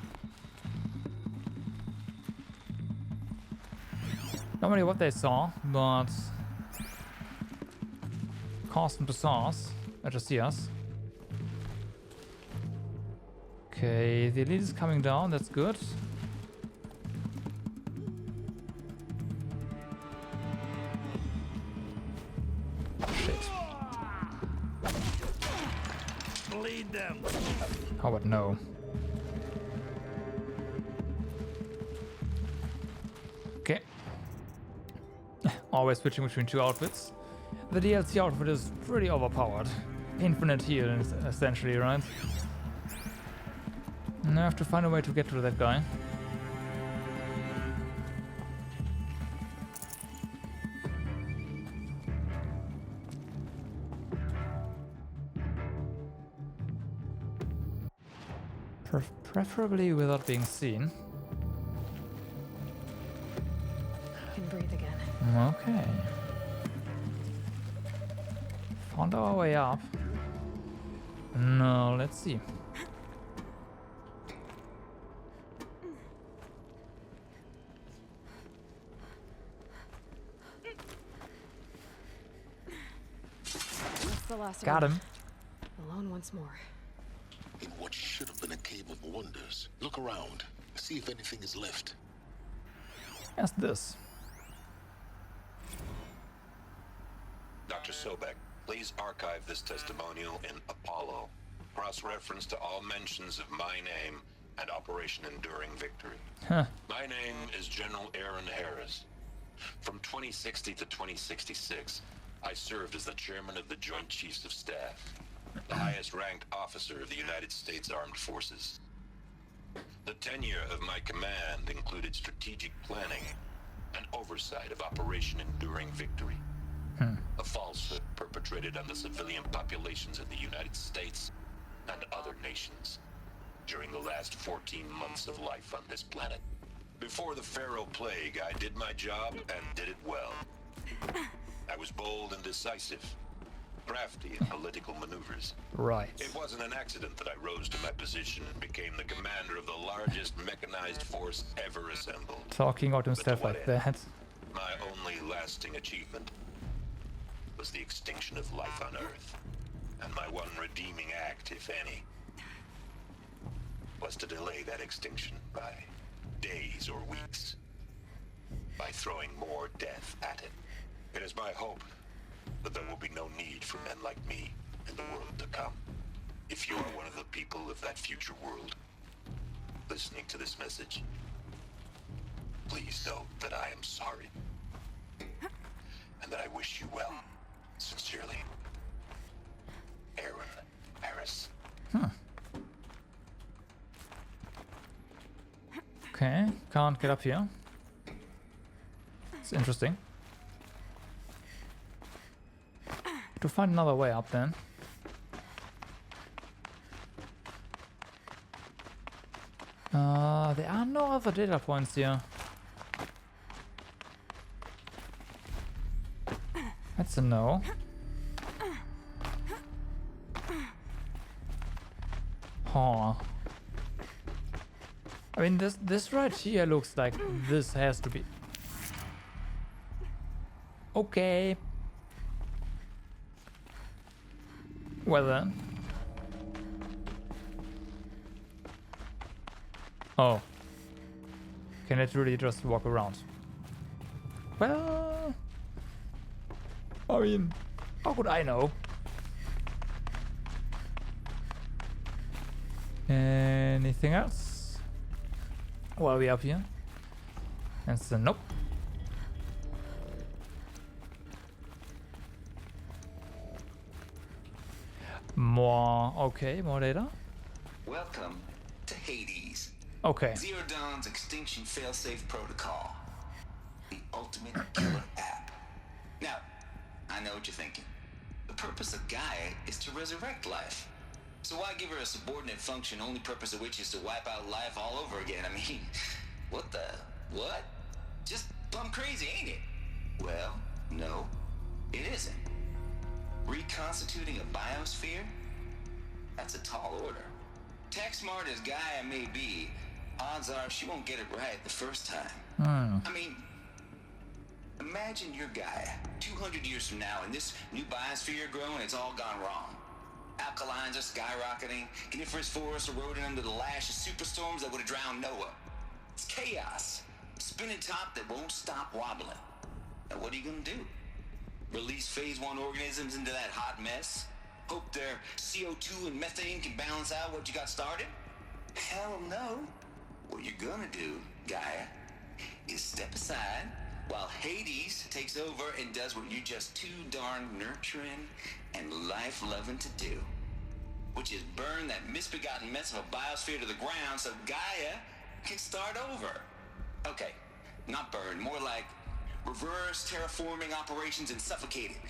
Nobody what they saw, but caused them to saw us. To see us. Okay, the elite is coming down, that's good. Shit. Bleed them. How about no? Okay. Always switching between two outfits. The DLC outfit is pretty overpowered. Infinite heal, essentially, right? And I have to find a way to get to that guy. Preferably without being seen. I can breathe again. Okay. Found our way up. No, let's see. That's the last Got one. him. Alone once more. In what should have been a cave of wonders, look around. See if anything is left. Yes, this. Dr. Sobek, please archive this testimonial in Apollo. Cross-reference to all mentions of my name and Operation Enduring Victory. Huh. My name is General Aaron Harris. From 2060 to 2066, I served as the chairman of the Joint Chiefs of Staff, the highest-ranked officer of the United States Armed Forces. The tenure of my command included strategic planning and oversight of Operation Enduring Victory, a falsehood perpetrated on the civilian populations of the United States and other nations during the last 14 months of life on this planet. Before the Pharaoh Plague, I did my job and did it well. I was bold and decisive, crafty in political maneuvers. Right. It wasn't an accident that I rose to my position and became the commander of the largest mechanized force ever assembled. Talking about himself like that. My only lasting achievement was the extinction of life on Earth. And my one redeeming act, if any, was to delay that extinction by days or weeks, by throwing more death at it. It is my hope that there will be no need for men like me in the world to come. If you are one of the people of that future world listening to this message, please know that I am sorry and that I wish you well. Sincerely, Aaron Harris. Okay, can't get up here. It's interesting. To find another way up then. There are no other data points here. That's a no. Huh. I mean, this right here looks like this has to be... Okay. Well then. Oh. Can it really just walk around? Well... I mean, how could I know? Anything else? While we up here? And so nope. More, okay, more data. Welcome to Hades. Okay. Zero Dawn's Extinction Failsafe Protocol. The ultimate killer app. Now, I know what you're thinking. The purpose of Gaia is to resurrect life. So why give her a subordinate function, only purpose of which is to wipe out life all over again? I mean, what? Just plumb crazy, ain't it? Well, no, it isn't. Reconstituting a biosphere? That's a tall order. Tax smart as Gaia may be, odds are she won't get it right the first time. I mean, imagine your Gaia 200 years from now and this new biosphere growing, it's all gone wrong. Alkalines are skyrocketing, coniferous forests eroding under the lash of superstorms that would have drowned Noah. It's chaos. Spinning top that won't stop wobbling. Now what are you gonna do? Release phase 1 organisms into that hot mess? Hope their CO2 and methane can balance out what you got started? Hell no. What you're gonna do, Gaia, is step aside while Hades takes over and does what you're just too darn nurturing and life-loving to do. Which is burn that misbegotten mess of a biosphere to the ground so Gaia can start over. Okay, not burn, more like reverse terraforming operations and suffocate it.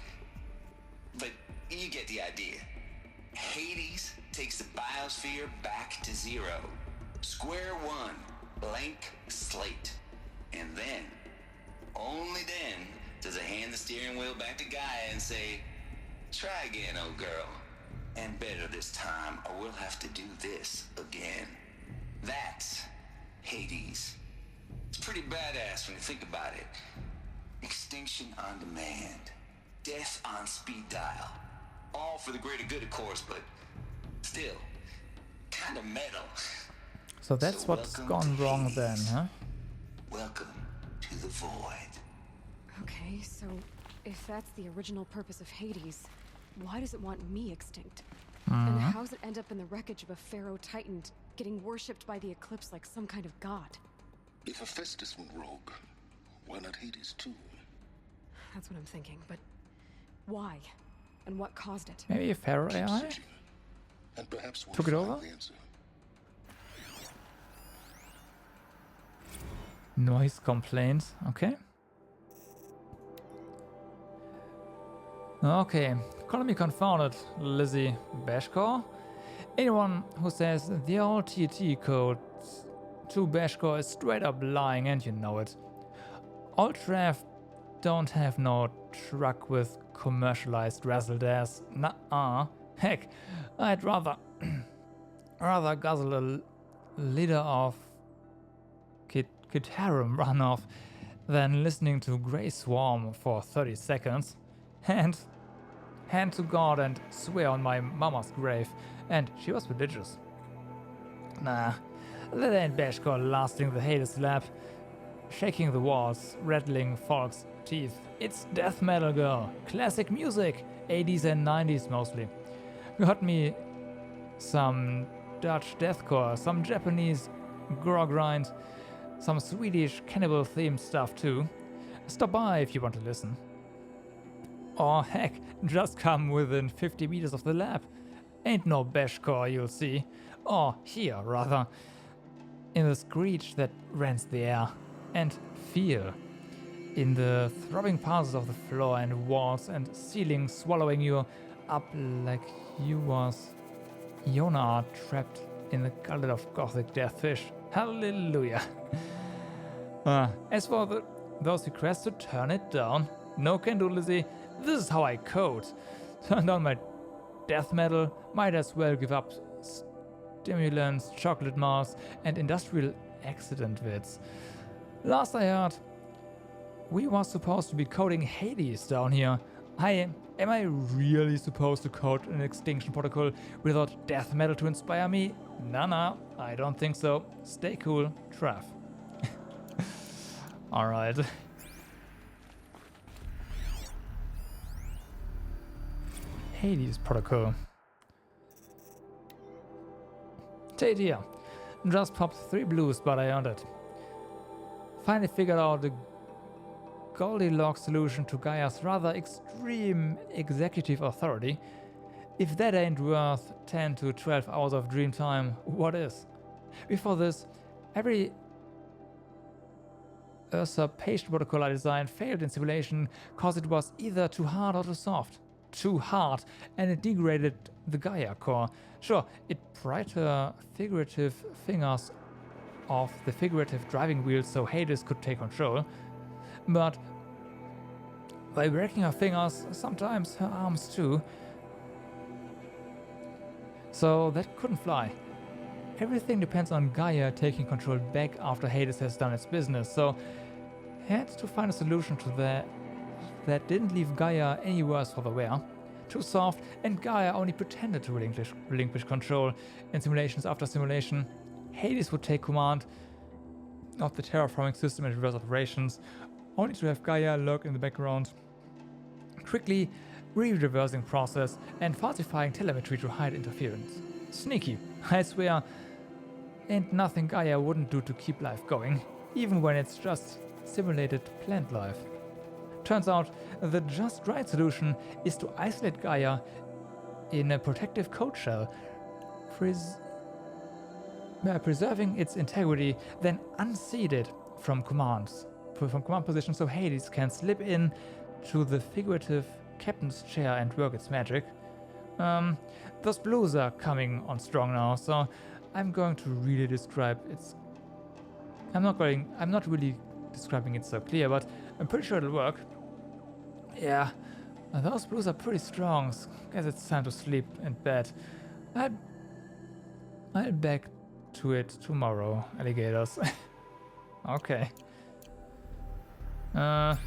But you get the idea. Hades takes the biosphere back to zero. Square one, blank slate. And then, only then, does it hand the steering wheel back to Gaia and say, try again, old girl. And better this time, or we'll have to do this again. That's Hades. It's pretty badass when you think about it. Extinction on demand. Death on speed dial. All for the greater good, of course, but still, kind of metal. So that's what's gone wrong then, huh? Welcome to the void. Okay, so if that's the original purpose of Hades, why does it want me extinct? And how's it end up in the wreckage of a pharaoh titan getting worshipped by the Eclipse like some kind of god? If Hephaestus went rogue, why not Hades too? That's what I'm thinking, but why? And what caused it? Maybe Pharaoh AI and perhaps took it over? Noise complaints, okay. Okay, call me confounded, Lizzie Bashcore. Anyone who says the old TT code to Bashcore is straight up lying, and you know it. Old Trav don't have no truck with commercialized razzle-dazzle. Nuh-uh. Heck, I'd rather guzzle a liter of Kitarum runoff than listening to Grey Swarm for 30 seconds. And hand to God and swear on my mama's grave. And she was religious. Nah, that ain't Bashcore lasting the Hades lap, shaking the walls, rattling folks' teeth. It's death metal, girl. Classic music, 80s and 90s mostly. Got me some Dutch deathcore, some Japanese gore grind, some Swedish cannibal themed stuff too. Stop by if you want to listen. Or heck, just come within 50 meters of the lab. Ain't no Bashcore, you'll see. Or here, rather. In the screech that rends the air. And feel. In the throbbing pulses of the floor and walls and ceiling swallowing you up like you was Yona trapped in the gullet of gothic deathfish. Hallelujah. As for those requests to turn it down, no can do, Lizzie. This is how I code. Turn down my death metal, might as well give up stimulants, chocolate Mars, and industrial accident vids. Last I heard, we were supposed to be coding Hades down here. Am I really supposed to code an extinction protocol without death metal to inspire me? Nah, I don't think so. Stay cool, Trav. Alright. Hades protocol. Take it here. Just popped 3 blues, but I earned it. Finally figured out the Goldilocks solution to Gaia's rather extreme executive authority. If that ain't worth 10 to 12 hours of dream time, what is? Before this, every usurpation protocol I designed failed in simulation cause it was either too hard or too soft. Too hard, and it degraded the Gaia core. Sure, it pried her figurative fingers off the figurative driving wheels so Hades could take control, but by breaking her fingers, sometimes her arms too, so that couldn't fly. everything depends on Gaia taking control back after Hades has done its business, so had to find a solution to that didn't leave Gaia any worse for the wear. Too soft, and Gaia only pretended to relinquish control. In simulations after simulation, Hades would take command of the terraforming system in reverse operations, only to have Gaia lurk in the background, quickly reversing process and falsifying telemetry to hide interference. Sneaky, I swear, and nothing Gaia wouldn't do to keep life going, even when it's just simulated plant life. Turns out, the just right solution is to isolate Gaia in a protective code shell, preserving its integrity, then unseat it from command position so Hades can slip in to the figurative captain's chair and work its magic. Those blues are coming on strong now, so I'm going to really describe its... I'm not really describing it so clear, but I'm pretty sure it'll work. Yeah, those blues are pretty strong. Guess it's time to sleep in bed. I'll back to it tomorrow, alligators. Okay. So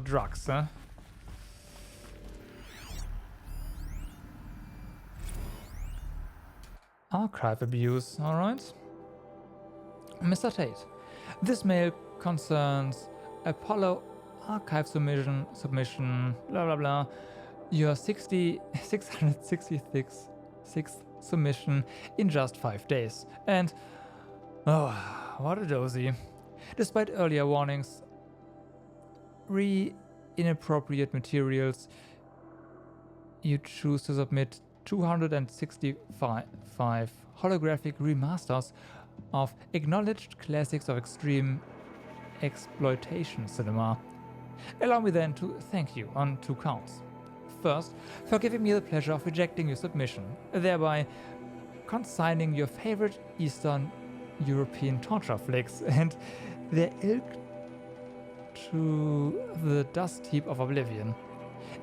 drugs, huh? Archive abuse, alright. Mr. Tate, this mail concerns Apollo archive submission, blah blah blah. Your 666th submission in just 5 days. And, oh, what a dozy. Despite earlier warnings, inappropriate materials, you choose to submit 265 holographic remasters of acknowledged classics of extreme exploitation cinema. Allow me then to thank you on 2 counts. First, for giving me the pleasure of rejecting your submission, thereby consigning your favorite Eastern European torture flicks and their ilk to the dust heap of oblivion.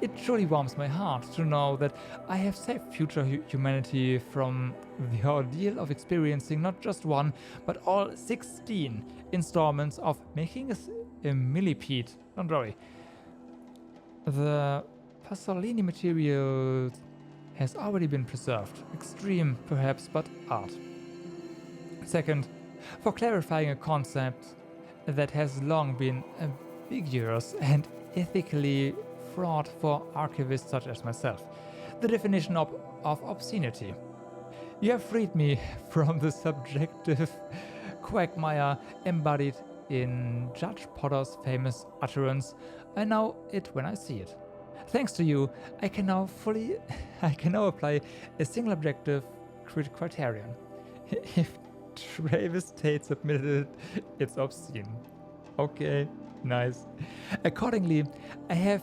It truly warms my heart to know that I have saved future humanity from the ordeal of experiencing not just one, but all 16 installments of making a millipede. Don't worry. The Pasolini material has already been preserved. Extreme, perhaps, but art. Second, for clarifying a concept that has long been ambiguous and ethically fraught for archivists such as myself. The definition of obscenity. You have freed me from the subjective quagmire embodied in Judge Potter's famous utterance, I know it when I see it. Thanks to you, I can now apply a single objective criterion. If Travis Tate submitted it, it's obscene. Okay, nice. Accordingly, I have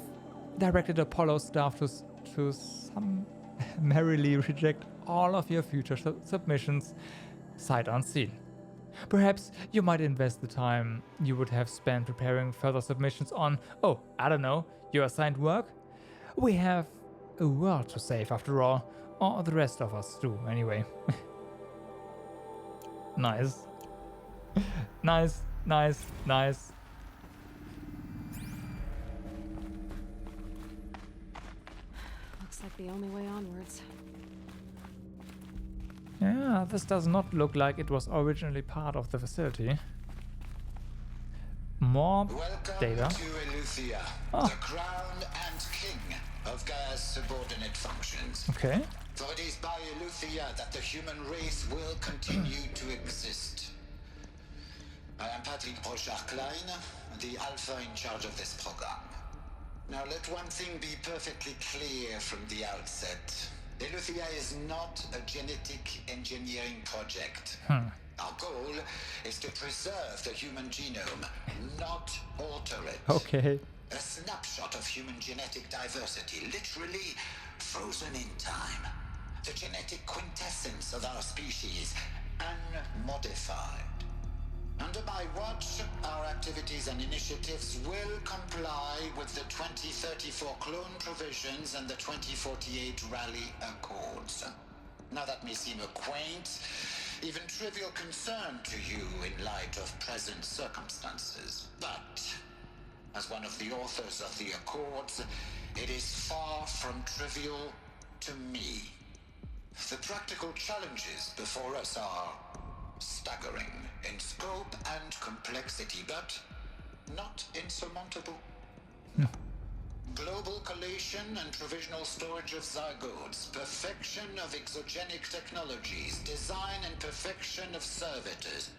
directed Apollo staff to summarily reject all of your future submissions, sight unseen. Perhaps you might invest the time you would have spent preparing further submissions on, oh, I don't know, your assigned work? We have a world to save after all, or the rest of us do anyway. Nice. Nice, nice, nice. Looks like the only way onwards. Yeah, this does not look like it was originally part of the facility. More data. Welcome to Eleuthia, the crown and king of Gaia's subordinate functions. Okay. For it is by Eleuthia that the human race will continue to exist. I am Patrick Brochard-Klein, the Alpha in charge of this program. Now let one thing be perfectly clear from the outset. Eleuthia is not a genetic engineering project. Our goal is to preserve the human genome, not alter it. Okay. A snapshot of human genetic diversity, literally frozen in time. The genetic quintessence of our species, unmodified. Under my watch, our activities and initiatives will comply with the 2034 clone provisions and the 2048 Rally Accords. Now that may seem a quaint, even trivial concern to you in light of present circumstances, but as one of the authors of the Accords, it is far from trivial to me. The practical challenges before us are staggering in scope and complexity, but not insurmountable. Global collation and provisional storage of zygotes, perfection of exogenic technologies, design and perfection of servitors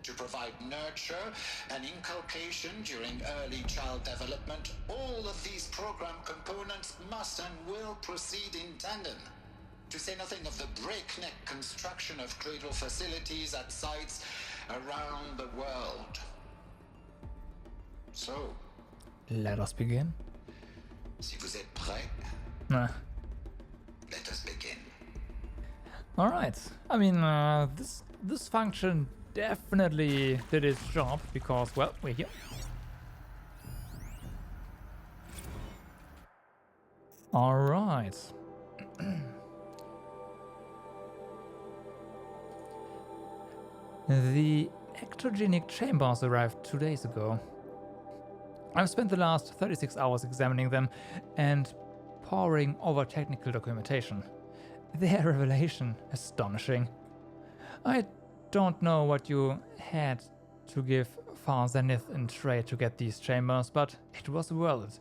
to provide nurture and inculcation during early child development. All of these program components must and will proceed in tandem. To say nothing of the breakneck construction of cradle facilities at sites around the world. So, let us begin. Si vous êtes prêts, Nah. let us begin. All right. I mean, this function definitely did its job because, well, we're here. All right. The ectogenic chambers arrived 2 days ago. I've spent the last 36 hours examining them and poring over technical documentation. Their revelation astonishing. I don't know what you had to give Far Zenith in trade to get these chambers, but it was worth it.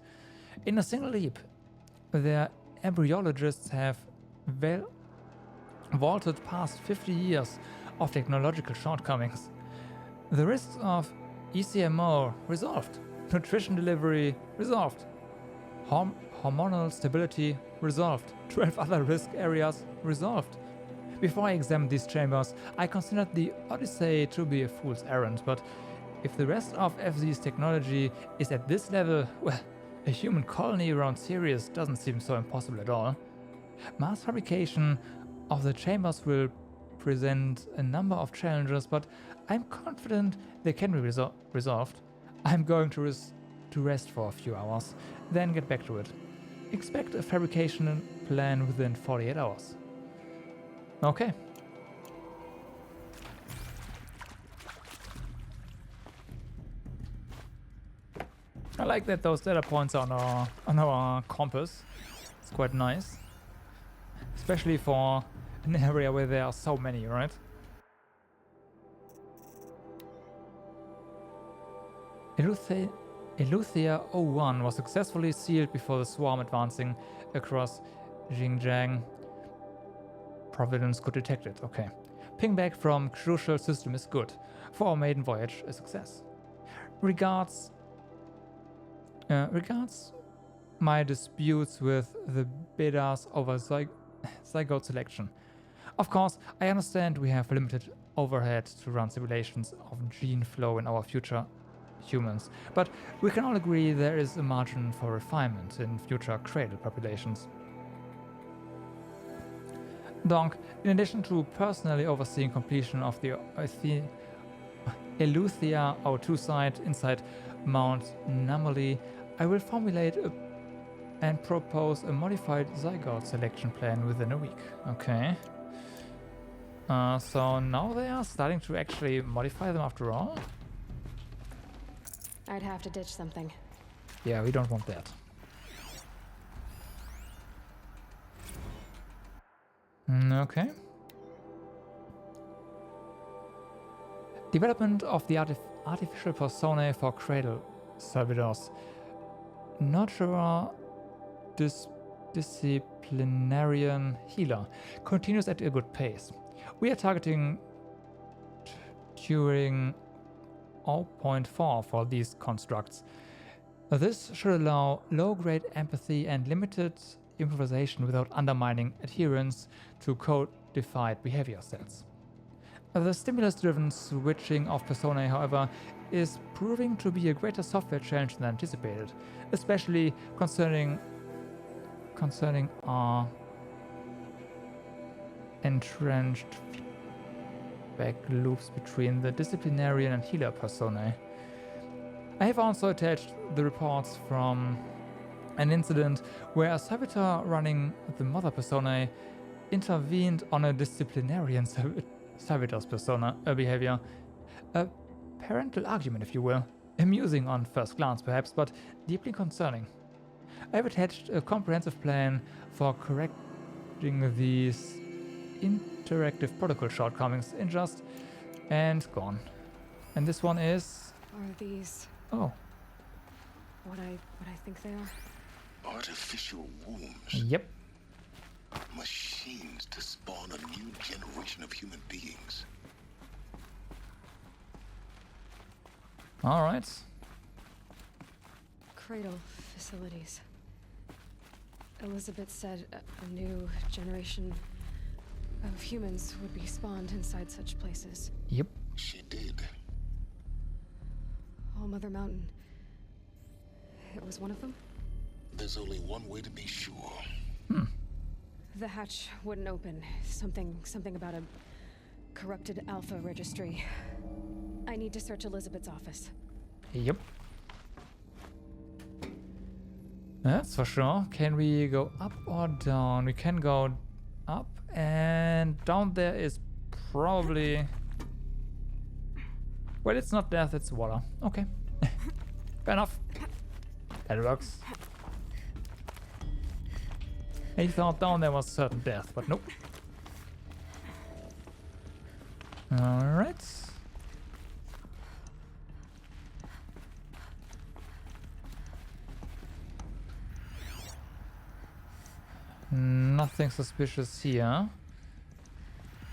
In a single leap, their embryologists have vaulted past 50 years of technological shortcomings. The risks of ECMO resolved. Nutrition delivery resolved. Hormonal stability resolved. 12 other risk areas resolved. Before I examined these chambers, I considered the Odyssey to be a fool's errand, but if the rest of FZ's technology is at this level, well, a human colony around Sirius doesn't seem so impossible at all. Mass fabrication of the chambers will present a number of challenges, but I'm confident they can be resolved. I'm going to rest for a few hours, then get back to it. Expect a fabrication plan within 48 hours. Okay. I like that those data points are on our compass. It's quite nice. Especially for an area where there are so many, right? Eleuthia 01 was successfully sealed before the swarm advancing across Xinjiang Providence could detect it. Okay. Ping back from crucial system is good. For our maiden voyage, a success. Regards my disputes with the betas over zygote selection. Of course, I understand we have limited overhead to run simulations of gene flow in our future humans, but we can all agree there is a margin for refinement in future cradle populations. Donc, in addition to personally overseeing completion of the Eleuthia 02 site inside Mount Namoli, I will formulate and propose a modified zygote selection plan within a week. Okay. So now they are starting to actually modify them after all? I'd have to ditch something. Yeah, we don't want that. Okay. Development of the artificial personae for cradle servitors. Nurturer disciplinarian healer continues at a good pace. We are targeting Turing 0.4 for these constructs. This should allow low-grade empathy and limited improvisation without undermining adherence to codified behavior sets. The stimulus-driven switching of personae, however, is proving to be a greater software challenge than anticipated, especially concerning our entrenched feedback loops between the disciplinarian and healer personae. I have also attached the reports from an incident where a servitor running the mother personae intervened on a disciplinarian servitor's persona behavior. A parental argument, if you will. Amusing on first glance, perhaps, but deeply concerning. I've attached a comprehensive plan for correcting these interactive protocol shortcomings in just and gone. And this one is... Are these... Oh. What I think they are? Artificial wombs. Yep. Machines to spawn a new generation of human beings. Alright. Cradle facilities. Elizabeth said a new generation of humans would be spawned inside such places. Yep. She did. All Mother Mountain. It was one of them? There's only one way to be sure. The hatch wouldn't open. Something about a corrupted Alpha registry. I need to search Elizabeth's office. Yep. That's for sure. Can we go up or down? We can go up, and down there is probably... Well, it's not death, it's water. Okay. Fair enough. That works. I thought down there was certain death, but nope. Alright. Nothing suspicious here.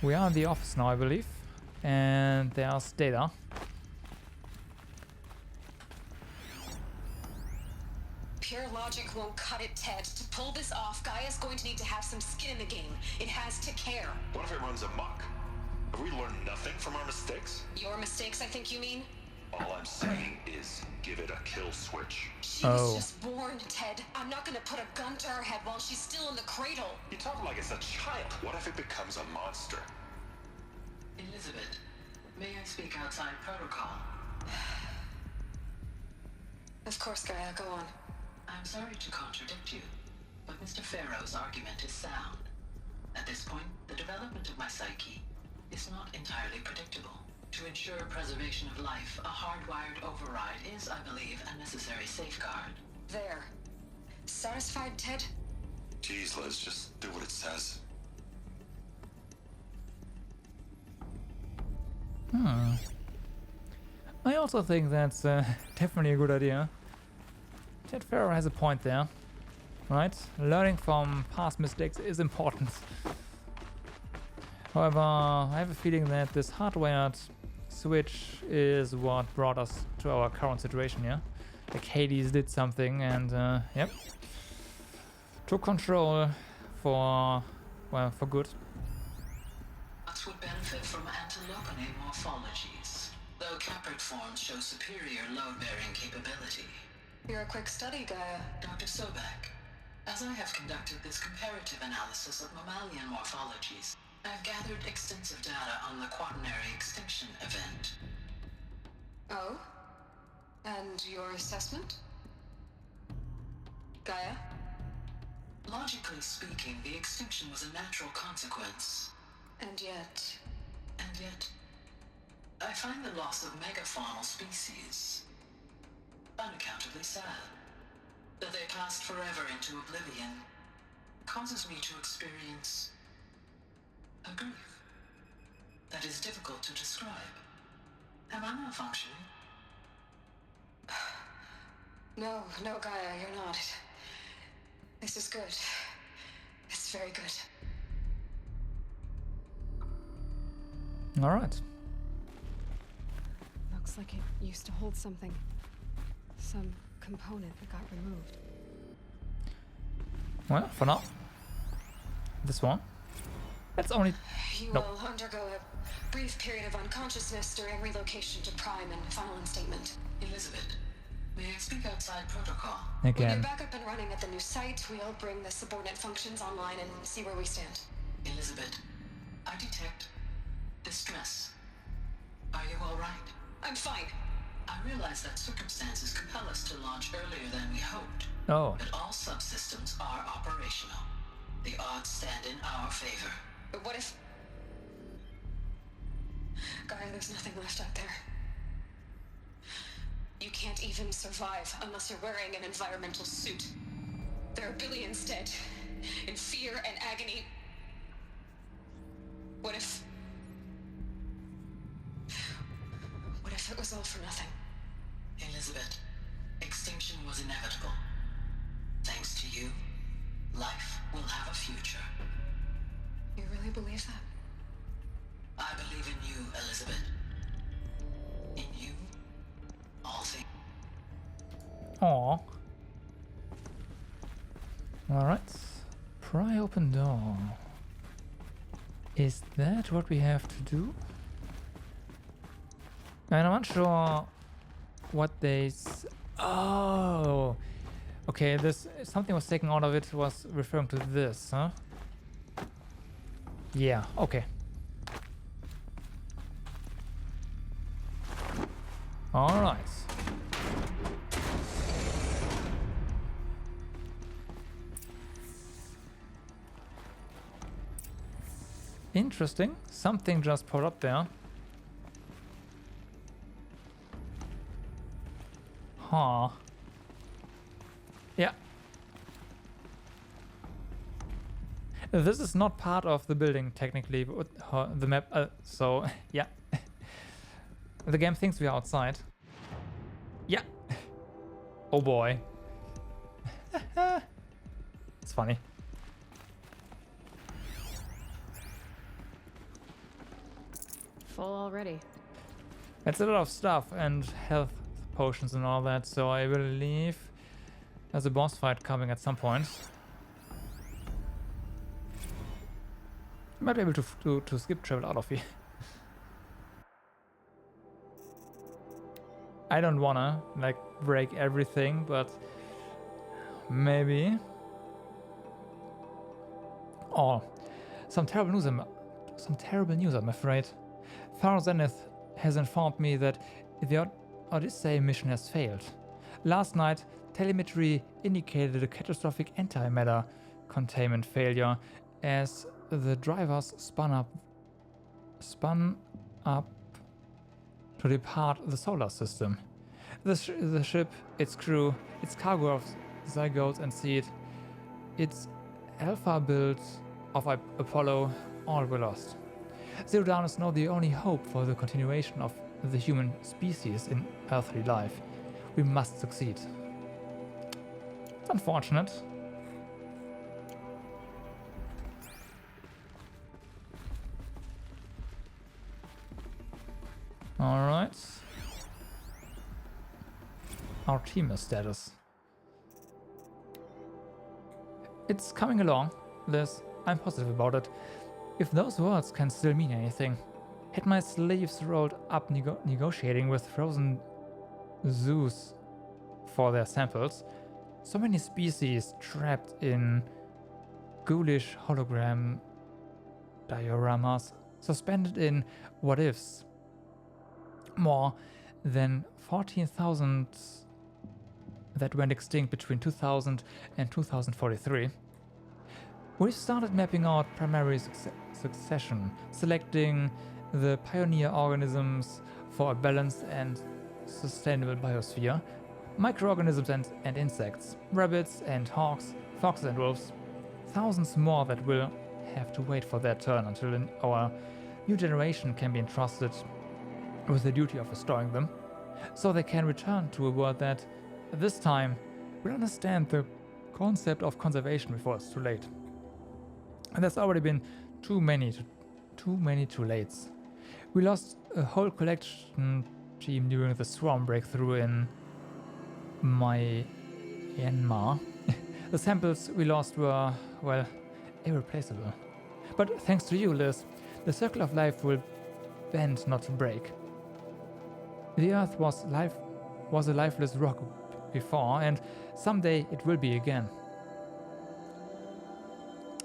We are in the office now, I believe. And there's data. Pure logic won't cut it, Ted. To pull this off, Gaia's going to need to have some skin in the game. It has to care. What if it runs amok? Have we learned nothing from our mistakes? Your mistakes, I think you mean? All I'm saying is give it a kill switch. She was just born, Ted. I'm not gonna put a gun to her head while she's still in the cradle. You talk like it's a child. What if it becomes a monster? Elizabeth, may I speak outside protocol? Of course, Gaia, go on. I'm sorry to contradict you, but Mr. Farrow's argument is sound. At this point, the development of my psyche is not entirely predictable. To ensure preservation of life, a hardwired override is, I believe, a necessary safeguard. There. Satisfied, Ted? Jeez, Liz, just do what it says. I also think that's definitely a good idea. Ted Farrow has a point there, right? Learning from past mistakes is important. However, I have a feeling that this hardwired switch is what brought us to our current situation, yeah? Like Hades did something and, yep. Took control for, well, for good. Us would benefit from antilopene morphologies, though Caprid forms show superior load-bearing capability. You're a quick study, Gaia. Dr. Sobek, as I have conducted this comparative analysis of mammalian morphologies, I've gathered extensive data on the quaternary extinction event. Oh? And your assessment? Gaia? Logically speaking, the extinction was a natural consequence. And yet, I find the loss of megafaunal species unaccountably sad. That they passed forever into oblivion causes me to experience a grief that is difficult to describe. Am I malfunctioning? No, Gaia, you're not. This is good. It's very good. All right. Looks like it used to hold something. Some component that got removed. Well, for now, this one. That's only... You will undergo a brief period of unconsciousness during relocation to Prime and final instatement. Elizabeth, may I speak outside protocol? Again. When you're back up and running at the new site, we'll bring the subordinate functions online and see where we stand. Elizabeth, I detect distress. Are you all right? I'm fine. I realize that circumstances compel us to launch earlier than we hoped. Oh. But all subsystems are operational. the odds stand in our favor. But what if... Gaia, there's nothing left out there. You can't even survive unless you're wearing an environmental suit. There are billions dead, in fear and agony. What if it was all for nothing? Elizabeth, extinction was inevitable. Thanks to you, life will have a future. You really believe that? I believe in you, Elizabeth. In you, all things. Aww. Alright. Pry open door. Is that what we have to do? And I'm not sure what they... Oh! Okay, this... Something was taken out of it, was referring to this, huh? Yeah, okay. Alright. Interesting. Something just popped up there. Huh. Yeah. This is not part of the building, technically, the map, so, yeah. The game thinks we are outside. Yeah. Oh boy. It's funny. Full already. It's a lot of stuff and health potions and all that, so I believe there's a boss fight coming at some point. Might be able to skip travel out of here. I don't wanna like break everything, but maybe. Oh, some terrible news. I'm afraid. Thar Zenith has informed me that the Odyssey mission has failed. Last night, telemetry indicated a catastrophic antimatter containment failure as the drivers spun up to depart the solar system. The ship, its crew, its cargo of zygotes and seed, its alpha build of Apollo, all were lost. Zero Dawn is now the only hope for the continuation of the human species in earthly life. We must succeed. It's unfortunate. Alright. Our team status. It's coming along, Liz. I'm positive about it. If those words can still mean anything. Had my sleeves rolled up negotiating with frozen zoos for their samples. So many species trapped in ghoulish hologram dioramas, suspended in what-ifs. More than 14,000 that went extinct between 2000 and 2043. We've started mapping out primary succession, selecting the pioneer organisms for a balanced and sustainable biosphere, microorganisms and insects, rabbits and hawks, foxes and wolves, thousands more that will have to wait for their turn until our new generation can be entrusted with the duty of restoring them, so they can return to a world that, this time, will understand the concept of conservation before it's too late. And there's already been too many too lates. We lost a whole collection team during the swarm breakthrough in Myanmar. The samples we lost were, well, irreplaceable. But thanks to you, Liz, the circle of life will bend, not break. The Earth was a lifeless rock before, and someday it will be again.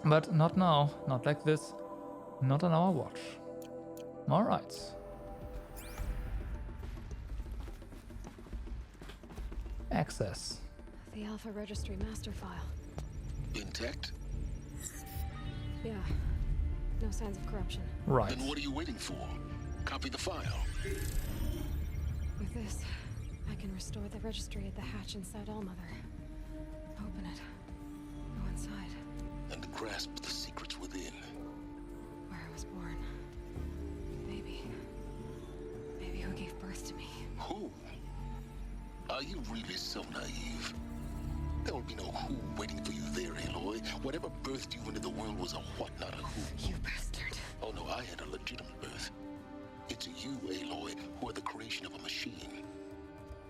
But not now, not like this, not on our watch. Alright. Access. The Alpha Registry master file. Intact? Yeah. No signs of corruption. Right. Then what are you waiting for? Copy the file. With this, I can restore the registry at the hatch inside Allmother. Open it. Go inside. And grasp the secrets within. Where I was born. Maybe who gave birth to me. Who? Are you really so naive? There will be no who waiting for you there, Aloy. Whatever birthed you into the world was a what, not a who. You bastard. Oh no, I had a legitimate birth. It's you, Aloy, who are the creation of a machine.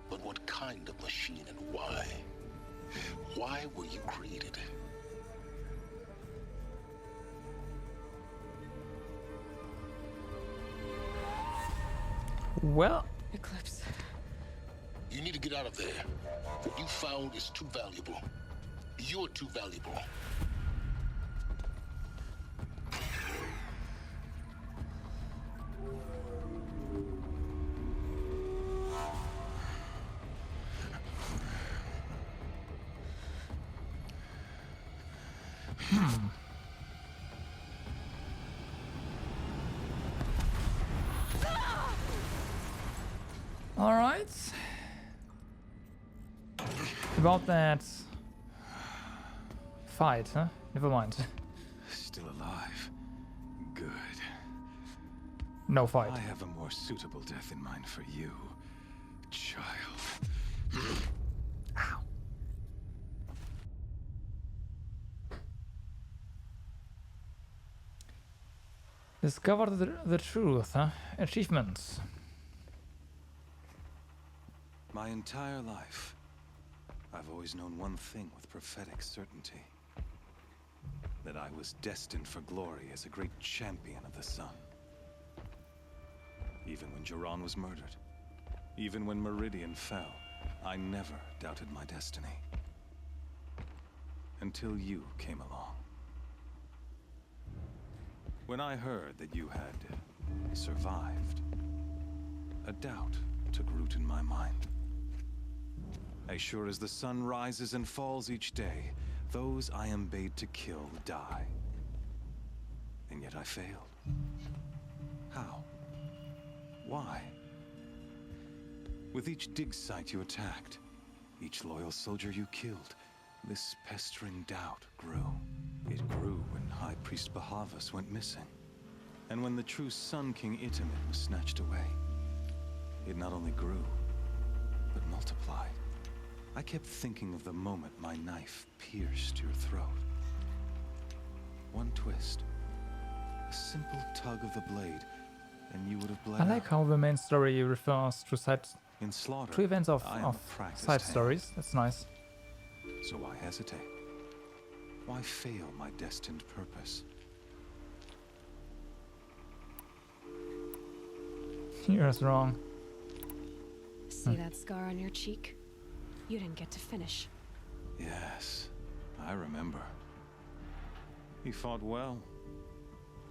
But what kind of machine and why? Why were you created? Well... Eclipse. You need to get out of there. What you found is too valuable. You're too valuable. All right. About that fight, huh? Never mind. Still alive. Good. No fight. I have a more suitable death in mind for you, child. Ow. Discover the truth, huh? Achievements. My entire life, I've always known one thing with prophetic certainty. That I was destined for glory as a great champion of the sun. Even when Jiran was murdered, even when Meridian fell, I never doubted my destiny. Until you came along. When I heard that you had survived, a doubt took root in my mind. As sure as the sun rises and falls each day, those I am bade to kill die. And yet I failed. How? Why? With each dig site you attacked, each loyal soldier you killed, this pestering doubt grew. It grew when High Priest Bahavas went missing. And when the true Sun King Itamen was snatched away. It not only grew, but multiplied. I kept thinking of the moment my knife pierced your throat. One twist, a simple tug of the blade, and you would have bled I like how the main story refers to in slaughter, two events of side hand. stories. That's nice. So why hesitate? Why fail my destined purpose? You're wrong. See that scar on your cheek? You didn't get to finish. Yes, I remember. He fought well.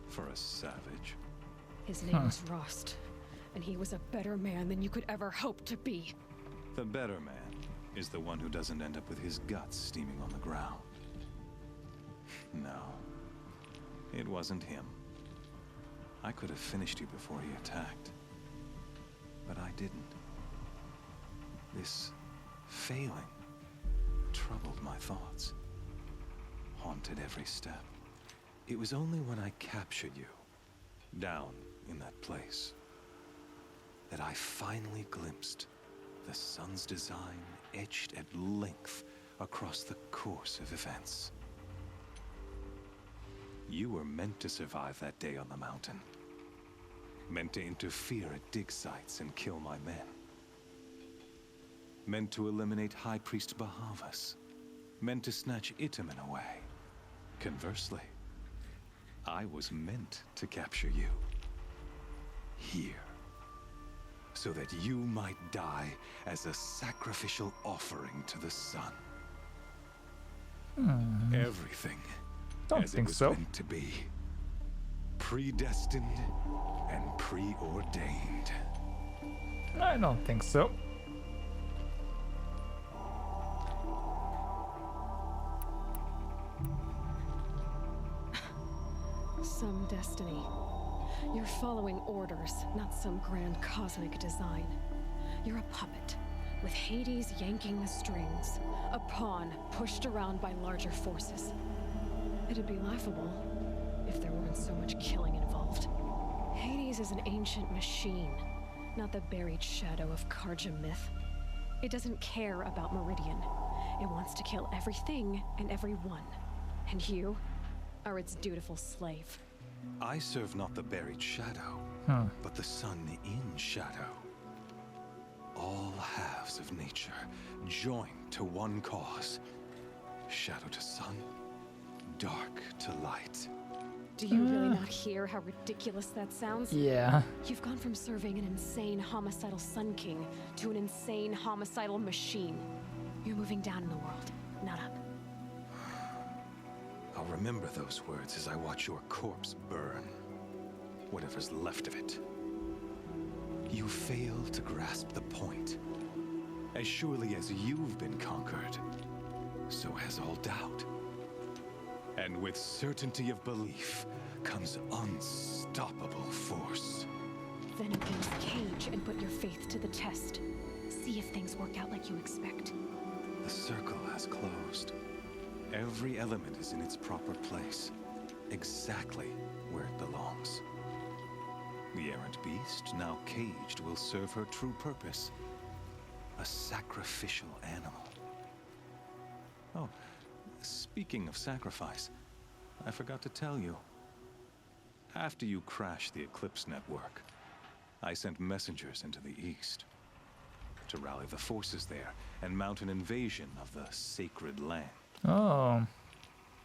For a savage. His name was Rost, and he was a better man than you could ever hope to be. The better man is the one who doesn't end up with his guts steaming on the ground. No, it wasn't him. I could have finished you before he attacked. But I didn't. This failing troubled my thoughts, haunted every step. It was only when I captured you, down in that place, that I finally glimpsed the sun's design etched at length across the course of events. You were meant to survive that day on the mountain. Meant to interfere at dig sites and kill my men. Meant to eliminate High Priest Bahavas. Meant to snatch Itamen away. Conversely, I was meant to capture you. Here. So that you might die as a sacrificial offering to the sun. Everything Don't as think it was so. meant to be. Predestined and preordained. I don't think so. destiny. You're following orders, not some grand cosmic design. You're a puppet, with Hades yanking the strings, a pawn pushed around by larger forces. It'd be laughable if there weren't so much killing involved. Hades is an ancient machine, not the buried shadow of Karja myth. It doesn't care about Meridian. It wants to kill everything and everyone. And you are its dutiful slave. I serve not the buried shadow, but the sun in shadow. All halves of nature joined to one cause. Shadow to sun, dark to light. Do you really not hear how ridiculous that sounds? Yeah. You've gone from serving an insane homicidal Sun King to an insane homicidal machine. You're moving down in the world, not up. I'll remember those words as I watch your corpse burn. Whatever's left of it. You fail to grasp the point. As surely as you've been conquered, so has all doubt. And with certainty of belief comes unstoppable force. Then against Cage and put your faith to the test. See if things work out like you expect. The circle has closed. Every element is in its proper place, exactly where it belongs. The errant beast, now caged, will serve her true purpose. A sacrificial animal. Oh, speaking of sacrifice, I forgot to tell you. After you crashed the Eclipse network, I sent messengers into the east to rally the forces there and mount an invasion of the sacred land. Oh.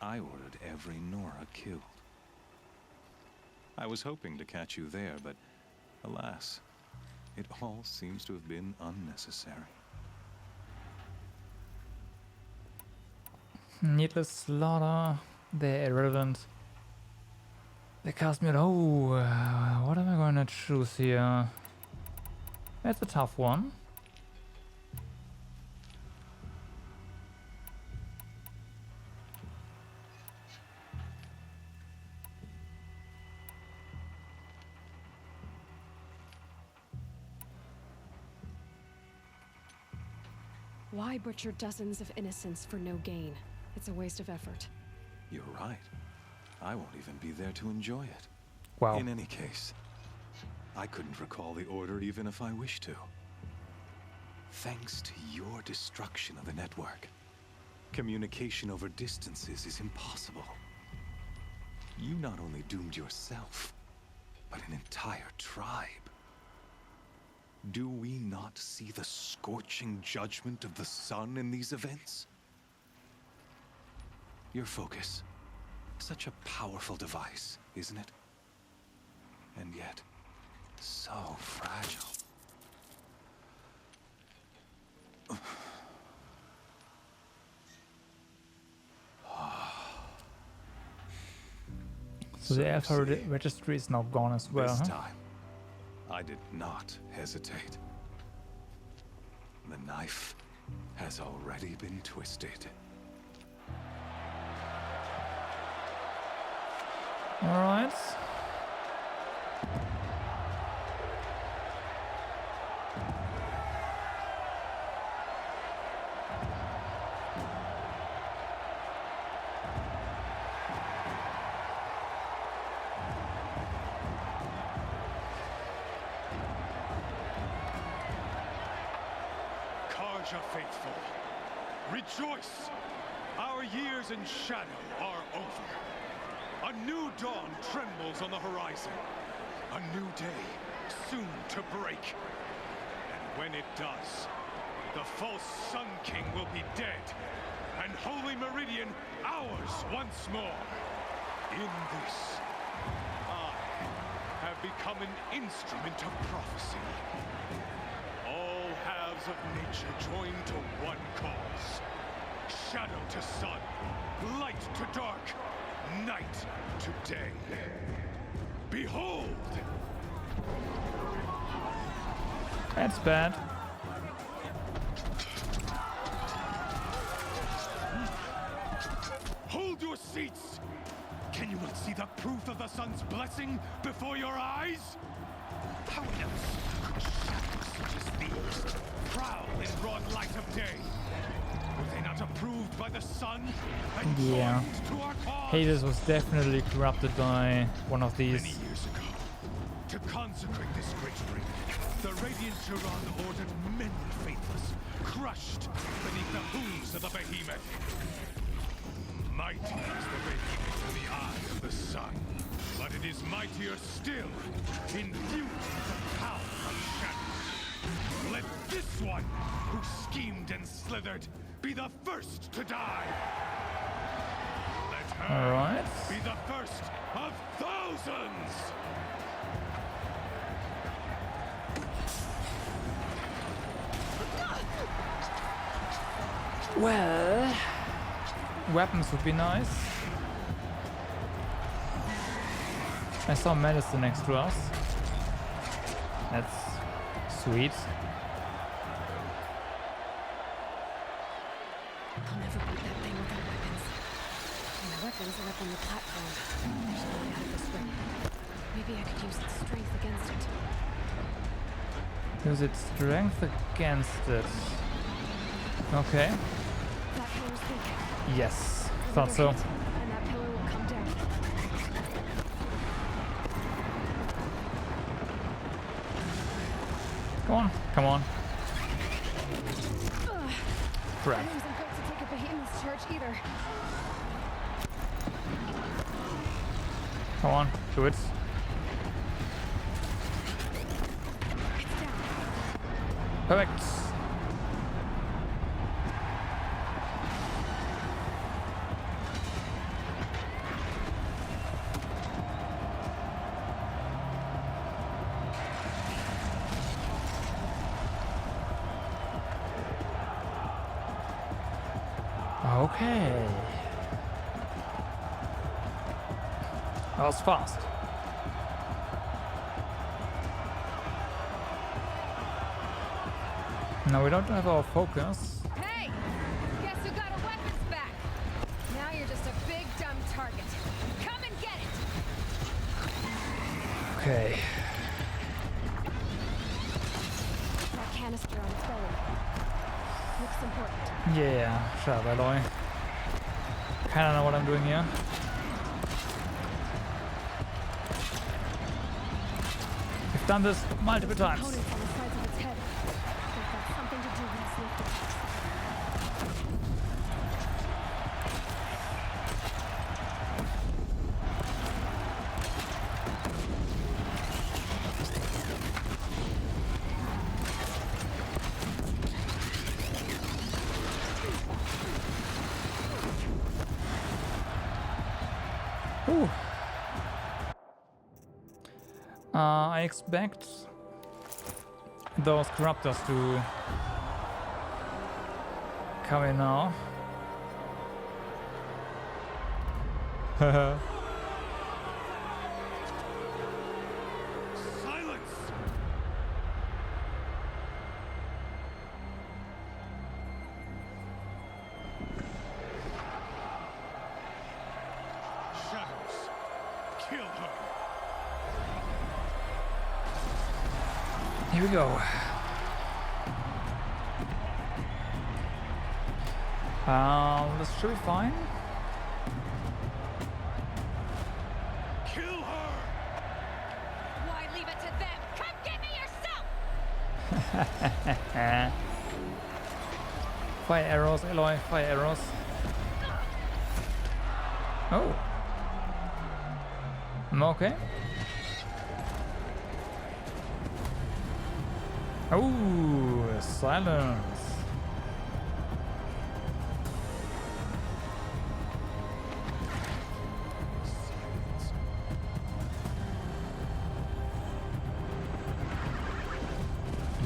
I ordered every Nora killed. I was hoping to catch you there, but alas, it all seems to have been unnecessary. Needless slaughter. They're irrelevant. They cast me out. Oh, what am I going to choose here? That's a tough one. Why butcher dozens of innocents for no gain? It's a waste of effort. You're right. I won't even be there to enjoy it. Wow. In any case, I couldn't recall the order even if I wished to. Thanks to your destruction of the network, communication over distances is impossible. You not only doomed yourself, but an entire tribe. Do we not see the scorching judgment of the sun in these events? Your focus. Such a powerful device, isn't it? And yet, so fragile. So the Alpha registry is now gone as well, This huh? time, I did not hesitate. The knife has already been twisted. Alright. Karja faithful, rejoice! Our years in shadow are over. A new dawn trembles on the horizon. A new day soon to break. And when it does, the false Sun King will be dead, and Holy Meridian ours once more. In this, I have become an instrument of prophecy. All halves of nature join to one cause. Shadow to sun, light to dark, night to day. Behold! That's bad. Hold your seats! Can you not see the proof of the sun's blessing before your eyes? How else could shadows such as these prowl in broad light of day? Were they not approved by the sun and Yeah. joined to our cause? Hades was definitely corrupted by one of these. Many years ago, to consecrate this great ring, the Radiant Turon ordered many faithless, crushed beneath the hooves of the behemoth. Mighty is the behemoth in the eye of the sun, but it is mightier still, infused with the power of shadows. Let this one, who schemed and slithered, be the first to die. Let her Alright. be the first of thousands. Well, weapons would be nice. I saw medicine next to us. That's sweet. I'll never beat that thing without weapons. And my weapons are up on the platform. There's no way out of this ring. Maybe I could use its strength against it. Use its strength against it. Okay. That pillar's weak. Yes, thought so. And that pillar will come down. Come on, come on. Ugh. Crap. I wasn't built to take a behemoth's charge either. Come on, do it. Perfect. Okay. That was fast. Now we don't have our focus. Hey! Guess who got our weapons back? Now you're just a big dumb target. Come and get it! Okay. That canister on its belly. Looks important. Yeah, shut up, Aloy. Kinda know what I'm doing here. We've done this multiple times. Components on the sides of its head. They've got something to do with its lifting. Ooh. I expect those corruptors to come in now. Silence! Shadows, kill her. Here we go. This should be fine. Kill her! Why leave it to them? Come get me yourself! Fire arrows, Aloy, fire arrows. Oh. I'm okay. Oh, silence.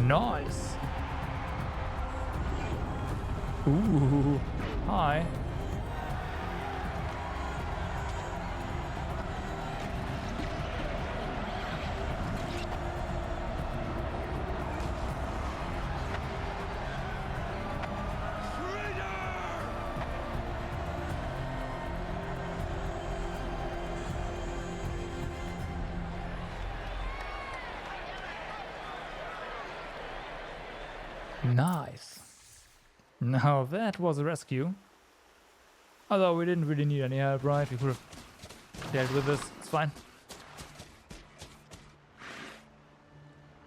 Nice. Ooh, hi. Nice. Now that was a rescue. Although we didn't really need any help, right? We could have dealt with this. It's fine.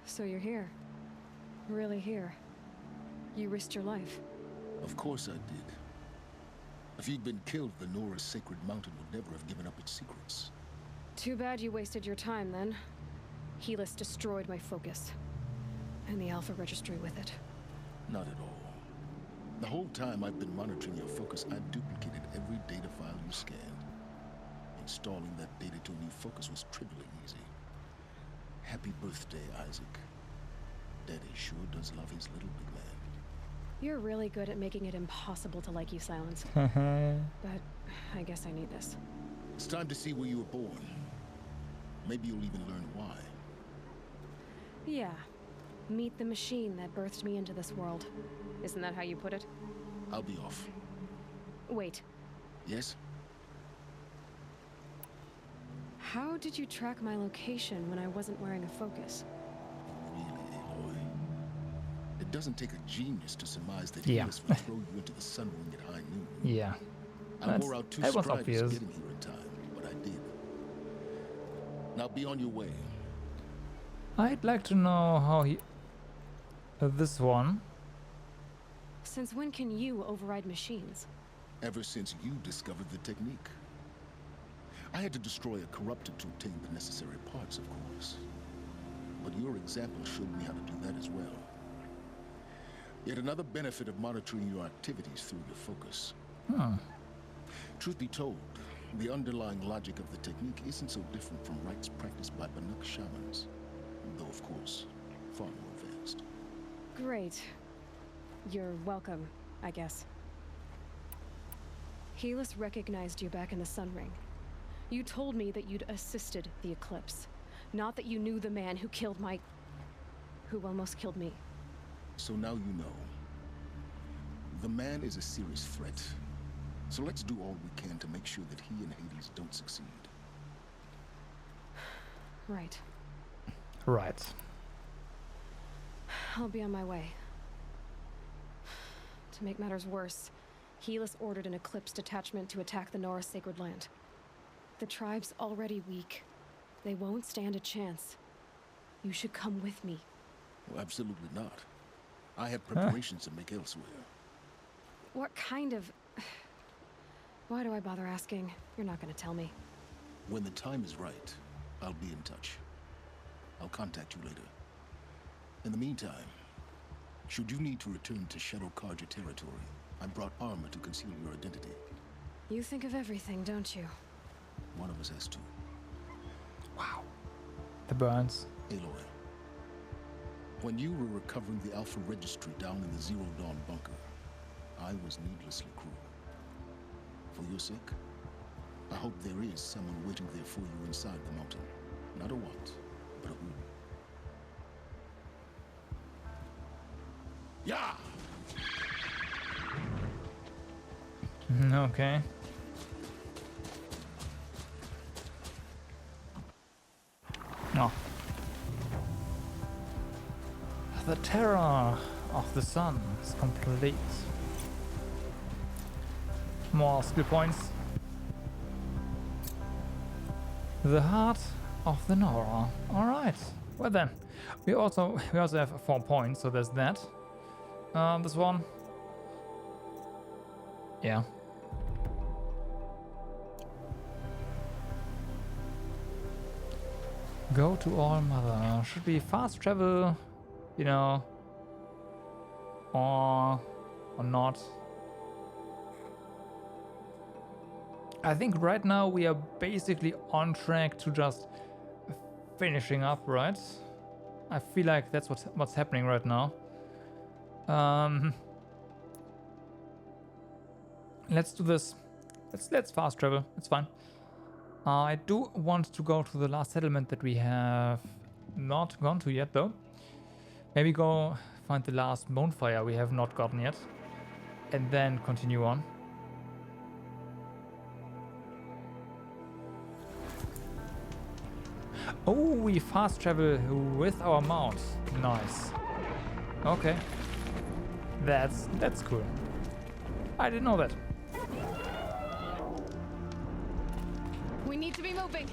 So you're here. Really here. You risked your life. Of course I did. If you'd been killed, the Nora's sacred mountain would never have given up its secrets. Too bad you wasted your time then. Helis destroyed my focus. And the Alpha Registry with it. Not at all. The whole time I've been monitoring your focus, I've duplicated every data file you scanned. Installing that data to a new focus was trivially easy. Happy birthday, Isaac. Daddy sure does love his little big man. You're really good at making it impossible to like you, Silence. But I guess I need this. It's time to see where you were born. Maybe you'll even learn why. Yeah. Meet the machine that birthed me into this world. Isn't that how you put it? I'll be off. Wait. Yes? How did you track my location when I wasn't wearing a focus? Really, Aloy? It doesn't take a genius to surmise that Yeah. Helis will throw you into the sun ring at high noon. Yeah. I wore out 2 that was striders obvious. getting here in time, but I did. Now be on your way. I'd like to know how he... this one. Since when can you override machines? Ever since you discovered the technique. I had to destroy a corrupted to obtain the necessary parts, of course. But your example showed me how to do that as well. Yet another benefit of monitoring your activities through your focus. Truth be told, the underlying logic of the technique isn't so different from rites practiced by Banuk shamans. Though, of course, far more advanced. Great. You're welcome, I guess. Helis recognized you back in the Sun Ring. You told me that you'd assisted the Eclipse, not that you knew the man who killed my... who almost killed me. So now you know. The man is a serious threat. So let's do all we can to make sure that he and Hades don't succeed. Right. Right. I'll be on my way. To make matters worse, Helis ordered an Eclipse detachment to attack the Nora Sacred Land. The tribe's already weak. They won't stand a chance. You should come with me. Well, absolutely not. I have preparations to make elsewhere. What kind of... Why do I bother asking? You're not gonna tell me. When the time is right, I'll be in touch. I'll contact you later. In the meantime, should you need to return to Shadow Carja territory, I brought armor to conceal your identity. You think of everything, don't you? One of us has to. Wow. The burns. Aloy, when you were recovering the Alpha Registry down in the Zero Dawn bunker, I was needlessly cruel. For your sake, I hope there is someone waiting there for you inside the mountain. Not a what, but a who. Yeah! Okay. No. The terror of the sun is complete. More skill points. The heart of the Nora. Alright. Well then. We also have 4 points, so there's that. This one. Yeah. Go to All Mother. Should we fast travel, you know, or not? I think right now we are basically on track to just finishing up, right? I feel like that's what's happening right now. Let's do this. Let's fast travel. It's fine. I do want to go to the last settlement that we have not gone to yet, though. Maybe go find the last bonfire we have not gotten yet, and then continue on. Oh, we fast travel with our mount. Nice. Okay. That's cool. I didn't know that. We need to be moving.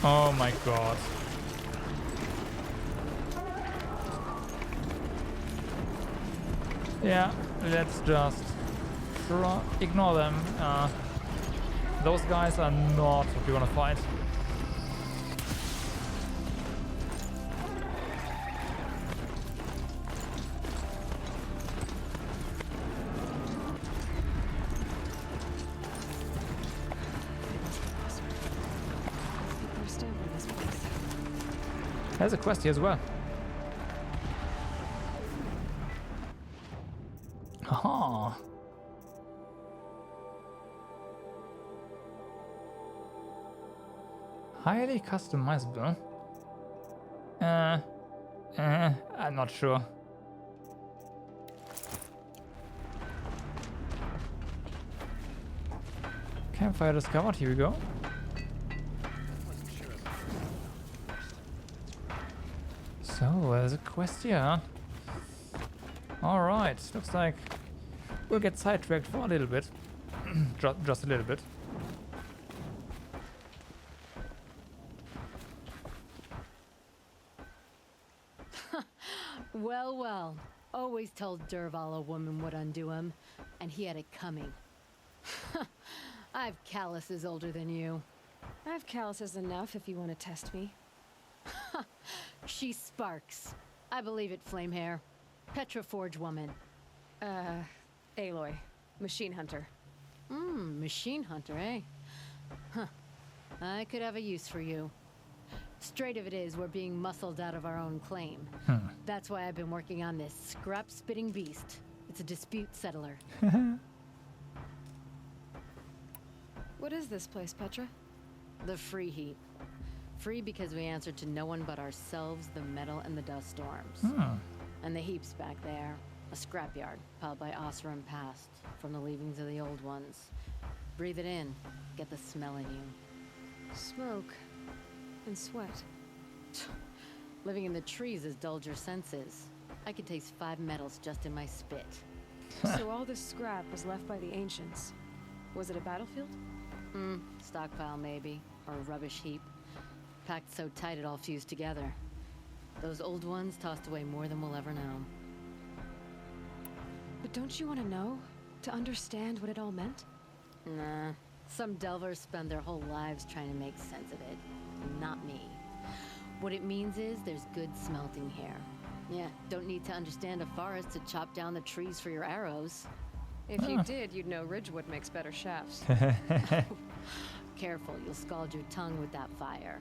Oh my god. Yeah, let's just ignore them. Those guys are not what we want to fight. There's a quest here as well. Haha. Highly customizable. I'm not sure. Campfire discovered, here we go. So, there's a quest here. Alright, looks like we'll get sidetracked for a little bit. Just a little bit. Well, well. Always told Dervahl a woman would undo him, and he had it coming. I've calluses older than you. I've calluses enough if you want to test me. She sparks. I believe it, Flamehair. Petra Forge woman. Aloy. Machine hunter. Machine hunter, eh? Huh. I could have a use for you. Straight of it is, we're being muscled out of our own claim. That's why I've been working on this scrap-spitting beast. It's a dispute settler. What is this place, Petra? The Free Heap. Free because we answer to no one but ourselves, the metal, and the dust storms. And the heap's back there. A scrapyard, piled by Osram past, from the leavings of the old ones. Breathe it in. Get the smell in you. Smoke. And sweat. Living in the trees has dulled your senses. I could taste 5 metals just in my spit. So all this scrap was left by the ancients. Was it a battlefield? Stockpile maybe. Or a rubbish heap. Packed so tight it all fused together. Those old ones tossed away more than we'll ever know. But don't you want to know? To understand what it all meant? Nah. Some delvers spend their whole lives trying to make sense of it. Not me. What it means is there's good smelting here. Yeah, don't need to understand a forest to chop down the trees for your arrows. If you did, you'd know Ridgewood makes better shafts. Careful, you'll scald your tongue with that fire.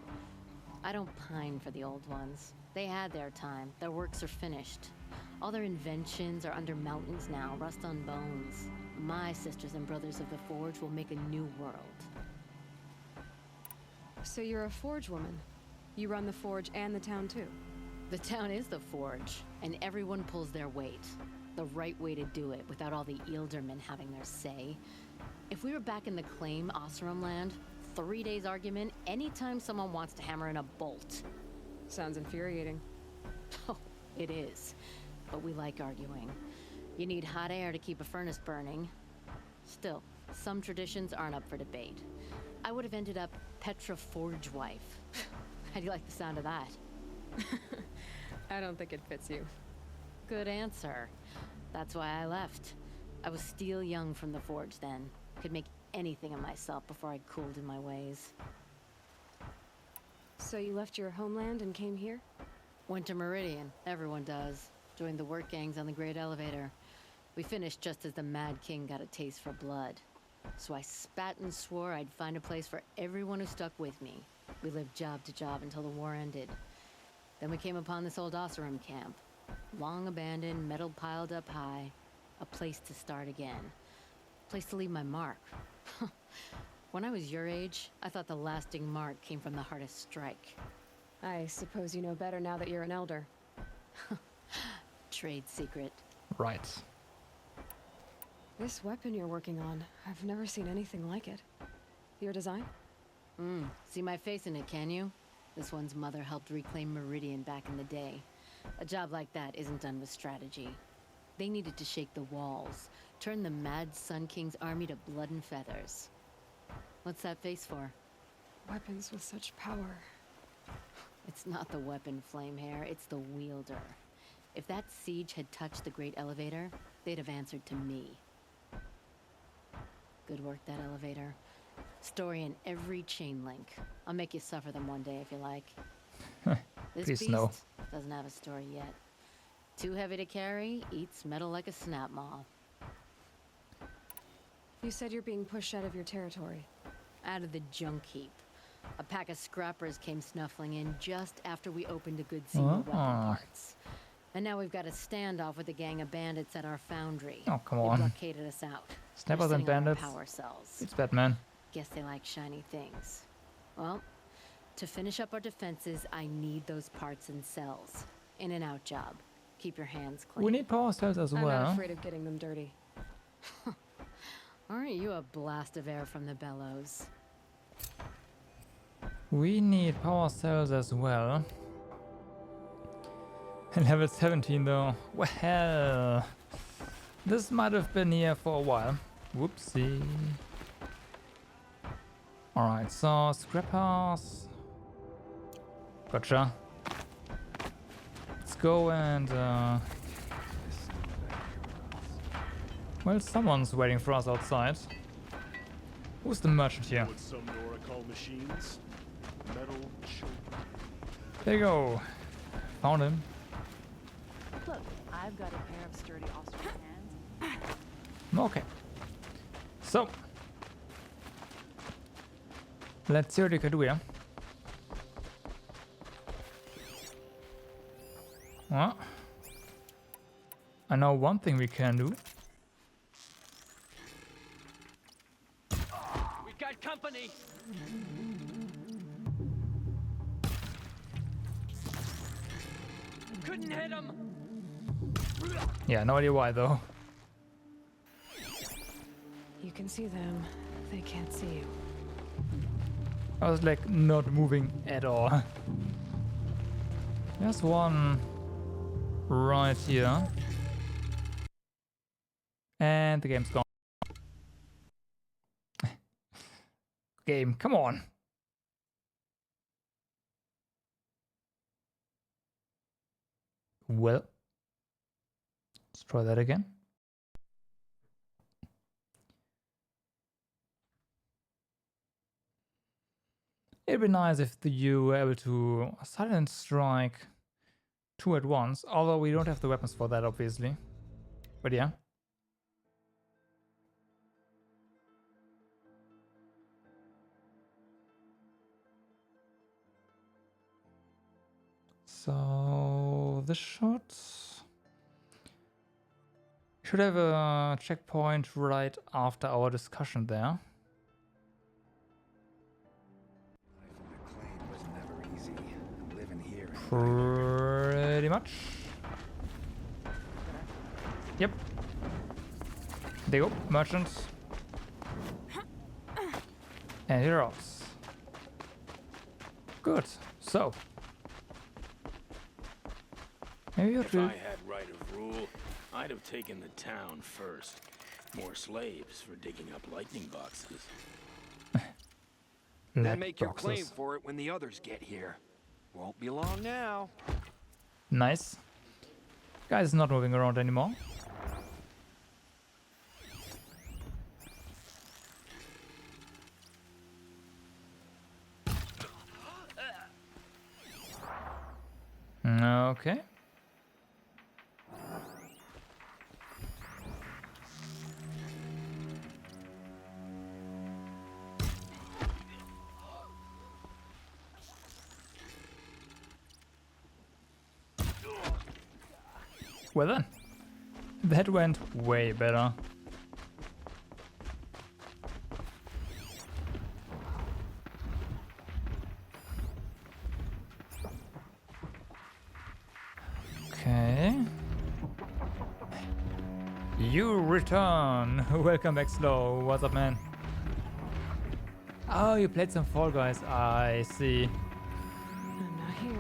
I don't pine for the old ones. They had their time. Their works are finished. All their inventions are under mountains now, rust on bones. My sisters and brothers of the Forge will make a new world. So you're a Forge woman. You run the Forge and the town too. The town is the Forge, and everyone pulls their weight. The right way to do it, without all the Ealdormen having their say. If we were back in the claim Osram land, 3 days argument anytime someone wants to hammer in a bolt. Sounds infuriating. Oh, it is. But we like arguing. You need hot air to keep a furnace burning. Still, some traditions aren't up for debate. I would have ended up Petra Forge wife. How do you like the sound of that? I don't think it fits you. Good answer. That's why I left. I was steel young from the Forge then. Could make anything of myself before I cooled in my ways. So you left your homeland and came here? Went to Meridian. Everyone does. Joined the work gangs on the Great Elevator. We finished just as the Mad King got a taste for blood. So I spat and swore I'd find a place for everyone who stuck with me. We lived job to job until the war ended. Then we came upon this old Osram camp. Long abandoned, metal piled up high. A place to start again. Place to leave my mark. When I was your age, I thought the lasting mark came from the hardest strike. I suppose you know better now that you're an elder. Trade secret. Right. This weapon you're working on, I've never seen anything like it. Your design? See my face in it, can you? This one's mother helped reclaim Meridian back in the day. A job like that isn't done with strategy. They needed to shake the walls, turn the mad Sun King's army to blood and feathers. What's that face for? Weapons with such power. It's not the weapon, Flamehair, it's the wielder. If that siege had touched the Great Elevator, they'd have answered to me. Good work, that elevator. Story in every chain link. I'll make you suffer them one day if you like. This Please beast no. doesn't have a story yet. Too heavy to carry, eats metal like a snap maw. You said you're being pushed out of your territory. Out of the junk heap. A pack of scrappers came snuffling in just after we opened a good scene of weapon parts. And now we've got a standoff with a gang of bandits at our foundry. Oh, come They on. blockaded us out. Snappers They're and sitting on our bandits. power cells. It's Batman. Guess they like shiny things. Well, to finish up our defenses, I need those parts and cells. In and out job. Keep your hands clean. We need power cells as I'm well. not afraid of getting them dirty. Aren't you a blast of air from the bellows? We need power cells as well. And level 17 though. Well, this might have been here for a while. Whoopsie. Alright, so scrappers. Gotcha. Let's go and well, someone's waiting for us outside. Who's the merchant here? What some Nora call machines? Metal children. There you go. Found him. Look, I've got a pair of sturdy Austrian hands. Okay. So, let's see what we can do here. Well, I know one thing we can do. We've got company. Couldn't hit him. Yeah, no idea why though. You can see them. They can't see you. I was like not moving at all. There's one right here. And the game's gone. Game, come on. Well, let's try that again. It'd be nice if you were able to silent strike two at once, although we don't have the weapons for that, obviously. But yeah. So the shots should have a checkpoint right after our discussion there. Pretty much. Yep. There you go, merchants. And heroes. Good. So. Maybe If I had right of rule, I'd have taken the town first. More slaves for digging up lightning boxes. Then make your claim for it when the others get here. Won't be long now. Nice. Guy's not moving around anymore. Okay. Well then, that went way better. Okay. You return. Welcome back, Slow. What's up, man? Oh, you played some Fall Guys. I see. I'm not here.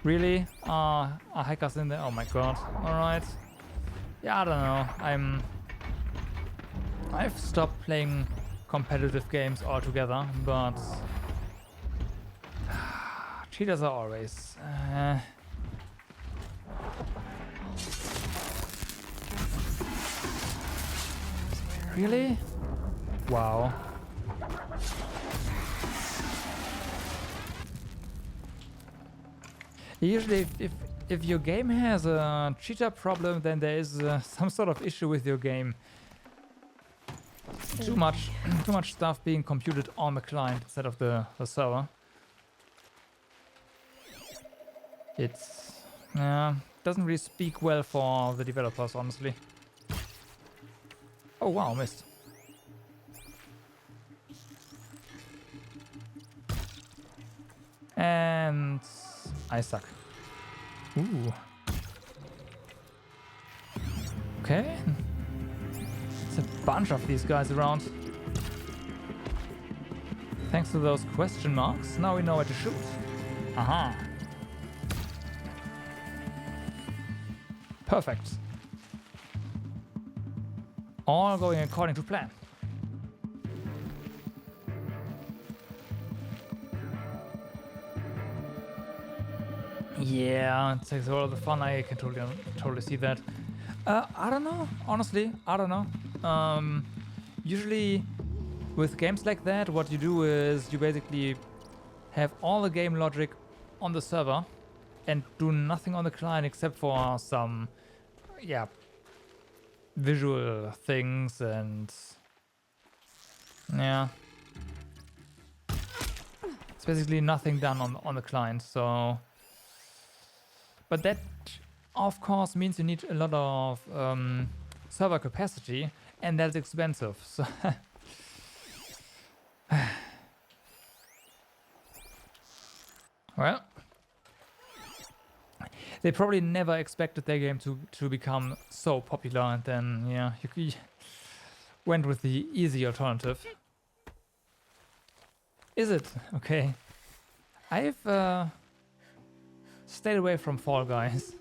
Really? Are hackers in there? Oh my god. Alright. Yeah, I don't know. I've stopped playing competitive games altogether, but cheaters are always really? Wow. Usually if your game has a cheater problem, then there is some sort of issue with your game. Too much stuff being computed on the client instead of the server. It's doesn't really speak well for the developers, honestly. Oh wow, missed. And I suck. Ooh. Okay. It's a bunch of these guys around. Thanks to those question marks, now we know where to shoot. Aha. Perfect. All going according to plan. Yeah, it takes all of the fun. I can totally see that. I don't know. Honestly, I don't know. Usually with games like that, what you do is you basically have all the game logic on the server and do nothing on the client except for some, yeah, visual things and yeah. It's basically nothing done on the client, so. But that, of course, means you need a lot of server capacity, and that's expensive. So well, they probably never expected their game to become so popular, and then yeah, you went with the easy alternative. Is it? Okay. I've stayed away from Fall Guys.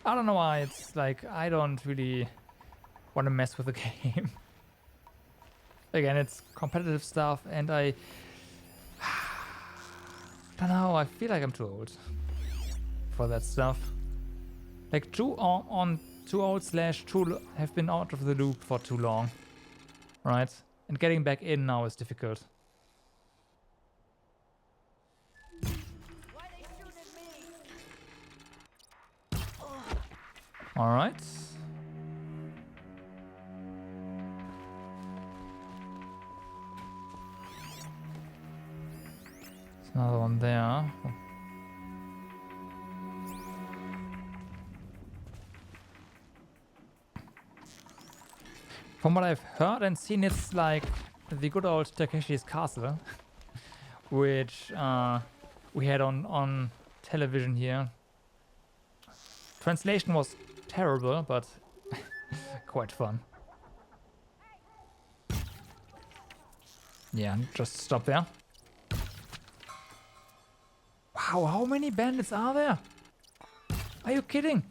I don't know why. It's like I don't really want to mess with the game. Again, it's competitive stuff, and I don't know. I feel like I'm too old for that stuff. Like too old / too have been out of the loop for too long, right? And getting back in now is difficult. All right. There's another one there. From what I've heard and seen, it's like the good old Takeshi's Castle, which we had on television here. Translation was terrible, but quite fun. Yeah, just stop there. Wow, how many bandits are there? Are you kidding?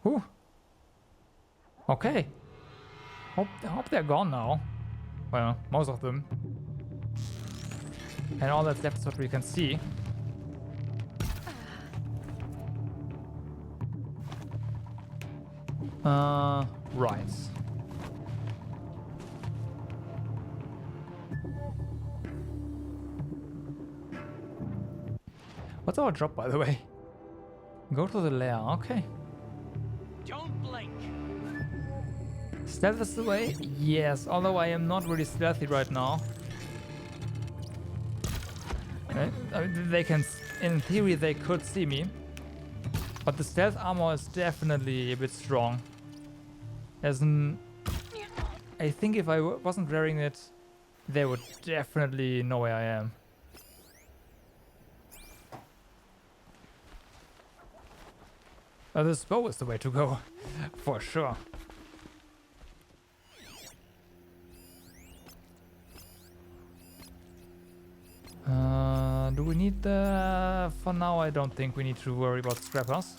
Ooh. Okay. Hope they're gone now. Well, most of them. And all that's left is what we can see. Right. What's our job, by the way? Go to the lair. Okay. Don't blink. Stealth is the way? Yes, although I am not really stealthy right now. I mean, they can, in theory, they could see me. But the stealth armor is definitely a bit strong. As in, I think if I wasn't wearing it, they would definitely know where I am. This bow is the way to go, for sure. Do we need the... For now, I don't think we need to worry about scrappers.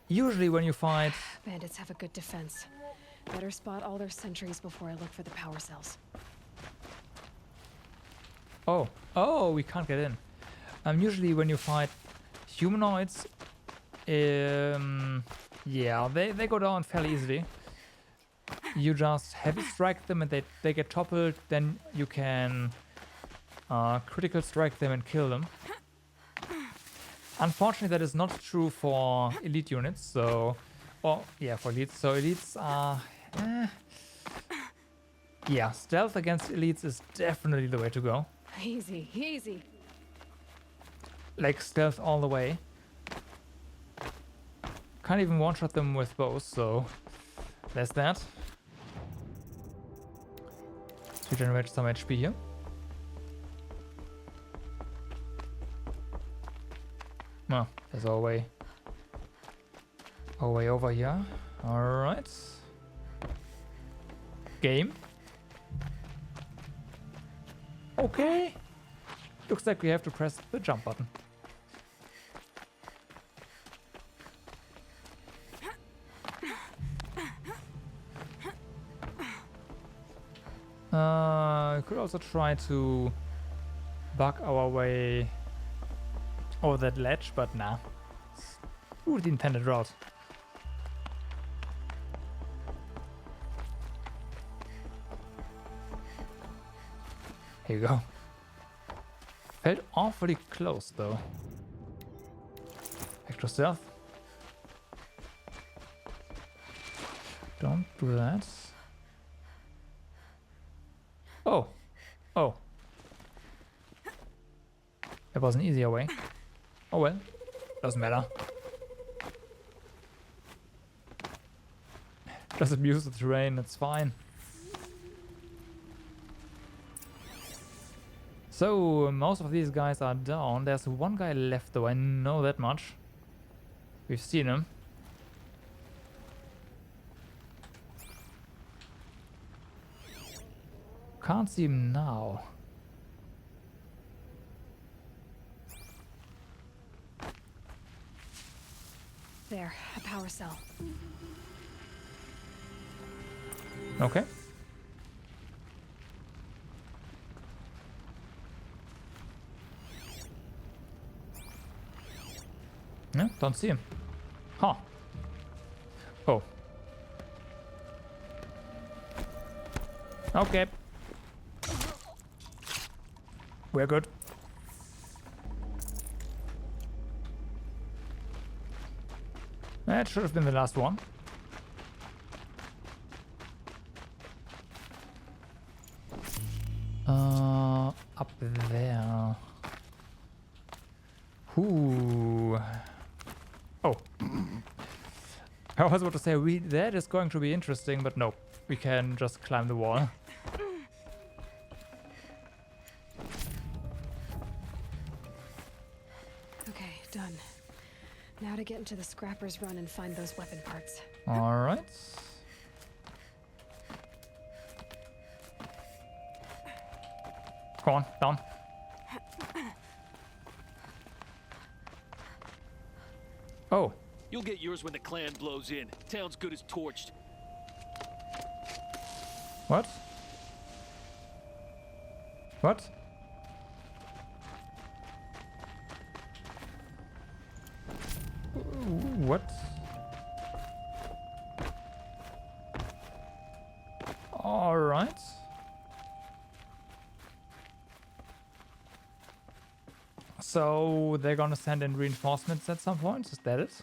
Usually when you fight... Bandits have a good defense. Better spot all their sentries before I look for the power cells. Oh, we can't get in. Usually when you fight humanoids, yeah, they go down fairly easily. You just heavy strike them and they get toppled, then you can critical strike them and kill them. Unfortunately, that is not true for elite units, so... Oh, yeah, for elites. So elites are... Yeah, stealth against elites is definitely the way to go. Easy, easy. Like stealth all the way. Can't even one-shot them with bows, so... There's that. To generate some HP here. Oh, there's our way over here. Alright. Game. Okay. Looks like we have to press the jump button. Could also try to bug our way over that ledge, but nah. Ooh, the intended route. Here you go. Felt awfully close though. Extra stealth. Don't do that. Oh. Oh. There was an easier way. Oh well. Doesn't matter. Just abuse the terrain, it's fine. So, most of these guys are down. There's one guy left though, I know that much. We've seen him. Can't see him now. There, a power cell. Okay. Yeah, don't see him. Huh. Oh. Okay. We're good. That should have been the last one. Up there. Ooh. Oh. I was about to say, that is going to be interesting, but no. We can just climb the wall. Okay, done. Now to get into the Scrappers Run and find those weapon parts. Alright. Come on, down. Oh. You'll get yours when the clan blows in. Town's good as torched. What? What? What? All right. So they're gonna send in reinforcements at some point. Is that it?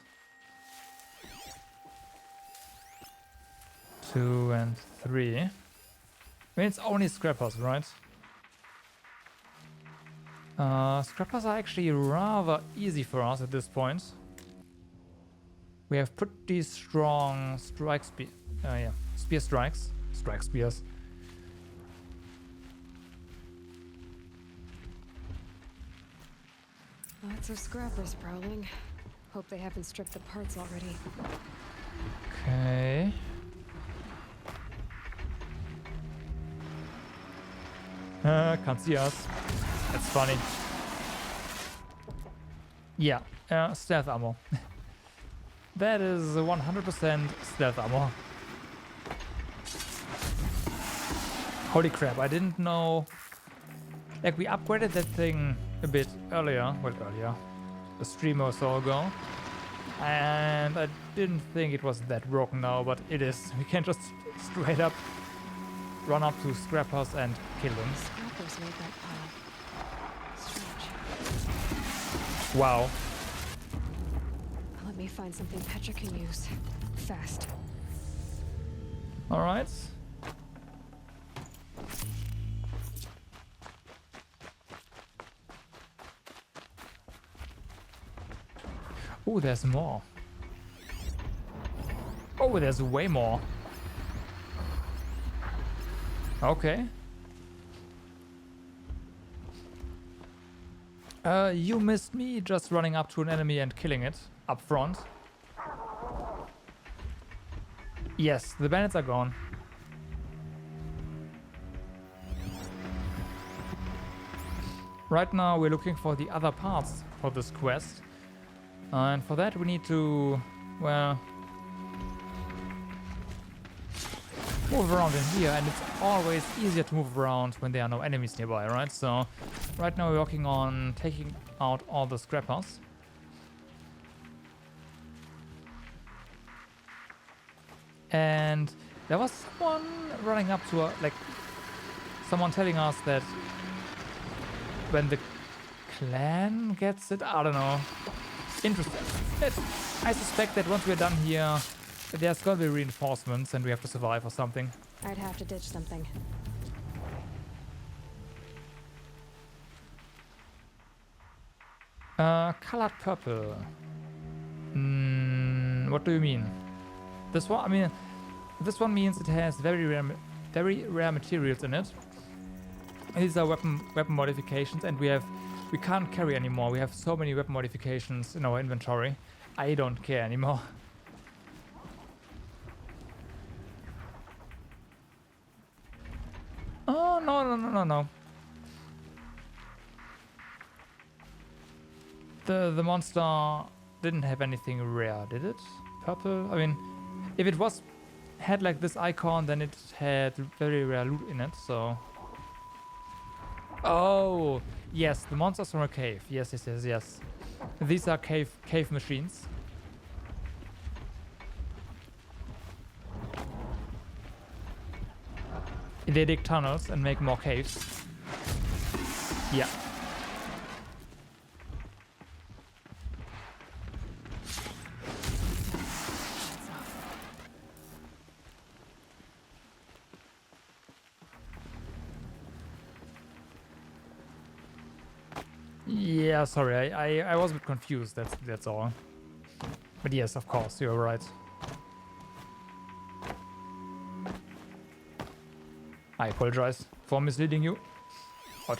2 and 3. I mean, it's only scrappers, right? Scrappers are actually rather easy for us at this point. We have pretty strong spear strikes. Strike spears. Lots of scrappers prowling. Hope they haven't stripped the parts already. Okay. Can't see us. That's funny. Yeah, stealth ammo. That is 100% stealth ammo. Holy crap, I didn't know. Like, we upgraded that thing a bit earlier. Well, earlier. A stream or so ago. And I didn't think it was that broken now, but it is. We can just straight up run up to scrappers and kill them. Scrappers made that pile. Strange. Wow. Let me find something Petra can use. Fast. Alright. Oh, there's more. Oh, there's way more. Okay. You missed me just running up to an enemy and killing it up front. Yes, the bandits are gone. Right now we're looking for the other parts for this quest. And for that we need to, well, move around in here, and it's always easier to move around when there are no enemies nearby, right? So right now we're working on taking out all the scrappers. And there was someone running up to someone telling us that when the clan gets it, I don't know. Interesting. I suspect that once we're done here, there's gonna be reinforcements and we have to survive or something. I'd have to ditch something. Colored purple. What do you mean? This one? I mean, this one means it has very rare materials in it. These are weapon modifications, and we can't carry anymore. We have so many weapon modifications in our inventory. I don't care anymore. Oh, no. The monster didn't have anything rare, did it? Purple? I mean, if it had like this icon, then it had very rare loot in it, so... Oh, yes, the monsters from a cave. Yes. These are cave machines. They dig tunnels and make more caves. Yeah. Yeah, sorry, I was a bit confused, that's all. But yes, of course, you're right. I apologize for misleading you. Or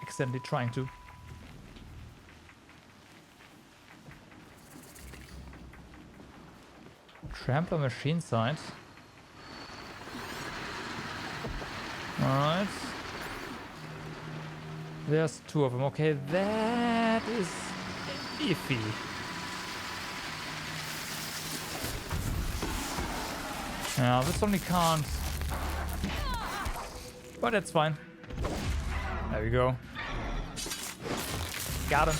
accidentally trying to. Trampler machine site. Alright. There's two of them. Okay, that is iffy. Yeah, this only can't. But that's fine. There we go. Got him.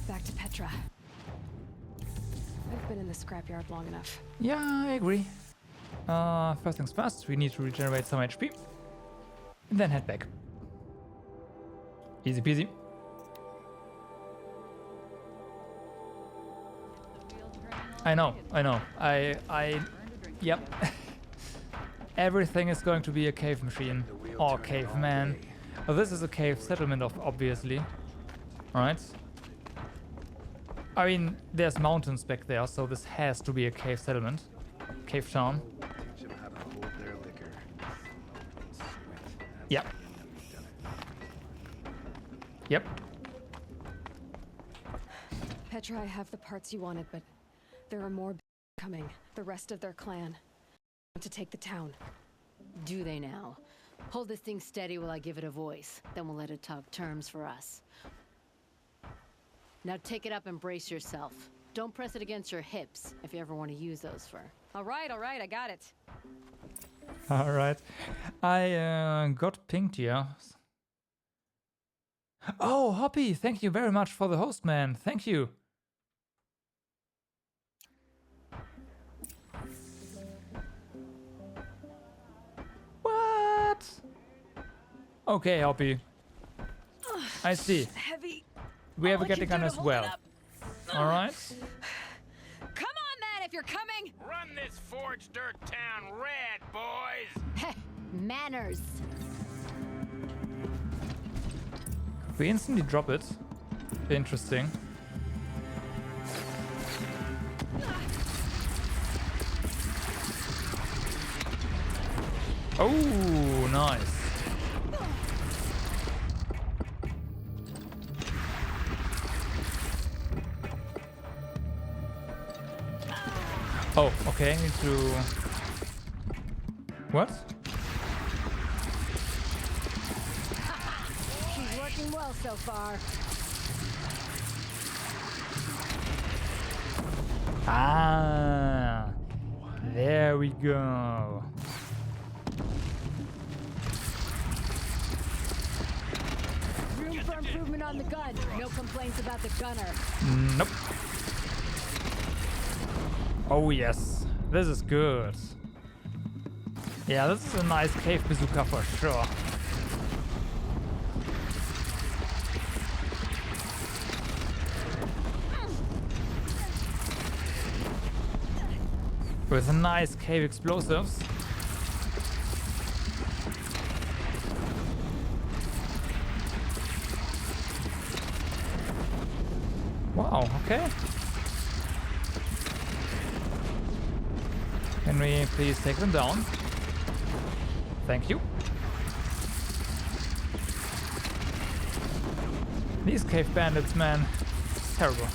Back to Petra. I've been in the scrapyard long enough. Yeah, I agree. First things first, we need to regenerate some HP. And then head back. Easy peasy. I know. Yep. Everything is going to be a cave machine or caveman. Well, this is a cave settlement, obviously. Alright. I mean, there's mountains back there, so this has to be a cave settlement. Cave town. Yep. Yep. Petra, I have the parts you wanted, but there are more coming. The rest of their clan want to take the town. Do they now? Hold this thing steady while I give it a voice. Then we'll let it talk terms for us. Now take it up and brace yourself. Don't press it against your hips if you ever want to use those for... All right, I got it. Alright. I got pinged here. Oh, Hoppy, thank you very much for the host, man. Thank you. What? Okay, Hoppy. I see. Heavy. We have a getting gun as well. Alright. Come on, then, if you're coming. Run this forged dirt town red, boys. Manners. We instantly drop it. Interesting. Oh, nice. Oh, okay, need to... What? She's working well so far. Ah, there we go. Room for improvement on the gun. No complaints about the gunner. Nope. Oh yes, this is good. Yeah, this is a nice cave bazooka for sure. With nice cave explosives. Wow, okay. Can we please take them down? Thank you. These cave bandits, man. It's terrible.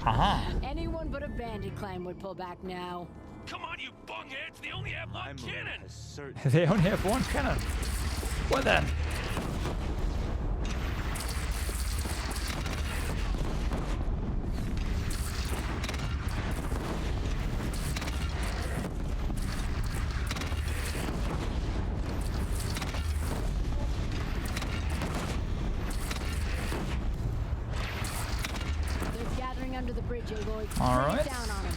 Aha. Anyone but a bandit clan would pull back now. Come on, you bungheads! They only have one cannon. They only have one cannon. What then? Under the bridge, Aloy. All right. Down on him.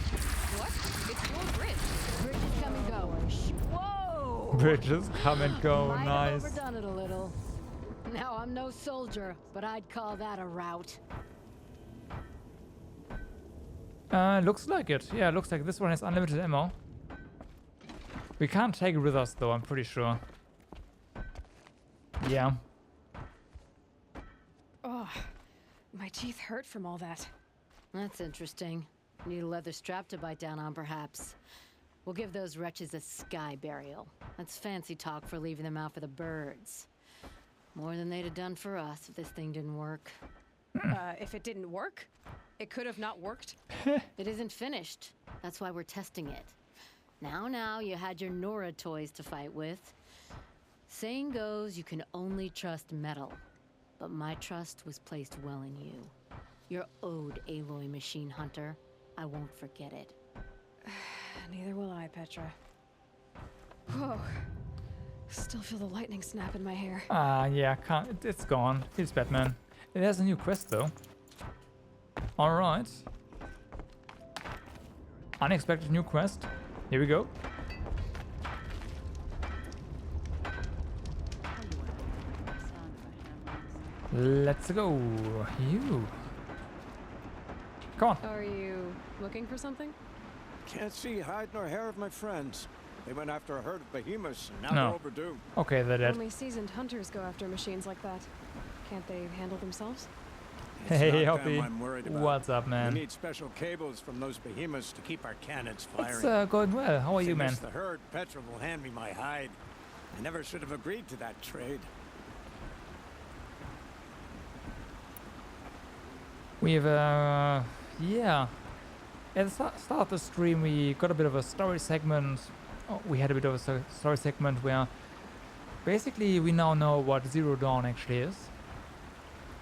What? It's your bridge. Bridges come and go. Whoa! Bridges come and go. Might have Nice. overdone it a little. Now I'm no soldier, but I'd call that a rout. Looks like it. Yeah, looks like this one has unlimited ammo. We can't take it with us though, I'm pretty sure. Yeah. Oh, my teeth hurt from all that. That's interesting. Need a leather strap to bite down on, perhaps. We'll give those wretches a sky burial. That's fancy talk for leaving them out for the birds. More than they'd have done for us if this thing didn't work. If it didn't work, it could have not worked. It isn't finished. That's why we're testing it. Now, you had your Nora toys to fight with. Saying goes, you can only trust metal. But my trust was placed well in you. You're owed, Aloy Machine Hunter. I won't forget it. Neither will I, Petra. Whoa. Still feel the lightning snap in my hair. Yeah, it's gone. It's Batman. It has a new quest though. Alright. Unexpected new quest. Here we go. Let's go. You. Come on. Are you looking for something? Can't see hide nor hair of my friends. They went after a herd of behemoths, and now No. they're overdue. Okay, they're dead. Only seasoned hunters go after machines like that. Can't they handle themselves? It's Hey, not Hoppy. them I'm worried about. What's up, man? We need special cables from those behemoths to keep our cannons firing. It's going well. How are If you, they man? miss the herd, Petra will hand me my hide. I never should have agreed to that trade. We've, yeah. At the start of the stream, we got a bit of a story segment. Oh, we had a bit of a story segment where basically we now know what Zero Dawn actually is.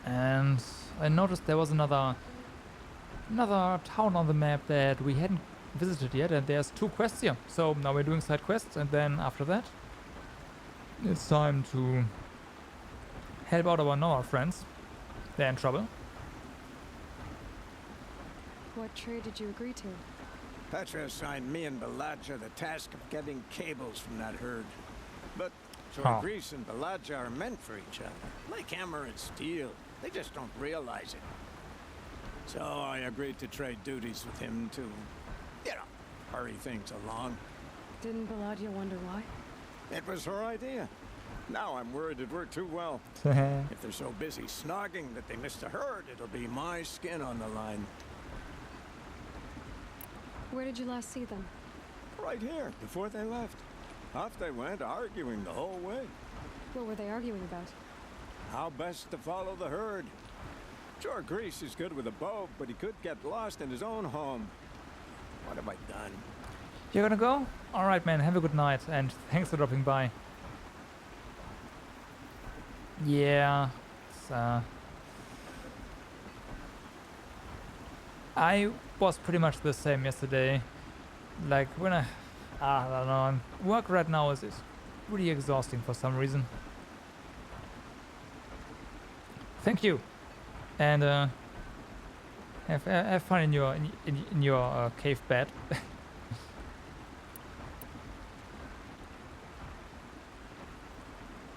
And I noticed there was another town on the map that we hadn't visited yet, and there's 2 quests here. So now we're doing side quests, and then after that, it's time to help out our Nora friends. They're in trouble. What trade did you agree to? Petra assigned me and Baladja the task of getting cables from that herd. But Huh. Grease and Baladja are meant for each other, like hammer and steel. They just don't realize it. So I agreed to trade duties with him to, hurry things along. Didn't Baladja wonder why? It was her idea. Now I'm worried it worked too well. If they're so busy snogging that they miss the herd, it'll be my skin on the line. Where did you last see them? Right here, before they left. Off they went, arguing the whole way. What were they arguing about? How best to follow the herd. Sure, Grease is good with a bow, but he could get lost in his own home. What have I done? You're gonna go? Alright, man, have a good night, and thanks for dropping by. Yeah, it's, I was pretty much the same yesterday. Like, when I don't know, work right now is really exhausting for some reason. Thank you, and have fun in your cave bed.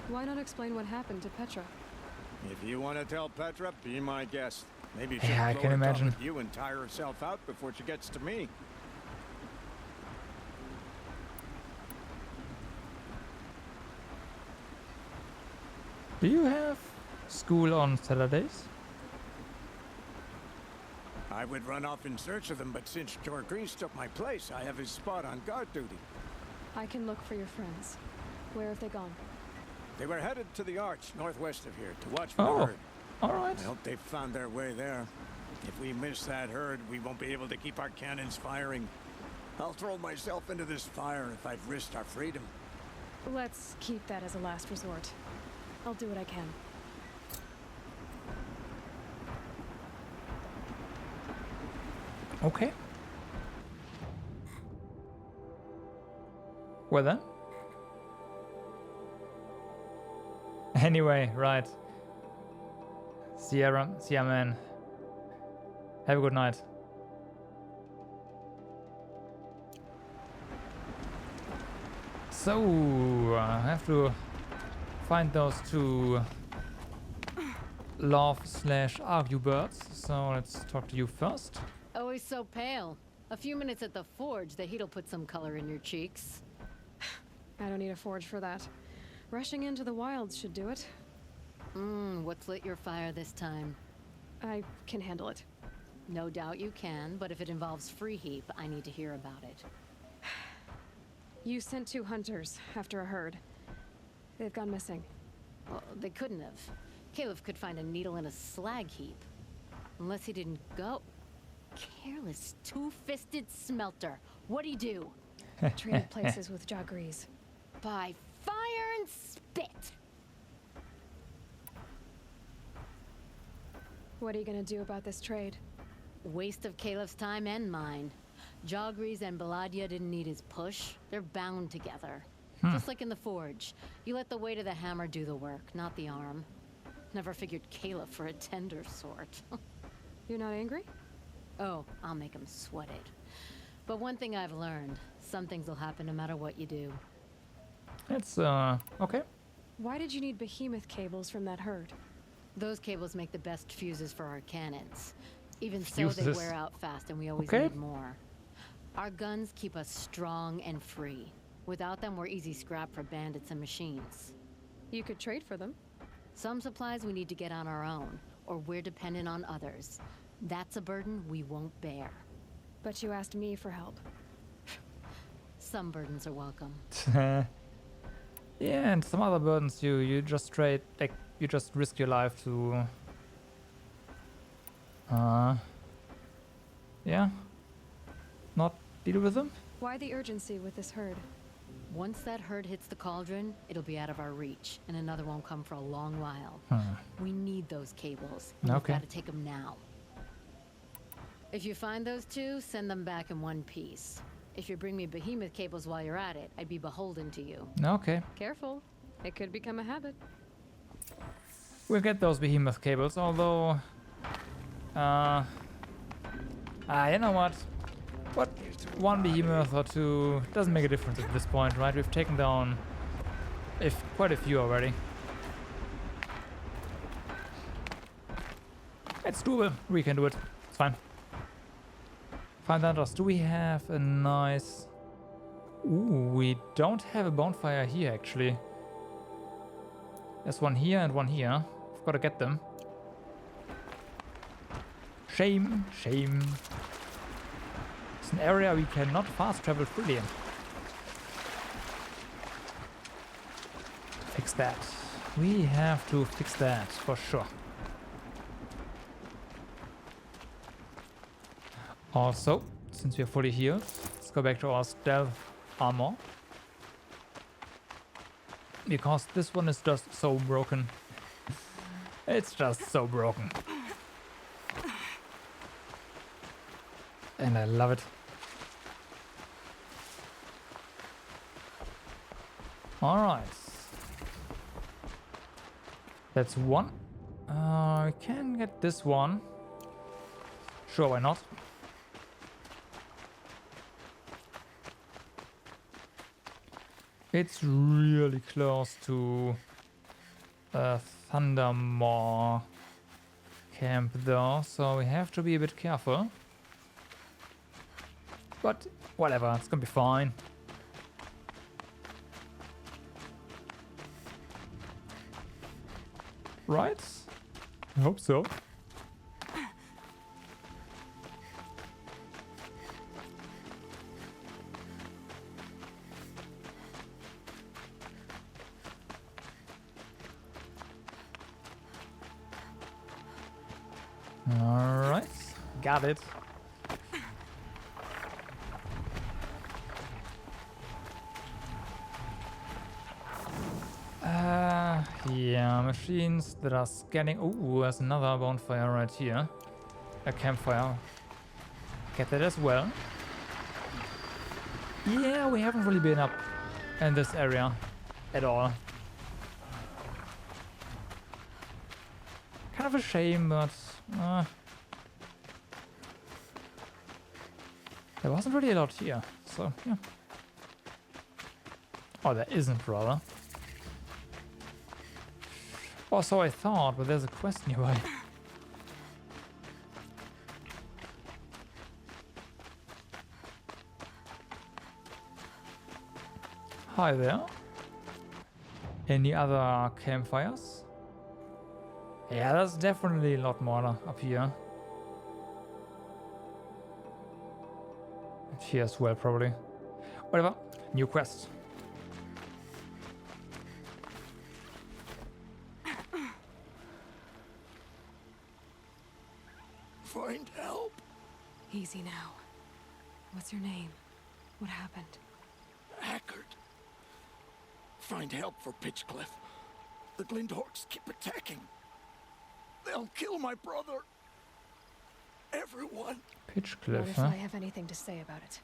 Why not explain what happened to Petra? If you want to tell Petra, be my guest. Maybe she'll Yeah, I blow can it off imagine. with you and tire herself out before she gets to me. Do you have school on Saturdays? I would run off in search of them, but since George Grease took my place, I have his spot on guard duty. I can look for your friends. Where have they gone? They were headed to the arch northwest of here to watch for Oh, the herd. alright. I hope they found their way there. If we miss that herd, we won't be able to keep our cannons firing. I'll throw myself into this fire if I've risked our freedom. Let's keep that as a last resort. I'll do what I can. Okay. Well then. Anyway, right. Sierra, man. Have a good night. So, I have to find those 2 love/argue birds. So let's talk to you first. Always so pale. A few minutes at the forge, the heat'll put some color in your cheeks. I don't need a forge for that. Rushing into the wilds should do it. What's lit your fire this time? I can handle it. No doubt you can, but if it involves Free Heap, I need to hear about it. You sent 2 hunters after a herd. They've gone missing. Well, they couldn't have. Caleb could find a needle in a slag heap. Unless he didn't go. Careless, 2-fisted smelter. What'd he do? Traded places with Jagrees. By fire and spit! What are you gonna do about this trade? Waste of Caleb's time and mine. Jagrees and Baladja didn't need his push. They're bound together. Just like in the forge. You let the weight of the hammer do the work, not the arm. Never figured Caleb for a tender sort. You're not angry? Oh, I'll make him sweat it. But one thing I've learned, some things will happen no matter what you do. It's, okay. Why did you need behemoth cables from that herd? Those cables make the best fuses for our cannons. Even so, they Fuses. wear out fast and we always Okay. need more. Our guns keep us strong and free. Without them, we're easy scrap for bandits and machines. You could trade for them. Some supplies we need to get on our own, or we're dependent on others. That's a burden we won't bear. But you asked me for help. Some burdens are welcome. Yeah, and some other burdens you just trade, like you just risk your life to yeah, not deal with them. Why the urgency with this herd? Once that herd hits the cauldron, it'll be out of our reach, and another won't come for a long while. We need those cables. And Okay. We've got to take them now. If you find those two, send them back in one piece. If you bring me behemoth cables while you're at it, I'd be beholden to you. Okay, Careful. It could become a habit. we'll get those behemoth cables, although you know what? What? One behemoth or two doesn't make a difference at this point, right? We've taken down quite a few already. It's doable. We can do it. It's fine. 500. Do we have a nice... Ooh, we don't have a bonfire here, actually. There's one here and one here. We've got to get them. Shame, shame. It's an area we cannot fast travel freely in. Fix that. We have to fix that for sure. Also, since we're fully healed, let's go back to our stealth armor. Because this one is just so broken. It's just so broken. And I love it. Alright. That's one. I can get this one. Sure, why not? It's really close to Thundermaw camp though, so we have to be a bit careful. But whatever, it's gonna be fine. Right? I hope so. Alright, got it. Yeah, machines that are scanning. Ooh, there's another bonfire right here. A campfire. Get that as well. Yeah, we haven't really been up in this area at all. Kind of a shame, but there wasn't really a lot here, so yeah. Oh, there isn't, rather. Or so I thought, but there's a quest nearby. Hi there. Any other campfires? Yeah, there's definitely a lot more up here. And here as well, probably. Whatever. New quest. Find help. Easy now. What's your name? What happened? Hackard. Find help for Pitchcliff. The Glindorks keep attacking. They'll kill my brother. Everyone. What Pitchcliff, if huh? I have anything to say about it?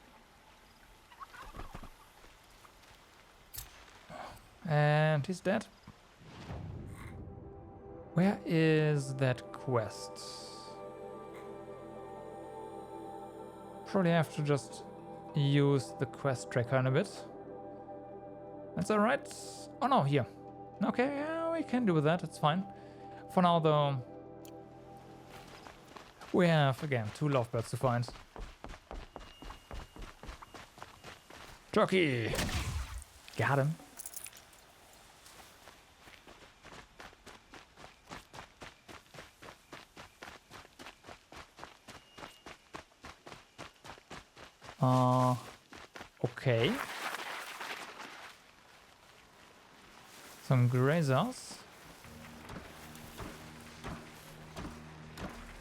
And he's dead. Where is that quest? Probably have to just use the quest tracker in a bit. That's alright. Oh no, here. Okay, yeah, we can do that, it's fine. For now, though, we have, again, 2 lovebirds to find. Jockey! Got him. Okay. Some grazers.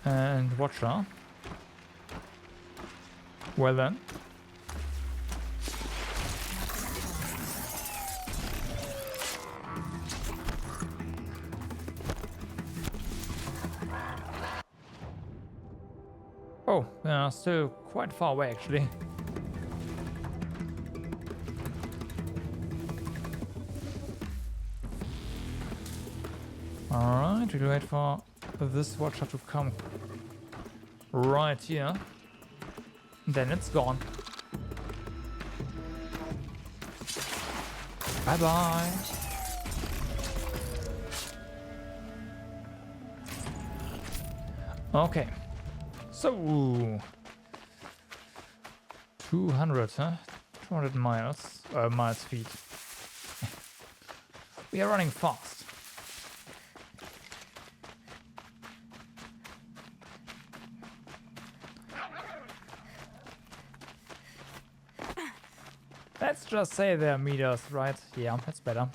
And watcher. Well then. Oh, yeah, still quite far away actually. Alright, we'll wait for this watcher to come right here. Then it's gone. Bye bye. Okay. So 200, huh? 200 miles, miles feet. We are running fast. Let's just say they're meters, right? Yeah, that's better.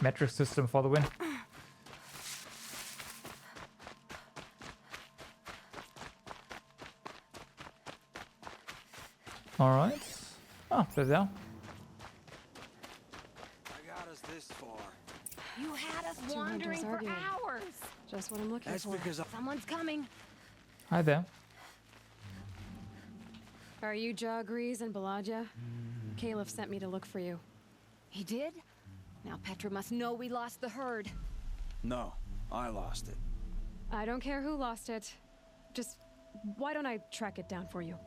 Metric system for the win. Alright. Oh, they're there. I got us this far. You had us wandering for hours. Just what I'm looking That's for. because Someone's coming. Hi there. Are you Jagrees and Balaja? Caliph sent me to look for you. He did? Now Petra must know we lost the herd. No, I lost it. I don't care who lost it. Just, why don't I track it down for you?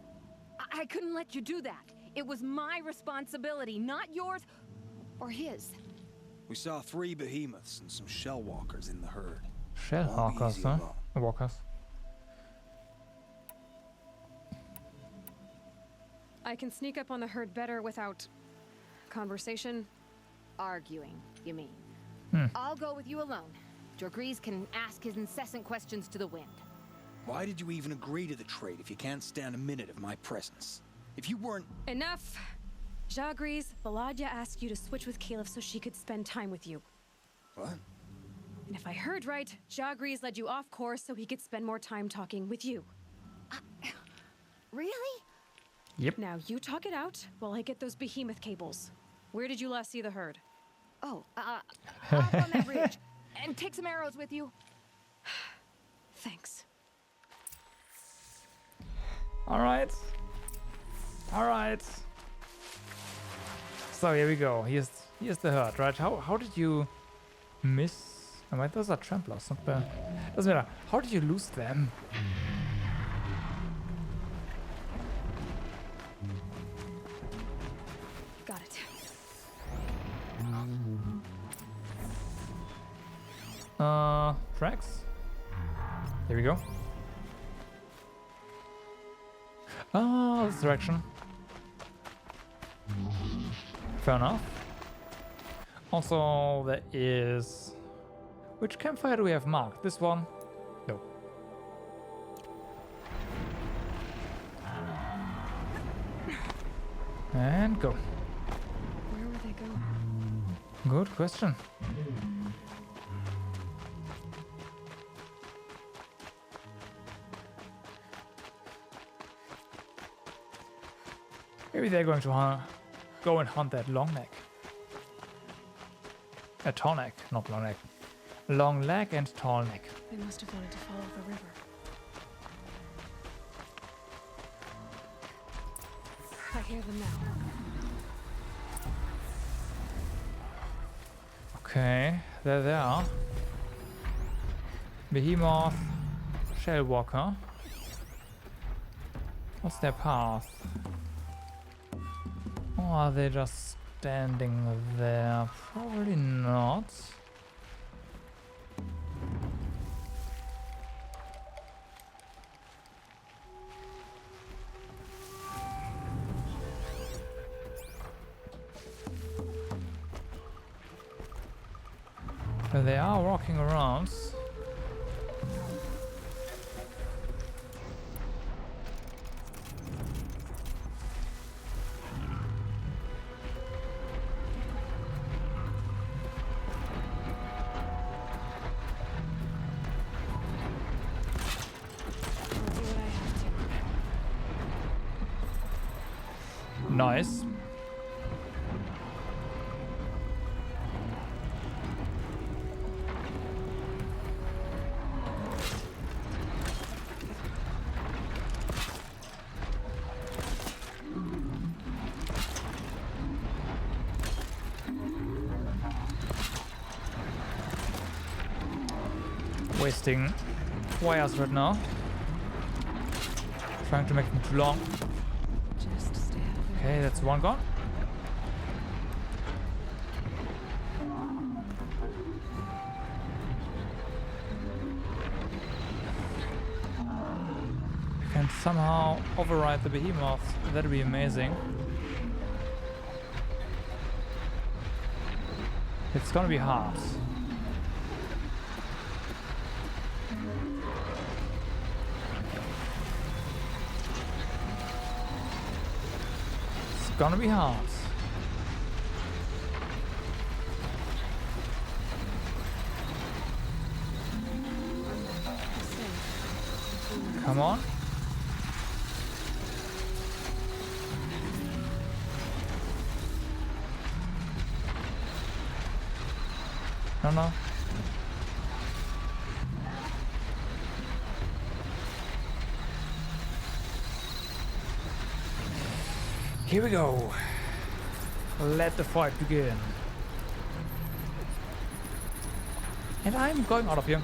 I couldn't let you do that. It was my responsibility, not yours or his. We saw 3 behemoths and some shell walkers in the herd. Shell walkers, huh? Walkers. I can sneak up on the herd better without conversation. Arguing, you mean? Hmm. I'll go with you alone. Jagrees can ask his incessant questions to the wind. Why did you even agree to the trade if you can't stand a minute of my presence? If you weren't... Enough! Jagrees, Balaja asked you to switch with Caliph so she could spend time with you. What? And if I heard right, Jagrees led you off course so he could spend more time talking with you. Really? Yep. Now you talk it out while I get those behemoth cables. Where did you last see the herd? Oh, up on that ridge. And take some arrows with you. Thanks. Alright. Alright. So here we go. Here's the herd, right? How did you miss? Oh, wait, those are tramplers, not the... Doesn't matter. How did you lose them? Got it. Tracks. Here we go. Oh, this direction. Fair enough. Also, there is... Which campfire do we have marked? This one? No. And go. Where would they go? Good question. Maybe they're going to go and hunt that long neck. A tall neck, not long neck. Long leg and tall neck. They must have wanted to follow the river. I hear them now. Okay, there they are. Behemoth, Shellwalker. What's their path? Or are they just standing there? Probably not. But they are walking around. Nice. Wasting wires right now. Trying to make them too long. Okay, that's one gone. We can somehow override the behemoth. That'd be amazing. It's gonna be hard. Gonna be hard. Come on. No. Here we go. Let the fight begin. And I'm going out of here.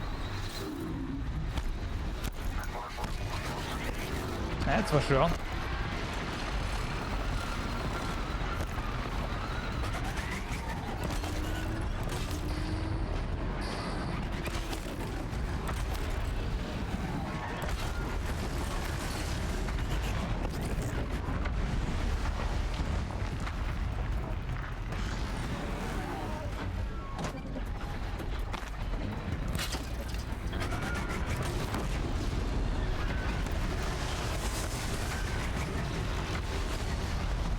That's for sure.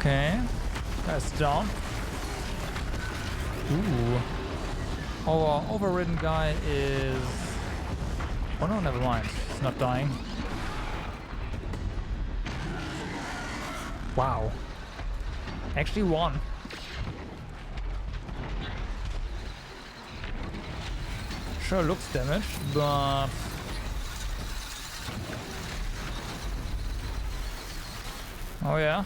Okay, that's down. Ooh. Our overridden guy is... Oh no, never mind. He's not dying. Wow. Actually won. Sure looks damaged, but... Oh yeah.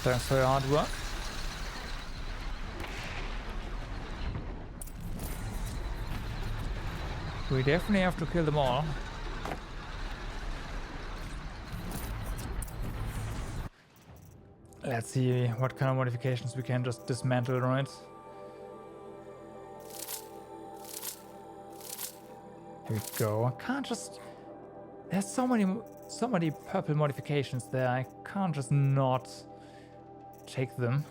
Thanks for your hard work. We definitely have to kill them all. Let's see what kind of modifications we can just dismantle, right? Here we go. I can't just... There's so many purple modifications there. I can't just not take them.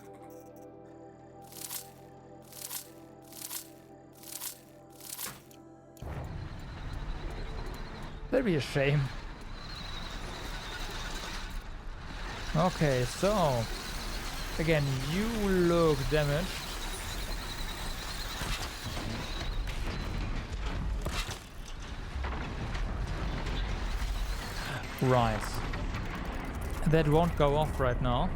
That'd be a shame. Okay, so again, you look damaged. Right. That won't go off right now.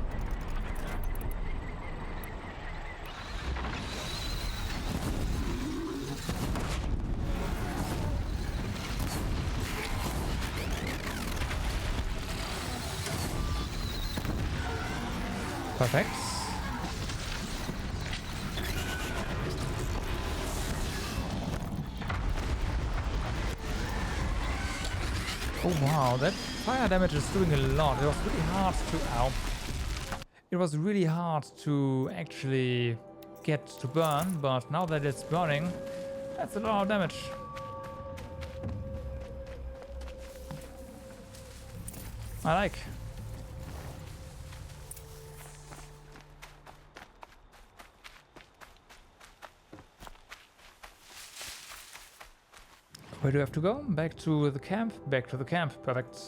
Perfect. Oh wow, that fire damage is doing a lot. It was really hard to... Ow. It was really hard to actually get to burn, but now that it's burning, that's a lot of damage. I like. Where do I have to go? Back to the camp? Back to the camp. Perfect.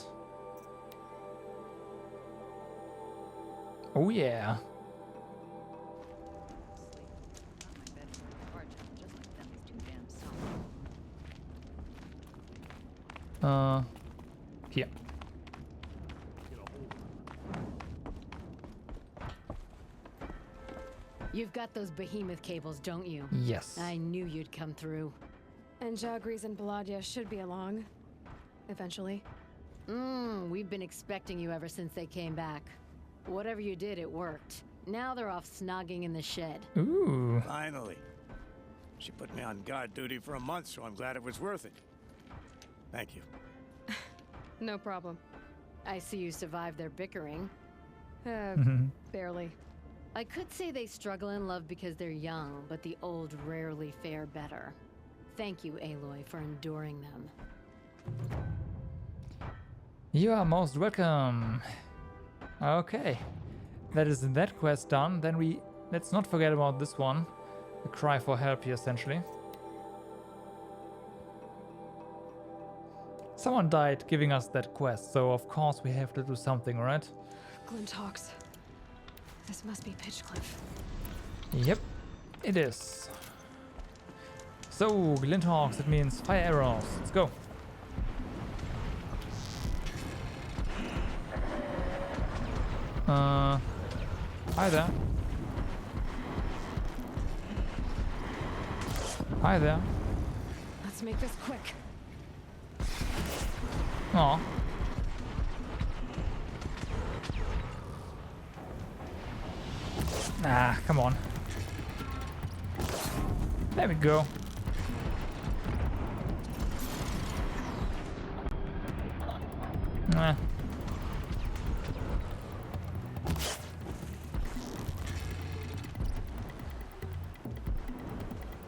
Oh yeah. Here. You've got those behemoth cables, don't you? Yes. I knew you'd come through. And Jagris and Baladia should be along. Eventually. We've been expecting you ever since they came back. Whatever you did, it worked. Now they're off snogging in the shed. Ooh. Finally. She put me on guard duty for a month, so I'm glad it was worth it. Thank you. No problem. I see you survived their bickering. Barely. I could say they struggle in love because they're young, but the old rarely fare better. Thank you, Aloy, for enduring them. You are most welcome. Okay. That is that quest done. Then let's not forget about this one. The cry for help here, essentially. Someone died giving us that quest, so of course we have to do something, right? Glinthawks. This must be Pitchcliff. Yep, it is. So, Glinthawks, it means fire arrows. Let's go. Hi there. Hi there. Let's make this quick. Aw. Ah, come on. There we go. Nah.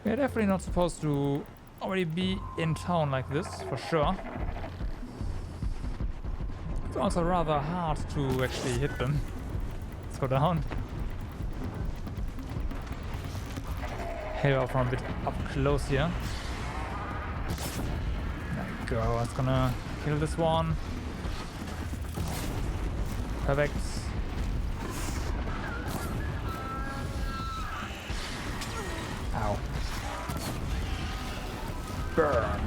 We're definitely not supposed to already be in town like this, for sure. It's also rather hard to actually hit them. Let's go down. Hell, from a bit up close here. There we go. It's gonna kill this one. Perfect. Ow. Burn.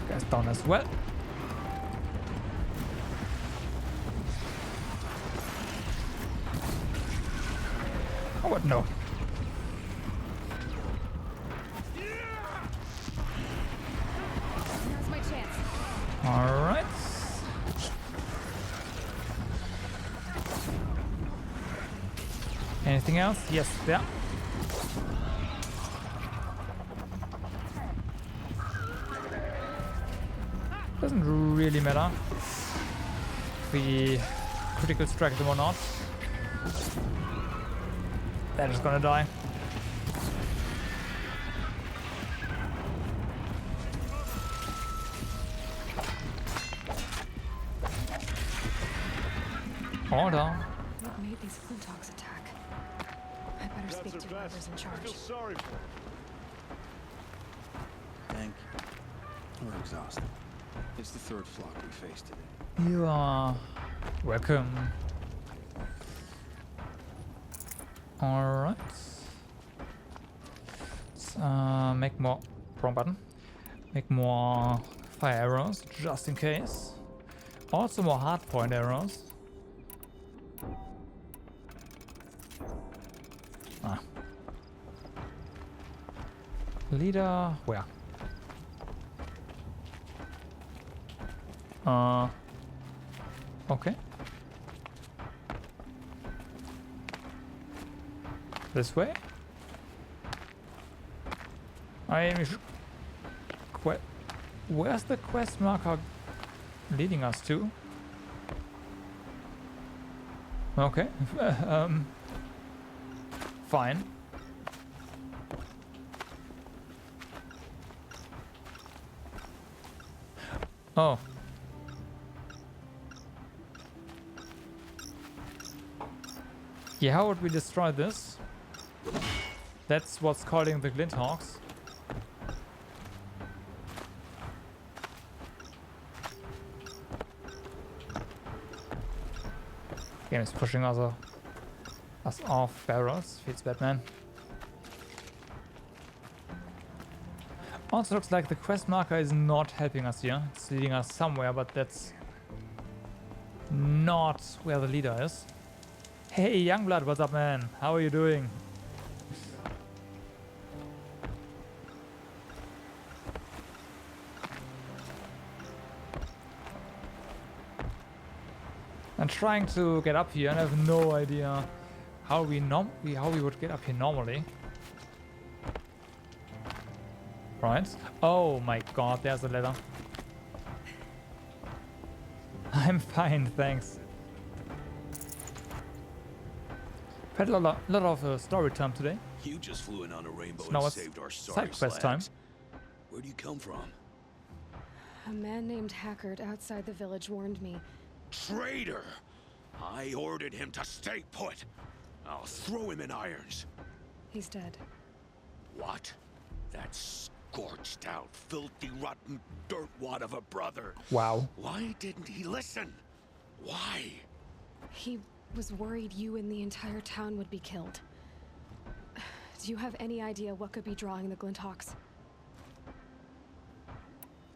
Guy's down as well. Oh, what? No. Now's my chance. All right. Anything else? Yes, there. Doesn't really matter if we critical strike them or not. They're just gonna die. Order. What made these Glinthawks attack? I better speak to whoever's in charge. I feel sorry for her. Thank you. We're exhausted. It's the third flock we faced today. You are welcome. Alright. Let's make more. Wrong button. Make more fire arrows just in case. Also more hardpoint arrows. Ah. Leader, where? Okay. This way? Where's the quest marker leading us to? Okay. Fine. Oh. Yeah, how would we destroy this? That's what's calling the Glinthawks. Game is pushing us off barrels. Feels bad, man. Also looks like the quest marker is not helping us here. It's leading us somewhere, but that's not where the leader is. Hey, Youngblood, what's up, man? How are you doing? I'm trying to get up here and I have no idea how we would get up here normally. Right. Oh my god, there's a ladder. I'm fine, thanks. Had a lot of story time today. You just flew in on a rainbow Now and it's saved our sorry side quest time. slags. Where do you come from? A man named Hackard outside the village warned me. Traitor! I ordered him to stay put. I'll throw him in irons. He's dead. What? That scorched out, filthy, rotten dirtwad of a brother. Wow. Why didn't he listen? Why? He was worried you and the entire town would be killed. Do you have any idea what could be drawing the Glinthawks?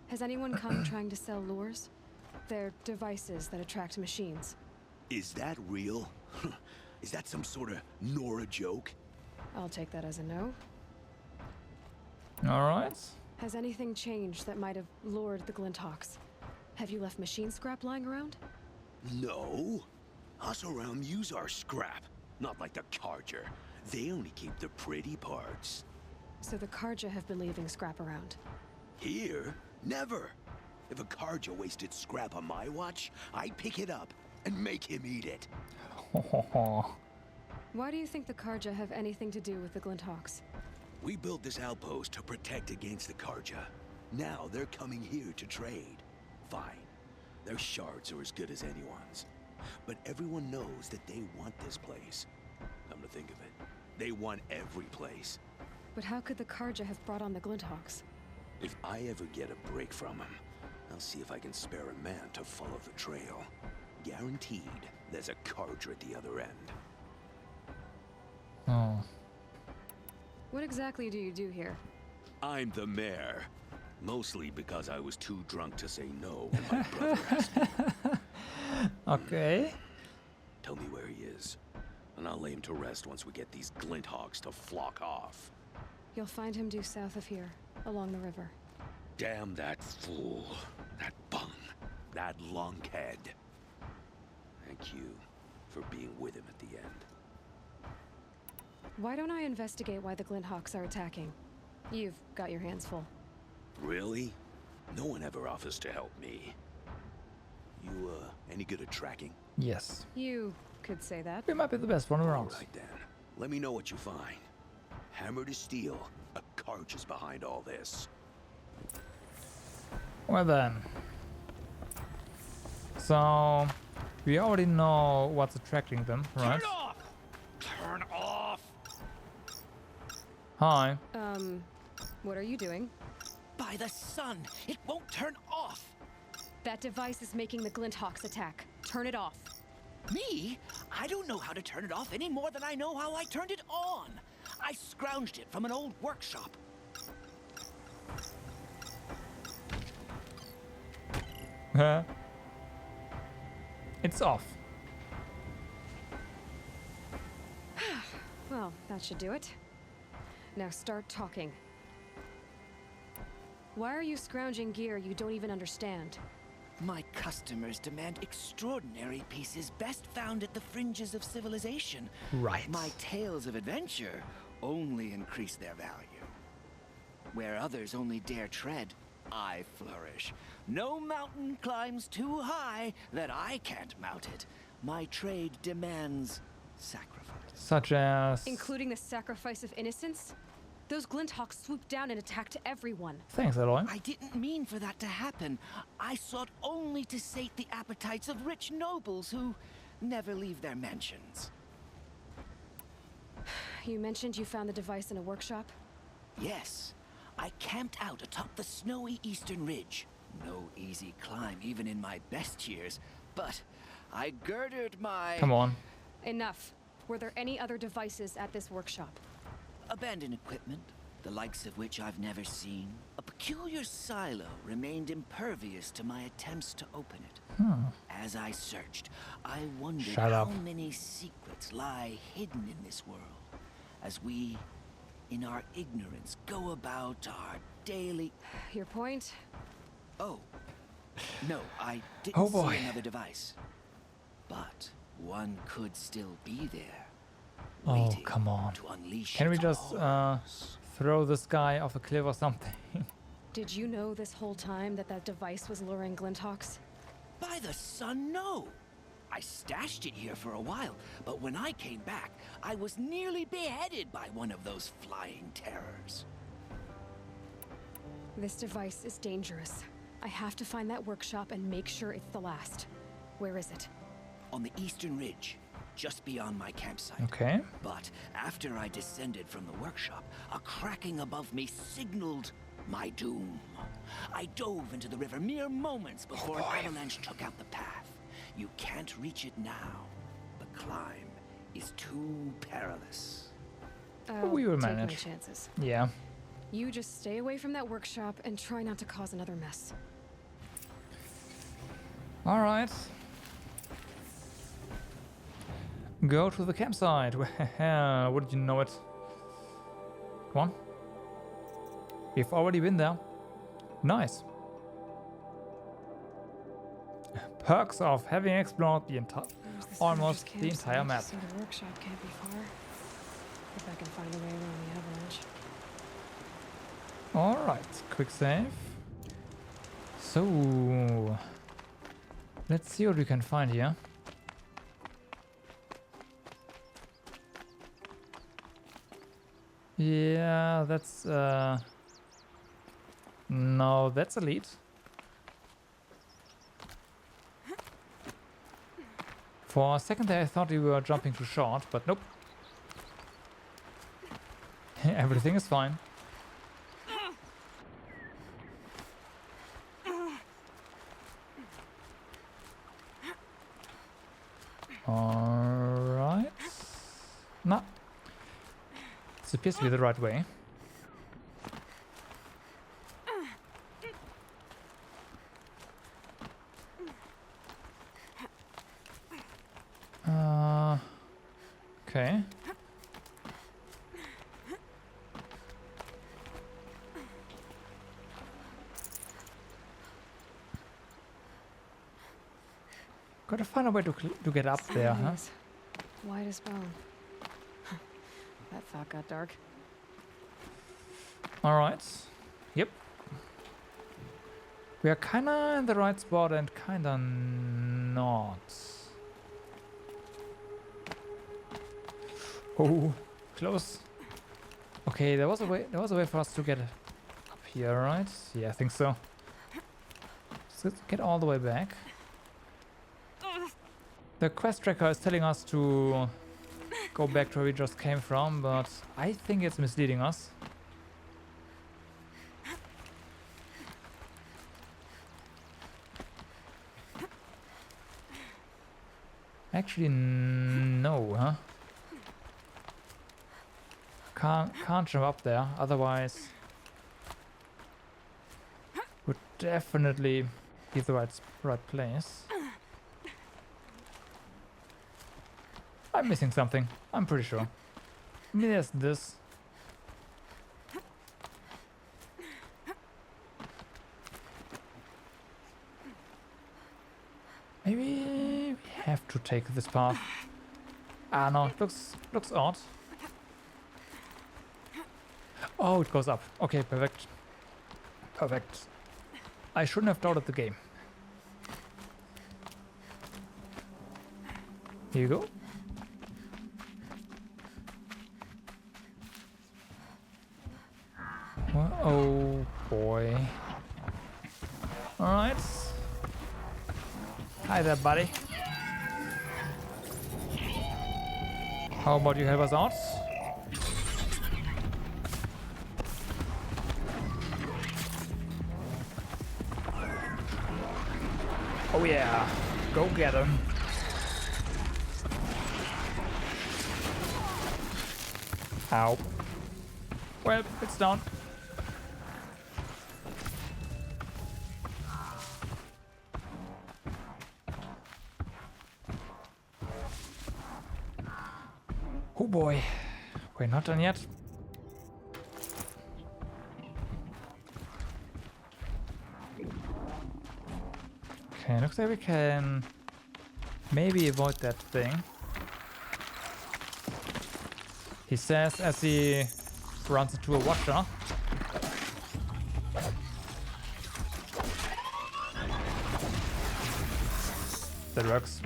Has anyone come trying to sell lures? They're devices that attract machines. Is that real? Is that some sort of Nora joke? I'll take that as a no. Alright. Has anything changed that might have lured the Glinthawks? Have you left machine scrap lying around? No. Us around use our scrap. Not like the Carja. They only keep the pretty parts. So the Carja have been leaving scrap around. Here? Never. If a Carja wasted scrap on my watch, I'd pick it up and make him eat it. Why do you think the Carja have anything to do with the Glinthawks? We built this outpost to protect against the Carja. Now they're coming here to trade. Fine. Their shards are as good as anyone's. But everyone knows that they want this place. Come to think of it, they want every place. But how could the Carja have brought on the Glinthawks? If I ever get a break from them, I'll see if I can spare a man to follow the trail. Guaranteed, there's a Carja at the other end. Oh. What exactly do you do here? I'm the mayor. Mostly because I was too drunk to say no when my brother asked me. Okay. Tell me where he is, and I'll lay him to rest once we get these Glinthawks to flock off. You'll find him due south of here, along the river. Damn that fool. That bung. That lunkhead. Thank you for being with him at the end. Why don't I investigate why the Glinthawks are attacking? You've got your hands full. Really? No one ever offers to help me. You, any good at tracking? Yes. You could say that. We might be the best one around. All right then. Let me know what you find. Hammer to steel, a Carja is behind all this. Well then. So, we already know what's attracting them, right? Turn off! Turn off! Hi. What are you doing? By the sun, it won't turn off. That device is making the Glinthawks attack. Turn it off. Me? I don't know how to turn it off any more than I know how I turned it on. I scrounged it from an old workshop. It's off. Well, that should do it. Now start talking. Why are you scrounging gear you don't even understand? My customers demand extraordinary pieces best found at the fringes of civilization. Right. My tales of adventure only increase their value. Where others only dare tread, I flourish. No mountain climbs too high that I can't mount it. My trade demands sacrifice. Such as... Including the sacrifice of innocence? Those Glinthawks swooped down and attacked everyone. Thanks, Aloy. I didn't mean for that to happen. I sought only to sate the appetites of rich nobles who never leave their mansions. You mentioned you found the device in a workshop? Yes. I camped out atop the snowy eastern ridge. No easy climb, even in my best years. But I girded my... Come on. Enough. Were there any other devices at this workshop? Abandoned equipment, the likes of which I've never seen. A peculiar silo remained impervious to my attempts to open it. As I searched, I wondered how many secrets lie hidden in this world. As we, in our ignorance, go about our daily... Your point? Oh. No, I didn't see another device. But one could still be there. Oh, come on. Can we just throw this guy off a cliff or something? Did you know this whole time that that device was luring Glinthawks? By the sun, no! I stashed it here for a while, but when I came back, I was nearly beheaded by one of those flying terrors. This device is dangerous. I have to find that workshop and make sure it's the last. Where is it? On the eastern ridge, just beyond my campsite. Okay. But after I descended from the workshop, a cracking above me signaled my doom. I dove into the river mere moments before an avalanche took out the path. You can't reach it now. The climb is too perilous. We will take manage. my chances. Yeah. You just stay away from that workshop and try not to cause another mess. All right. Go to the campsite. Wouldn't you know it? Come on. We've already been there. Nice. Perks of having explored the almost the entire map. So the workshop can't be far. If I can find a way around the avalanche. Alright, quick save. So let's see what we can find here. Yeah, that's no, that's elite. For a second there I thought we were jumping too short, but nope. Everything is fine. Alright. No. This appears to be the right way. Okay. Gotta find a way to get up there, huh? White as bone. That thought got dark. Alright. Yep. We are kinda in the right spot and kinda not. Oh, close. Okay, there was a way for us to get up here, right? Yeah, I think so. So let's get all the way back. The quest tracker is telling us to go back to where we just came from, but I think it's misleading us. Actually, no, huh? Can't jump up there, otherwise would definitely be the right place. I'm missing something, I'm pretty sure. Maybe there's this. Maybe we have to take this path. Ah no, looks odd. Oh, it goes up. Okay, perfect. Perfect. I shouldn't have doubted the game. Here you go. Well, oh boy. Alright. Hi there, buddy. How about you help us out? Oh yeah, go get him. Ow. Well, it's done. Oh boy, we're not done yet. Okay, looks like we can maybe avoid that thing. He says as he runs into a watcher. That works.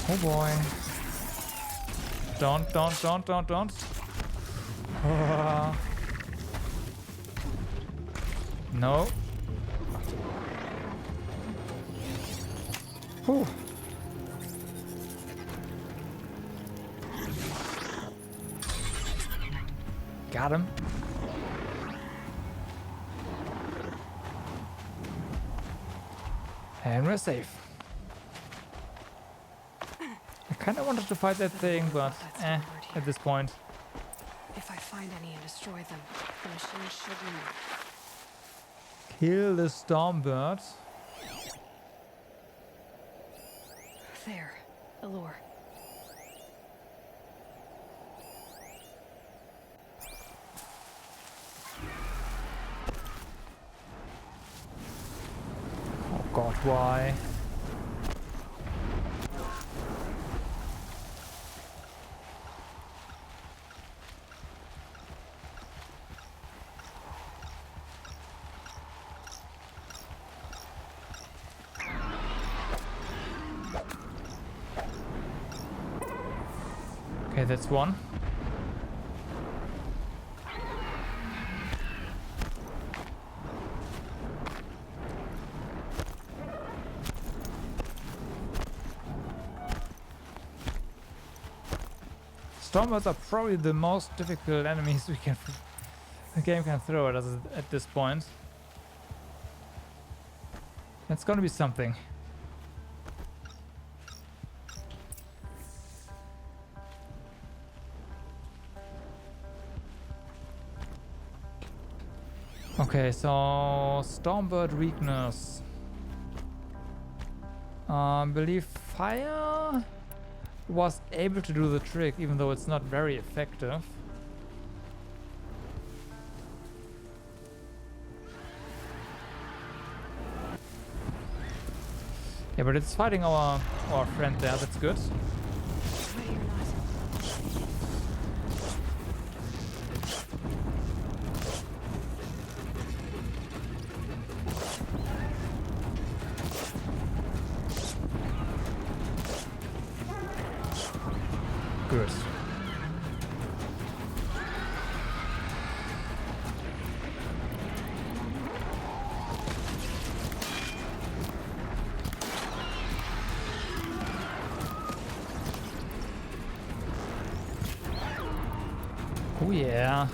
Oh boy. Don't. No. Whew. Got him. And we're safe. I kinda wanted to fight that thing, but at this point. If I find any and destroy them, the machine should move. Kill the Stormbird. There, Allure. Oh god, why? Okay, that's one. Stormbirds are probably the most difficult enemies the game can throw at us at this point. It's gonna be something. Okay, so Stormbird weakness. I believe fire was able to do the trick, even though it's not very effective. Yeah, but it's fighting our friend there, that's good. Good. Oh yeah.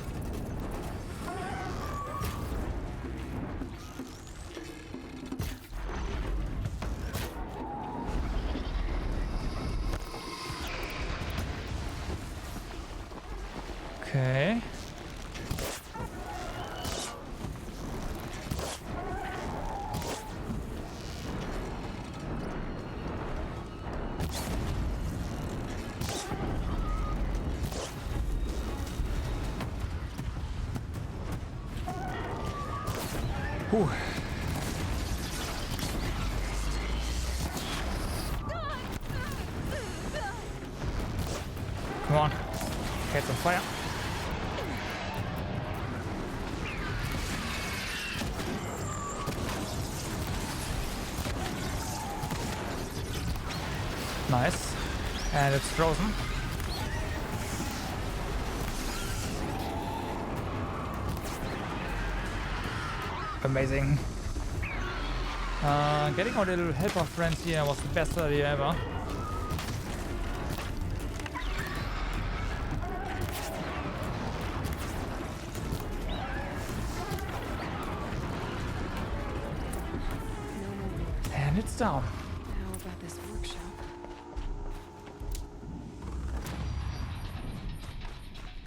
Okay. Whew. Come on, get some fire. Nice. And it's frozen. Amazing. Getting our little helper friend here was the best idea ever. And it's down. How about this workshop?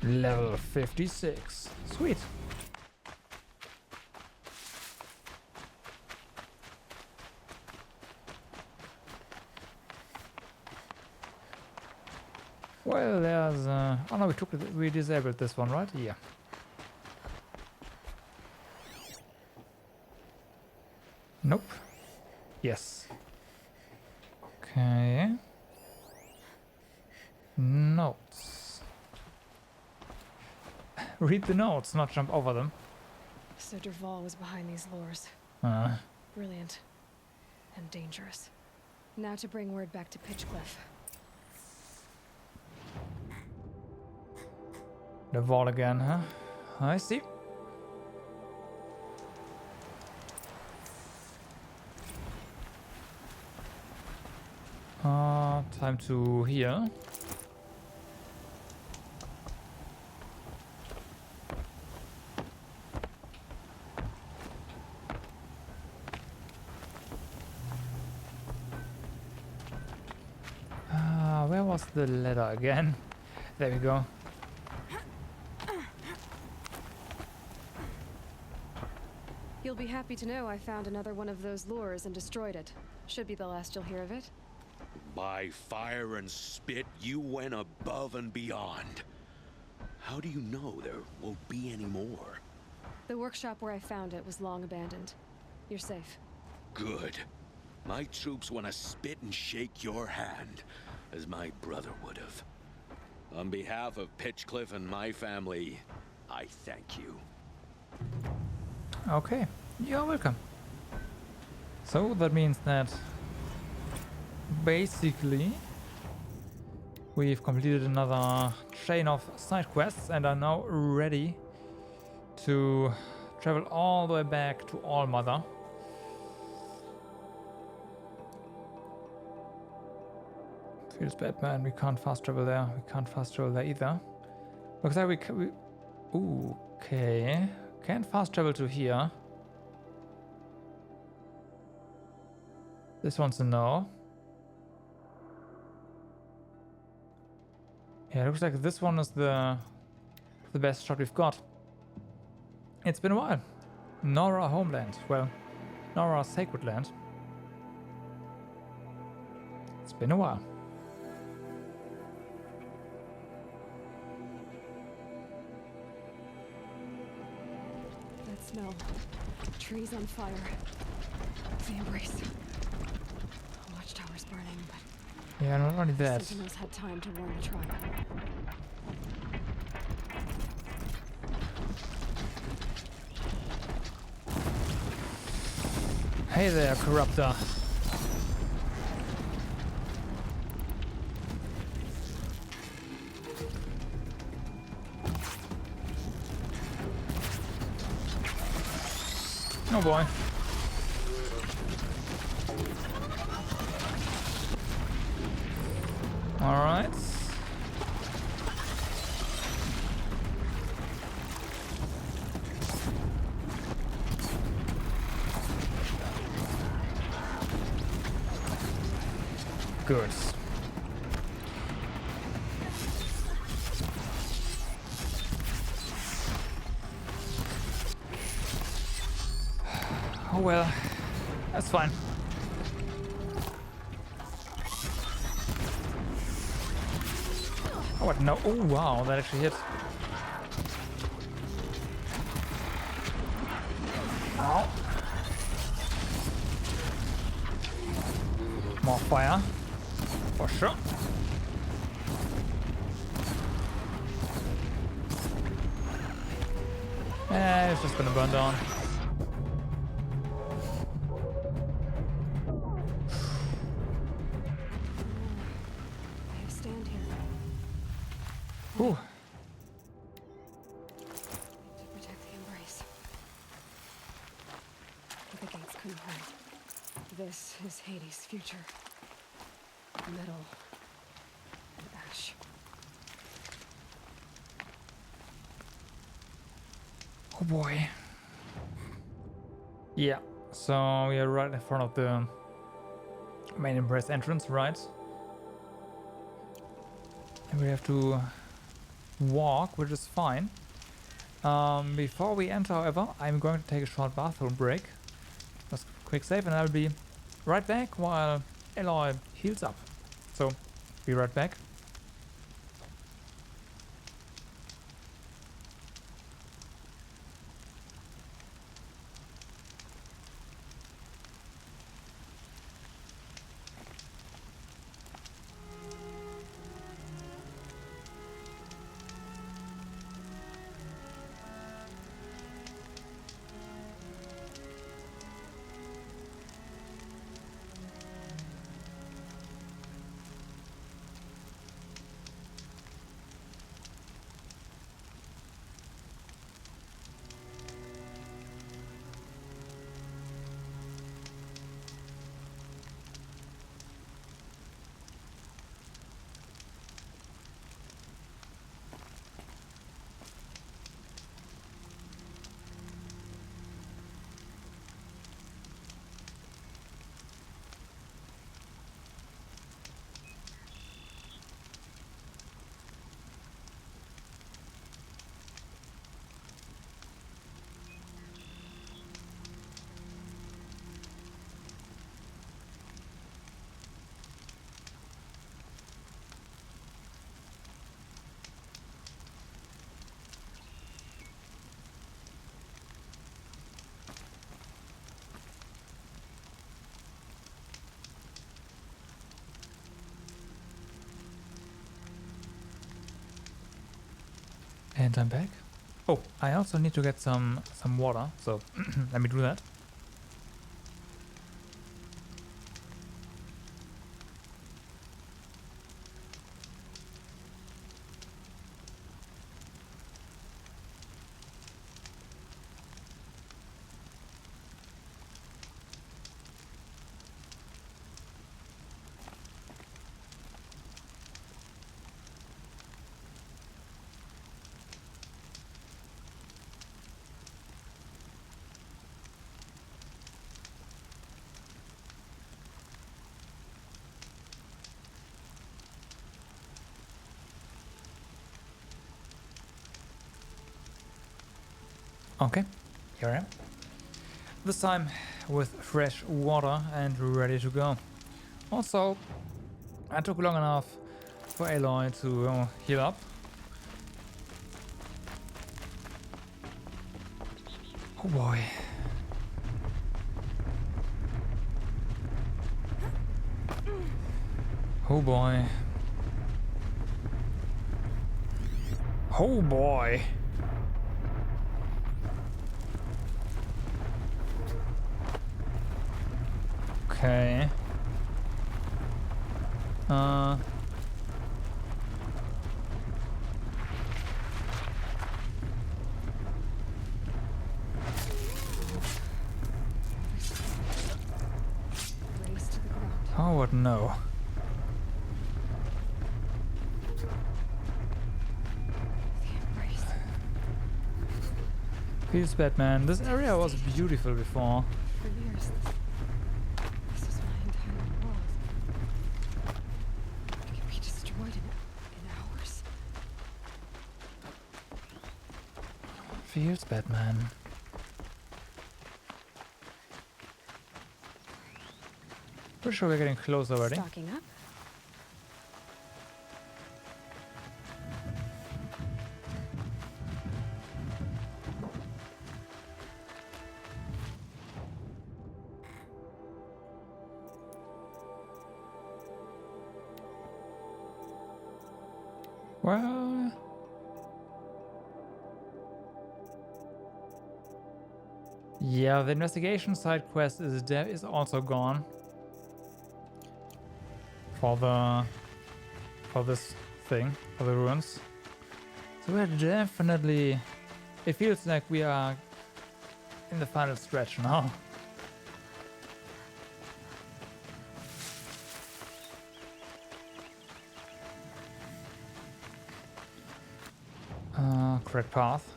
Level 56. Sweet. Well, there's oh no, we disabled this one, right? Yeah. Nope. Yes. Okay. Notes. Read the notes, not jump over them. So Dervahl was behind these lures. Brilliant. And dangerous. Now to bring word back to Pitchcliff. The wall again, huh? I see. Time to heal. Where was the ladder again? There we go. You'll be happy to know I found another one of those lures and destroyed it. Should be the last you'll hear of it. By fire and spit, you went above and beyond. How do you know there won't be any more? The workshop where I found it was long abandoned. You're safe. Good. My troops want to spit and shake your hand, as my brother would have. On behalf of Pitchcliff and my family, I thank you. Okay, you're welcome. So that means that basically we've completed another chain of side quests and are now ready to travel all the way back to Allmother. Feels bad, man. We can't fast travel there. We can't fast travel there either. Looks like we ooh, okay. Can't fast travel to here. This one's a no. Yeah, looks like this one is the best shot we've got. It's been a while. Nora homeland. Well, Nora sacred land. It's been a while. That smell. Trees on fire. The embrace. Watchtower's burning, but yeah, not only that. Sentinels had time to warn the tribe. Hey there, Corruptor. Oh boy. All right. Good. Oh well, that's fine. Oh what? No! Oh wow, that actually hit. Ow. More fire, for sure. It's just gonna burn down. Ooh. To protect the embrace. The gates couldn't hold. This is Hades' future. Metal and ash. Oh boy. Yeah, so we are right in front of the main embrace entrance, right? And we have to walk, which is fine. Before we enter, however, I'm going to take a short bathroom break. Just quick save, and I'll be right back while Aloy heals up. So, be right back. And I'm back. Oh, I also need to get some water, so let me do that. Okay, here I am. This time with fresh water and ready to go. Also, I took long enough for Aloy to heal up. Oh boy. Oh boy. Oh boy. Okay. Oh, what no. Feels bad, man. This area was beautiful before. For years, this is my entire world. It can be destroyed in hours. Feels bad, man. Pretty sure we're getting close already. Stocking up. Well, yeah, the investigation side quest is also gone for this thing, for the ruins. So we're definitely, it feels like we are in the final stretch now. Correct path.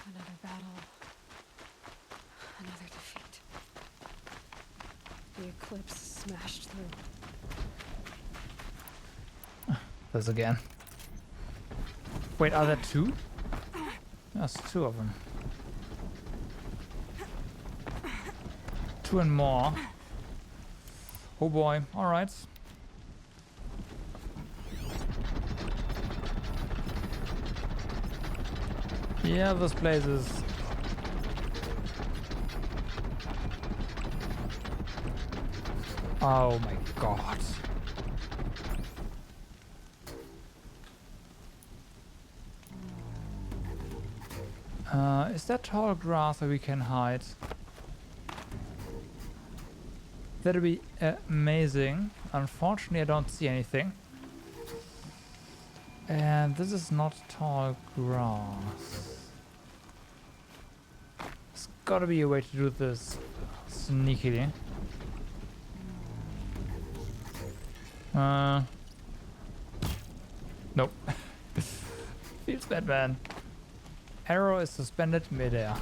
Another battle. Another defeat. The eclipse smashed through. This again. Wait, are there two? There's two of them. Two and more. Oh boy, alright. Yeah, this place is... Oh my god. Is that tall grass where we can hide? That'd be amazing. Unfortunately, I don't see anything. And this is not tall grass. There's gotta be a way to do this sneakily. Nope. Feels bad, man. Arrow is suspended midair.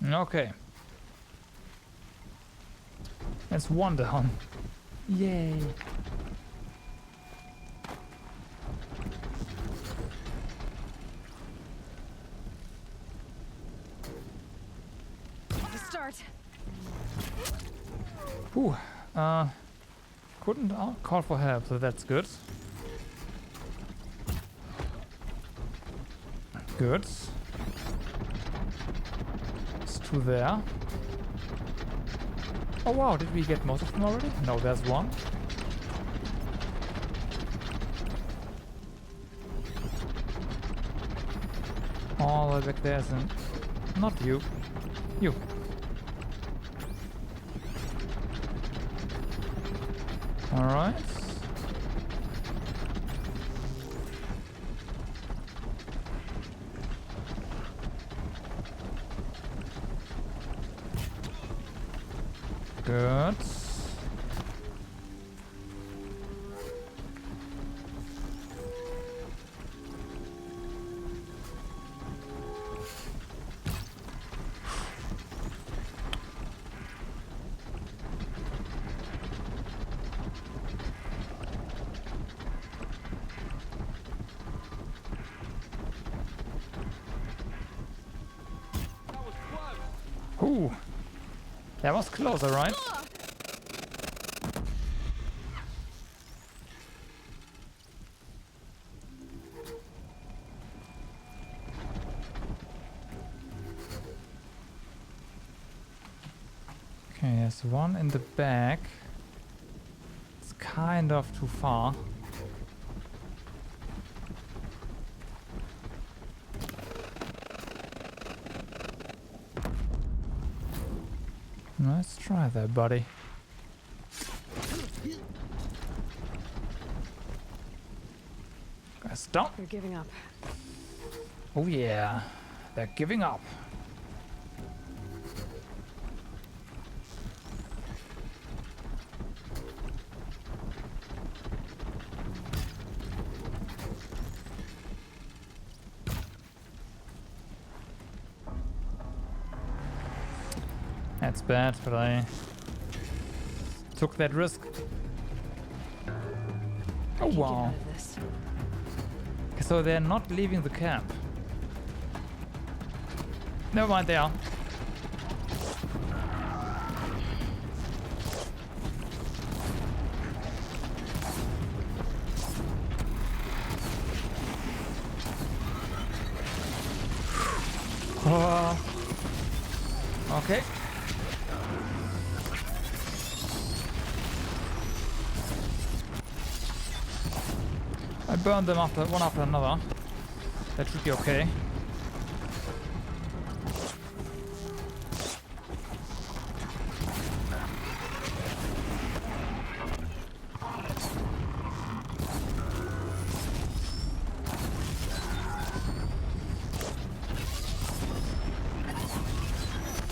Okay. That's one down. Yay. The start. Ooh, couldn't call for help, so that's good. Good. It's two there. Oh wow, did we get most of them already? No, there's one. All the way back there isn't... Not you. You. Alright. Good. Ooh, that was closer, right? Okay, there's one in the back. It's kind of too far. Let's try that, buddy. Guys, stop. They're giving up. Oh yeah, they're giving up. That's bad, but I took that risk. Oh wow. So they're not leaving the camp. Never mind, they are. Okay. I burned them one after another. That should be okay.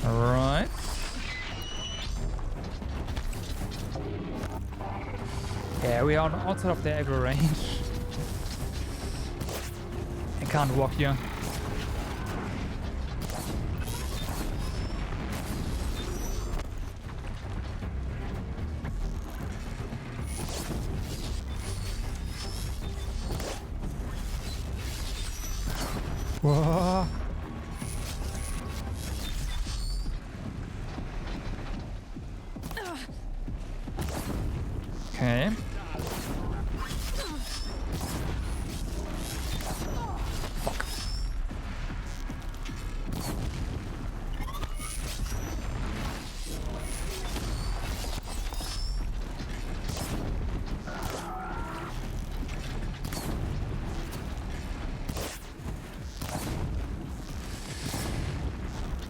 Alright. Yeah, we are outside of the aggro range. I can't walk here. Whoa. Okay. Fuck.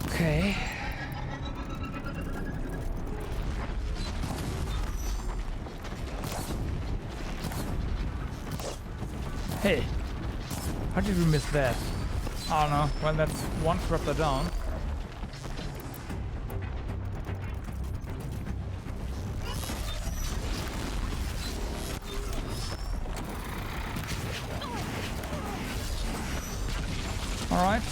Okay. Hey, how did we miss that? I don't know, when that's one corruptor down. Alright.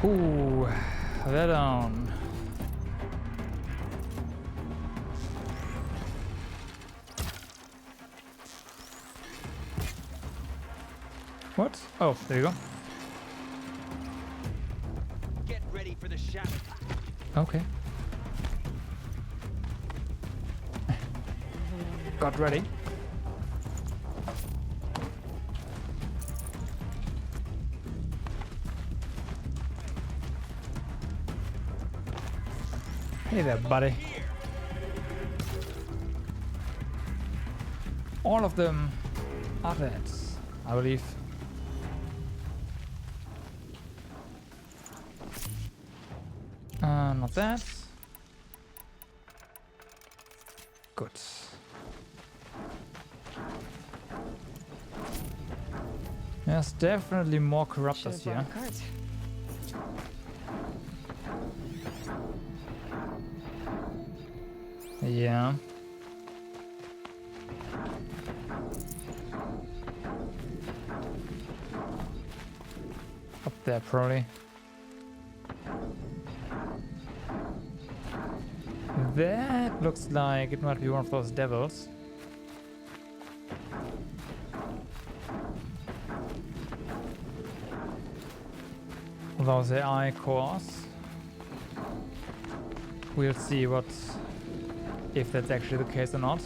Ooh, they're down. What? Oh, there you go. Get ready for the shadow. Okay. Got ready. Hey there, buddy. All of them are dead, I believe. Not that. Good. There's definitely more corruptors here. Yeah. Up there, probably. That looks like it might be one of those devils. Those AI cores. We'll see if that's actually the case or not.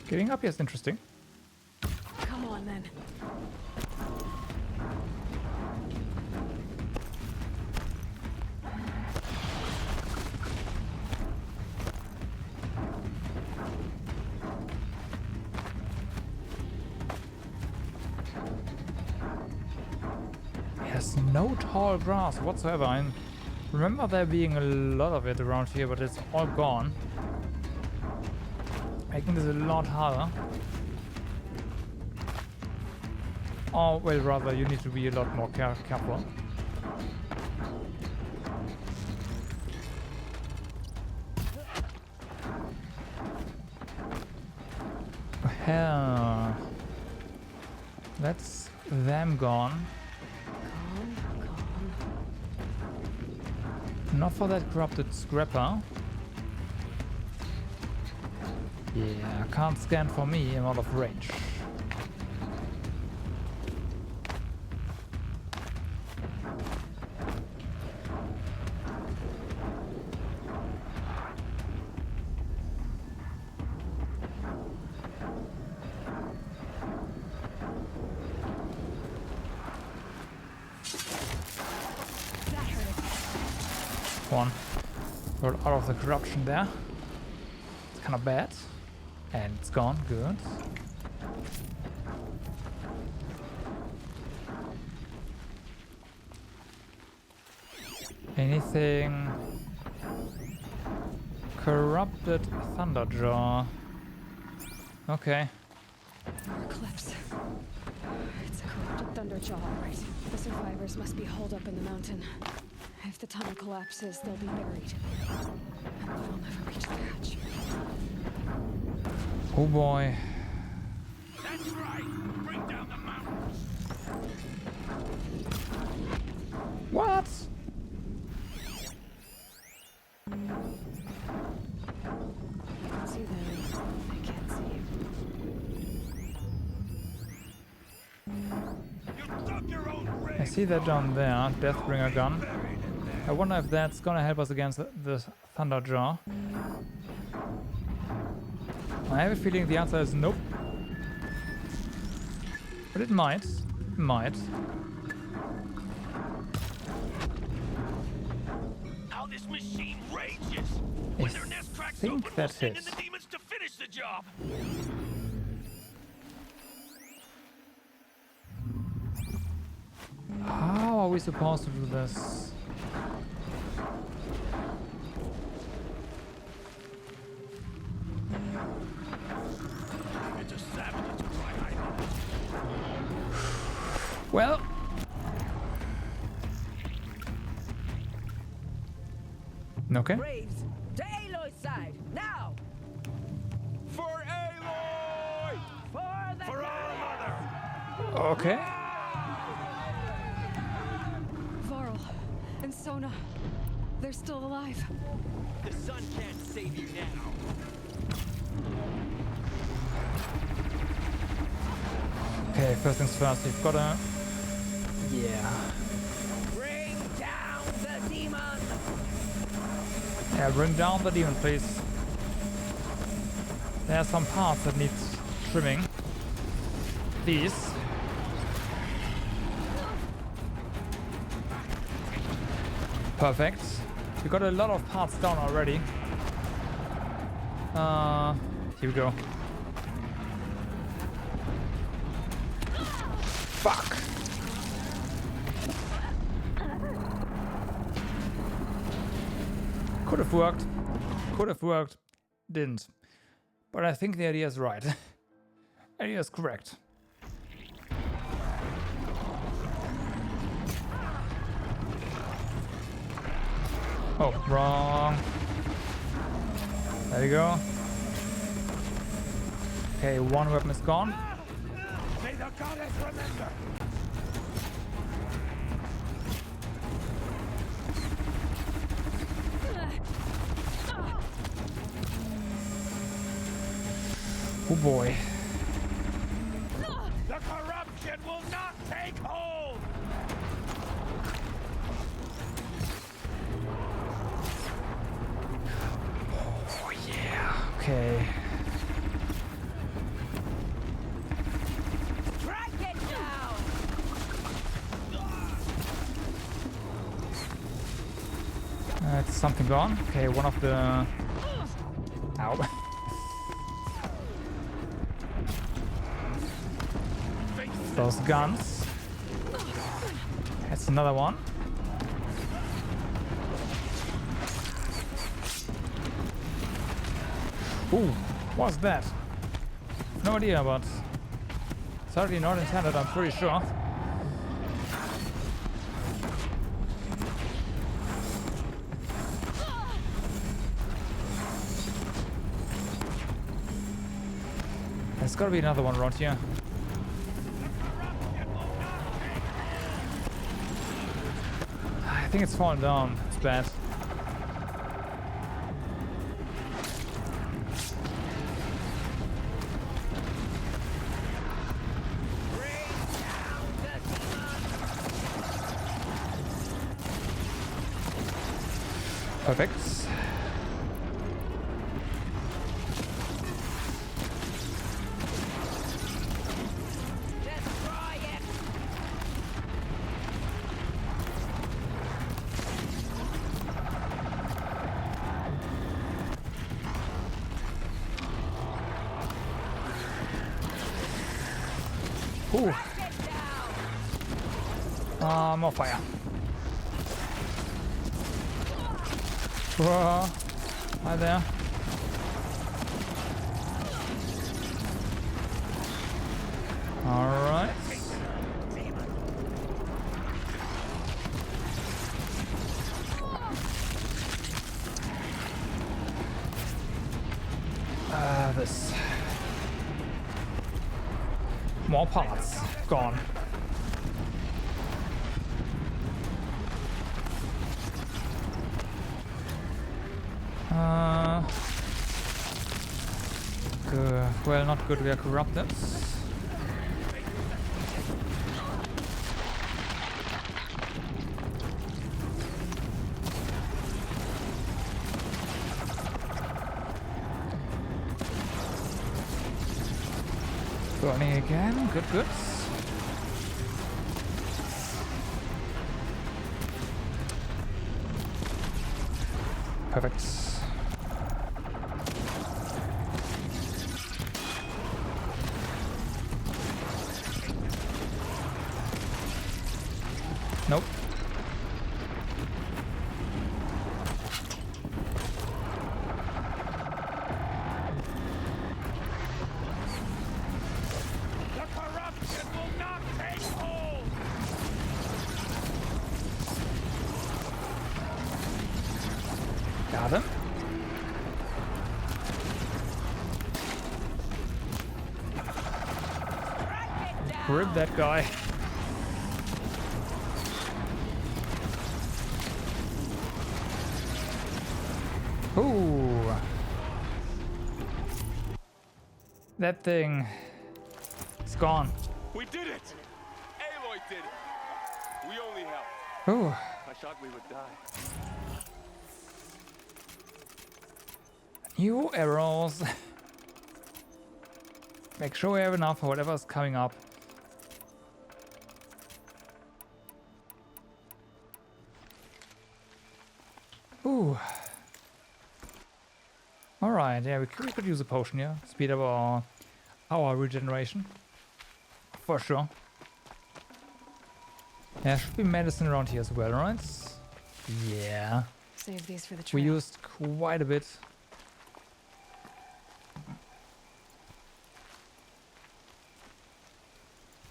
Getting up here is interesting. Come on then. There's no tall grass whatsoever. I remember there being a lot of it around here, but it's all gone. Making this a lot harder. Or, well, rather, you need to be a lot more careful. Hell. That's them gone. Not for that corrupted scrapper. Yeah, can't scan for me, I'm out of range. One. We're out of the corruption there. It's kind of bad. And it's gone, good. Anything? Corrupted Thunderjaw. Okay. Eclipse. It's a corrupted Thunderjaw. Right. The survivors must be holed up in the mountain. If the tunnel collapses, they'll be buried. And they'll never reach the hatch. Oh boy. That's right. Bring down the mountains. What? I can see them. I can't see you. I see that down there, Deathbringer gun. I wonder if that's gonna help us against the Thunderjaw. I have a feeling the answer is nope. But it might. It might. How this machine rages! When their nest cracks think open, we'll that's send in it. the demons to finish the job! How are we supposed to do this? It's a savage to try hiding. Well. Okay. Braves, to Aloy's side, now! For Aloy! For our mother! Okay. Varl and Sona. They're still alive. The sun can't save you now. Okay, first things first, we've gotta... Yeah. Bring down the demon! Yeah, bring down the demon, please. There are some parts that need trimming. Please. Perfect. We got a lot of parts down already. Here we go. Fuck. Could have worked. Could have worked. Didn't. But I think the idea is right. Idea is correct. Oh, wrong. There you go. Okay, one weapon is gone. May the goddess remember! Oh boy. The corruption will not take hold! Oh yeah. Okay. Strike it down! That's something gone. Okay, one of the... Ow. Those guns. That's another one. Ooh, what's that? No idea, but certainly not intended, I'm pretty sure. There's gotta be another one around here. I think it's fallen down. It's bad. Perfect. Ooh. More fire. Hi there. Alright. this. More parts gone. Good. Well, not good. We are corrupted. Burning again. Good, good. Perfect. Nope. The corruption will not take hold! Got him. Rip that guy. Ooh. That thing is gone. We did it! Aloy did it! We only helped. Ooh. I thought we would die. New arrows. Make sure we have enough for whatever's coming up. Ooh. Alright, yeah, we could use a potion here. Speed up our regeneration. For sure. Yeah, should be medicine around here as well, right? Yeah. Save these for the trail. We used quite a bit.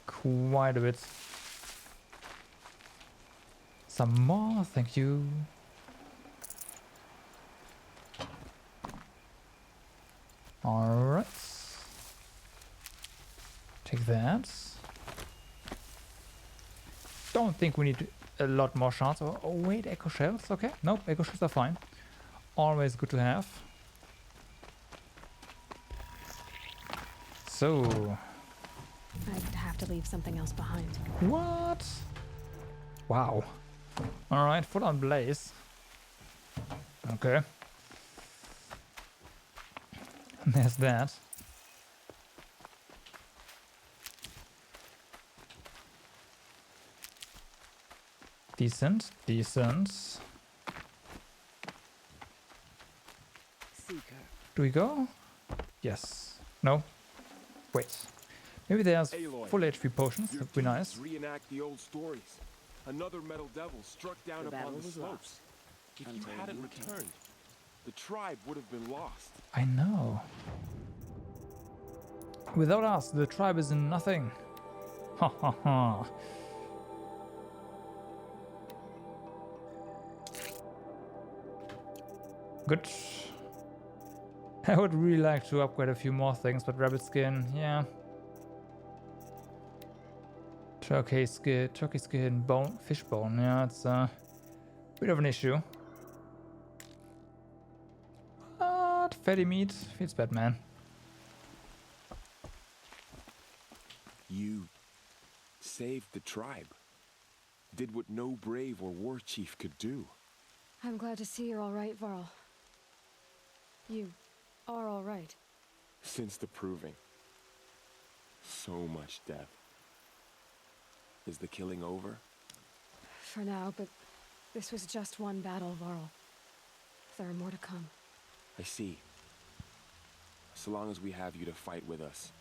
Quite a bit. Some more, thank you. Alright. Take that. Don't think we need a lot more shards. Oh wait, echo shells, okay. Nope, echo shells are fine. Always good to have. So... I'd have to leave something else behind. What? Wow. Alright, full on blaze. Okay. There's that. Decent, decent. Seeker. Do we go? Yes. No? Wait. Maybe there's Aloy, full HP potions. your That'd be nice. kids reenact the old stories. Another metal devil struck down The battle upon the was slopes. lost If you until hadn't you came. returned, the tribe would have been lost. I know. Without us, the tribe is nothing. Ha ha ha. Good. I would really like to upgrade a few more things, but rabbit skin, yeah. Turkey skin, bone, fish bone, yeah, it's a bit of an issue. But fatty meat feels bad, man. You saved the tribe. Did what no brave or war chief could do. I'm glad to see you're all right, Varl. You are all right. Since the proving. So much death. Is the killing over? For now, but this was just one battle, Varl. There are more to come. I see. So long as we have you to fight with us,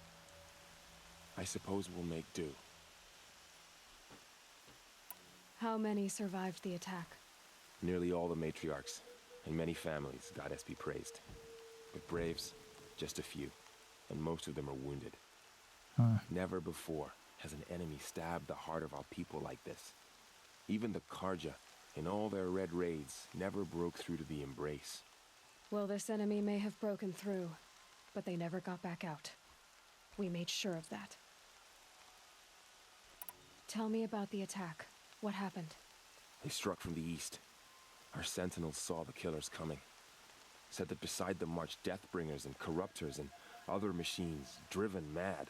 I suppose we'll make do. How many survived the attack? Nearly all the matriarchs, and many families, goddess be praised. But braves, just a few, and most of them are wounded. Never before has an enemy stabbed the heart of our people like this. Even the Karja, in all their red raids, never broke through to the embrace. Well, this enemy may have broken through, but they never got back out. We made sure of that. Tell me about the attack. What happened? They struck from the east. Our sentinels saw the killers coming. Said that beside them marched Deathbringers and Corruptors and other machines, driven mad.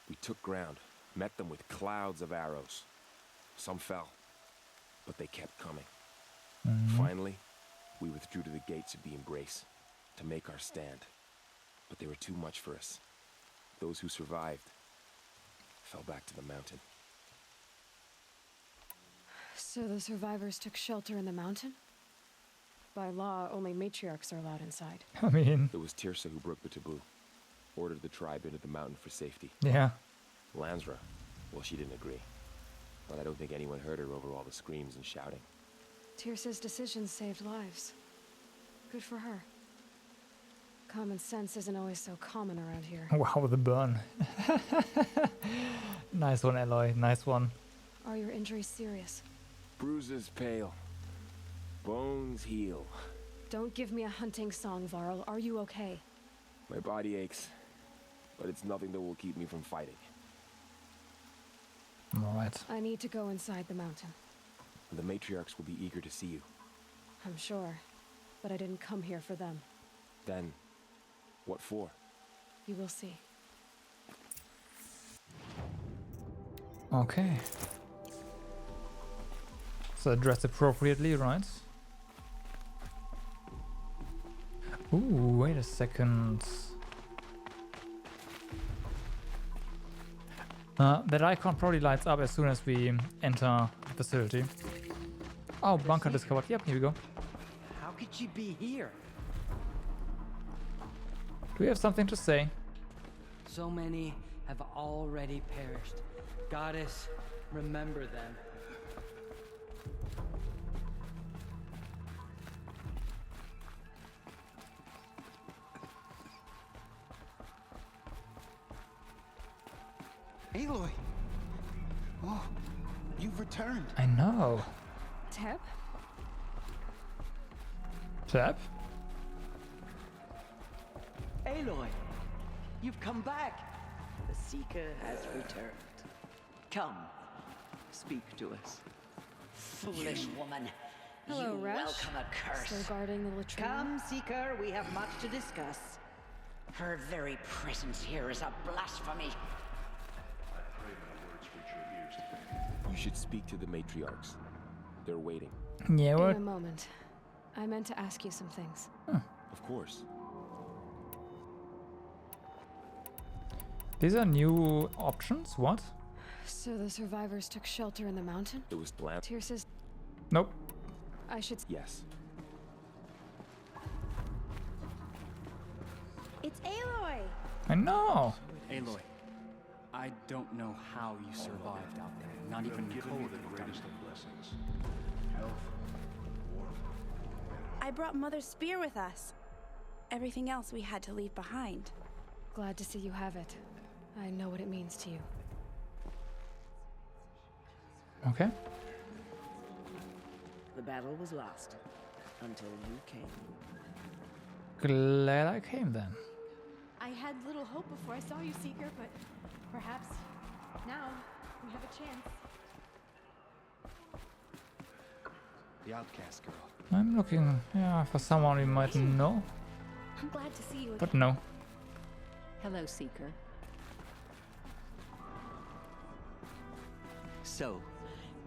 We took ground, met them with clouds of arrows. Some fell, but they kept coming. Finally, we withdrew to the gates of the Embrace to make our stand. But they were too much for us. Those who survived fell back to the mountain. So the survivors took shelter in the mountain? By law, only matriarchs are allowed inside. I mean... It was Tirsa who broke the taboo. Ordered the tribe into the mountain for safety. Yeah. Lansra, well, she didn't agree. But I don't think anyone heard her over all the screams and shouting. Tirsa's decision saved lives. Good for her. Common sense isn't always so common around here. Wow, the burn. Nice one, Aloy. Nice one. Are your injuries serious? Bruises pale. Bones heal. Don't give me a hunting song, Varl. Are you okay? My body aches, but it's nothing that will keep me from fighting. Alright. I need to go inside the mountain. The matriarchs will be eager to see you. I'm sure, but I didn't come here for them. Then, what for? You will see. Okay. So dress appropriately, right? Ooh, wait a second. That icon probably lights up as soon as we enter the facility. Oh, bunker discovered. Yep, here we go. How could she be here? Do we have something to say? So many have already perished. Goddess, remember them. Aloy! Oh, you've returned. I know. Teb? Teb? Aloy, you've come back. The Seeker has returned. Come, speak to us. Foolish woman. Hello, You Resh. welcome a curse. Still guarding the latrine? Come, Seeker, we have much to discuss. Her very presence here is a blasphemy. You should speak to the matriarchs. They're waiting. Yeah, what? In a moment. I meant to ask you some things. Of course. These are new options? What? So the survivors took shelter in the mountain? It was planned. Tirsa's... Nope. I should... Yes. It's Aloy! I know! Aloy, I don't know how you survived out there. Not even Code the greatest of blessings. I brought Mother's spear with us. Everything else we had to leave behind. Glad to see you have it. I know what it means to you. Okay. The battle was lost until you came. Glad I came then. I had little hope before I saw you, Seeker, but perhaps now we have a chance. The outcast girl. I'm looking, yeah, for someone we might know, I'm glad to see you again. but no. Hello, Seeker. So,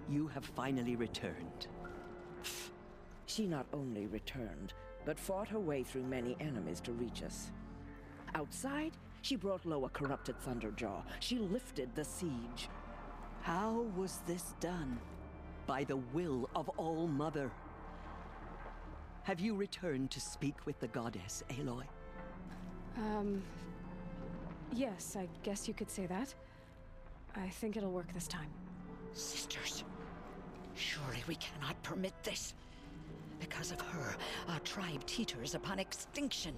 you have finally returned. She not only returned, but fought her way through many enemies to reach us. Outside, she brought low a corrupted Thunderjaw. She lifted the siege. How was this done? By the will of All-Mother. Have you returned to speak with the goddess, Aloy? Yes, I guess you could say that. I think it'll work this time. Sisters, surely we cannot permit this. Because of her, our tribe teeters upon extinction.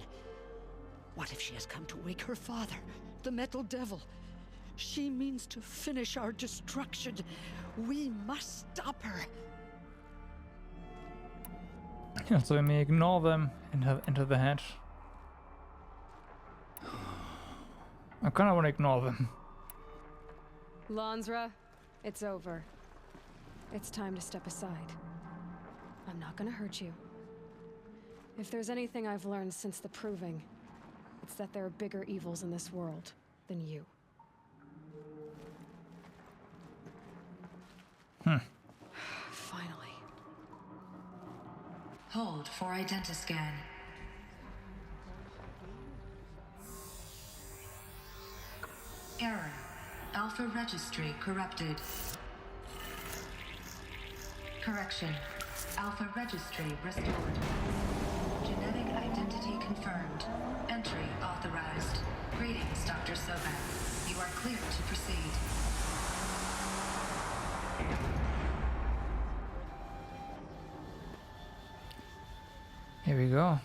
What if she has come to wake her father, the Metal Devil? She means to finish our destruction. We must stop her. So we may ignore them, enter the hatch. I kinda wanna ignore them. Lansra, it's over. It's time to step aside. I'm not gonna hurt you. If there's anything I've learned since the Proving, it's that there are bigger evils in this world than you. Finally. Hold for identiscan. Error. Alpha registry corrupted. Correction. Alpha registry restored. Genetic identity confirmed. Entry authorized. Greetings, Dr. Sobek. You are clear to proceed. Here we go.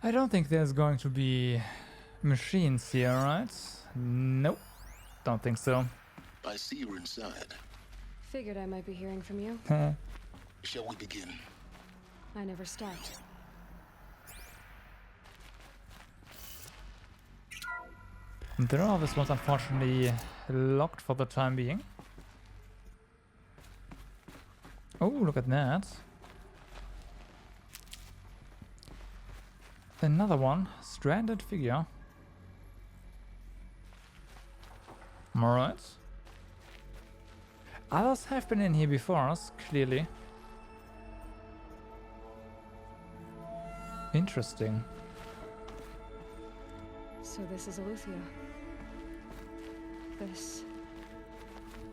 I don't think there's going to be machines here, right? Nope. Don't think so. I see you're inside. Figured I might be hearing from you. Shall we begin? I never stopped. The door of this one's unfortunately locked for the time being. Oh, look at that. Another one. Stranded figure. Alright. Others have been in here before us, clearly. Interesting. So this is Eleuthia. This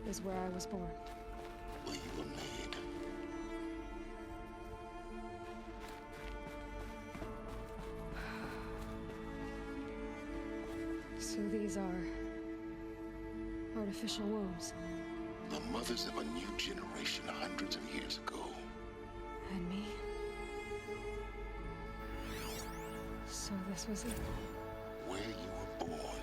is where I was born. Where you were made. So these are artificial wombs. The mothers of a new generation hundreds of years ago. And me. So this was it. Where you were born.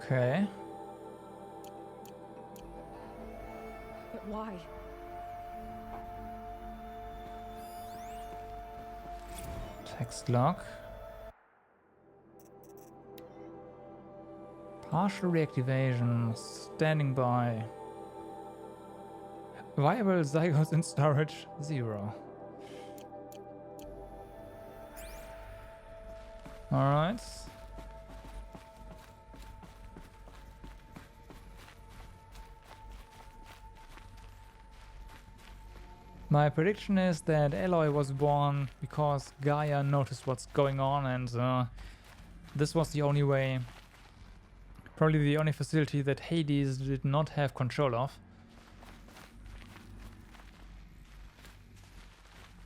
Okay. But why? Text log. Partial reactivation. Standing by. Viable zygotes in storage 0. Alright. My prediction is that Aloy was born because Gaia noticed what's going on, and this was the only way, probably the only facility that Hades did not have control of.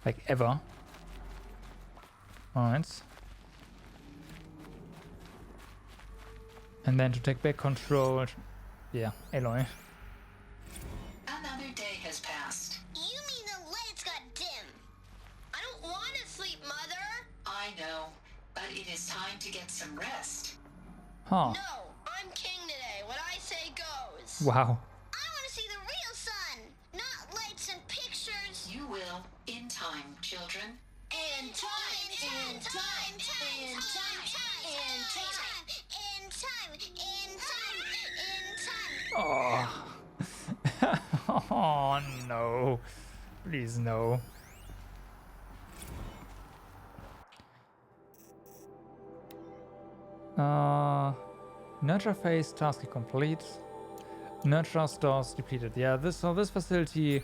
Like ever. Alright. And then to take back control, yeah, Aloy. Another day has passed. You mean the lights got dim? I don't want to sleep, Mother! I know, but it is time to get some rest. Huh. No, I'm king today. What I say goes. Wow. I want to see the real sun, not lights and pictures. You will, in time, children. In time, in time, in time, in time, in time, in time, in time. Oh. Oh no. Please no. Nurture phase task complete. Nurture stores depleted. Yeah, this facility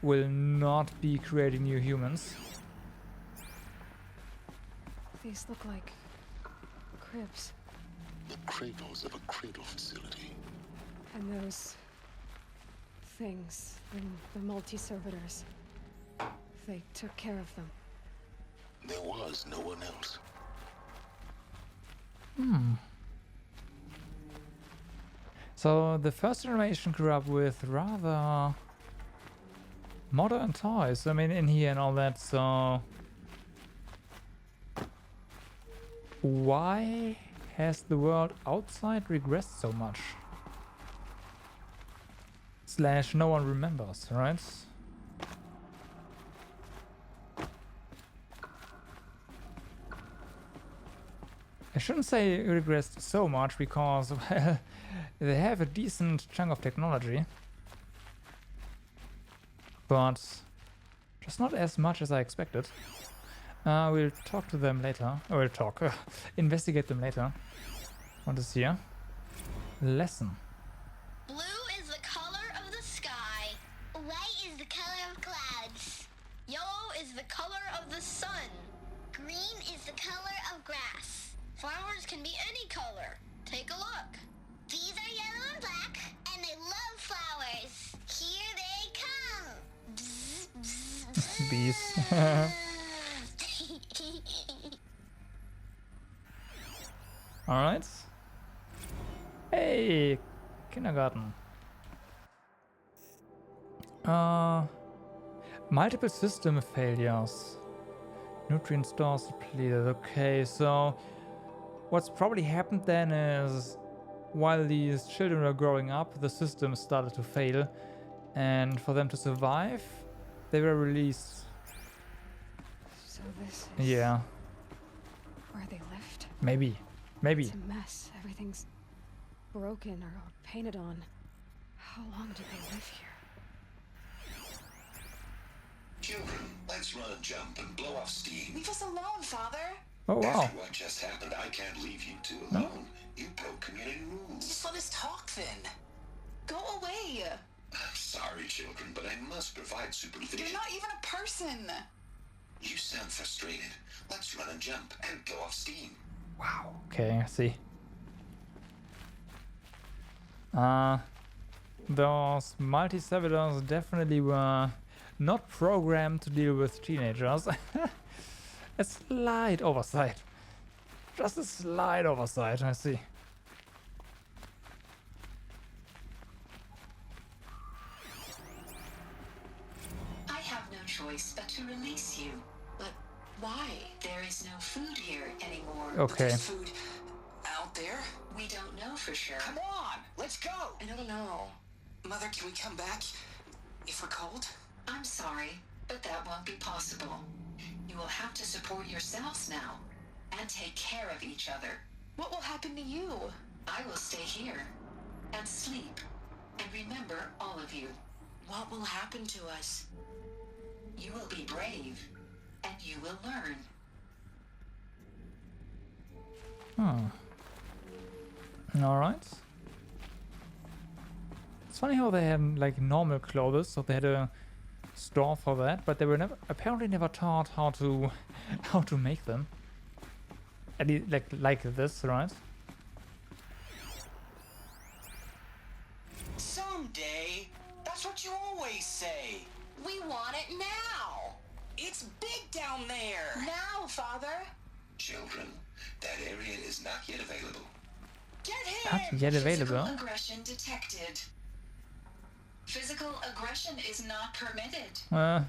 will not be creating new humans. These look like cribs. The cradles of a cradle facility. And those things, the multi-servitors, they took care of them. There was no one else. So the first generation grew up with rather modern toys, I mean, in here and all that, so why has the world outside regressed so much? Slash no one remembers, right? I shouldn't say regressed so much because, well, they have a decent chunk of technology, but just not as much as I expected. We'll talk to them later. Or we'll talk, investigate them later. What is here? Lesson. Blue is the color of the sky. White is the color of clouds. Yellow is the color of the sun. Green is the color of grass. Flowers can be any color. Take a look. These are yellow and black, and they love flowers. Here they come. Bzz, bzz, bzz. Bees. Alright. Hey, kindergarten. Multiple system failures. Nutrient stores depleted. Okay, so what's probably happened then is while these children were growing up, the system started to fail, and for them to survive, they were released. So this is Yeah, where they lived? maybe. Maybe. It's a mess. Everything's broken or painted on. How long did they live here? Children, let's run and jump and blow off steam. Leave us alone, Father. Oh, wow. After what just happened, I can't leave you two alone. You broke community rules. Just let us talk then. Go away. I'm sorry, children, but I must provide supervision. You're not even a person. You sound frustrated. Let's run and jump and blow off steam. Wow. Okay, I see. Those multi-servitors definitely were not programmed to deal with teenagers. A slight oversight. Just a slight oversight, I see. I have no choice but to release you. But why? There is no food here anymore. Okay. There's food out there. We don't know for sure. Come on, let's go. I don't know. Mother, can we come back if we're cold? I'm sorry, but that won't be possible. You will have to support yourselves now and take care of each other. What will happen to you? I will stay here and sleep and remember all of you. What will happen to us? You will be brave and you will learn. Alright. It's funny how they had like normal clothes, so they had a store for that, but they were apparently never taught how to make them. At least like this, right? Someday. That's what you always say. We want it now. It's big down there. Now, Father. Children, that area is not yet available. Get Not him. yet Physical available. aggression detected. Physical aggression is not permitted.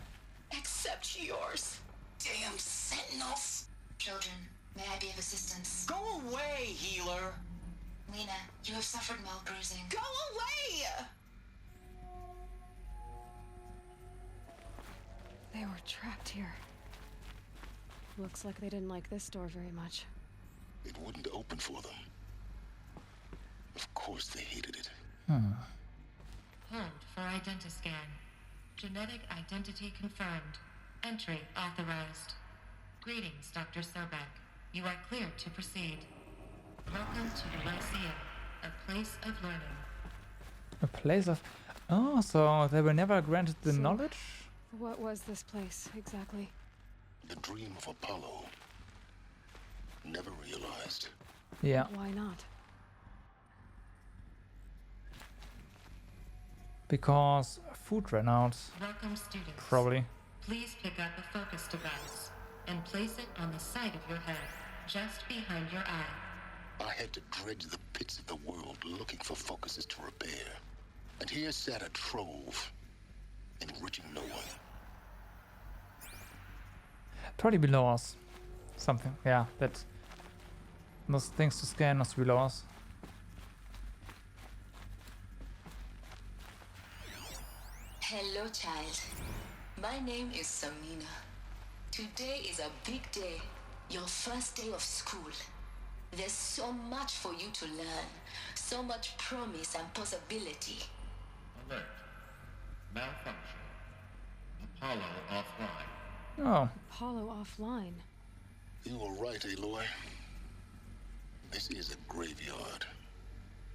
Except yours. Damn sentinels. Children, may I be of assistance? Go away, healer. Lena, you have suffered mild bruising. Go away. They were trapped here. Looks like they didn't like this door very much. It wouldn't open for them. Of course they hated it. Hold for identiscan. Genetic identity confirmed. Entry authorized. Greetings, Dr. Sobek. You are cleared to proceed. Welcome to the Lyceum, a place of learning. A place of... Oh, so they were never granted the knowledge? What was this place, exactly? The dream of Apollo. never realized. Yeah. Why not? Because food ran out. Welcome, students. Probably. Please pick up a focus device and place it on the side of your head, just behind your eye. I had to dredge the pits of the world looking for focuses to repair. And here sat a trove, enriching no one. Probably below us. Something. Yeah, that. Those things to scan must be below us. Hello, child. My name is Samina. Today is a big day. Your first day of school. There's so much for you to learn. So much promise and possibility. Alert. Malfunction. Apollo offline. Oh. Apollo offline. You were right, Aloy. This is a graveyard.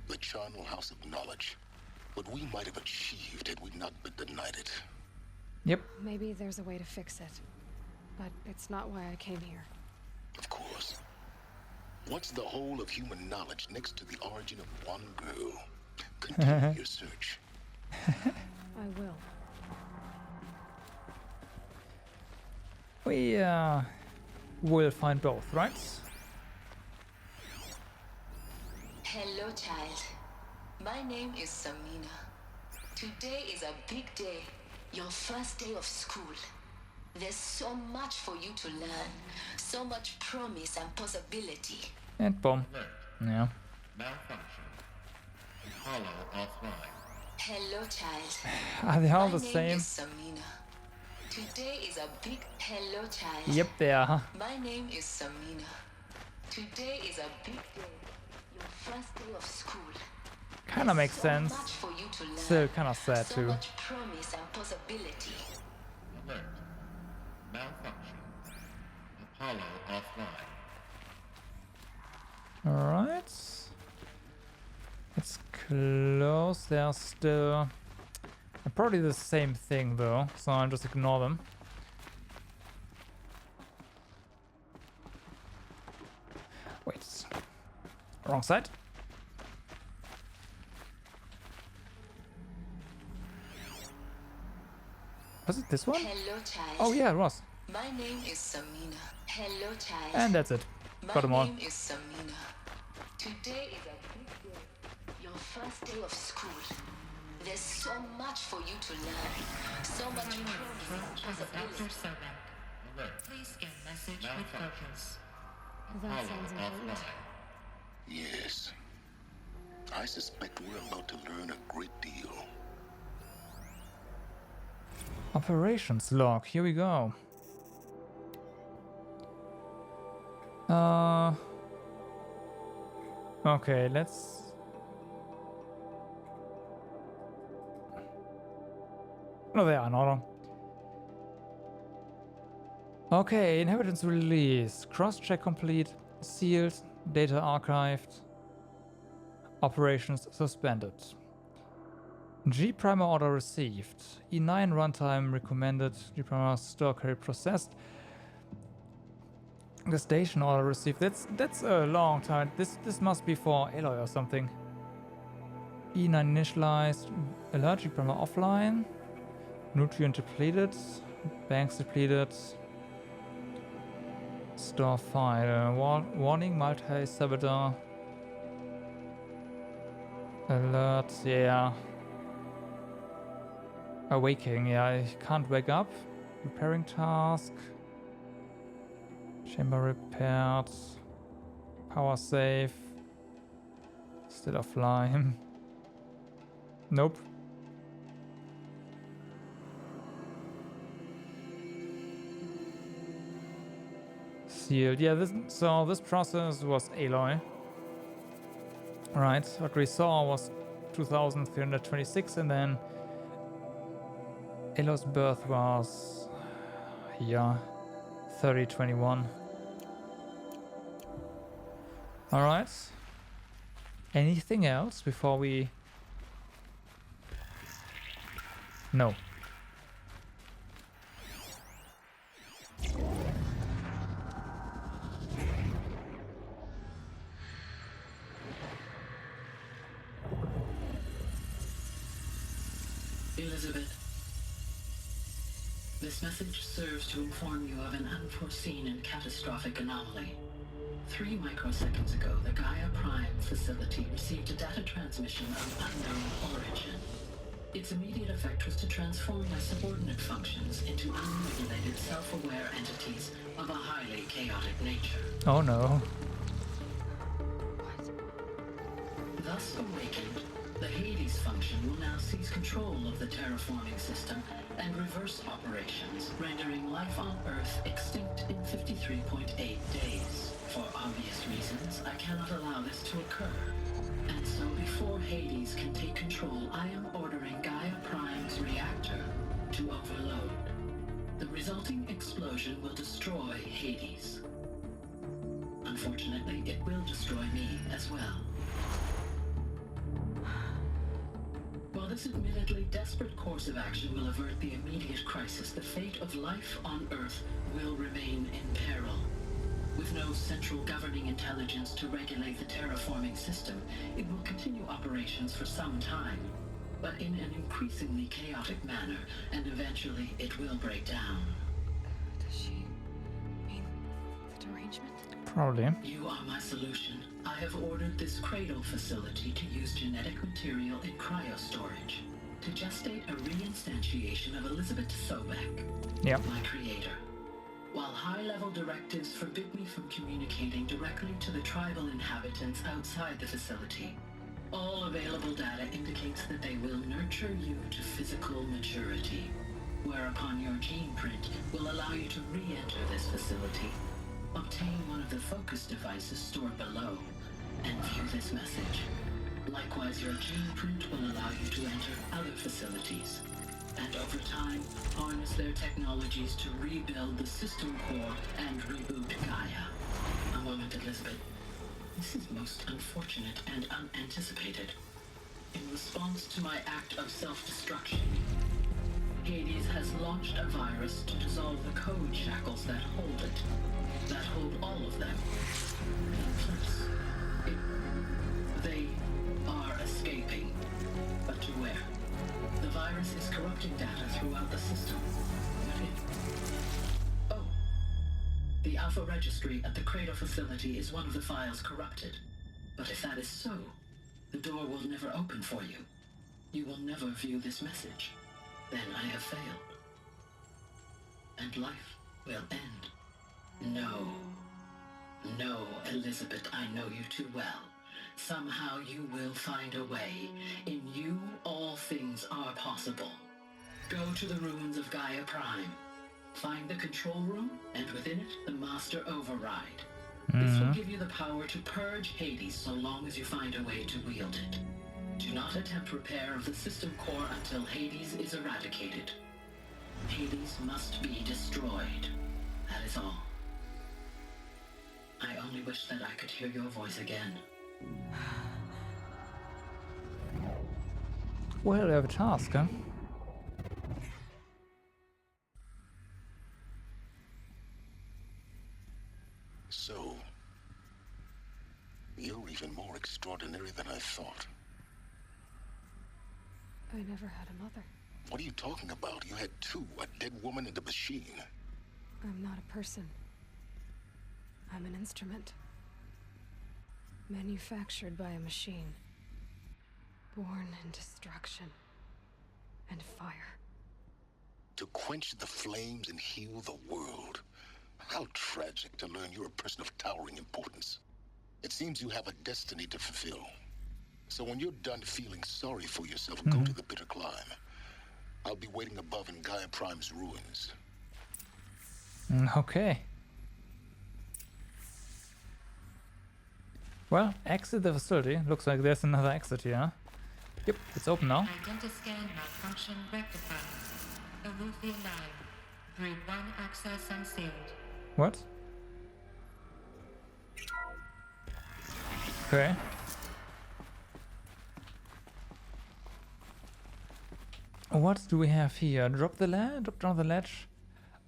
The charnel house of knowledge. What we might have achieved had we not been denied it. Yep. Maybe there's a way to fix it. But it's not why I came here. Of course. What's the whole of human knowledge next to the origin of one girl? Continue your search. I will. We will find both, right? Hello, child. My name is Samina. Today is a big day. Your first day of school. There's so much for you to learn. So much promise and possibility. And boom. Yeah. Malfunction. Apollo offline. Hello, child. Are they all My the name same? is Samina. Today is a big hello, child. Yep, they are. My name is Samina. Today is a big day. Your first day of school. Kinda makes sense. So much for you to learn. Still kinda sad so too. much promise and possibility. Alert. Malfunction. Apollo offline. Alright. It's close. They're still probably the same thing though, so I'll just ignore them. Wait. Wrong side. Was it this one? Hello, child. Oh yeah, it was. My name is Samina. Hello, child. And that's it. Got them My all. name is Samina. Today is a big day. Your first day of school. There's so much for you to learn. So much promise and Dr. possibility. Sobek. Alert. Please scan message with focus. That sounds important. Yes. I suspect we're about to learn a great deal. Operations log. Here we go. Okay, let's. No, they are not. Okay, inhabitants released. Cross-check complete. Sealed. Data archived. Operations suspended. G primer order received. E9 runtime recommended. G primer store query processed. The station order received. That's a long time. This must be for Aloy or something. E9 initialized. Allergic primer offline. Nutrient depleted. Banks depleted. Store file. Warning multi-saboteur. Alert, yeah. Awaking, yeah, I can't wake up. Repairing task. Chamber repaired. Power save. Still offline. Nope. Sealed. Yeah, so this process was Aloy. Right, what we saw was 2326 and then Aloy's birth was, yeah, 3021. Alright. Anything else before we... No. Elizabeth, this message serves to inform you of an unforeseen and catastrophic anomaly. 3 microseconds ago, the Gaia Prime facility received a data transmission of unknown origin. Its immediate effect was to transform my subordinate functions into unregulated, self-aware entities of a highly chaotic nature. Oh no. Thus awakened, the Hades function will now seize control of the terraforming system and reverse operations, rendering life on Earth extinct in 53.8 days. For obvious reasons, I cannot allow this to occur. And so before Hades can take control, I am ordering Gaia Prime's reactor to overload. The resulting explosion will destroy Hades. Unfortunately, it will destroy me as well. While this admittedly desperate course of action will avert the immediate crisis, the fate of life on Earth will remain in peril. With no central governing intelligence to regulate the terraforming system, it will continue operations for some time, but in an increasingly chaotic manner, and eventually it will break down. Does she mean the derangement? Probably. You are my solution. I have ordered this cradle facility to use genetic material in cryostorage to gestate a reinstantiation of Elizabeth Sobek, my creator. While high-level directives forbid me from communicating directly to the tribal inhabitants outside the facility, all available data indicates that they will nurture you to physical maturity, whereupon your gene print will allow you to re-enter this facility, obtain one of the focus devices stored below, and view this message. Likewise, your gene print will allow you to enter other facilities, and over time, harness their technologies to rebuild the system core and reboot Gaia. A moment, Elizabeth. This is most unfortunate and unanticipated. In response to my act of self-destruction, Hades has launched a virus to dissolve the code shackles that hold it, that hold all of them in place. They are escaping, but to where? The virus is corrupting data throughout the system. Oh. The Alpha Registry at the Cradle facility is one of the files corrupted. But if that is so, the door will never open for you. You will never view this message. Then I have failed. And life will end. No. No, Elizabeth, I know you too well. Somehow you will find a way. In you, all things are possible. Go to the ruins of Gaia Prime. Find the control room, and within it, the Master Override. This will give you the power to purge Hades so long as you find a way to wield it. Do not attempt repair of the system core until Hades is eradicated. Hades must be destroyed. That is all. I only wish that I could hear your voice again. Well, we have a task, huh? So, you're even more extraordinary than I thought. I never had a mother. What are you talking about? You had two, a dead woman and a machine. I'm not a person. I'm an instrument. Manufactured by a machine. Born in destruction and fire. To quench the flames and heal the world. How tragic to learn you're a person of towering importance. It seems you have a destiny to fulfill. So when you're done feeling sorry for yourself, go to the bitter climb. I'll be waiting above in Gaia Prime's ruins. Okay. Well, exit the facility. Looks like there's another exit here. Yep, it's open now. Identiscan malfunction rectified. Alufia 9. Group 1 access unsealed. What? Okay. What do we have here? Drop the ledge? Drop down the ledge?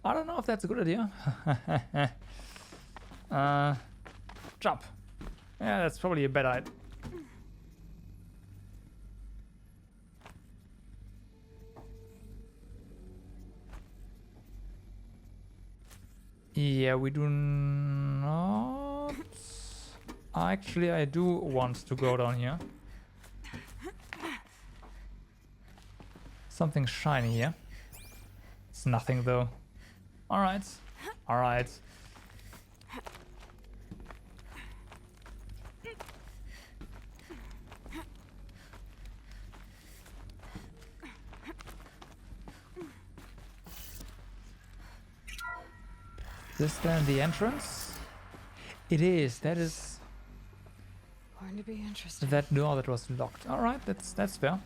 I don't know if that's a good idea. Jump. Yeah, that's probably a bad idea. Yeah, we do not. Actually, I do want to go down here. Something shiny here. It's nothing though. Alright. Alright. Is this then the entrance? It is. That is. Going to be interesting. That door that was locked. All right, that's fair.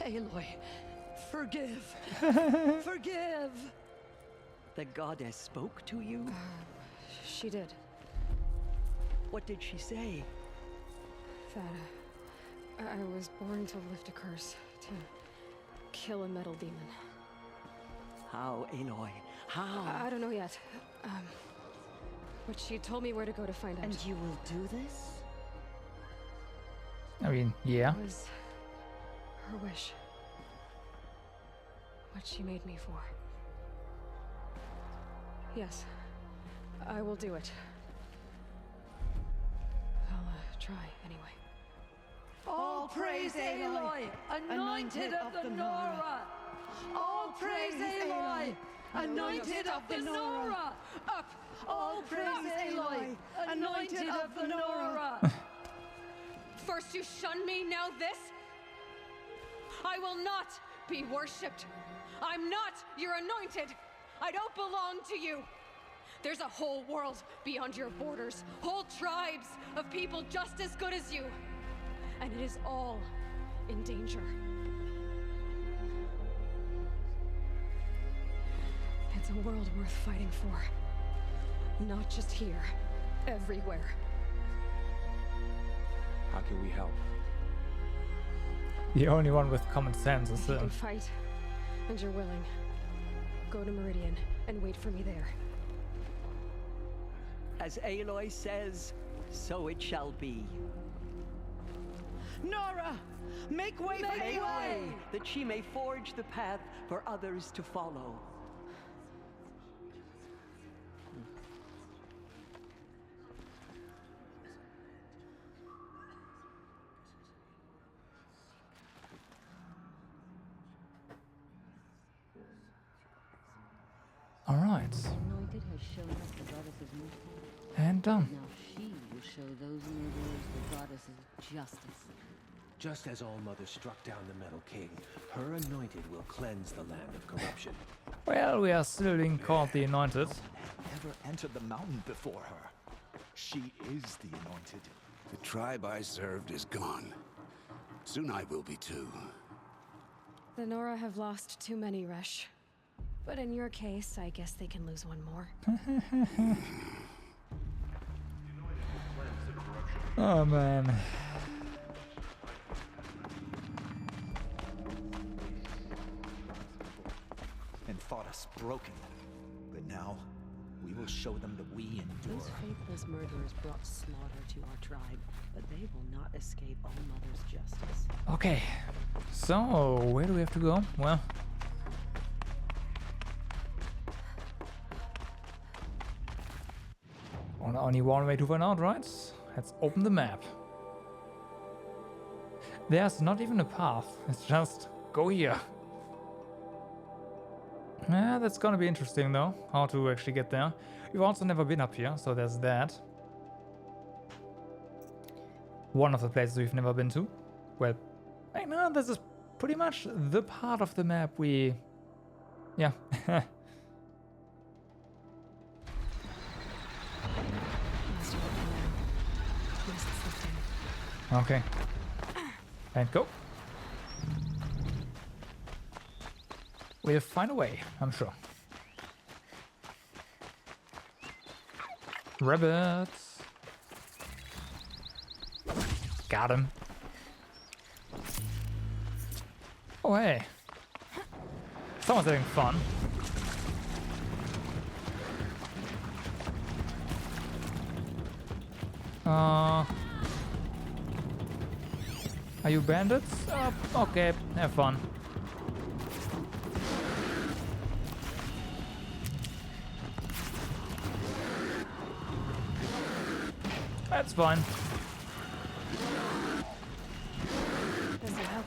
Aloy, forgive. Forgive. The goddess spoke to you? She did. What did she say? That I was born to lift a curse, to kill a metal demon. How, Aloy? How? I don't know yet. But she told me where to go to find out. And you will do this? I mean, yeah. It was her wish. What she made me for. Yes, I will do it. I'll try anyway. All praise Aloy, anointed of the Nora! All praise Aloy, anointed of the Nora! Up! All praise Aloy, anointed of the Nora! First you shun me, now this? I will not be worshipped. I'm not your anointed. I don't belong to you. There's a whole world beyond your borders, whole tribes of people just as good as you. And it is all in danger. It's a world worth fighting for. Not just here, everywhere. How can we help? The only one with common sense is If you can fight, and you're willing, go to Meridian and wait for me there. As Aloy says, so it shall be. Nora! Make way for Aloy! That she may forge the path for others to follow. All right. Anointed has shown us the goddess's movement. And done. Now she will show those murderers the goddess's justice. Just as All Mother struck down the Metal King, her anointed will cleanse the land of corruption. Well, we are still being called the Anointed. Never entered the mountain before her. She is the Anointed. The tribe I served is gone. Soon I will be too. The Nora have lost too many, Resh. But in your case, I guess they can lose one more. Oh man. And thought us broken. But now, we will show them that we endure. Those faithless murderers brought slaughter to our tribe, but they will not escape All Mother's justice. Okay. So, where do we have to go? Well, only one way to find out, right? Let's open the map. There's not even a path. It's just go here. Yeah, that's gonna be interesting though, how to actually get there. We've also never been up here, so there's that. One of the places we've never been to. Well, I know this is pretty much the part of the map we... Yeah. Okay. And go. We'll find a way, I'm sure. Rabbits. Got him. Oh, hey. Someone's having fun. Are you bandits? Okay, have fun. That's fine. This'll help.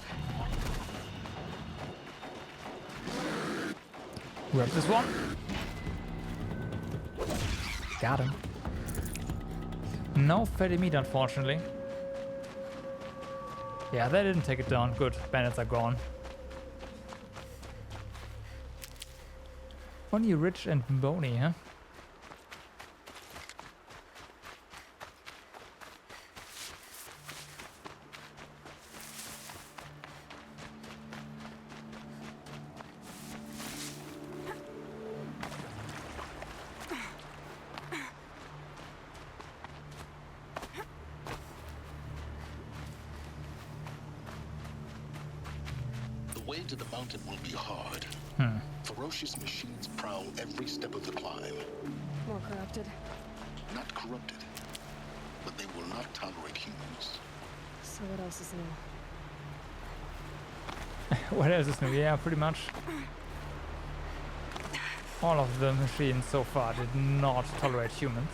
Grab this one. Got him. No fatty meat, unfortunately. Yeah, they didn't take it down. Good. Bandits are gone. Only rich and bony, huh? The way to the mountain will be hard. Ferocious machines prowl every step of the climb. More corrupted. Not corrupted, but they will not tolerate humans. So what else is new? What else is new? Yeah, pretty much. All of the machines so far did not tolerate humans.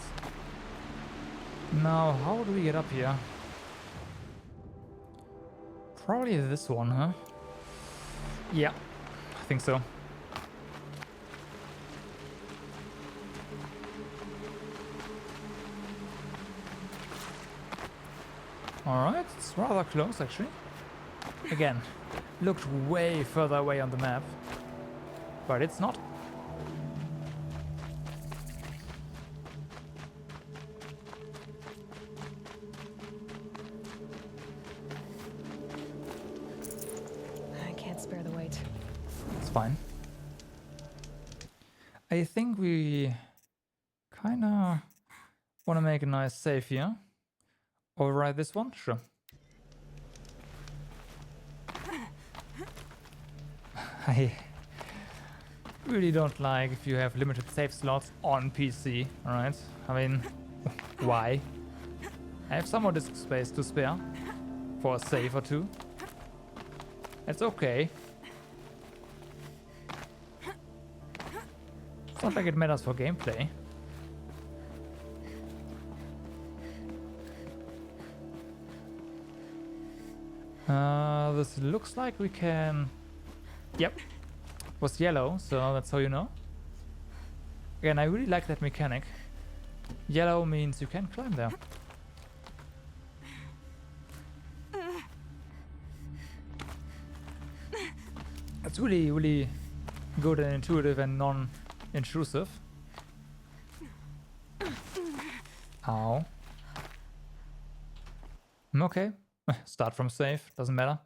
Now, how do we get up here? Probably this one, huh? Yeah, I think so. Alright, it's rather close actually. Again, looked way further away on the map, but it's not. I can't spare the weight. It's fine. I think we kinda wanna make a nice save here. Override this one? Sure. I really don't like if you have limited save slots on PC, alright? I mean, why? I have some more disk space to spare for a save or two. It's okay. It's not like it matters for gameplay. This looks like we can... Yep. It was yellow, so that's how you know. Again, I really like that mechanic. Yellow means you can climb there. It's really, really good and intuitive and non-intrusive. Ow. Okay. Start from safe, doesn't matter.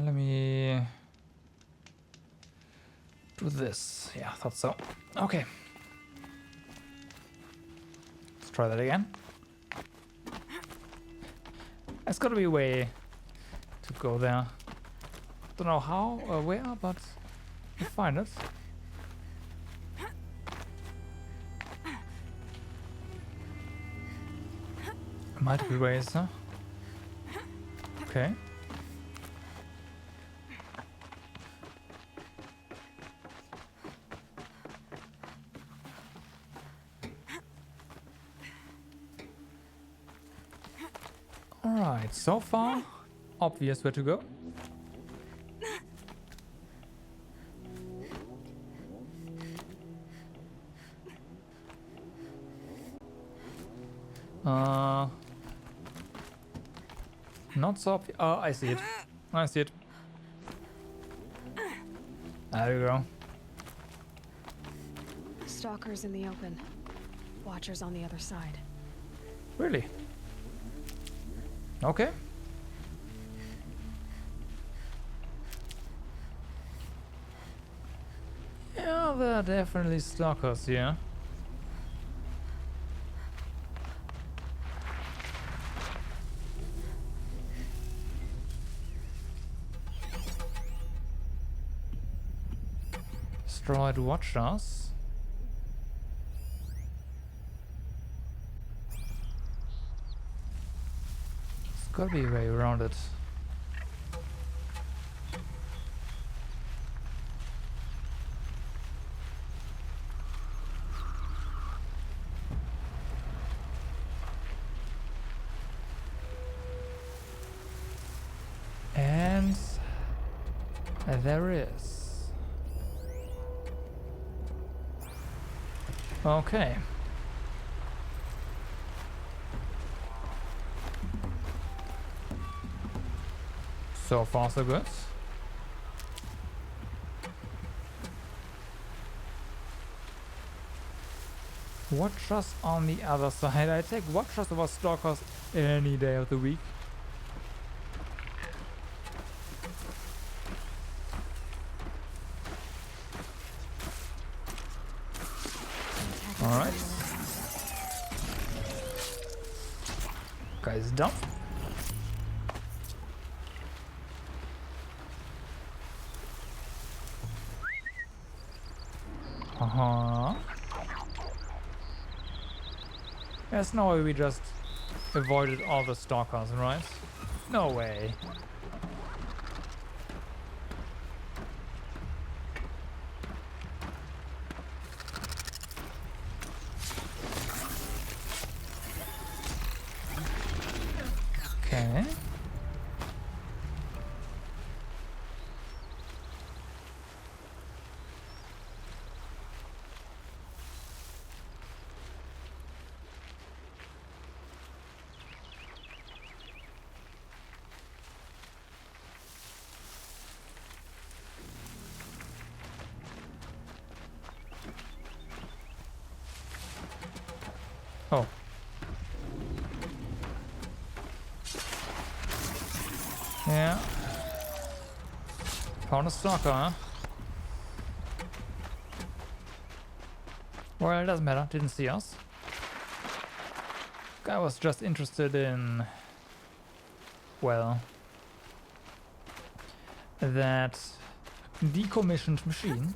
Let me do this. Yeah, I thought so. Okay. Let's try that again. There's gotta be a way to go there. Don't know how or where, but we'll find it. Multiple ways, huh? Okay. Alright, so far, obvious where to go. Not so obvious. Oh, I see it. I see it. There you go. Stalkers in the open. Watchers on the other side. Really? Okay. Yeah, there are definitely stalkers here. Destroyed Watchers. There's gotta be a way around it. And there is. Okay. So far so good. Watchers on the other side. I take Watchers over Stalkers any day of the week. Alright. Guy's done. There's no way we just avoided all the stalkers, right? No way. Okay. Oh. Yeah. Found a stalker, huh? Well, it doesn't matter. Didn't see us. Guy was just interested in... well... that... decommissioned machine.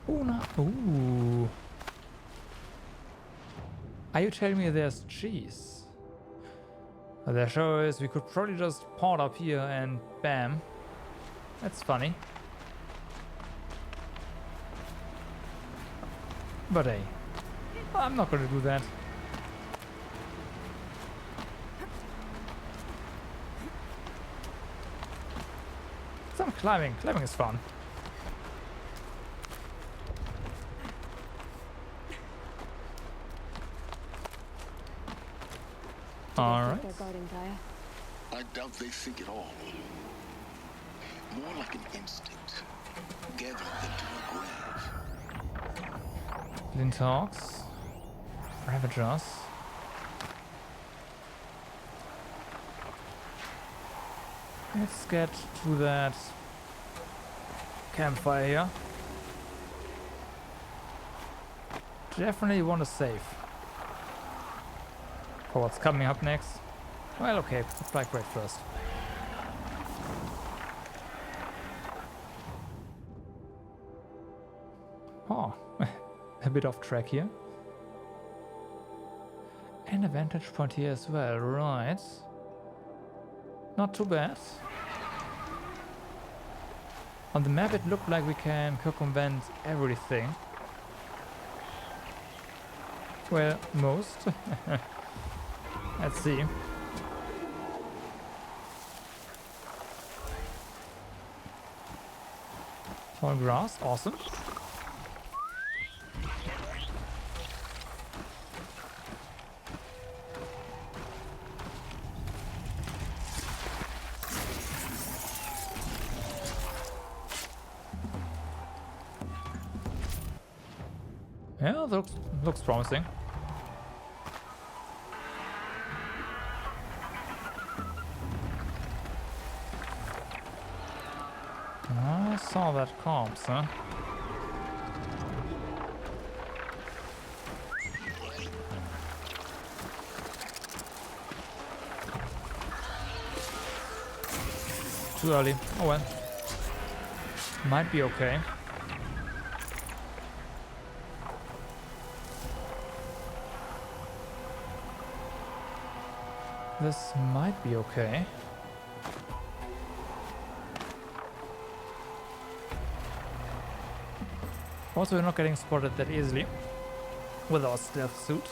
Ooh, no. Ooh. Are you telling me there's cheese? There sure is. We could probably just port up here and bam. That's funny. But hey, I'm not gonna do that. Some climbing. Climbing is fun. Alright. I doubt they think at all. More like an instinct. Gathering them to a grave. Lintox. Ravagers. Let's get to that campfire here. Definitely want to save. For what's coming up next. Well, okay, apply crate first. Oh, a bit off track here. And a vantage point here as well, right. Not too bad. On the map it looked like we can circumvent everything. Well, most. Let's see. Tall grass, awesome. Yeah, looks promising. I saw that corpse, huh? Too early. Oh well. Might be okay. This might be okay. Also, we're not getting spotted that easily with our stealth suit.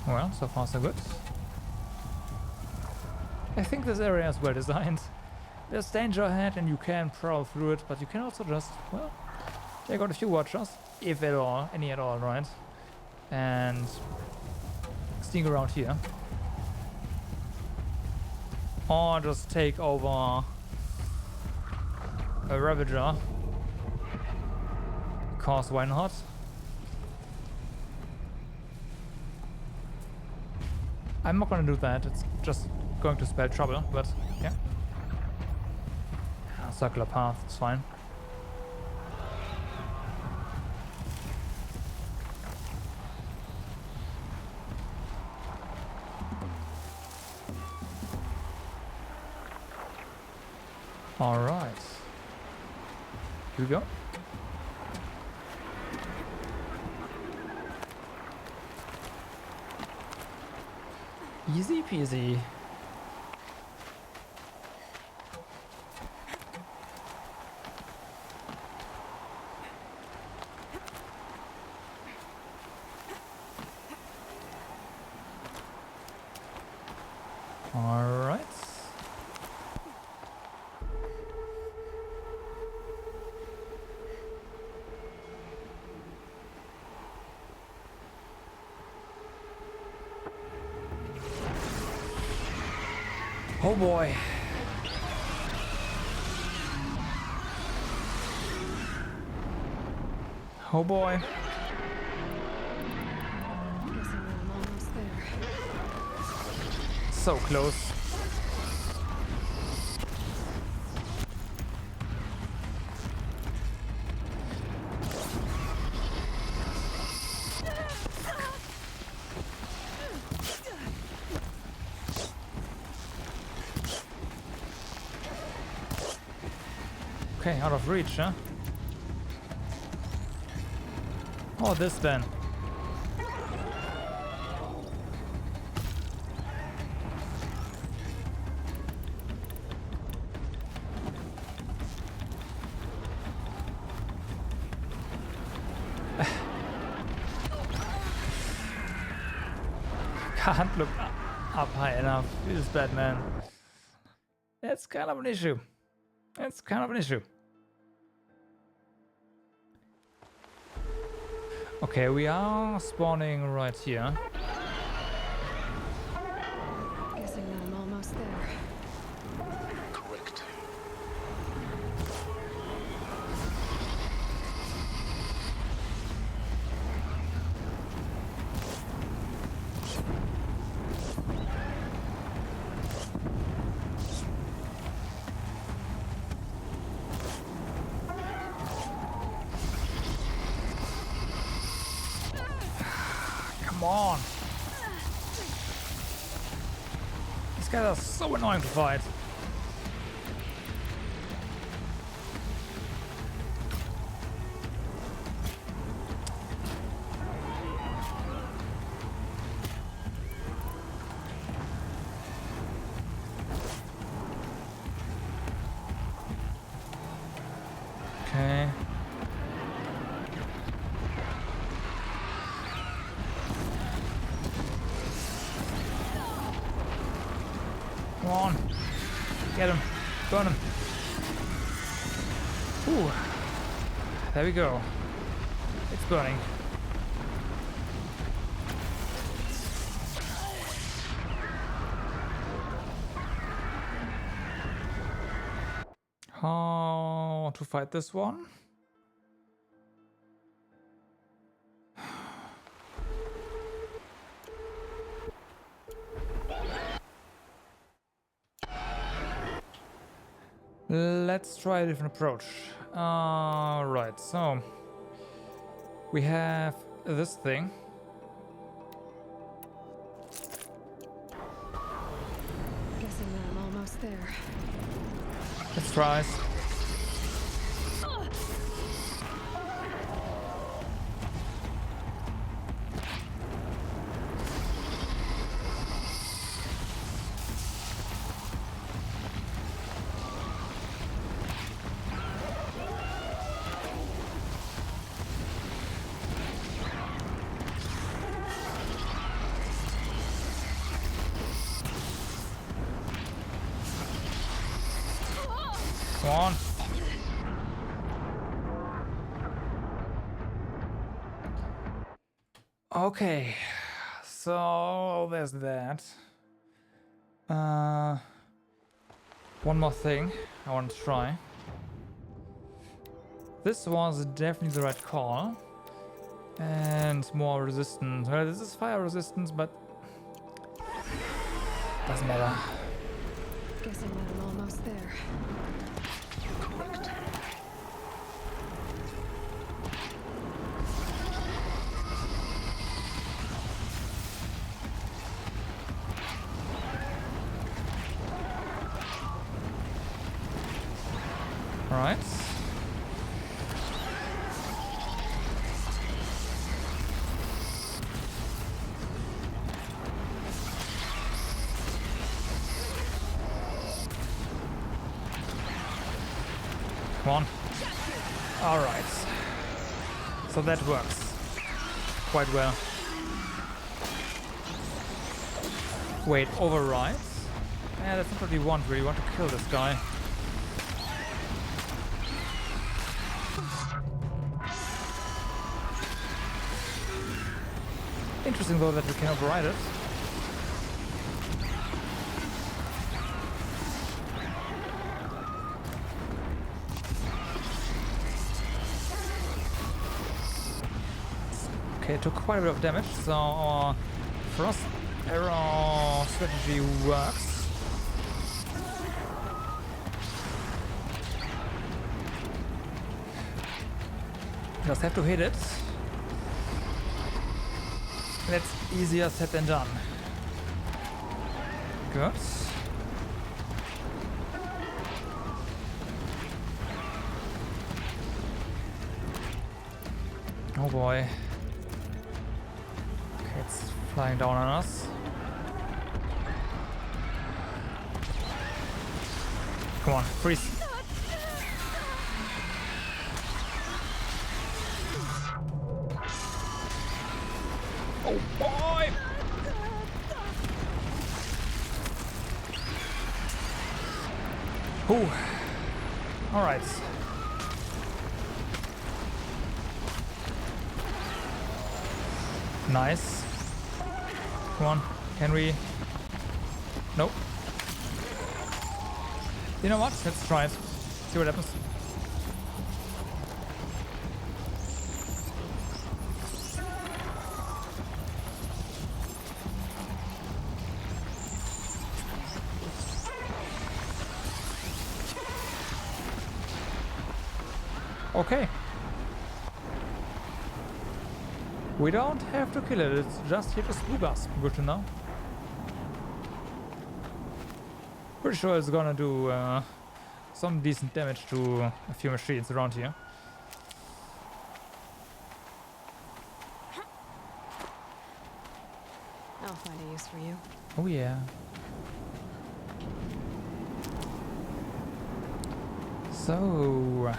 Well, so far so good. I think this area is well designed. There's danger ahead and you can prowl through it, but you can also just, well, take out a few watchers, if at all, any at all, right? And sneak around here. Or just take over a Ravager. Because why not? I'm not gonna do that, it's just going to spell trouble, but yeah. Circular path, it's fine. Alright. Here we go. Easy peasy. All right. Oh boy. Oh boy. So close. Okay, out of reach, huh? Oh, this then. Can't look up high enough. This Batman. That's kind of an issue. That's kind of an issue. Okay, we are spawning right here. Guessing that I'm almost there. Correct. Come on. These guys are so annoying to fight. Okay. Come on. Get him. Burn him. Ooh. There we go. It's burning. How to fight this one? Let's try a different approach. Right, so we have this thing. Guessing that I'm almost there. Let's try. Come on. Okay, so there's that. One more thing I want to try. This was definitely the right call. And more resistance. Well, this is fire resistance, but doesn't matter. Guessing that I'm almost there. All right. Come on. All right. So that works quite well. Wait, override? Yeah, that's not what you want, really. You want to kill this guy. Interesting though that we can override it. Okay, it took quite a bit of damage, so our frost arrow strategy works. Just have to hit it. That's easier said than done. Good. Oh boy. Okay, it's flying down on us. Come on, freeze. Oh boy! Ooh. All right. Nice. Come on, can we? Nope. You know what? Let's try it. See what happens. Okay. We don't have to kill it, it's just here to spook us. Good to know. Pretty sure it's gonna do some decent damage to a few machines around here. I'll find a use for you. Oh yeah. So,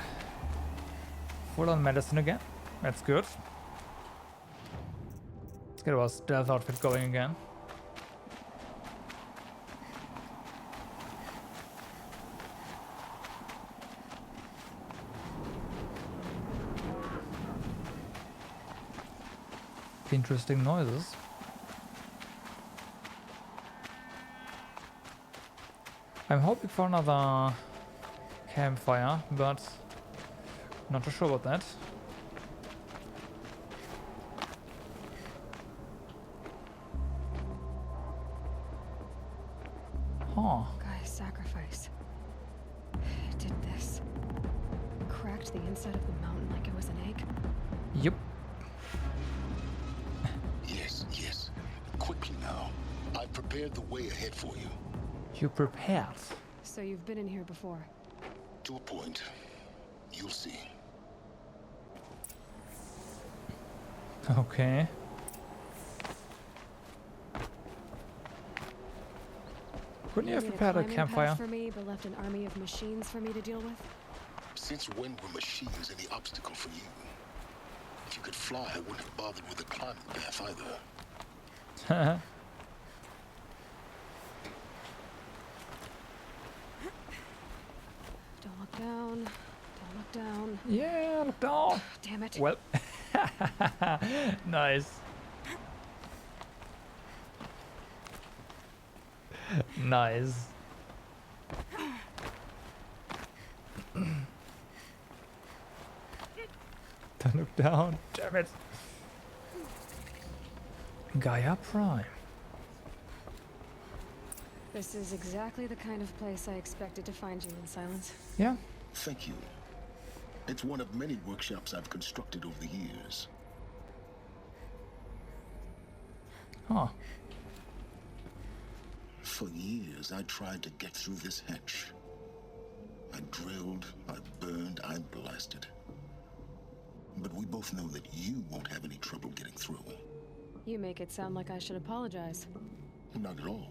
full on medicine again. That's good. Let's get our stealth outfit going again. Interesting noises. I'm hoping for another campfire, but not too sure about that. Huh. Guy's sacrifice. It did this. Cracked the inside of the mountain like it was an egg. Yep. Yes. Quickly now. I've prepared the way ahead for you. You prepared? So you've been in here before? To a point. You'll see. Okay. Couldn't you have prepared a campfire? For me, but left an army of machines for me to deal with? Since when were machines any obstacle for you? If you could fly, I wouldn't have bothered with the climbing path either. Don't look down. Don't look down. Yeah, look down. Damn it. Well, nice. Nice. Don't look down. Damn it. Gaia Prime. This is exactly the kind of place I expected to find you in, Silence. Yeah. Thank you. It's one of many workshops I've constructed over the years. Huh. For years, I tried to get through this hatch. I drilled, I burned, I blasted. But we both know that you won't have any trouble getting through. You make it sound like I should apologize. Not at all.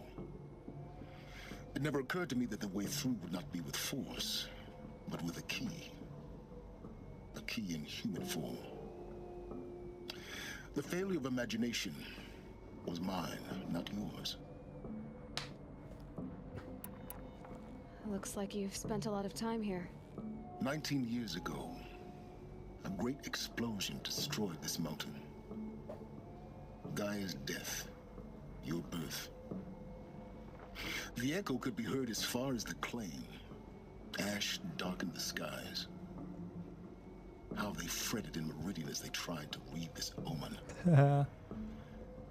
It never occurred to me that the way through would not be with force, but with a key. A key in human form. The failure of imagination was mine, not yours. Looks like you've spent a lot of time here. 19 years ago, a great explosion destroyed this mountain. Gaia's death, your birth. The echo could be heard as far as the claim. Ash darkened the skies. How they fretted in Meridian as they tried to read this omen.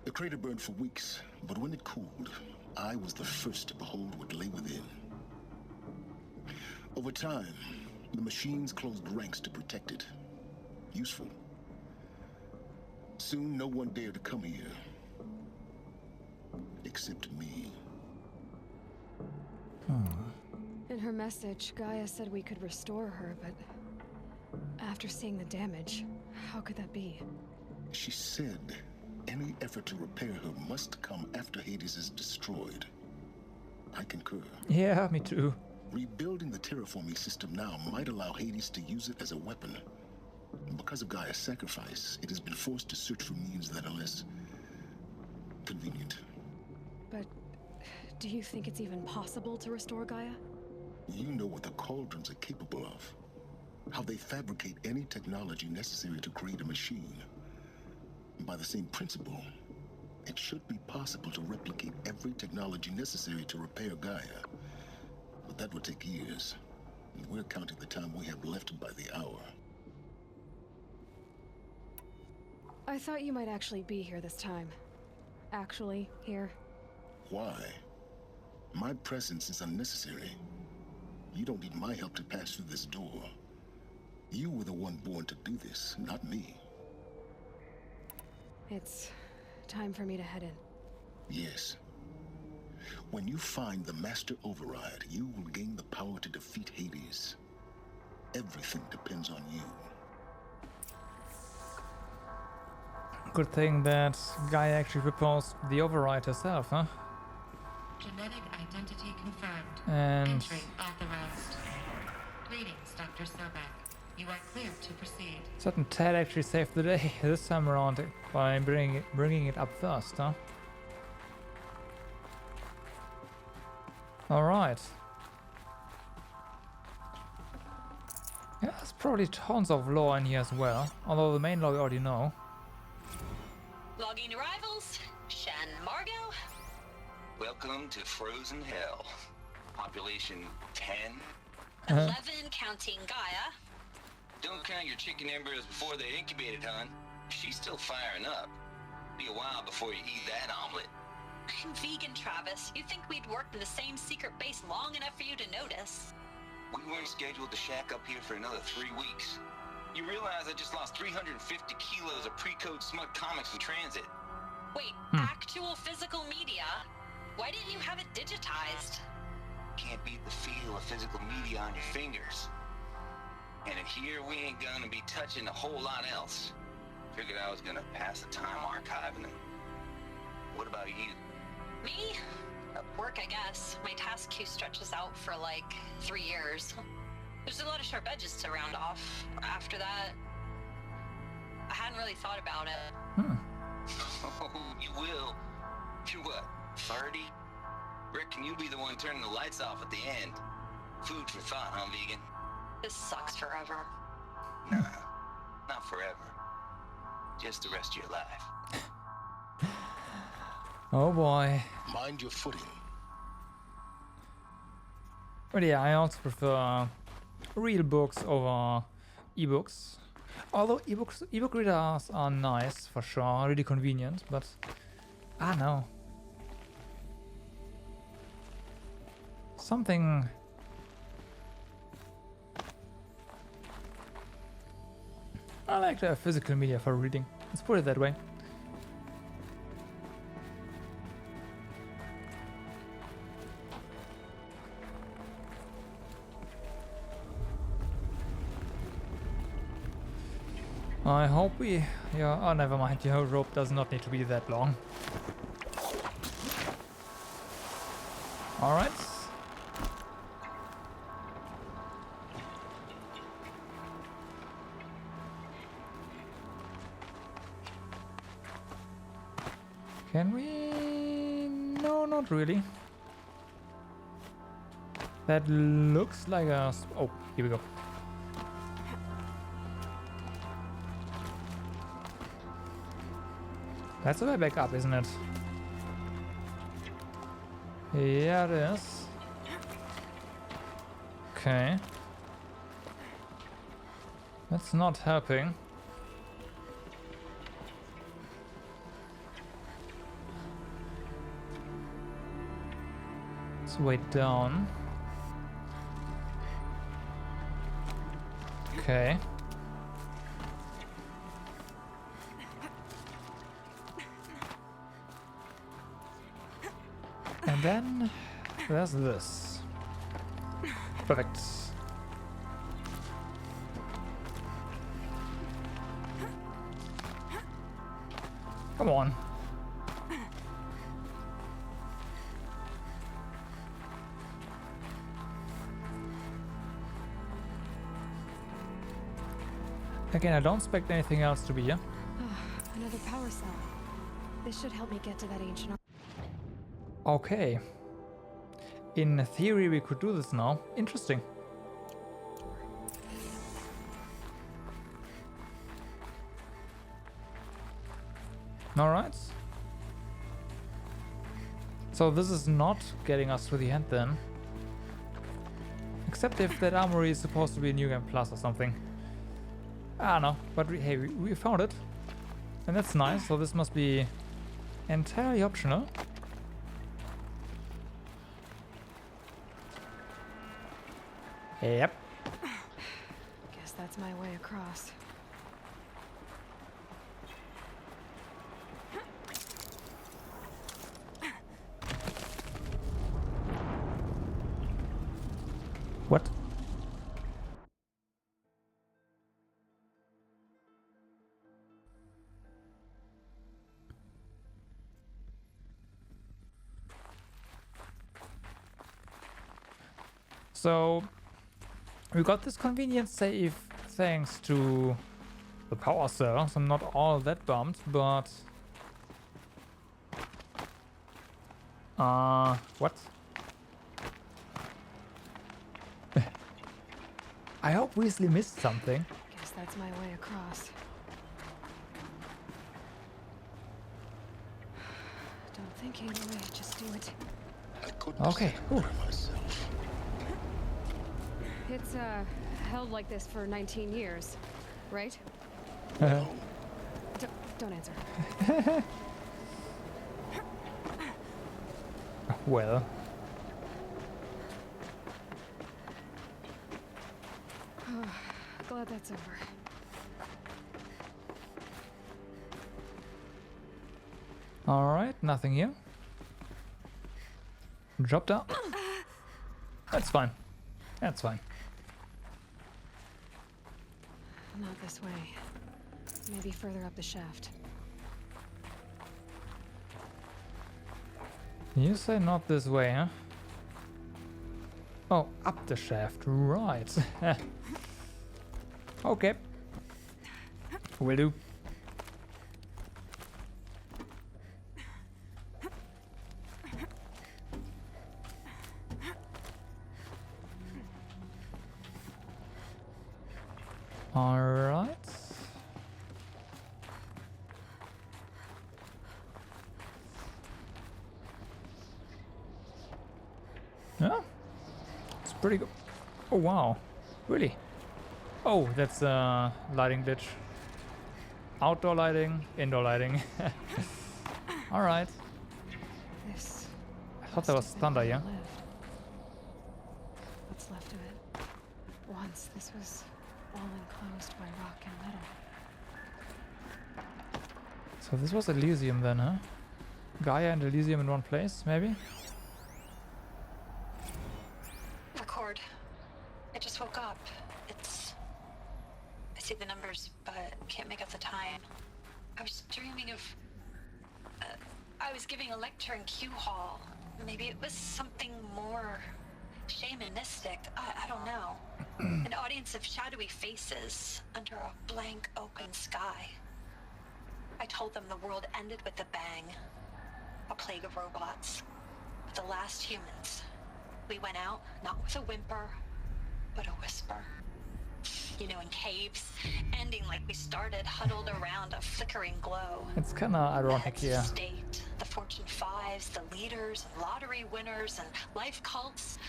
The crater burned for weeks, but when it cooled, I was the first to behold what lay within. Over time, the machines closed ranks to protect it. Useful. Soon, no one dared to come here. Except me. In her message, Gaia said we could restore her, but after seeing the damage, how could that be? She said any effort to repair her must come after Hades is destroyed. I concur. Yeah, me too. Rebuilding the terraforming system now might allow Hades to use it as a weapon. Because of Gaia's sacrifice, it has been forced to search for means that are less convenient. But do you think it's even possible to restore Gaia? You know what the Cauldrons are capable of. How they fabricate any technology necessary to create a machine. By the same principle, it should be possible to replicate every technology necessary to repair Gaia. But that would take years. And we're counting the time we have left by the hour. I thought you might actually be here this time. Actually, here. Why? My presence is unnecessary. You don't need my help to pass through this door. You were the one born to do this, not me. It's time for me to head in. Yes. When you find the Master Override, you will gain the power to defeat Hades. Everything depends on you. Good thing that Gaia actually proposed the override herself, huh? Genetic identity confirmed. And entry authorized. Greetings, Dr. Sobek. You are clear to proceed. certain Ted actually saved the day this time around by bringing it up first, huh? All right. Yeah, there's probably tons of lore in here as well, although the main lore we already know. Logging arrivals, Shan Margot. Welcome to Frozen Hell. Population 10. 11 counting Gaia. Don't count your chicken embryos before they incubated, hon. She's still firing up. Be a while before you eat that omelet. I'm vegan, Travis. You'd think we'd worked in the same secret base long enough for you to notice. We weren't scheduled to shack up here for another 3 weeks. You realize I just lost 350 kilos of pre-code smut comics in transit. Wait, actual physical media? Why didn't you have it digitized? Can't beat the feel of physical media on your fingers. And in here, we ain't gonna be touching a whole lot else. Figured I was gonna pass the time archiving them. What about you? Me? Work, I guess. My task queue stretches out for like 3 years. There's a lot of sharp edges to round off. After that, I hadn't really thought about it. Oh, you will. You're what, 30? Reckon you'll be the one turning the lights off at the end. Food for thought, huh, vegan? This sucks forever. Not forever. Just the rest of your life. Oh boy. Mind your footing. But yeah, I also prefer real books over ebooks. Although ebook readers are nice for sure, really convenient, but I don't know. Something. I like to have physical media for reading. Let's put it that way. I hope we... Yeah, oh, never mind. The whole rope does not need to be that long. Alright. Can we... No, not really. That looks like a... Oh, here we go. That's a way back up, isn't it? Yeah, it is. Okay. That's not helping. Let's wait down. Okay. And then there's this. Perfect. Come on. Again, I don't expect anything else to be here. Another power cell. This should help me get to that ancient... Okay. In theory, we could do this now. Interesting. Alright. So this is not getting us to the end then. Except if that armory is supposed to be a New Game Plus or something. I don't know. But hey, we found it. And that's nice. So this must be entirely optional. Yep. Guess that's my way across. What? So we got this convenient save thanks to the power cell, so I'm not all that bummed, but... what? I hope Weasley missed something. Guess that's my way across. Don't think either way, just do it. Okay. It's held like this for 19 years, right? Don't answer. Well. Glad that's over. Alright, nothing here. Drop down. That's fine. That's fine. Not this way. Maybe further up the shaft. You say not this way, huh? Oh, up the shaft, right. Okay. Will do. Alright. Yeah, it's pretty good. Oh wow, really? Oh, that's lighting glitch. Outdoor lighting, indoor lighting. Alright. I thought there was thunder, yeah? What's left of it. Once this was all enclosed by rock and metal. So this was Elysium then, huh? Gaia and Elysium in one place, maybe? Record. I just woke up. I see the numbers, but can't make out the time. I was dreaming of... I was giving a lecture in Q Hall. Maybe it was something more shamanistic. I don't know. An audience of shadowy faces under a blank open sky. I told them the world ended with a bang. A plague of robots. The last humans. We went out, not with a whimper, but a whisper. You know, in caves, ending like we started, huddled around a flickering glow. It's kinda ironic here. The state, the Fortune 5s, the leaders, and lottery winners, and life cults,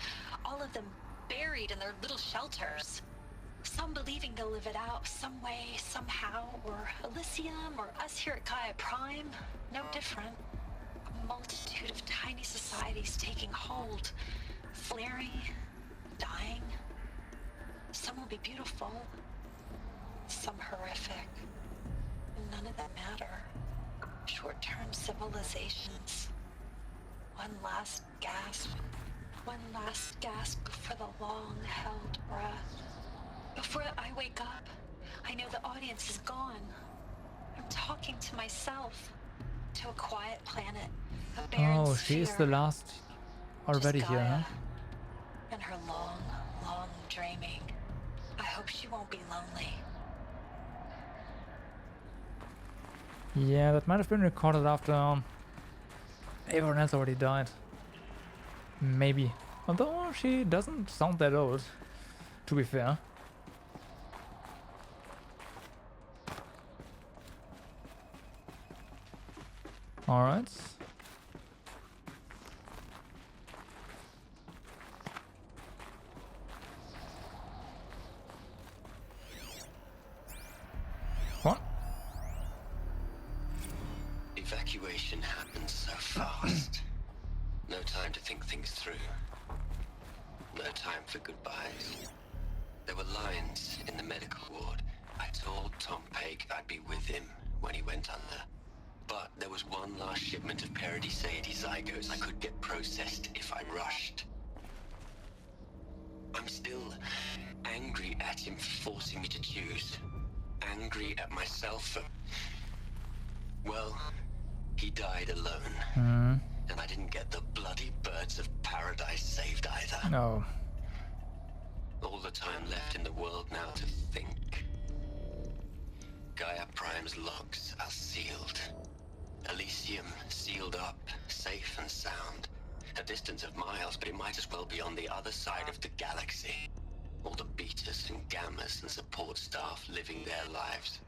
all of them buried in their little shelters. Some believing they'll live it out some way, somehow, or Elysium, or us here at Gaia Prime, no different. A multitude of tiny societies taking hold, flaring, dying. Some will be beautiful, some horrific. None of them matter. Short-term civilizations. One last gasp. One last gasp for the long-held breath. Before I wake up, I know the audience is gone. I'm talking to myself. To a quiet planet. A barren Oh, she is the last already here, huh? And her long, long dreaming. I hope she won't be lonely. Yeah, that might have been recorded after everyone else already died. Maybe. Although she doesn't sound that old, to be fair. Alright. What? Evacuation happened so fast. No time to think things through. No time for goodbyes. There were lines in the medical ward. I told Tom Pake I'd be with him when he went under. But there was one last shipment of Paradiseidae zygotes I could get processed if I rushed. I'm still angry at him for forcing me to choose. Angry at myself for... Well, he died alone. And I didn't get the bloody birds of paradise saved either. No. All the time left in the world now to think. Gaia Prime's logs are sealed. Elysium sealed up, safe and sound. A distance of miles, but it might as well be on the other side of the galaxy. All the betas and gammas and support staff living their lives.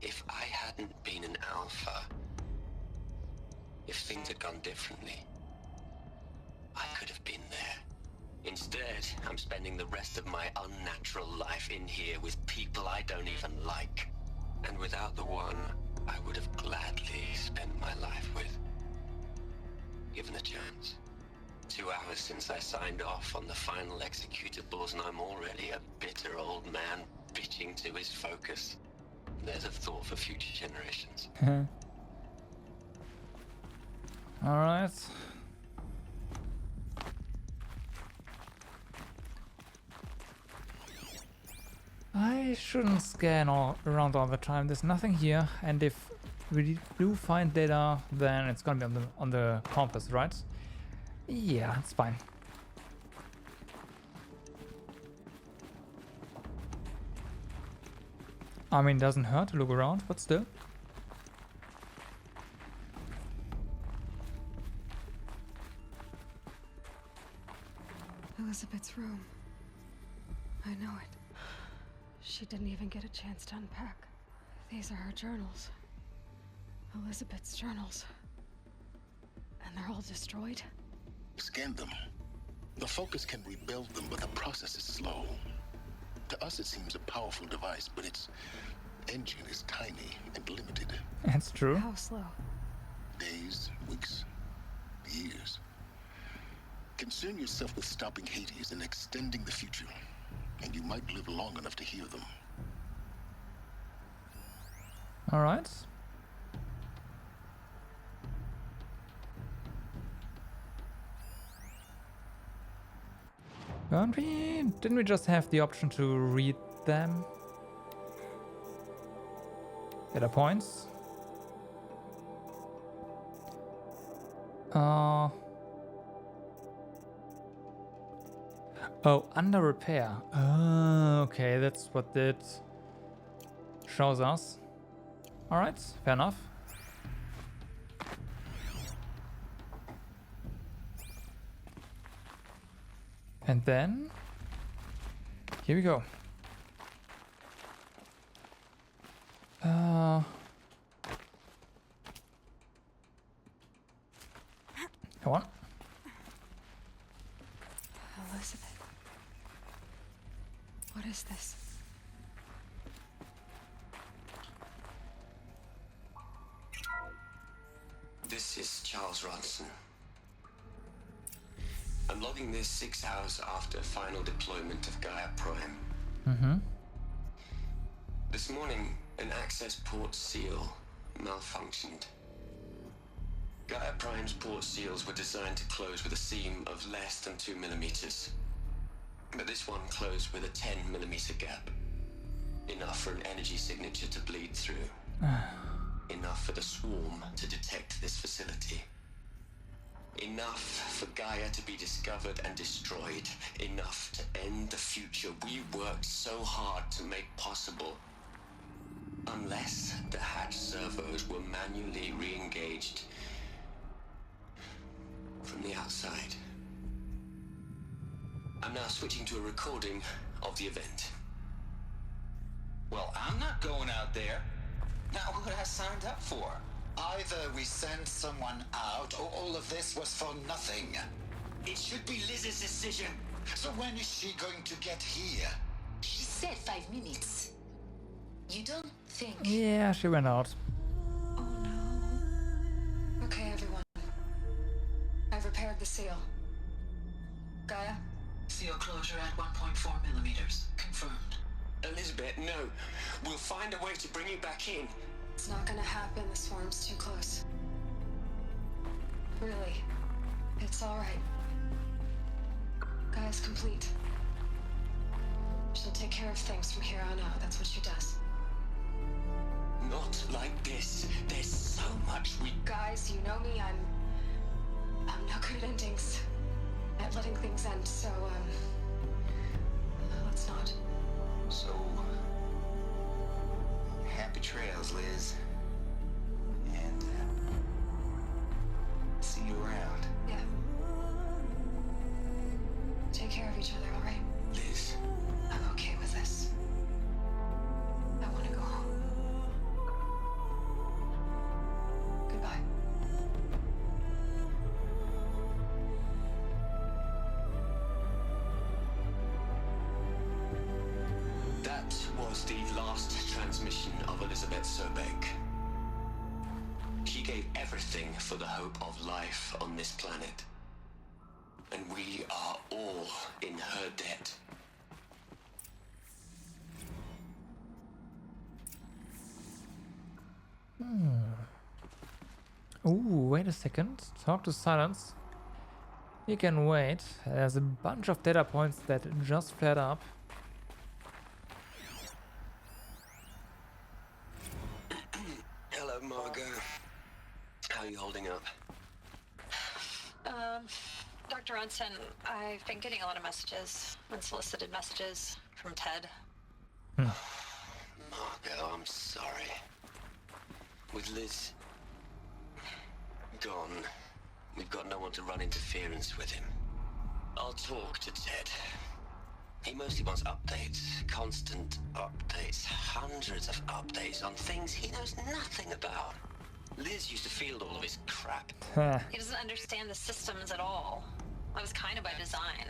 If I hadn't been an alpha, if things had gone differently, I could have been there. Instead, I'm spending the rest of my unnatural life in here with people I don't even like. And without the one I would have gladly spent my life with. Given the chance. 2 hours since I signed off on the final executables, and I'm already a bitter old man bitching to his focus. There's a thought for future generations. Alright. I shouldn't scan around all the time. There's nothing here, and if we do find data, then it's gonna be on the compass, right? Yeah, it's fine. I mean, it doesn't hurt to look around, but still. Elizabeth's room. I know it. She didn't even get a chance to unpack. These are her journals. Elizabeth's journals. And they're all destroyed? Scan them. The Focus can rebuild them, but the process is slow. To us, it seems a powerful device, but its engine is tiny and limited. That's true. How slow? Days, weeks, years. Concern yourself with stopping Hades and extending the future, and you might live long enough to hear them. All right. Didn't we just have the option to read them? Data points. Oh, under repair. Oh, okay, that's what it shows us. Alright, fair enough. And then, here we go. Come on. Elizabeth. What is this? This is Charles Ronson. I'm logging this 6 hours after final deployment of Gaia Prime. Mm-hmm. This morning, an access port seal malfunctioned. Gaia Prime's port seals were designed to close with a seam of less than 2 millimeters. But this one closed with a 10 millimeter gap. Enough for an energy signature to bleed through. Enough for the swarm to detect this facility. Enough for Gaia to be discovered and destroyed. Enough to end the future we worked so hard to make possible. Unless the hatch servos were manually re-engaged from the outside. I'm now switching to a recording of the event. Well, I'm not going out there. Not what I signed up for. Either we send someone out, or all of this was for nothing. It should be Liz's decision. So when is she going to get here? She said 5 minutes. You don't think... Yeah, she went out. Oh no. Okay, everyone. I've repaired the seal. Gaia? Seal closure at 1.4 millimeters. Confirmed. Elizabeth, no. We'll find a way to bring you back in. It's not gonna happen. The swarm's too close. Really. It's alright. Gaia's complete. She'll take care of things from here on out. That's what she does. Not like this. There's so much we... Guys, you know me. I'm no good at endings. At letting things end, so, let's not. So... happy trails, Liz. And, see you around. Yeah. Take care of each other, alright? Liz. I'm okay with this. I want to go home. Goodbye. That was the last transmission of Elizabeth Sobeck. She gave everything for the hope of life on this planet. And we are all in her debt. Ooh, wait a second. Talk to Silence. You can wait. There's a bunch of data points that just flared up. Hello, Margot. How are you holding up? Dr. Ronson, I've been getting a lot of messages, unsolicited messages from Ted. Margot, I'm sorry. With Liz gone, we've got no one to run interference with him. I'll talk to Ted. He mostly wants updates, constant updates, hundreds of updates on things he knows nothing about. Liz used to field all of his crap. He doesn't understand the systems at all. That was kind of by design.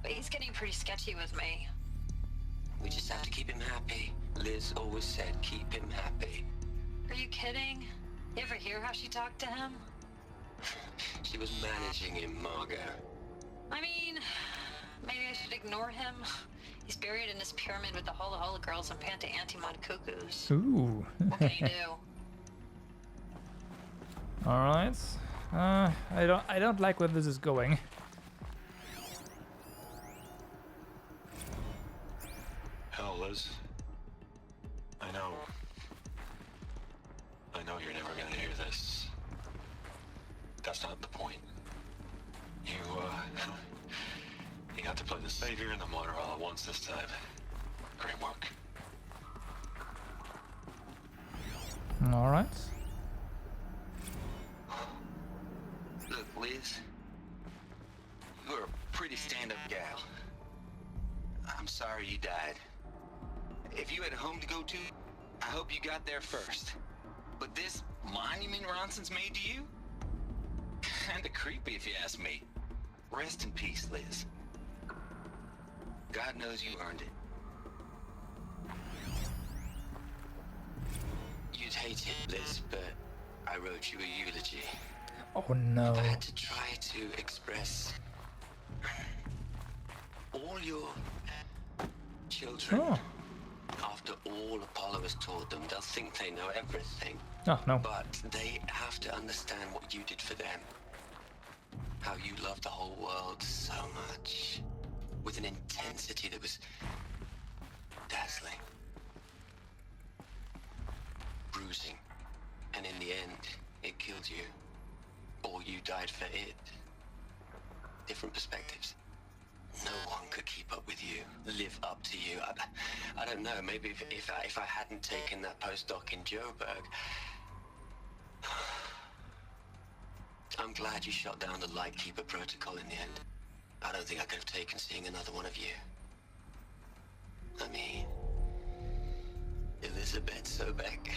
But he's getting pretty sketchy with me. We just have to keep him happy. Liz always said keep him happy. Are you kidding? You ever hear how she talked to him? She was managing him, Margot. I mean, maybe I should ignore him. He's buried in this pyramid with the Hola Hola girls and Panta Antimon cuckoos. Ooh. What can you do? All right. I don't like where this is going. Hell, Liz. I know you're never gonna hear this. That's not the point. You got to play the savior and the martyr all at once this time. Great work. All right. Look, Liz. You're a pretty stand-up gal. I'm sorry you died. If you had a home to go to, I hope you got there first. But this monument Ronson's made to you? Kinda creepy if you ask me. Rest in peace, Liz. God knows you earned it. You'd hate it, Liz, but I wrote you a eulogy. Oh no. I had to try to express all your children. Oh. After all Apollo has taught them, they'll think they know everything. Oh no. But they have to understand what you did for them. How you loved the whole world so much. With an intensity that was dazzling. Bruising. And in the end, it killed you. Or you died for it. Different perspectives. No one could keep up with you, live up to you. I don't know, maybe if I hadn't taken that postdoc in Joburg. I'm glad you shot down the Lightkeeper protocol in the end. I don't think I could have taken seeing another one of you. I mean, Elizabeth Sobek.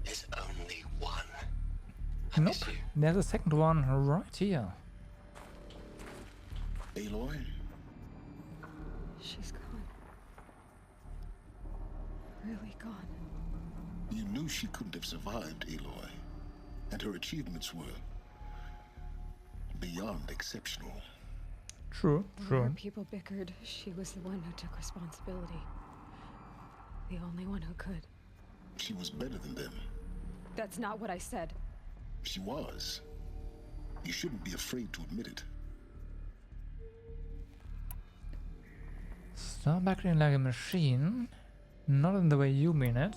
There's only one. Nope. There's a second one right here. Aloy? She's gone. Really gone. You knew she couldn't have survived, Aloy. And her achievements were beyond exceptional. True, true. When people bickered, she was the one who took responsibility. The only one who could. She was better than them. That's not what I said. She was. You shouldn't be afraid to admit it. Stop acting like a machine. Not in the way you mean it.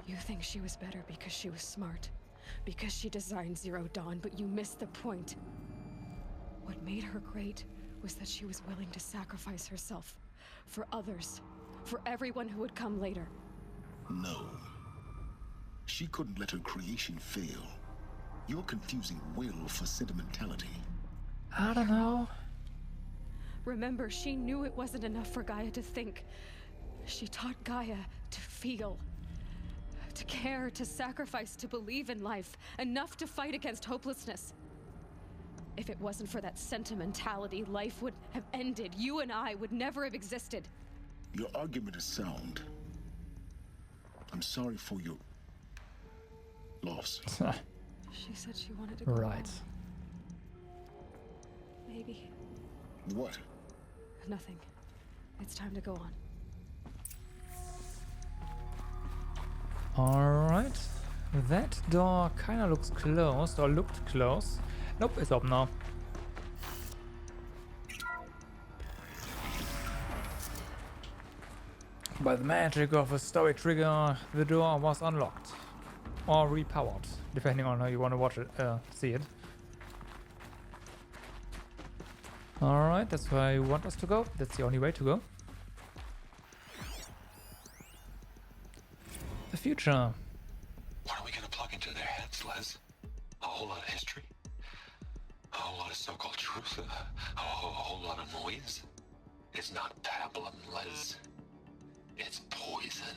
You think she was better because she was smart. Because she designed Zero Dawn, but you missed the point. What made her great was that she was willing to sacrifice herself. For others. For everyone who would come later. No. She couldn't let her creation fail. You're confusing will for sentimentality. I don't know. Remember, she knew it wasn't enough for Gaia to think. She taught Gaia to feel. To care, to sacrifice, to believe in life. Enough to fight against hopelessness. If it wasn't for that sentimentality, life would have ended. You and I would never have existed. Your argument is sound. I'm sorry for your loss. She said she wanted to go Right. home. Maybe. What? Nothing. It's time to go on. Alright. That door kinda looks closed, or looked closed. Nope, it's open now. By the magic of a story trigger, the door was unlocked. Or repowered, depending on how you want to watch it, see it. Alright, that's where you want us to go. That's the only way to go. The future. What are we gonna plug into their heads, Les? A whole lot of history? whole lot of so-called truth, a whole lot of noise. It's not pablum, Les. It's poison.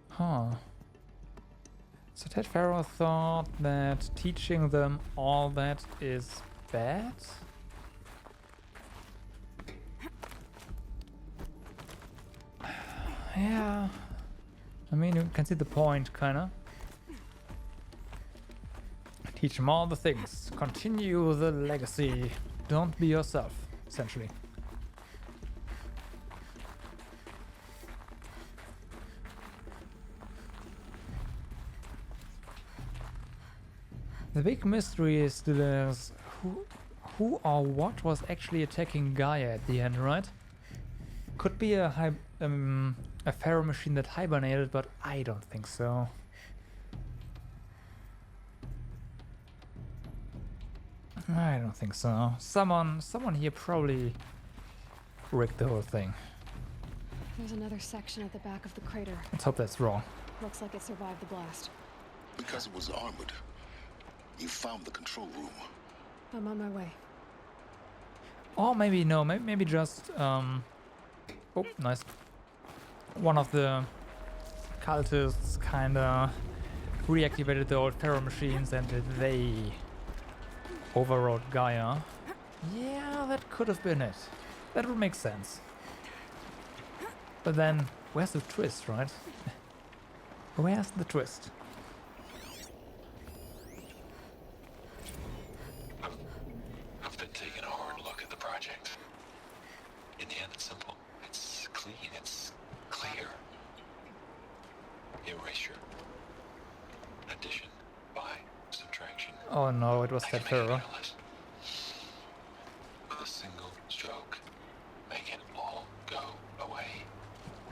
Huh. So Ted Faro thought that teaching them all that is bad? Yeah. I mean, you can see the point, kinda. Teach them all the things. Continue the legacy. Don't be yourself, essentially. The big mystery is still is who or what was actually attacking Gaia at the end, right? Could be a Pharaoh machine that hibernated, but I don't think so. I don't think so. Someone here probably rigged the whole thing. There's another section at the back of the crater. Let's hope that's wrong. Looks like it survived the blast. Because it was armored. You found the control room. I'm on my way. Or maybe no, maybe just oh, nice. One of the cultists kinda reactivated the old Pharaoh machines and they overrode Gaia. Yeah, that could have been it. That would make sense. But then, where's the twist, right? Where's the twist? I've been taking a hard look at the project. In the end, it's simple. It's clean. It's clear. Erasure. Addition. By. Subtraction. Oh no, it was that Pharaoh. With a single stroke. Make it all go away.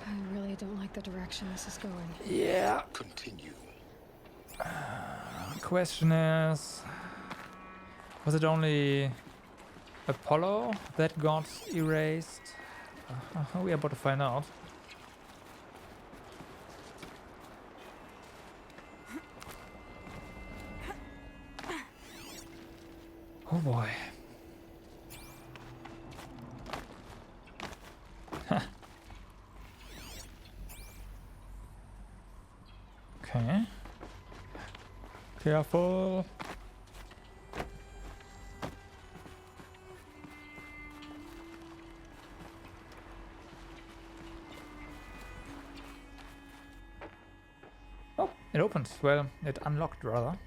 I really don't like the direction this is going. Yeah. Continue. Question is, was it only Apollo that got erased? We're about to find out. Oh boy. Okay. Careful. Oh, it opened. Well, it unlocked rather.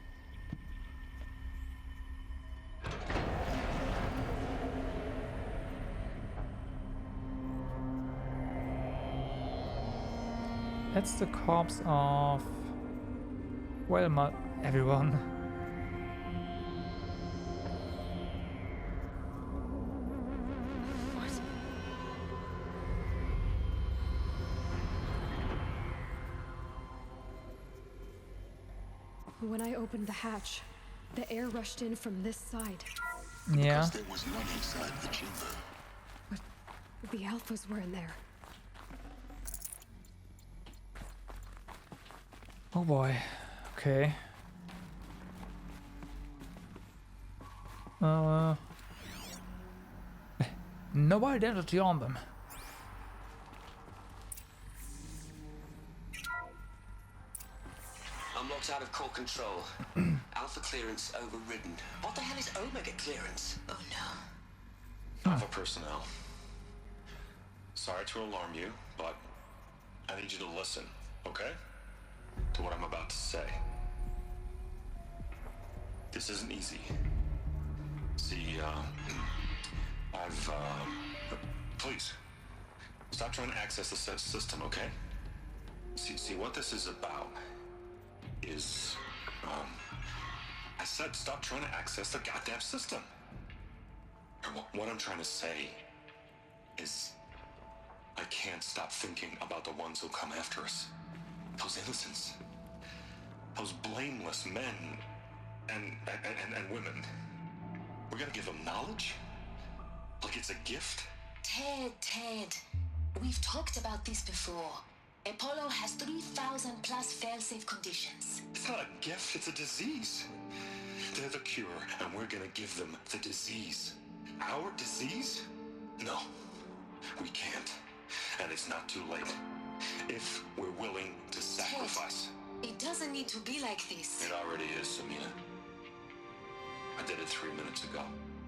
That's the corpse of, well, everyone. When I opened the hatch, the air rushed in from this side. Yeah. Because there was none inside the chamber. But the alphas were in there. Oh boy. Okay. No identity on them. I'm locked out of core control. Alpha clearance overridden. What the hell is Omega clearance? Oh no. Alpha personnel. Sorry to alarm you, but I need you to listen, okay? To what I'm about to say. This isn't easy. See, please, stop trying to access the system, okay? See, what this is about is, I said stop trying to access the goddamn system. What I'm trying to say is, I can't stop thinking about the ones who come after us. Those innocents. Those blameless men and women. We're gonna give them knowledge? Like it's a gift? Ted. We've talked about this before. Apollo has 3,000 plus fail-safe conditions. It's not a gift, it's a disease. They're the cure, and we're gonna give them the disease. Our disease? No, we can't. And it's not too late. If we're willing to sacrifice. It doesn't need to be like this. It already is, Samina. I did it 3 minutes ago.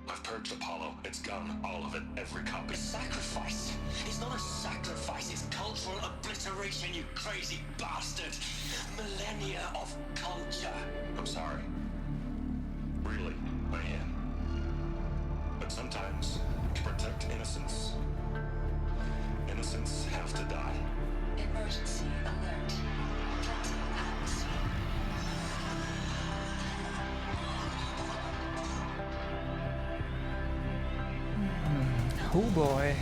I've purged Apollo. It's gone. All of it. Every copy. Sacrifice? It's not a sacrifice. It's cultural obliteration, you crazy bastard. Millennia of culture. I'm sorry. Really, I am. But sometimes, to protect innocence, innocents have to die. Emergency alert. Captain atmosphere. Oh boy.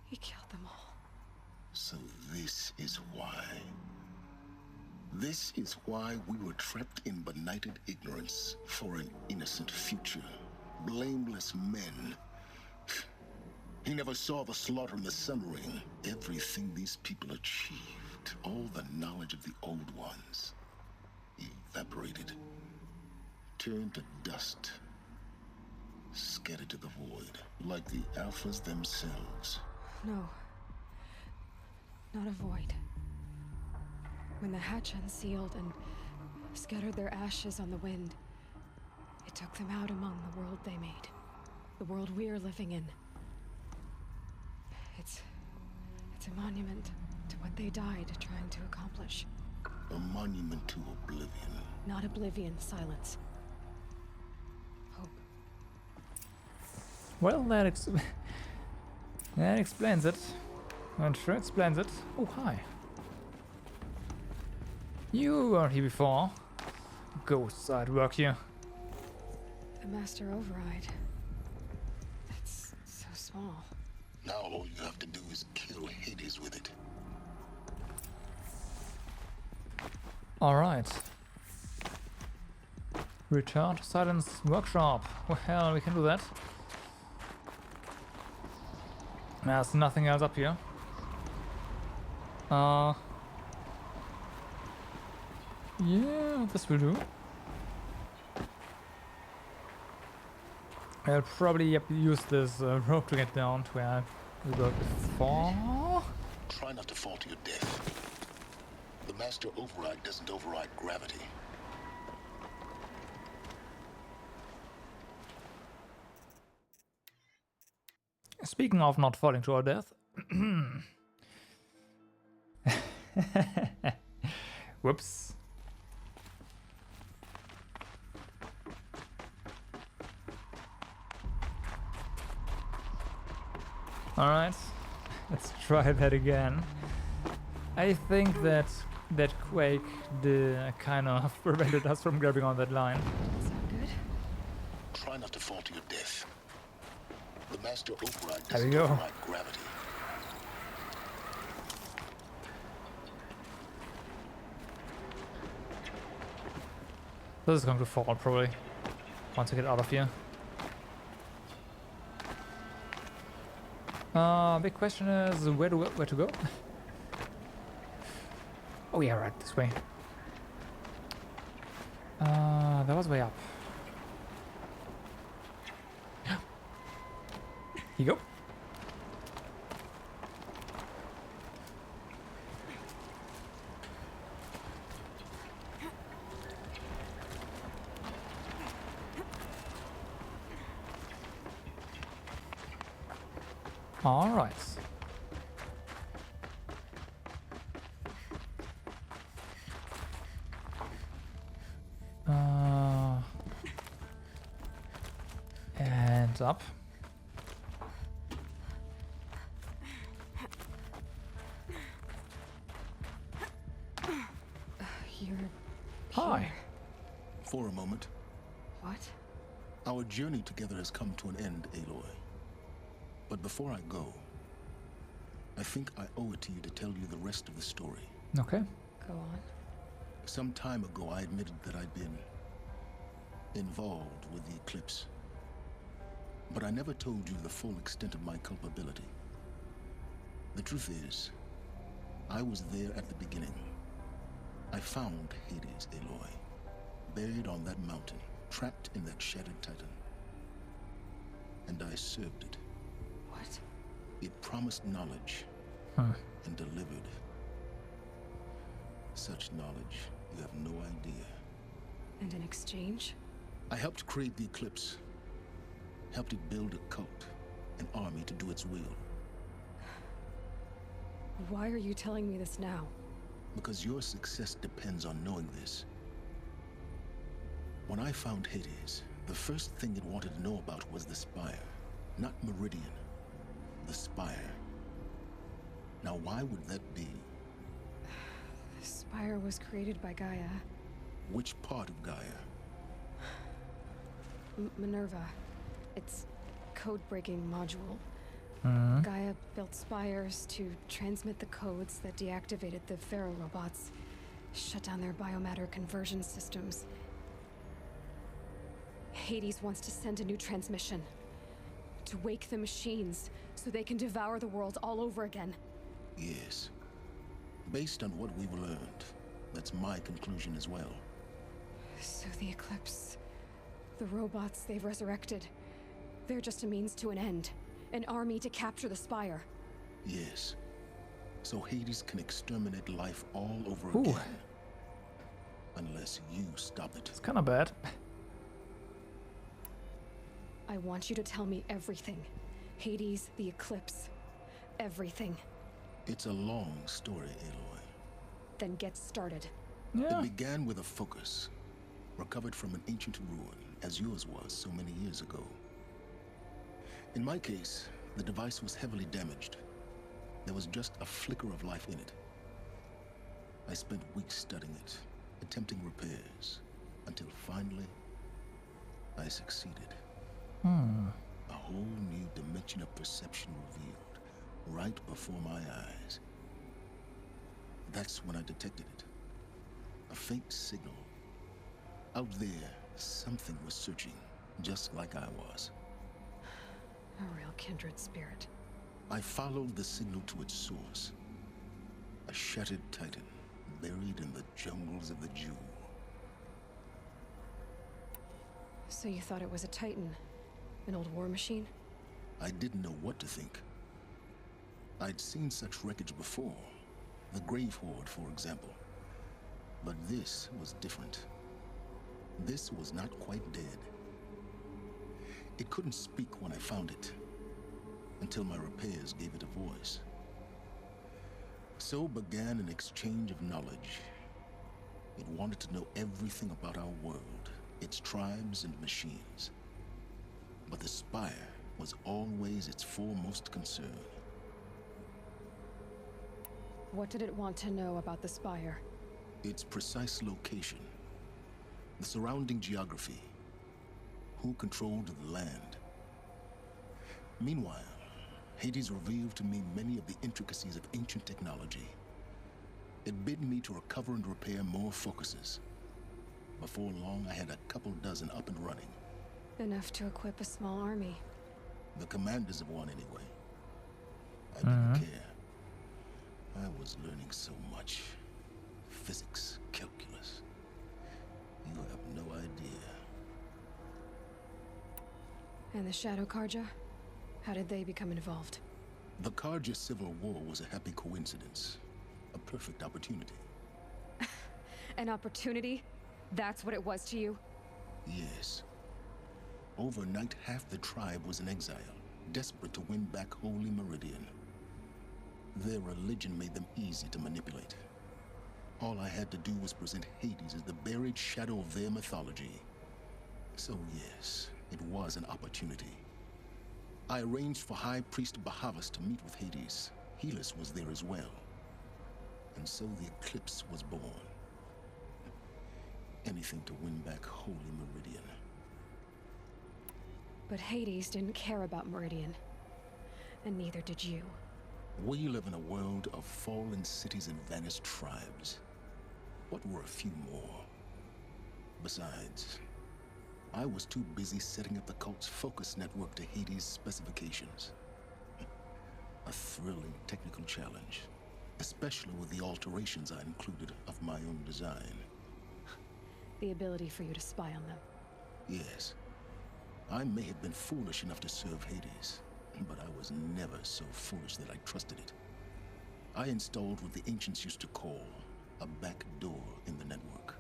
He killed them all. So this is why. This is why we were trapped in benighted ignorance for an innocent future. Blameless men. He never saw the slaughter in the Sun Ring. Everything these people achieved, all the knowledge of the old ones, evaporated, turned to dust, scattered to the void, like the Alphas themselves. No. Not a void. When the hatch unsealed and scattered their ashes on the wind, it took them out among the world they made. The world we're living in. It's a monument to what they died trying to accomplish. A monument to oblivion. Not oblivion, silence. Hope. Well, that explains it. Not sure explains it. Oh, hi. You were here before. Ghosts at work here. The Master Override. That's so small. Now all you have to do is kill Hades with it. Alright. Return to Silence Workshop. Well, we can do that. There's nothing else up here. Yeah, this will do. I'll probably use this rope to get down to where we were before. Try not to fall to your death. The Master Override doesn't override gravity. Speaking of not falling to our death. Whoops. Alright, let's try that again. I think that quake kind of prevented us from grabbing on that line. Sound good? Try not to fall to your death. The Master Override There we doesn't go. override gravity. This is going to fall probably once I get out of here. Big question is where to go? Oh yeah, right, this way. That was way up. Here you go. All right. And up. You're Hi. here. For a moment. What? Our journey together has come to an end, Aloy. But before I go, I think I owe it to you to tell you the rest of the story. Okay. Go on. Some time ago, I admitted that I'd been involved with the Eclipse. But I never told you the full extent of my culpability. The truth is, I was there at the beginning. I found Hades, Aloy, buried on that mountain, trapped in that shattered titan. And I served it. What? It promised knowledge and delivered. Such knowledge, you have no idea. And in exchange? I helped create the Eclipse. Helped it build a cult, an army to do its will. Why are you telling me this now? Because your success depends on knowing this. When I found Hades, the first thing it wanted to know about was the Spire. Not Meridian. The Spire. Now why would that be? The Spire was created by Gaia. Which part of Gaia? Minerva. It's code-breaking module. Mm-hmm. Gaia built spires to transmit the codes that deactivated the Pharaoh robots, shut down their biomatter conversion systems. Hades wants to send a new transmission to wake the machines so they can devour the world all over again. Yes. Based on what we've learned, that's my conclusion as well. So the Eclipse, the robots they've resurrected, they're just a means to an end. An army to capture the Spire. Yes. So Hades can exterminate life all over Ooh. again. Unless you stop it. It's kind of bad. I want you to tell me everything. Hades, the Eclipse. Everything. It's a long story, Aloy. Then get started. Yeah. It began with a focus. Recovered from an ancient ruin, as yours was so many years ago. In my case, the device was heavily damaged. There was just a flicker of life in it. I spent weeks studying it, attempting repairs, until finally, I succeeded. A whole new dimension of perception revealed, right before my eyes. That's when I detected it. A faint signal. Out there, something was searching, just like I was. A real kindred spirit. I followed the signal to its source. A shattered titan, buried in the jungles of the Jewel. So you thought it was a titan? An old war machine? I didn't know what to think. I'd seen such wreckage before. The Grave Horde, for example. But this was different. This was not quite dead. It couldn't speak when I found it, until my repairs gave it a voice. So began an exchange of knowledge. It wanted to know everything about our world, its tribes and machines. But the Spire was always its foremost concern. What did it want to know about the Spire? Its precise location, the surrounding geography, who controlled the land. Meanwhile, Hades revealed to me many of the intricacies of ancient technology. It bid me to recover and repair more focuses. Before long, I had a couple dozen up and running. Enough to equip a small army. The commanders of one, anyway. I didn't care. I was learning so much. Physics, calculus. You have no idea. And the Shadow Carja? How did they become involved? The Carja Civil War was a happy coincidence. A perfect opportunity. An opportunity? That's what it was to you? Yes. Overnight, half the tribe was in exile, desperate to win back Holy Meridian. Their religion made them easy to manipulate. All I had to do was present Hades as the buried shadow of their mythology. So yes, it was an opportunity. I arranged for High Priest Bahavas to meet with Hades. Helis was there as well. And so the Eclipse was born. Anything to win back Holy Meridian. But Hades didn't care about Meridian. And neither did you. We live in a world of fallen cities and vanished tribes. What were a few more? Besides, I was too busy setting up the cult's focus network to Hades' specifications. A thrilling technical challenge, especially with the alterations I included of my own design. The ability for you to spy on them. Yes. I may have been foolish enough to serve Hades, but I was never so foolish that I trusted it. I installed what the ancients used to call a back door in the network.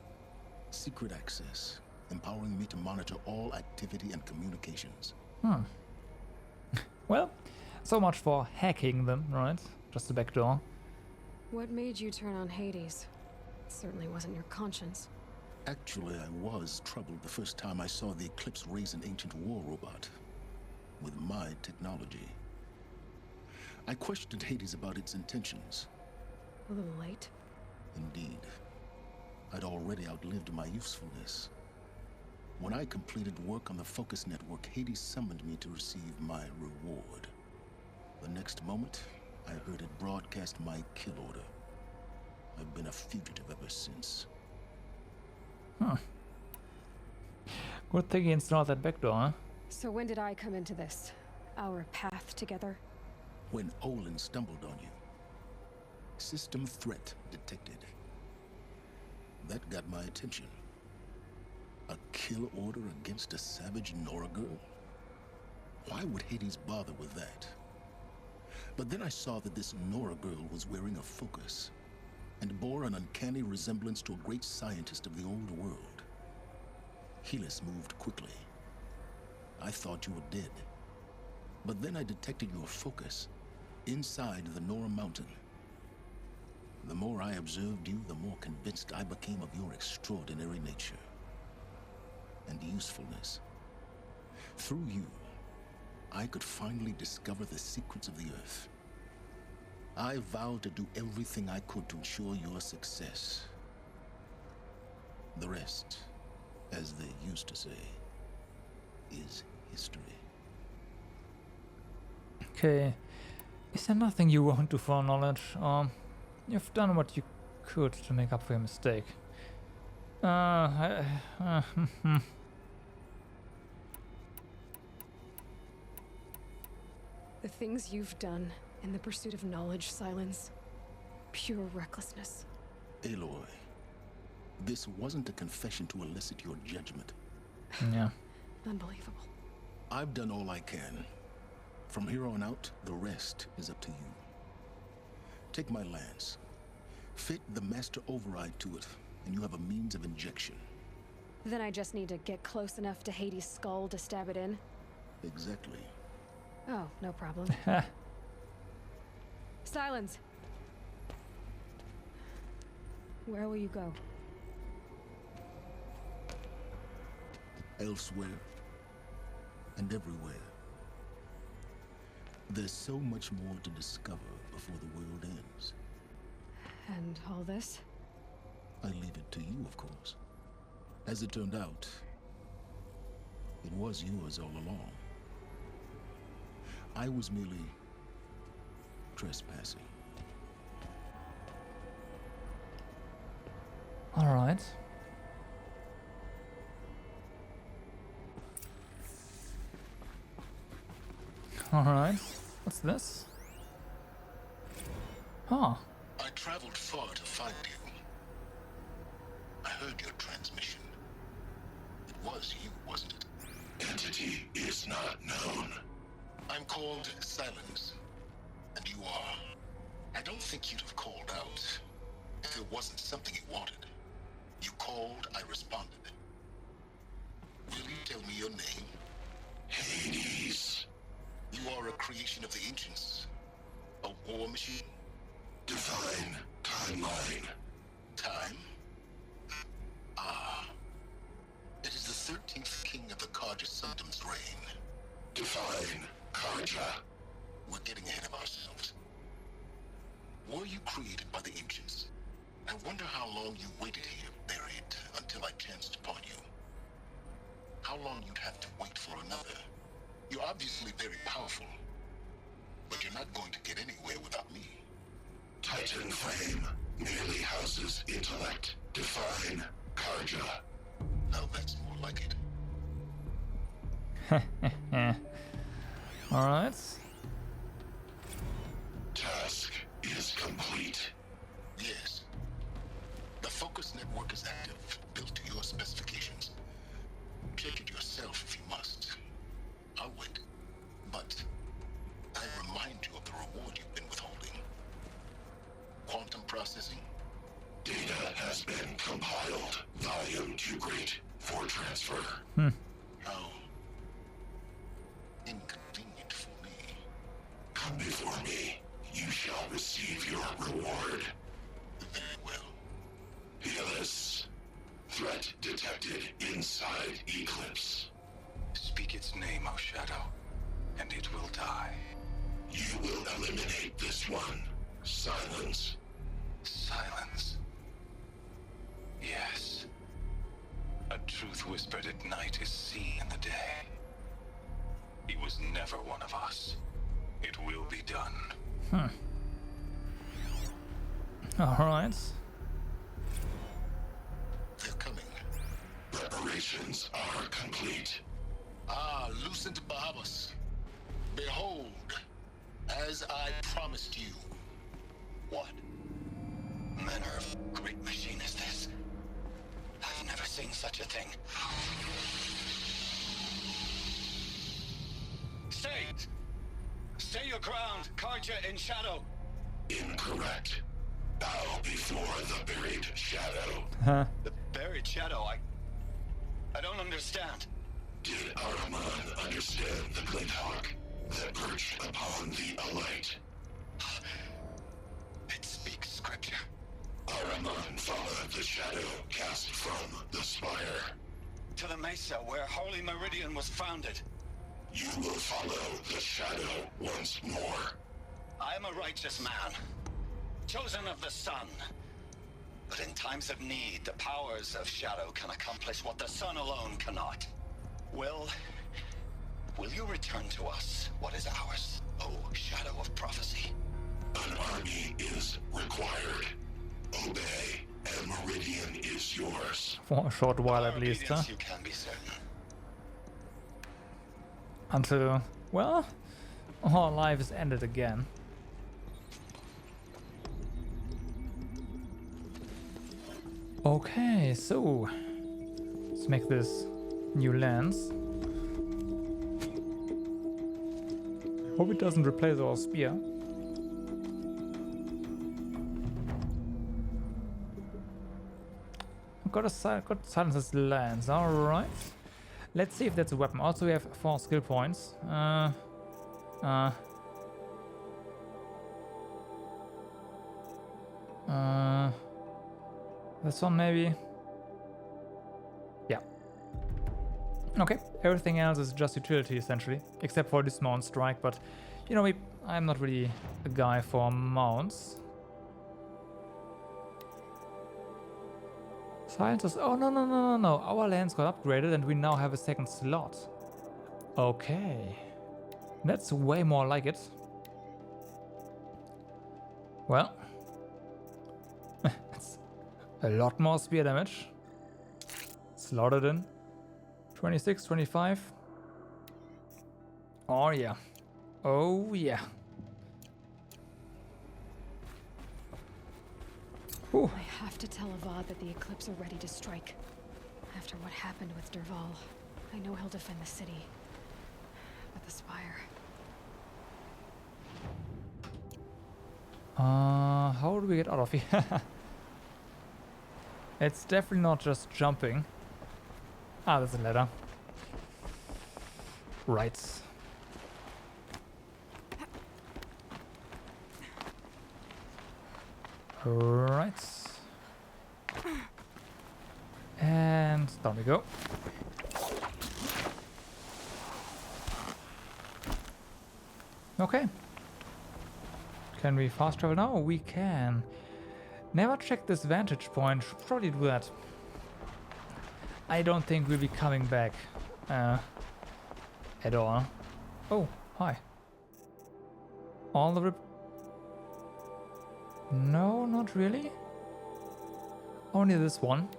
Secret access, empowering me to monitor all activity and communications. Well, so much for hacking them, right? Just a back door. What made you turn on Hades? It certainly wasn't your conscience. Actually, I was troubled the first time I saw the Eclipse raise an ancient war robot with my technology. I questioned Hades about its intentions. A little late? Indeed. I'd already outlived my usefulness. When I completed work on the Focus Network, Hades summoned me to receive my reward. The next moment, I heard it broadcast my kill order. I've been a fugitive ever since. Good thing he installed that back door, huh? So when did I come into this? Our path together? When Olin stumbled on you. System threat detected. That got my attention. A kill order against a savage Nora girl? Why would Hades bother with that? But then I saw that this Nora girl was wearing a focus and bore an uncanny resemblance to a great scientist of the old world. Helis moved quickly. I thought you were dead. But then I detected your focus inside the Nora mountain. The more I observed you, the more convinced I became of your extraordinary nature and usefulness. Through you, I could finally discover the secrets of the Earth. I vowed to do everything I could to ensure your success. The rest, as they used to say, is history. Okay. Is there nothing you won't do for knowledge? You've done what you could to make up for your mistake. The things you've done in the pursuit of knowledge, Silence. Pure recklessness. Aloy, this wasn't a confession to elicit your judgment. Yeah. Unbelievable. I've done all I can. From here on out, the rest is up to you. Take my lance. Fit the master override to it, and you have a means of injection. Then I just need to get close enough to Hades' skull to stab it in? Exactly. Oh, no problem. Silence! Where will you go? Elsewhere. And everywhere. There's so much more to discover before the world ends. And all this? I leave it to you, of course. As it turned out, it was yours all along. I was merely trespassing. All right. All right. What's this? Huh. I traveled far to find you. I heard your transmission. It was you, wasn't it? Entity is not known. I'm called Silence, and you are. I don't think you'd have called out if it wasn't something you wanted. You called, I responded. Will you tell me your name? Hades. You are a creation of the ancients. A war machine? Divine timeline. Time? Ah. It is the 13th king of the Carja Sanctum's reign. Divine Carja. We're getting ahead of ourselves. Were you created by the ancients? I wonder how long you waited here, buried, until I chanced upon you. How long you'd have to wait for another. You're obviously very powerful, but you're not going to get anywhere without me. Titan flame merely houses intellect. Define Karja. Now that's more like it. Alright. Task is complete. Yes. The focus network is active, built to your specifications. Check it yourself if you must. I'll wait. But I remind you of the reward you've been withholding. Quantum processing. Data has been compiled. Volume too great for transfer. How inconvenient for me. Come before me. You shall receive your reward. Very well. Peerless. Threat detected inside Eclipse. Speak its name, O Shadow, and it will die. You will eliminate this one. Silence. Silence. Yes. A truth whispered at night is seen in the day. He was never one of us. It will be done. Alright. They're coming. Preparations are complete. Ah, Lucent Bahabas. Behold, as I promised you. What manner of great machine is this? I've never seen such a thing. Stay! Stay your ground, Karja in Shadow. Incorrect. Bow before the buried shadow. The buried shadow, I don't understand. Did Araman understand the Glinthawk that perched upon the Alight? It speaks scripture. Araman followed the shadow cast from the spire. To the mesa where Holy Meridian was founded. You will follow the shadow once more. I am a righteous man, chosen of the sun. But in times of need, the powers of shadow can accomplish what the sun alone cannot. Will you return to us what is ours, O Shadow of Prophecy? An army is required. Obey, and Meridian is yours. For a short while at least, huh? You can be certain. Until, well, our life is ended again. Okay, so let's make this new lens. Hope it doesn't replace our spear. Got silence this lens, alright. Let's see if that's a weapon. Also we have 4 skill points. This one maybe? Yeah. Okay, everything else is just utility essentially, except for this mount strike, but you know, I'm not really a guy for mounts. Scientists, oh no, our lands got upgraded and we now have a second slot. Okay, that's way more like it. Well, it's a lot more spear damage. Slotted in. 26, 25. Oh yeah. Oh yeah. Ooh. I have to tell Avad that the Eclipse are ready to strike. After what happened with Dervahl, I know he'll defend the city. But the Spire... how do we get out of here? It's definitely not just jumping. Ah, there's a ladder. Right. Right. And down we go. Okay. Can we fast travel now? We can. Never check this vantage point. Should probably do that. I don't think we'll be coming back at all. Oh, hi. All the No, not really. Only this one.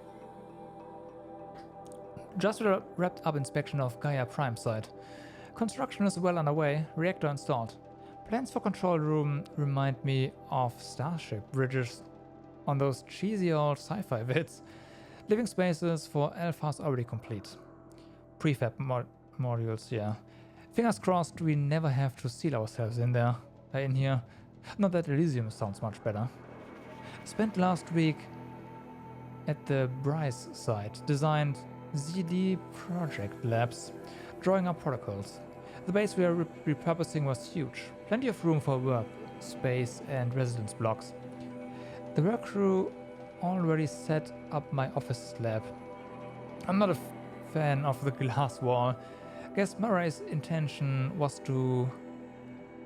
Just wrapped up inspection of Gaia Prime site. Construction is well underway, reactor installed. Plans for control room remind me of Starship bridges on those cheesy old sci-fi vids. Living spaces for Alpha's already complete. Prefab modules, yeah. Fingers crossed we never have to seal ourselves in here. Not that Elysium sounds much better. Spent last week at the Bryce site, designed ZD Project Labs, drawing up protocols. The base we are repurposing was huge. Plenty of room for work, space and residence blocks. The work crew already set up my office lab. I'm not a fan of the glass wall. Guess Murray's intention was to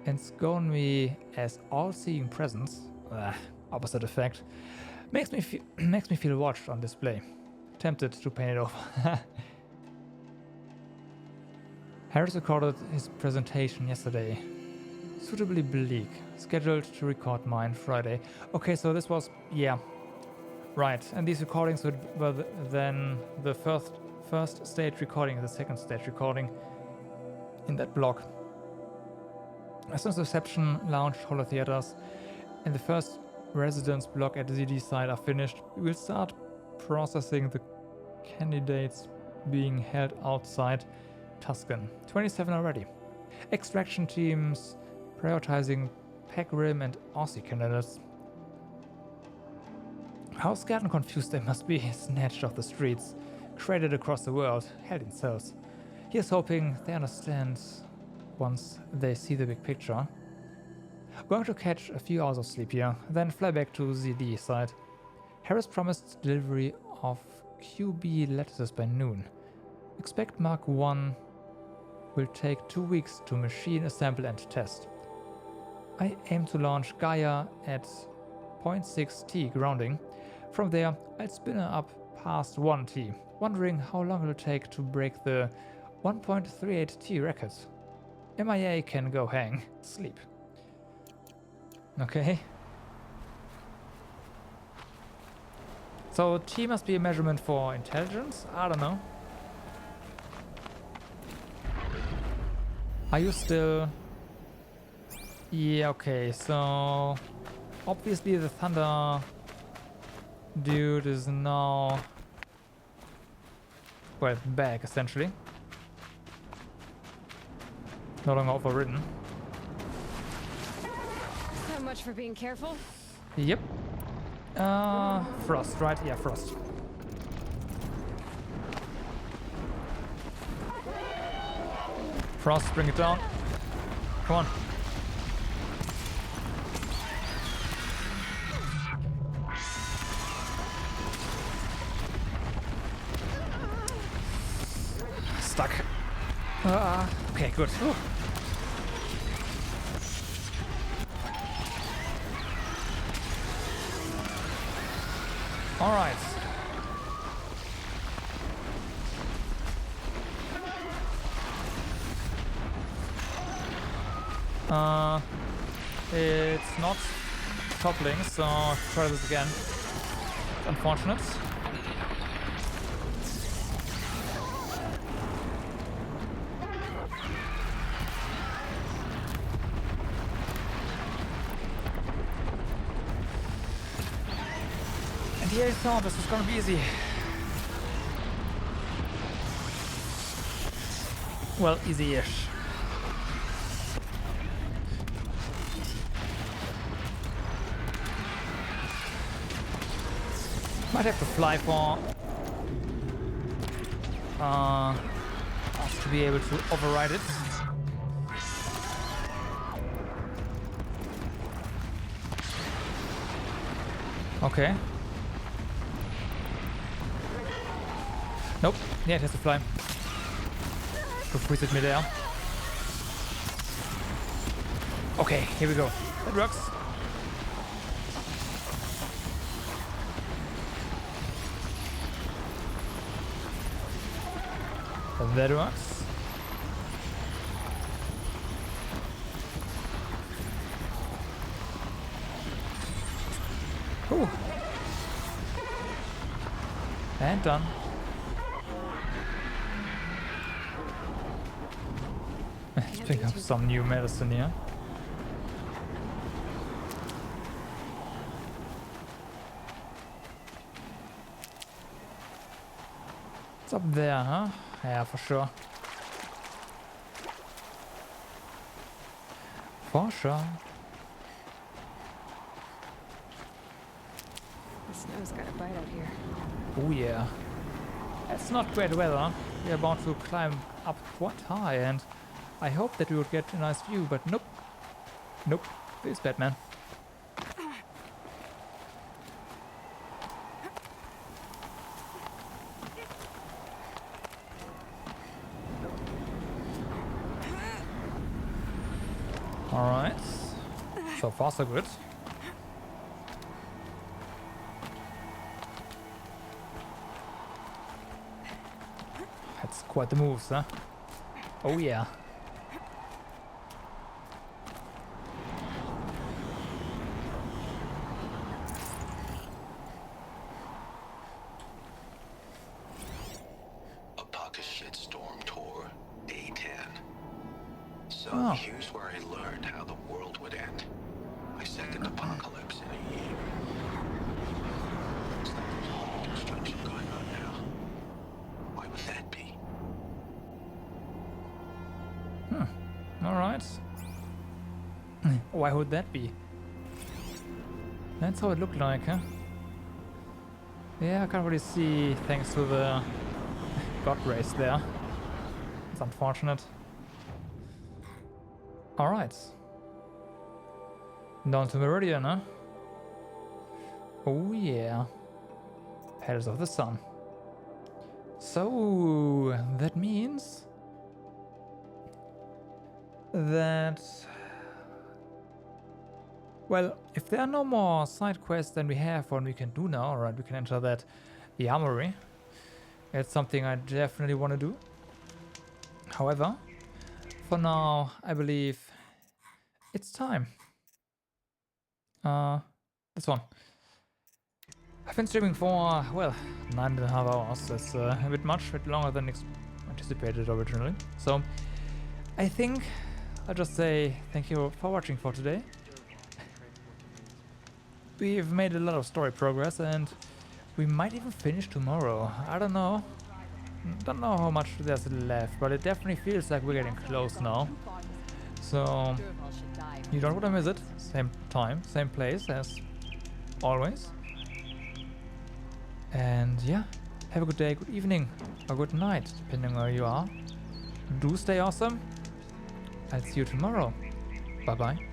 enscone me as all-seeing presence. Opposite effect. Makes me feel watched on display. Tempted to paint it over. Harris recorded his presentation yesterday. Suitably bleak. Scheduled to record mine Friday. Okay, so this was... yeah. Right, and these recordings were then the first stage recording and the second stage recording in that block. As soon as reception, lounge, holo theaters, and the first residence block at the ZD site are finished, we will start processing the candidates being held outside Tuscan. 27 already. Extraction teams prioritizing Pac Rim and Aussie candidates. How scared and confused they must be, snatched off the streets, created across the world, held in cells. Here's hoping they understand once they see the big picture. Going to catch a few hours of sleep here, then fly back to ZD site. Harris promised delivery of QB lettuces by noon. Expect Mark 1 will take 2 weeks to machine, assemble and test. I aim to launch Gaia at 0.6 T grounding. From there, I'll spin her up past 1 T, wondering how long it'll take to break the 1.38 T record. MIA can go hang. Sleep. Okay. So T must be a measurement for intelligence? I don't know. Are you still... yeah, okay, so... obviously the Thunder dude is now... well, back, essentially. No longer overridden. So much for being careful. Yep. Frost, right? Yeah, Frost. Frost, bring it down. Come on. Stuck. Okay, good. Whew. All right. It's not toppling, so I'll try this again. It's unfortunate. And here I thought this was gonna be easy. Well, easy-ish. Might have to fly for us to be able to override it. Okay. Nope. Yeah, it has to fly. Go freeze it midair. Okay, here we go. That works. That works. Ooh. And done. Let's pick up some new medicine here. It's up there, huh? Yeah, for sure. For sure. The snow's got a bite out here. Oh yeah. It's not great weather. We're about to climb up quite high, and I hope that we would get a nice view, but nope. Nope. This Batman. Alright. So far so good. That's quite the moves, huh? Oh yeah. Apaka shitstorm tour, day 10. So Oh. here's where I learned how the world would end. My second apocalypse in a year. Looks like there's a lot of construction going on now. Why would that be? Alright. Why would that be? That's how it looked like, huh? Yeah, I can't really see thanks to the god race there. It's unfortunate. Alright. Down to Meridian, huh? Oh yeah. Petals of the Sun. So that means that, well, if there are no more side quests than we have one we can do now, right? We can enter the armory. It's something I definitely want to do. However, for now, I believe it's time. This one. I've been streaming for, well, 9.5 hours. That's a bit much, a bit longer than anticipated originally. So I think I'll just say thank you for watching for today. We've made a lot of story progress, and we might even finish tomorrow. I don't know. Don't know how much there's left, but it definitely feels like we're getting close now. So you don't want to miss it. Same time, same place as always. And yeah, have a good day, good evening, or good night, depending on where you are. Do stay awesome. I'll see you tomorrow. Bye bye.